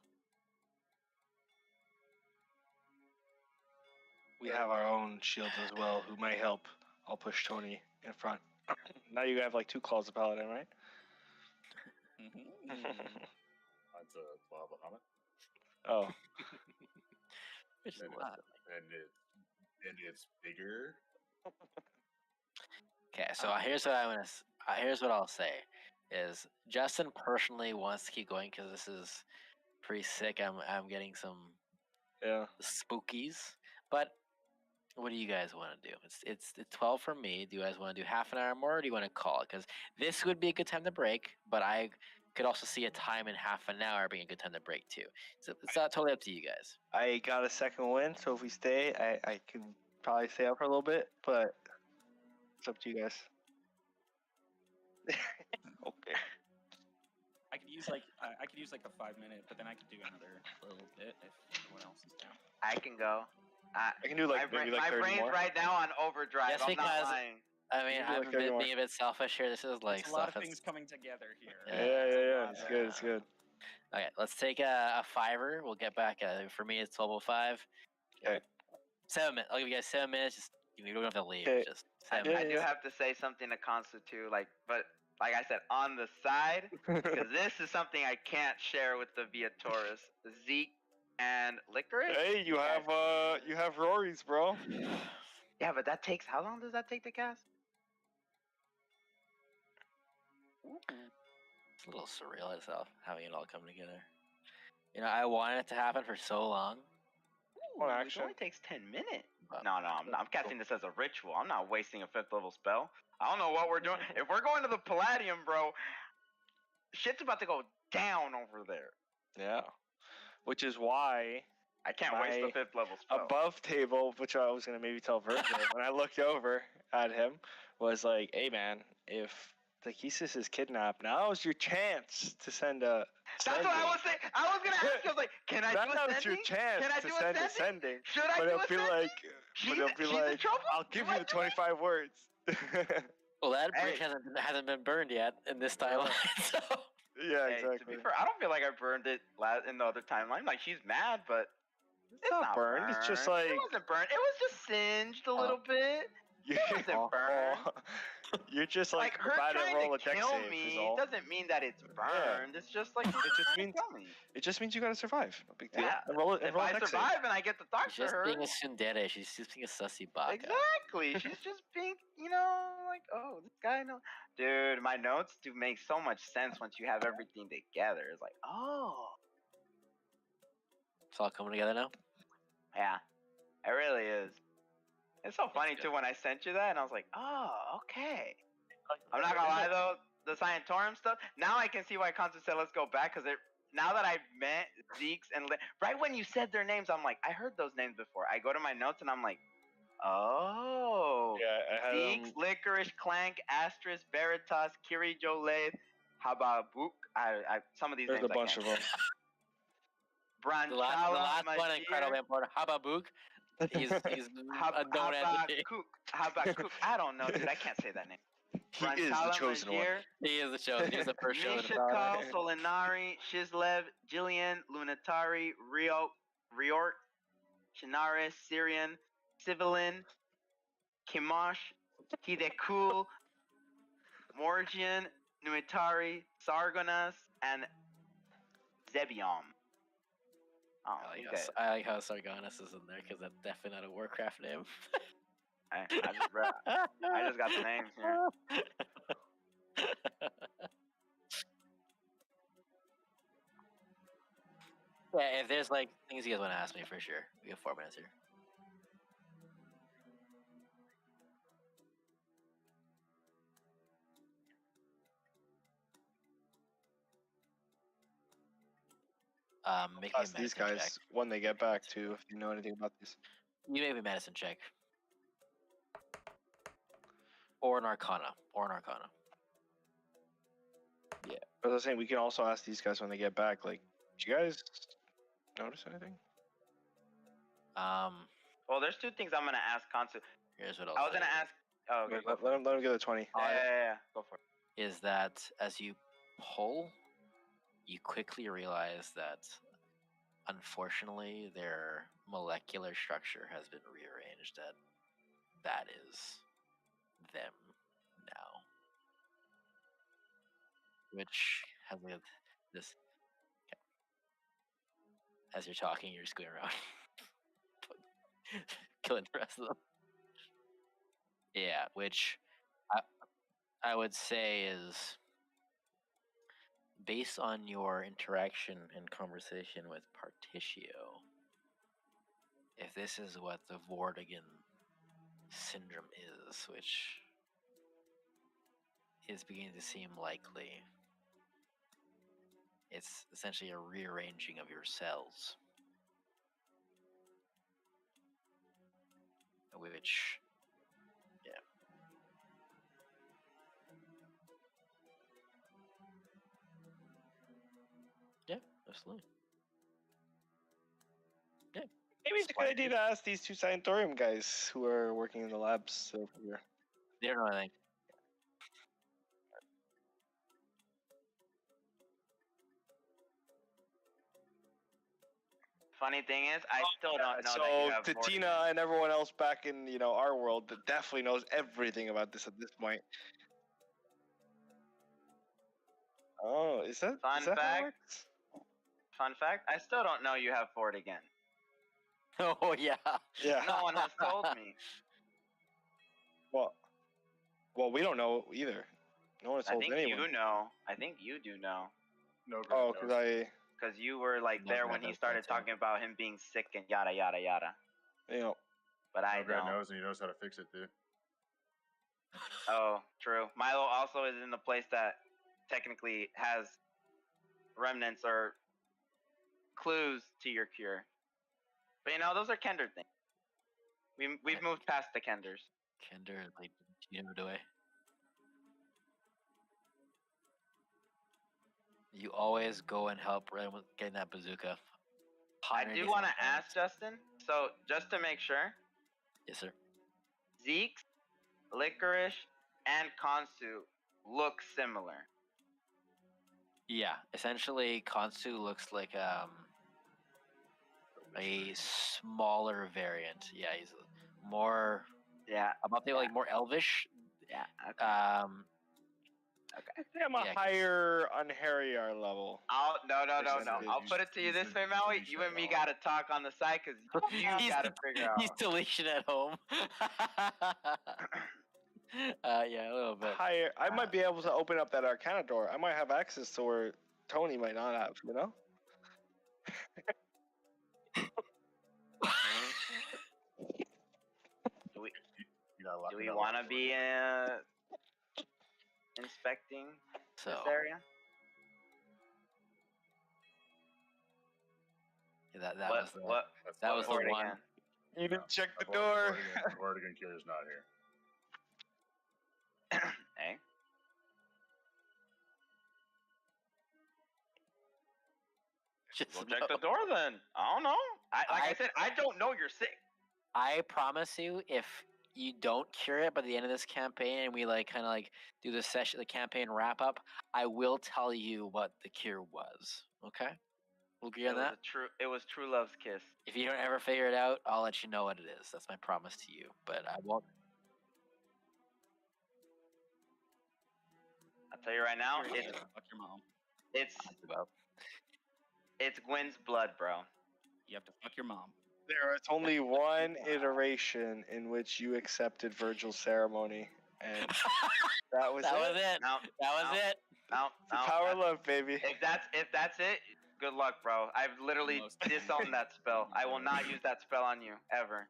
We have our own shields as well, who may help. I'll push Tony in front. Now you have like 2 claws of paladin, right? Mhm. That's a claw Bahamut. Oh, Which is And, a lot. and it's bigger. Okay, so here's what I'll say is Justin personally wants to keep going because this is pretty sick. I'm getting some yeah. spookies, but what do you guys want to do? It's 12 for me. Do you guys want to do half an hour more, or do you want to call it? Because this would be a good time to break, but I could also see a time in half an hour being a good time to break too. So it's not totally up to you guys. I got a second win, so if we stay, I can probably stay up for a little bit, but it's up to you guys. Okay. I could use like a 5 minute, but then I could do another little bit if everyone else is down. I can go. I can do like maybe like my 30 brain's more. right now on overdrive. Just I'm because- not lying. I mean, You can do I'm like 30 more. being a bit selfish here. This is like It's a lot stuff of things coming together here. Yeah. It's good. It's good. Okay, let's take a fiver. We'll get back. For me, it's 12:05. Okay. 7 minutes. I'll give you guys 7 minutes. Just you don't have to leave. Okay. Just I 7 minutes. do have to say something to Constitute, but like I said, on the side, because this is something I can't share with the Viatoris, Zeke and Licorice. Hey, you have Rory's, bro. Yeah, but that takes, how long does that take to cast? It's a little surreal itself, having it all come together. You know, I wanted it to happen for so long. One Ooh, it action. only takes 10 minutes. But No, I'm casting this as a ritual. I'm not wasting a 5th level spell. I don't know what we're doing. If we're going to the Palladium, bro, shit's about to go down over there. Yeah. Which is why I can't waste My a 5th level spell. above table, which I was gonna maybe tell Virgil when I looked over at him, was like, "Hey man, if Thekisis is kidnapped, now's your chance to send a." That's what I was saying. I was gonna ask you, I was like, can I do Now's ascending? your chance Can I to do send ascending? ascending. Should I But do it'll be ascending? like, She's it'll be in like, trouble? I'll give Do you I the do it? 25 words. well, that bridge Hey. hasn't been burned yet in this timeline. So Yeah, Hey, to exactly. be fair, I don't feel like I burned it in the other timeline. Like, she's mad, but It's not burned. It's just like it wasn't burned. It was just singed a little bit. It wasn't burned. You're just Like, like her bad at trying roll a to deck kill save. Is me all. doesn't mean that it's burned. It's just like, It just trying to means kill me. it just means you gotta survive. No big deal. Yeah. And roll it. And If roll a I deck save. survive and I get to talk she's to just her, being a tsundere. She's just being a sussy baka. exactly. She's just being, like, oh, this guy knows. Dude, my notes do make so much sense once you have everything together. It's like, oh, It's all coming together now. yeah, it really is. It's so funny good. too when I sent you that, and I was like, oh, okay. I'm not gonna lie though, the Scientorum stuff. Now I can see why Constance said let's go back, because now that I've met Zeke's and right when you said their names, I'm like, I heard those names before. I go to my notes and I'm like, oh, Yeah, I had Zeke's, Licorice, Clank, Astris, Veritas, Kiri Jolade, Hababuk. Some of these There's names a bunch I of can't them. say. The last one, Majir, incredibly important. Hababuk. He's a known entity. Habakkuk. I don't know, dude. I can't say that name. He is the Rancala chosen one. Majir, He is the chosen. He was the first chosen. Mishakal, Solinari, Shizlev, Jillian, Lunatari, Riort, Shinaris, Syrian, Civilin, Kimosh, Hidekul, Morgian, Numitari, Sargonas, and Zebiom. Oh, you guys. I like how Sargonas is in there because that's definitely not a Warcraft name. I just got the names here. Yeah, if there's like things you guys want to ask me, for sure. We have 4 minutes here. Make me a Ask these medicine guys check. when they get back too, if you know anything about this. You make me a medicine check. Or an arcana. Yeah. As I was saying, we can also ask these guys when they get back. Like, did you guys notice anything? Well, there's 2 things I'm gonna ask Kansu. Here's what I was gonna ask. Oh, okay. Let him get a 20. Yeah. Go for it. Is that as you pull, you quickly realize that unfortunately their molecular structure has been rearranged, and that is them now. Which has like this. Okay. As you're talking, you're just going around killing the rest of them. Yeah, which I would say is based on your interaction and conversation with Particio. If this is what the Vortigern syndrome is, which is beginning to seem likely, it's essentially a rearranging of your cells, which, yeah, absolutely. Yeah. Maybe it's a good idea to ask these 2 sanatorium guys who are working in the labs over here. They don't know anything. Funny thing is, I still don't know So that you have Tatina and everyone else back in our world that definitely knows everything about this at this point. Oh, is that Fun is that how it fact. works? Fun fact, I still don't know you have Vortigern. Oh yeah. Yeah. No one has told me. Well, we don't know either. No one has I told think anyone. you know. I think you do know. No, Oh, because Because you were like No, there God when he knows started that, too. talking about him being sick and yada yada yada. But I No, God don't. knows, and he knows how to fix it too. Oh, true. Milo also is in a place that technically has remnants or clues to your cure. But those are Kender things. We've moved past the Kenders. Kender, like, you moved away. You always go and help Ren with getting that bazooka. I do want to ask Justin. So just to make sure, Yes, sir. Zeke's, Licorice, and Konsu look similar. Yeah, essentially, Konsu looks like a smaller variant. Yeah, he's more. Yeah. About to like more elvish. Yeah. Okay. Okay. I'm a higher on Harrier level. No. Percentage. I'll put it to you this way, Maui. You and me gotta talk on the side because you gotta figure out. He's deletion at home. Yeah, a little bit. Higher. I might be able to open up that Arcana door. I might have access to where Tony might not have. Do we want to be inspecting this area? Yeah, that was the Vortigern? one. You didn't check the door. Vortigern Cure is not here. Hey. We'll check the door then. I don't know. I said, I don't know you're sick. I promise you, if you don't cure it by the end of this campaign and we kind of do the campaign wrap up, I will tell you what the cure was. Okay? We'll agree on that? It was true love's kiss. If you don't ever figure it out, I'll let you know what it is. That's my promise to you. But I won't. I'll tell you right now, You're an idiot. Fuck your mom. it's Gwen's blood, bro. You have to fuck your mom. There is only one iteration in which you accepted Virgil's ceremony, and that was That it. was it. No, That was no. it. no, It's the no. power of love, baby. If that's it, good luck, bro. I've literally Most- disowned that spell. I will not use that spell on you ever.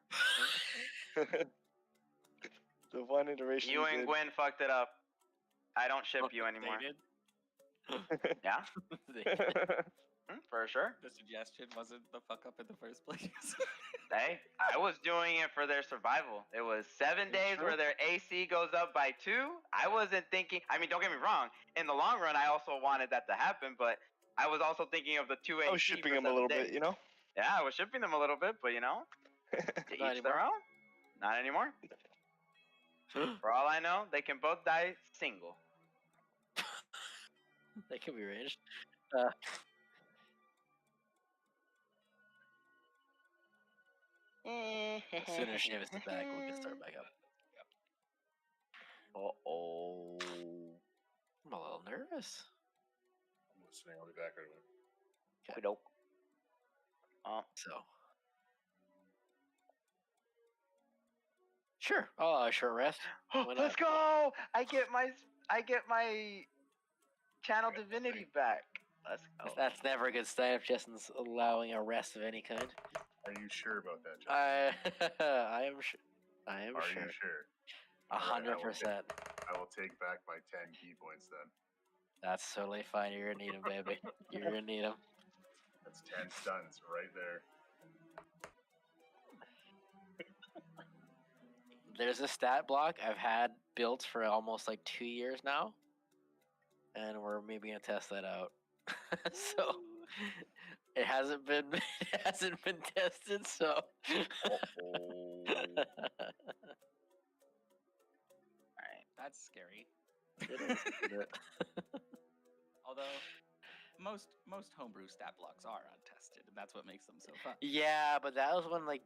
The one iteration. You and did. Gwen fucked it up. I don't ship you anymore. They did. Yeah, for sure. The suggestion wasn't the fuck up in the first place. Hey, I was doing it for their survival. It was 7 days True. where their AC goes up by 2. I wasn't thinking. I mean, don't get me wrong. In the long run, I also wanted that to happen, but I was also thinking of the 2 AC. I was shipping for him a little 7 days. bit, you know. Yeah, I was shipping them a little bit, but to Not each their own. Not anymore. For all I know, they can both die single. That can be arranged. As soon as Seamus is back, we can start back up. Uh-oh. I'm a little nervous. I'm listening. I'll be back right away. Okey-doke. So. Sure. Oh, a short rest. Why not? Let's go! I get my channel divinity back. Let's go. That's never a good sign if Justin's allowing a rest of any kind. Are you sure about that, John? I am sure. I am Are sure. you sure? 100%. I will take back my 10 key points then. That's totally fine. You're gonna need them, baby. You're gonna need them. That's 10 stuns right there. There's a stat block I've had built for almost like 2 years now, and we're maybe gonna test that out. So it hasn't been tested. So That's scary. it is, isn't it? Although most homebrew stat blocks are untested, and that's what makes them so fun. Yeah, but that was when like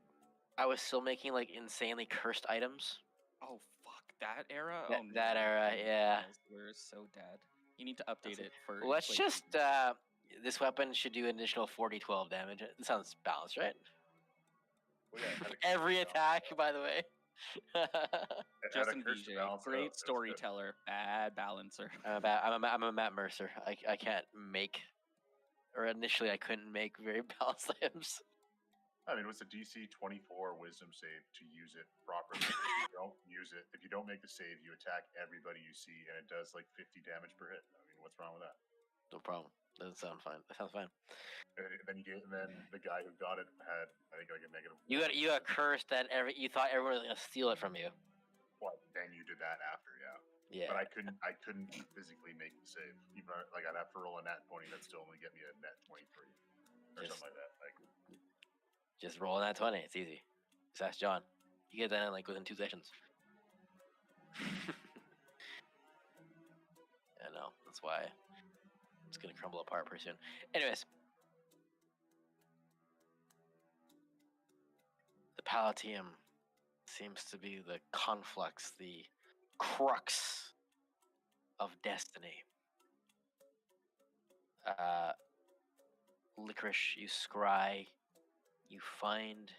I was still making like insanely cursed items. Oh fuck, that era. That era, yeah. We're so dead. You need to update it for. Let's inflation. just this weapon should do an additional 40-12 damage. It sounds balanced, right? Well, yeah, had a Every curse attack, by the way. balance. Had a Justin curse to VJ, balance it out. great That's good. storyteller, bad balancer. I'm a Matt Mercer. I can't make, or initially I couldn't make very balanced items. I mean, what's a DC 24 wisdom save to use it properly? If you don't make the save, you attack everybody you see, and it does like 50 damage per hit. I mean, what's wrong with that? No problem. Doesn't sound fine. That sounds fine. And then the guy who got it had, I think, like a negative. You got cursed that you thought everyone was gonna steal it from you. What? Then you did that after, yeah. Yeah. But I couldn't physically make the save. Even like I'd have to roll a nat 20, that'd still only get me a net 23 or Just- something like that. Like, Just roll that 20. It's easy. Just ask John. You get that in like within 2 sessions. I know. That's why it's gonna crumble apart pretty soon. Anyways. The Palatium seems to be the conflux, the crux of destiny. Licorice, you scry, you find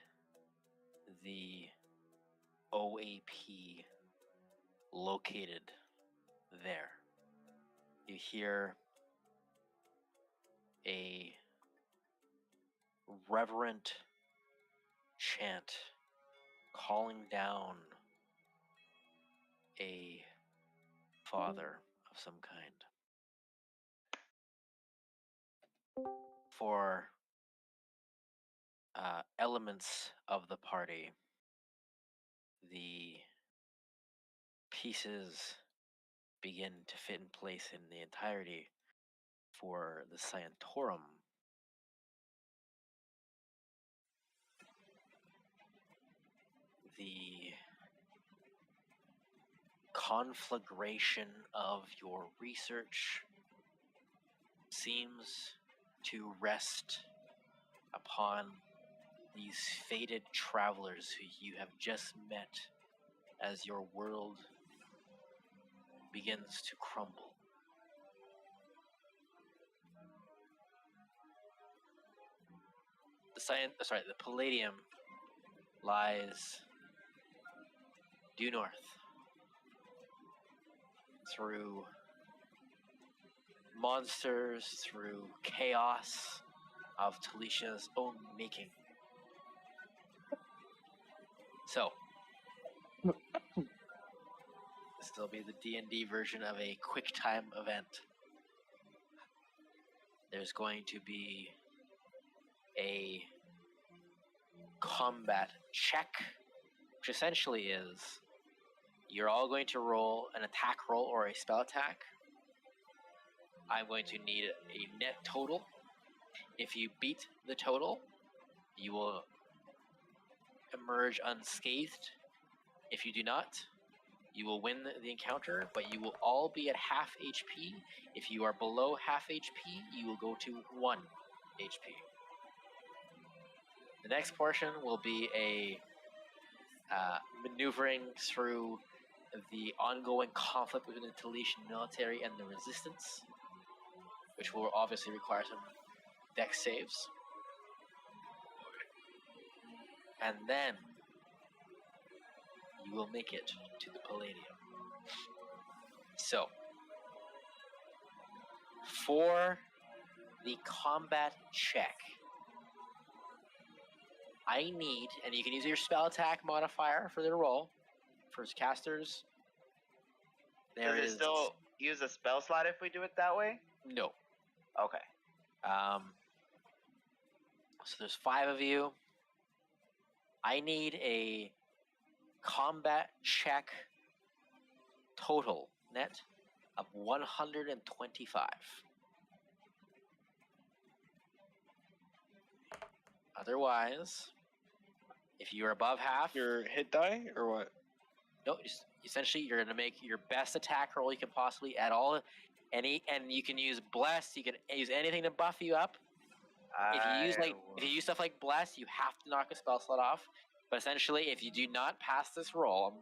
the OAP located there. You hear a reverent chant calling down a father of some kind. For elements of the party, the pieces begin to fit in place in the entirety for the Scientorum. The conflagration of your research seems to rest upon these fated travelers who you have just met as your world begins to crumble the Palladium lies due north through monsters, through chaos of Talicia's own making. So, this will be the D&D version of a quick time event. There's going to be a combat check, which essentially is you're all going to roll an attack roll or a spell attack. I'm going to need a net total. If you beat the total, you will emerge unscathed. If you do not, you will win the encounter, but you will all be at half HP. If you are below half HP, you will go to 1 HP. The next portion will be a maneuvering through the ongoing conflict between the Talician military and the resistance, which will obviously require some dex saves. And then you will make it to the Palladium. So, for the combat check, I need, and you can use your spell attack modifier for the roll, for casters. Does it still use a spell slot if we do it that way? No. Okay. So there's 5 of you. I need a combat check total net of 125. Otherwise, if you're above half, Your hit die or what? no, essentially you're gonna make your best attack roll you can possibly at all. And you can use bless. You can use anything to buff you up. If you use stuff like bless, you have to knock a spell slot off. But essentially, if you do not pass this roll,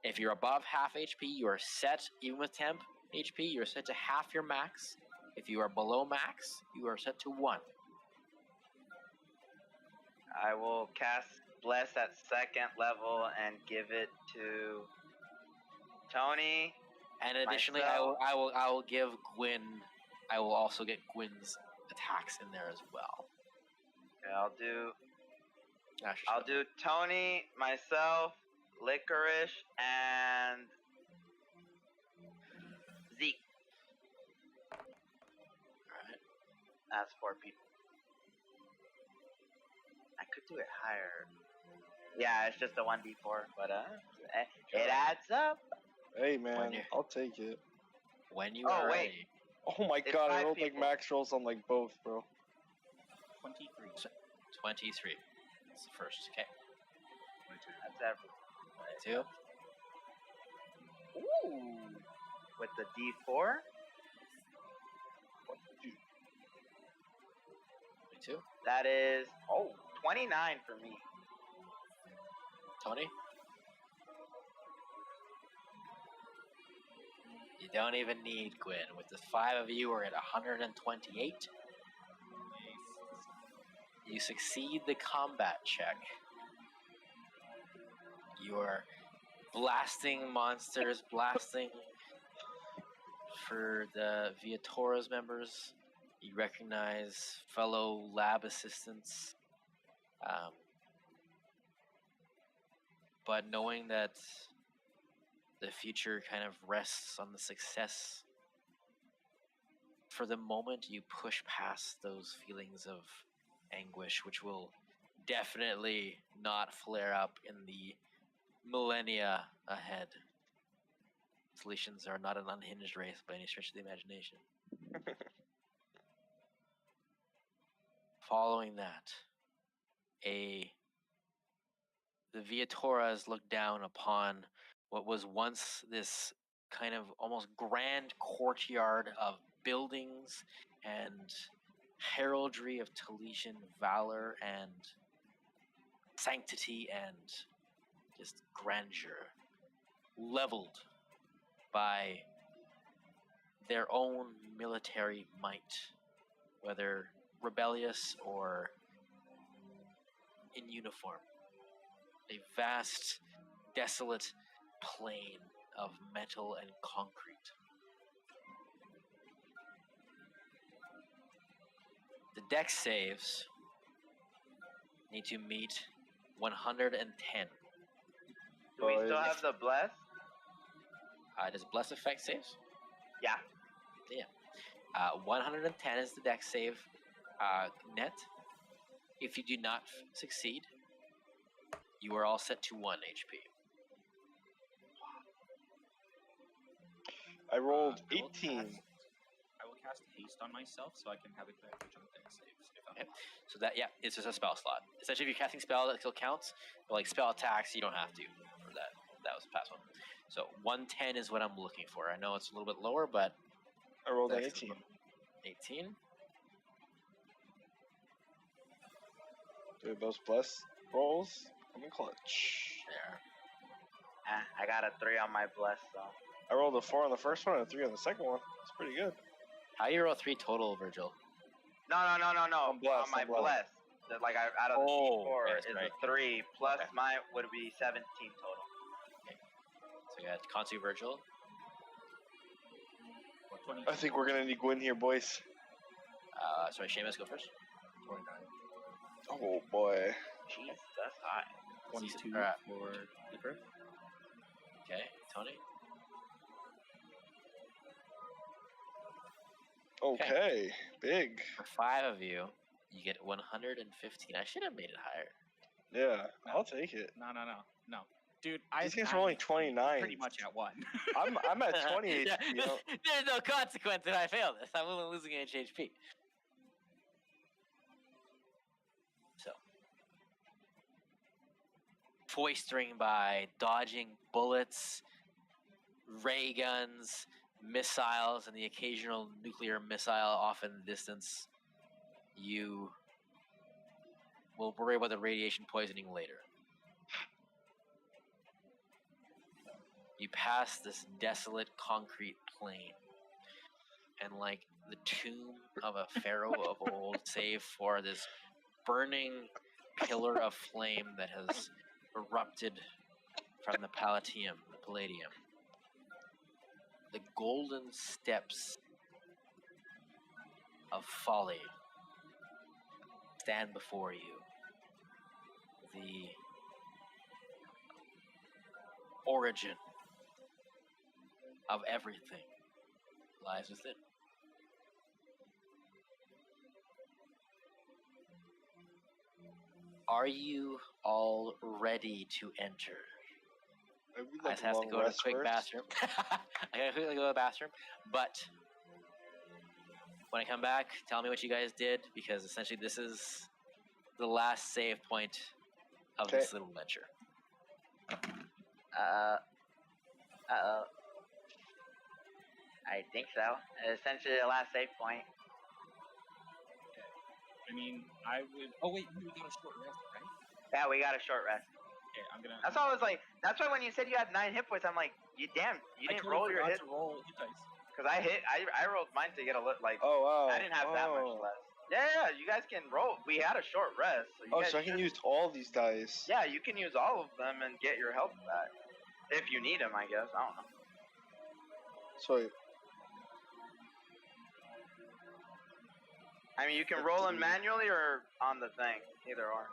if you're above half HP, you are set. Even with temp HP, you are set to half your max. If you are below max, you are set to 1. I will cast Bless at 2nd level and give it to Tony. And additionally, myself. I will give Gwyn. I will also get Gwyn's attacks in there as well. Okay, I'll do Tony, myself, Licorice, and Zeke. Alright. That's 4 people. I could do it higher. Yeah, it's just a 1d4, but it adds up. Hey man, I'll take it. When you are wait. ready. Oh my It's god, I 5 rolled like people. max rolls on like both, bro. 23. 23. That's the first. Okay. 22. That's everything. 22. Ooh. With the d4? 22. That is 29 for me. Tony? You don't even need Gwyn. With the 5 of you, we're at 128. You succeed the combat check. You're blasting monsters, blasting for the Viatora's members. You recognize fellow lab assistants. But knowing that the future kind of rests on the success, for the moment you push past those feelings of anguish, which will definitely not flare up in the millennia ahead. Talicians are not an unhinged race by any stretch of the imagination. Following that, the Viatoras look down upon what was once this kind of almost grand courtyard of buildings and heraldry of Talician valor and sanctity and just grandeur, leveled by their own military might, whether rebellious or in uniform. A vast, desolate plain of metal and concrete. The dex saves need to meet 110. Do we still have the bless? Does bless effect saves? Yeah. 110 is the dex save net. If you do not succeed, you are all set to 1 HP. I rolled I will 18. I will cast haste on myself so I can have advantage on dex saves. If I'm Okay. So that, yeah, it's just a spell slot. Essentially, if you're casting spell, that still counts. But like spell attacks, you don't have to for that. That was the past one. So 110 is what I'm looking for. I know it's a little bit lower, but I rolled an Dex is 18. 18. Do those bless rolls? I'm in clutch. There. I got a 3 on my bless, so. I rolled a 4 on the first one and a 3 on the second one. It's pretty good. How you roll 3 total, Virgil? No. I'm blessed, On my I'm blessed. bless. Like out of the D4 right, is right. a 3 plus Okay. mine would be 17 total. So you got Consu Virgil. I think we're gonna need Gwyn here, boys. Sorry, Seamus, go first. 29. Oh boy. Jeez, that's high. 22 Alright. for Icarus. Okay, Tony. Okay. Big. For 5 of you, you get 115. I should have made it higher. Yeah, I'll take it. No. Dude, I These have guys are only 9 HP, 29. Pretty much at 1. I'm at 20 HP. Yeah, You know? There's no consequence if I fail this. I'm only losing HP. So, foistering by, dodging bullets, ray guns, missiles, and the occasional nuclear missile off in the distance, you will worry about the radiation poisoning later. You pass this desolate concrete plain, and like the tomb of a pharaoh of old, save for this burning pillar of flame that has erupted from the Palatium, the Palladium. The golden steps of folly stand before you. The origin of everything lies within. Are you all ready to enter? I would I like just a have to long go to a rest quick first. bathroom. I gotta quickly go to the bathroom. But when I come back, tell me what you guys did, because essentially this is the last save point of this little venture. I think so. Essentially the last save point. I mean, I would. Oh wait, we got a short rest, right? Yeah, we got a short rest. Okay, I'm gonna. That's why I was like, that's why when you said you had 9 hit points, I'm like, you didn't roll your hit. To roll hit dice. Because I rolled mine to get a little, like, Oh wow. I didn't have that much less. Yeah, you guys can roll. We had a short rest. So you guys So I can use all these dice. Yeah, you can use all of them and get your health back. If you need them, I guess. I don't know. Sweet. I mean, you can roll them manually or on the thing. Either or.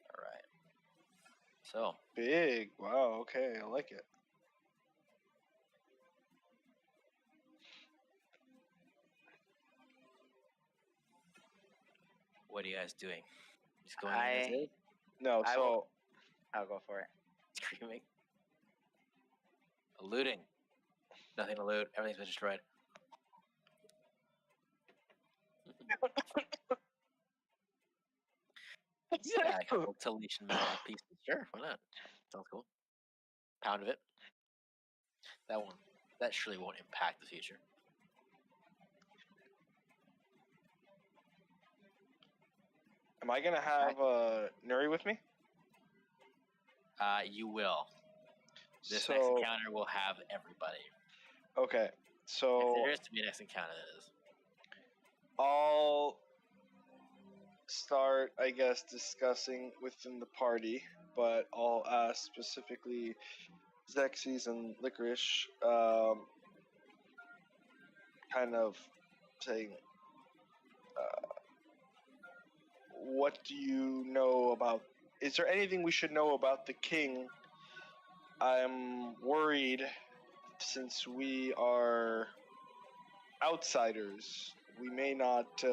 All right. So, Big. Wow. Okay, I like it. what are you guys doing? Just going in as is? No. I So will- I'll go for it. Screaming? Looting? Nothing to loot. Everything's been destroyed. Yeah, a couple Taletian metal pieces. Sure, why not? Sounds cool. Pound of it. That surely won't impact the future. am I gonna have Nuri with me? You will. This So next encounter will have everybody. Okay, If so there is to be an next encounter, that is. I'll start, I guess, discussing within the party, but I'll ask specifically Xerxes and Licorice, kind of saying, what do you know about? Is there anything we should know about the king? I'm worried since we are outsiders, we may not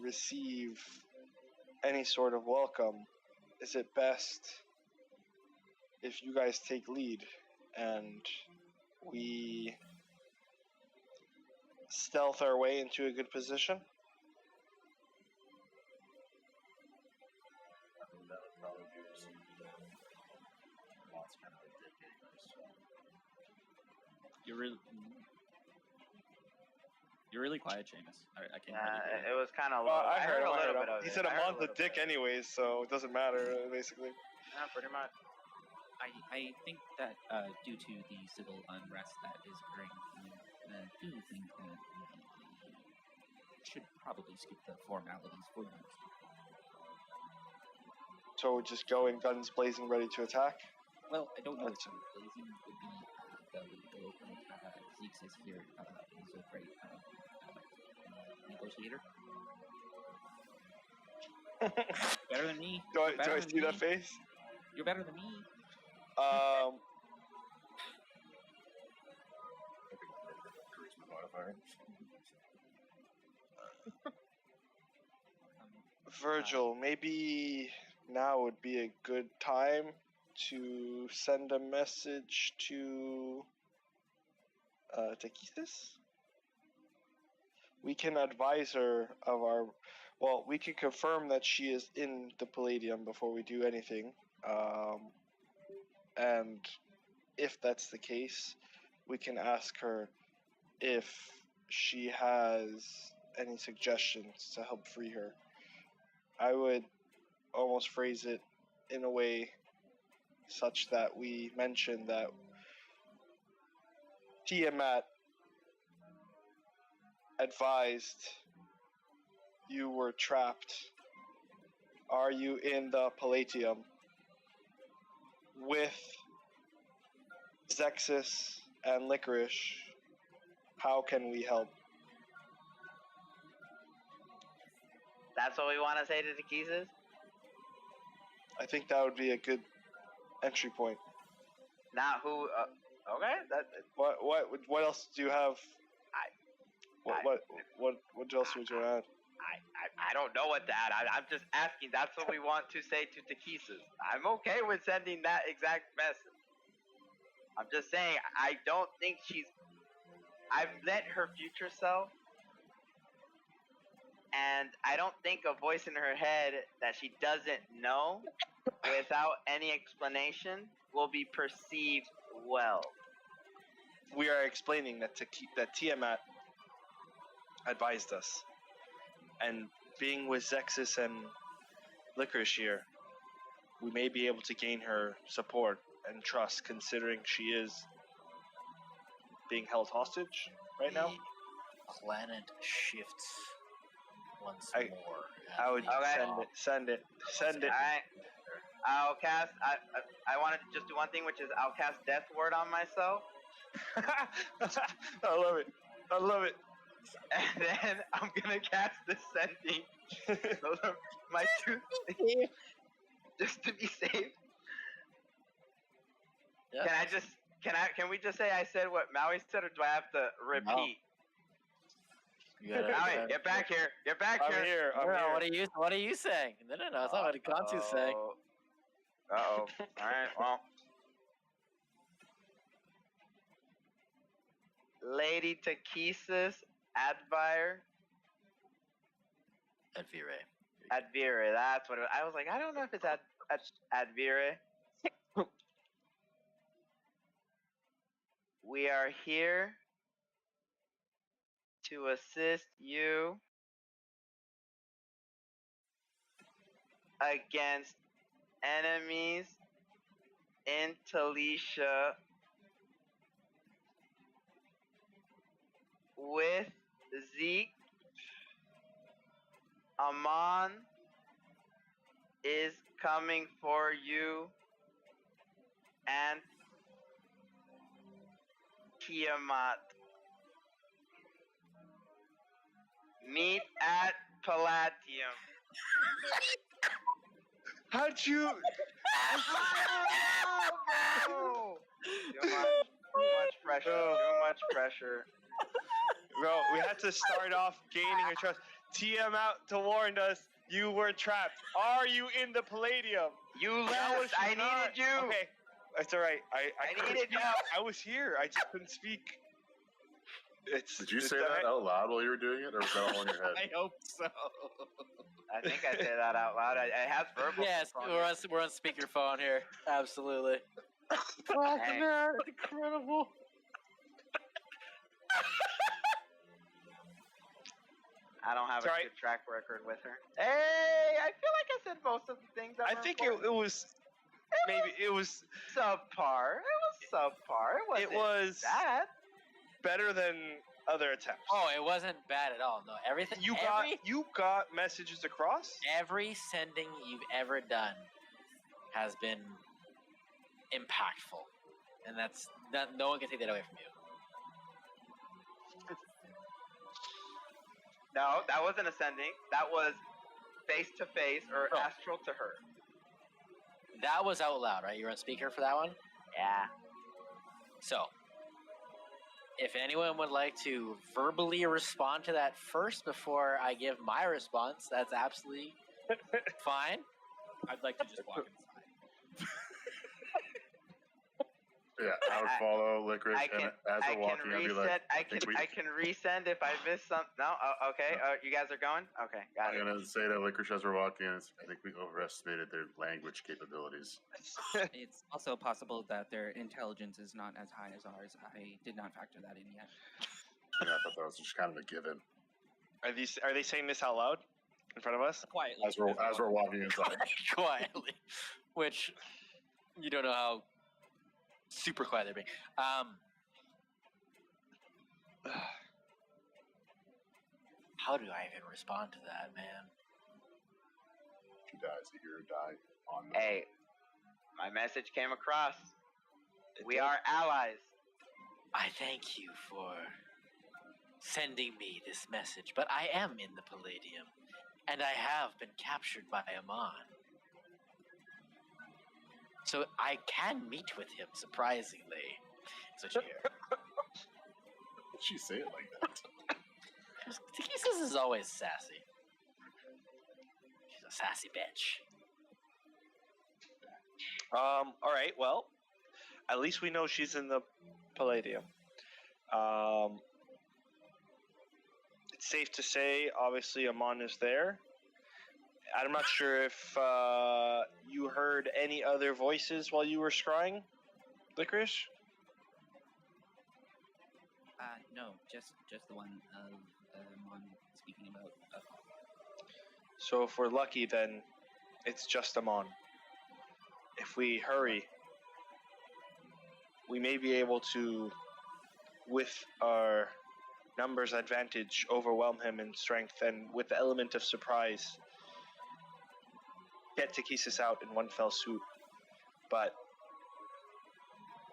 receive any sort of welcome. Is it best if you guys take lead and we stealth our way into a good position? I mean, that would probably be received. Lots kind of a dick anyways. You're really quiet, Seamus. I can't Yeah, hardly hear it you. was kind of low. Well, I heard a little him. bit of He it. said I a heard month a little dick bit of it. anyways, so it doesn't matter, basically. Yeah, pretty much. I think that due to the civil unrest that is occurring, I do think that we should probably skip the formalities for the most. So just go in guns blazing, ready to attack? Well, I don't know if blazing would be the legal Zeeks is here is a great negotiator. Better than me. Do I Better than see that me. face? You're better than me. Charisma modifier. Virgil, maybe now would be a good time to send a message to Takisis. We can advise her of our. Well, we can confirm that she is in the Palladium before we do anything. And if that's the case, we can ask her if she has any suggestions to help free her. I would almost phrase it in a way such that we mention that Tiamat advised you were trapped. Are you in the Palladium with Xexis and Licorice? How can we help? That's what we want to say to the Keeses? I think that would be a good entry point. Not who. Okay. What else do you have? What else would you add? I don't know what to add. I'm just asking. That's what we want to say to Takesis. I'm okay with sending that exact message. I'm just saying, I don't think she's. I've met her future self, and I don't think a voice in her head that she doesn't know, without any explanation, will be perceived well. We are explaining that that Tiamat advised us, and being with Xexis and Licorice here, we may be able to gain her support and trust, considering she is being held hostage right now. The planet shifts once I- more. I would Okay. send it. Alright. I'll cast. I wanted to just do one thing, which is I'll cast Death Word on myself. I love it. And then I'm gonna cast Descending. Those are my two things. Just to be safe. Yeah. Can we just say I said what Maui said, or do I have to repeat? You gotta, Maui, get back here. Get back I'm here. I'm here. What are you saying? No, it's not what Gantu's saying. Uh-oh. Alright, well. Lady Takesis Advire. Advire, that's what I was like, I don't know if it's Advire. We are here to assist you against enemies in Talisha with Zeke. Amon is coming for you, and Tiamat. Meet at Palladium. How'd you? Bro! Too much pressure. No. Too much pressure. Bro, we had to start off gaining her trust. TM out to warn us you were trapped. Are you in the Palladium? You No, left. she's I not. needed you. Okay, that's all right. I couldn't needed speak. help. I was here. I just couldn't speak. Did you say that out loud while you were doing it, or was that all in your head? I hope so. I think I said that out loud. I have verbal. Yes, we're on speakerphone here. Absolutely. Fuck, Hey. man, it's incredible. I don't have It's a all right. good track record with her. Hey, I feel like I said most of the things that I were think important. it was maybe it was subpar. It was subpar. It was bad. better than other attempts. Oh, it wasn't bad at all. No, everything. You got messages across. Every sending you've ever done has been impactful, and that's that. No one can take that away from you. No, that wasn't ascending. That was face to face or Bro. astral to her. That was out loud, right? You were on speaker for that one. Yeah. So, if anyone would like to verbally respond to that first before I give my response, that's absolutely fine. I'd like to just walk inside. Yeah, I would follow Licorice, I can, and as I we're can walking, I'd be reset. like, I can resend if I miss some. No, okay. You guys are going. Okay, got I'm it. gonna say to Licorice as we're walking, I think we overestimated their language capabilities. It's also possible that their intelligence is not as high as ours. I did not factor that in yet. Yeah, I thought that was just kind of a given. Are they saying this out loud in front of us? Quietly. As we're walking inside. Quietly, which you don't know how super quiet they're being. How do I even respond to that, man? She dies, you hear her die on the Hey, my message came across. We did. are allies. I thank you for sending me this message, but I am in the Palladium, and I have been captured by Amon. So I can meet with him, surprisingly. That's what you hear. Did she say it like that? Takesis is always sassy. She's a sassy bitch. All right. Well, at least we know she's in the Palladium. It's safe to say, obviously, Amon is there. I'm not sure if you heard any other voices while you were scrying, Licorice. No, just the one of Mon speaking about. So if we're lucky, then it's just Amon. If we hurry, we may be able to, with our numbers advantage, overwhelm him in strength, and with the element of surprise, get Takesis out in one fell swoop. But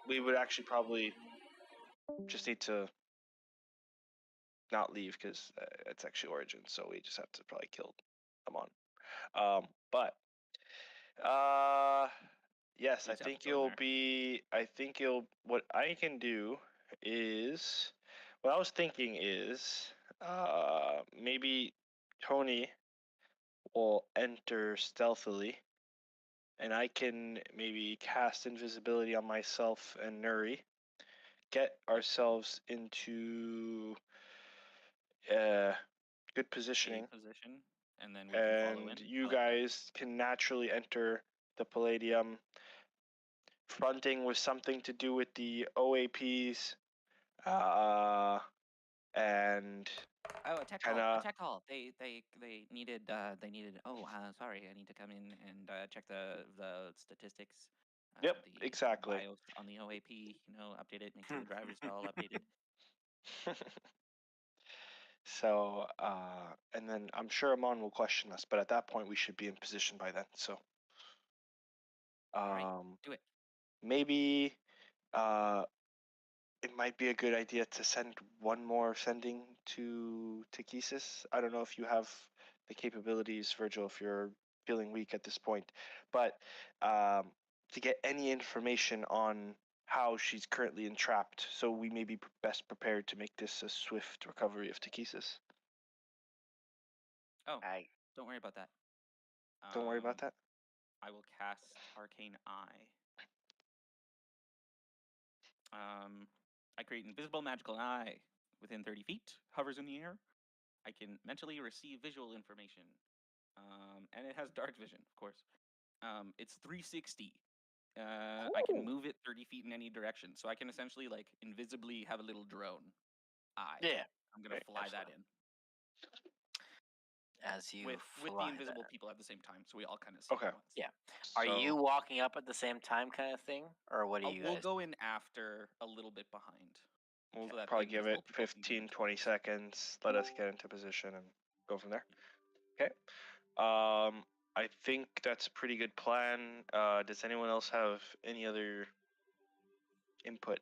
we would actually probably just need to not leave, because it's actually Origin, so we just have to probably kill Amon. But yes, I Please have think to go in there. what I can do is, what I was thinking is, maybe Tony will enter stealthily, and I can maybe cast invisibility on myself and Nuri, get ourselves into good positioning, Position, and then we can follow in. and you I like that. guys can naturally enter the Palladium, fronting with something to do with the OAPs, and Oh, attack kinda- call. They needed. Oh, sorry. I need to come in and check the statistics. Yep, the exactly. BIOS on the OAP. Update it. Make sure the drivers are all updated. So, and then I'm sure Amon will question us, but at that point we should be in position by then. So, Alright, do it. maybe it might be a good idea to send one more sending to Takesis. I don't know if you have the capabilities, Virgil, if you're feeling weak at this point, but to get any information on how she's currently entrapped, so we may be best prepared to make this a swift recovery of Takesis. Oh, I don't worry about that. Don't worry about that. I will cast Arcane Eye. I create an invisible magical eye within 30 feet, hovers in the air. I can mentally receive visual information. And it has dark vision, of course. It's 360. I can Cool. move it 30 feet in any direction. So I can essentially like invisibly have a little drone eye. Yeah. I'm gonna Right, fly that in. As you With fly the invisible that. people at the same time, so we all kind of see Okay. it once. Yeah. Are So- you walking up at the same time, kind of thing, or what do you We'll guys? go in after, a little bit behind. We'll so that the probably give it invisible people can get 15, into 20 place. seconds. Let us get into position and go from there. Okay. I think that's a pretty good plan. Does anyone else have any other input?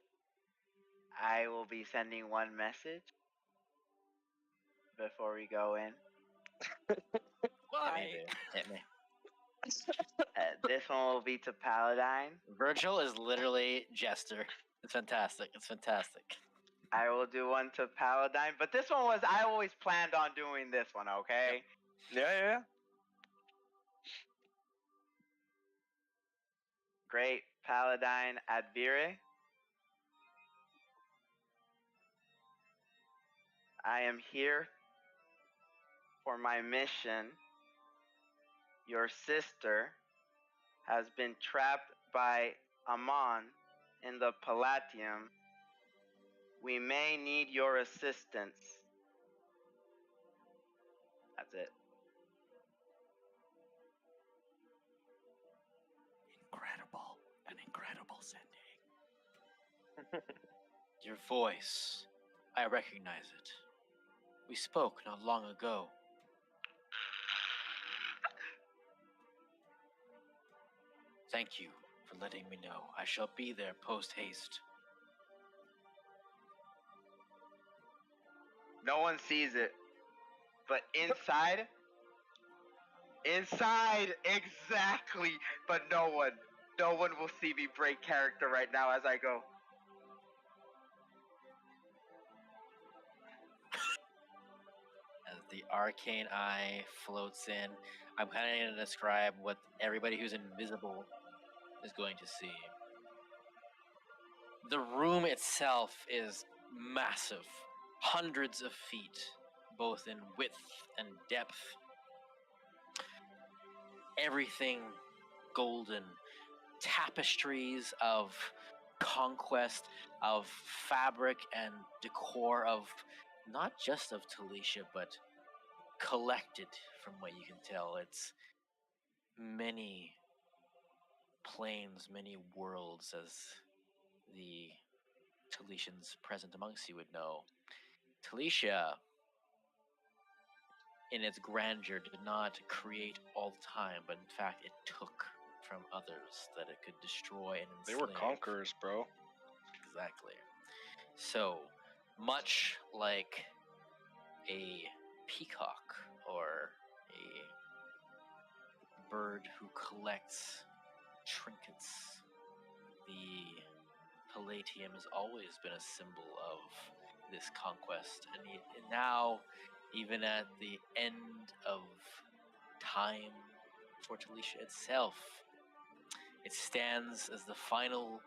I will be sending one message before we go in. Why? Hit me. This one will be to Paladine. Virgil is literally Jester. It's fantastic. It's fantastic. I will do one to Paladine, but this one was I always planned on doing this one. Okay. Yeah. Great Paladine Advire. I am here for my mission. Your sister has been trapped by Amon in the Palatium. We may need your assistance. That's it. Incredible. An incredible sending. Your voice. I recognize it. We spoke not long ago. Thank you for letting me know. I shall be there post haste. No one sees it. But inside, exactly. But no one will see me break character right now as I go. As the arcane eye floats in, I'm kind of going to describe what everybody who's invisible is going to see. The room itself is massive, hundreds of feet, both in width and depth. Everything golden, tapestries of conquest, of fabric and decor of not just of Talisha, but collected from what you can tell. It's many planes, many worlds, as the Talishans present amongst you would know. Talisha, in its grandeur, did not create all the time, but in fact it took from others that it could destroy and They enslave. were conquerors, bro. Exactly. So, much like a peacock or a bird who collects trinkets, the Palatium has always been a symbol of this conquest. And now, even at the end of time for Talisha itself, it stands as the final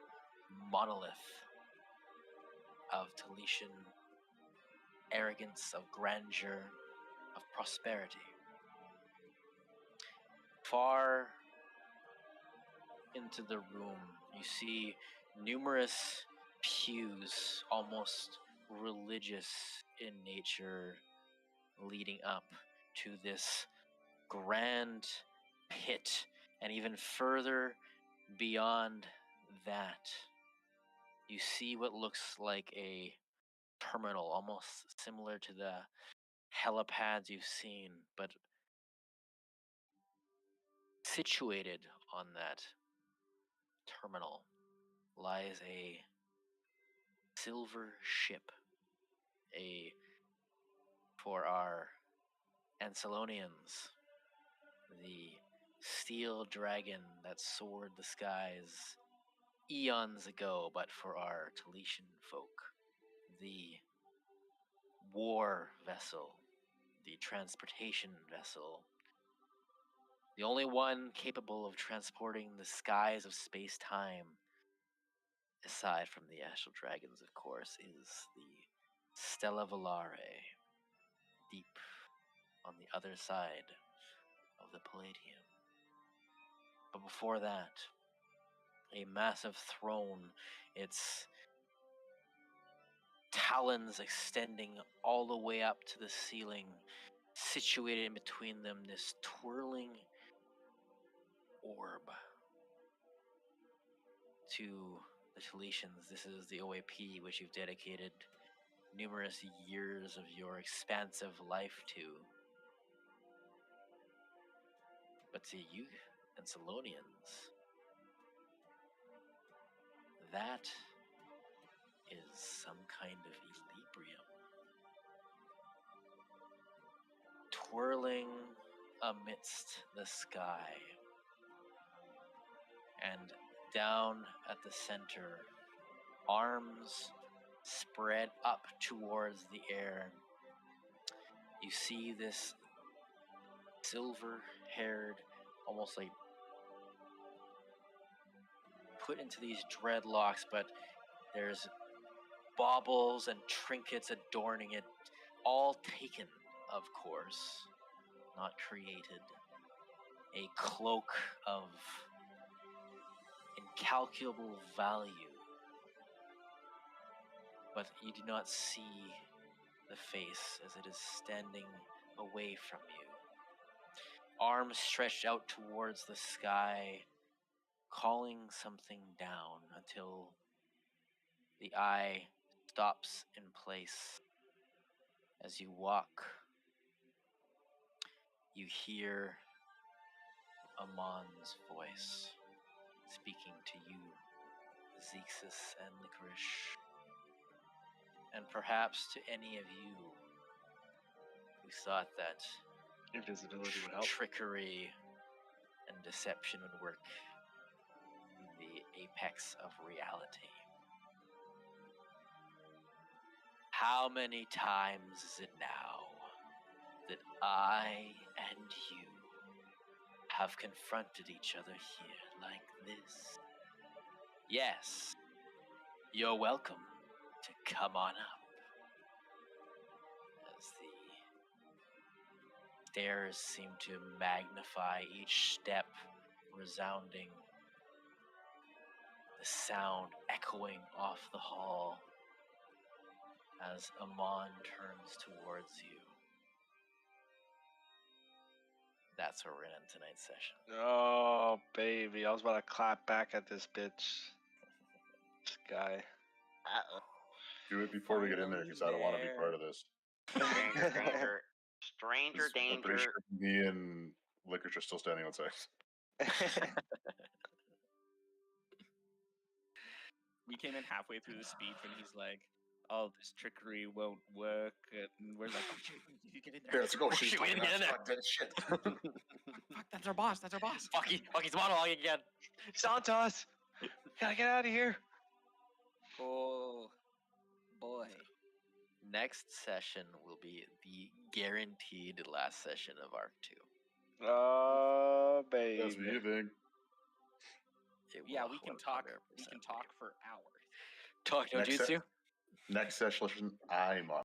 monolith of Talitian arrogance, of grandeur, of prosperity. Far into the room, you see numerous pews, almost religious in nature, leading up to this grand pit, and even further beyond that, you see what looks like a terminal, almost similar to the helipads you've seen, but situated on that terminal lies a silver ship, for our Ancelonians, the steel dragon that soared the skies eons ago, but for our Taletian folk, the war vessel, the transportation vessel, the only one capable of transporting the skies of space-time, aside from the astral dragons, of course, is the Stella Volare, deep on the other side of the Palladium. But before that, a massive throne, its talons extending all the way up to the ceiling, situated in between them, this twirling orb. To the Taletians, this is the OAP which you've dedicated numerous years of your expansive life to. But to you, Ancelonians, that is some kind of equilibrium. Twirling amidst the sky. And down at the center, arms spread up towards the air. You see this silver-haired, almost like put into these dreadlocks, but there's baubles and trinkets adorning it, all taken, of course, not created. A cloak of incalculable value, but you do not see the face as it is standing away from you. Arms stretched out towards the sky, calling something down until the eye stops in place. As you walk, you hear Amon's voice speaking to you, Zexus and Licorice, and perhaps to any of you who thought that Invisibility would help. trickery and deception would work in the apex of reality. How many times is it now that I and you have confronted each other here like this? Yes, you're welcome to come on up. As the stairs seem to magnify each step, resounding, the sound echoing off the hall as Amon turns towards you. That's where we're gonna end tonight's session. Oh, baby. I was about to clap back at this bitch. This guy. Do it before we get in there, because I don't want to be part of this. Stranger danger. Stranger 'Cause I'm pretty danger. sure me and Licorice are still standing outside. We came in halfway through the speech and he's like, "Oh, this trickery won't work," and we're like, "Oh shit, you get in there." Yeah, let's go. She's shit, we talking didn't get in about shit. Fuck, that's our boss. That's our boss. Fucky's monologue again. Santos! Gotta get out of here. Oh boy. Next session will be the guaranteed last session of Arc 2. Oh, baby. That's what you think. It Yeah, will we can 100% talk. We be. can talk for hours. Talk no Next jutsu. Next session, I'm on.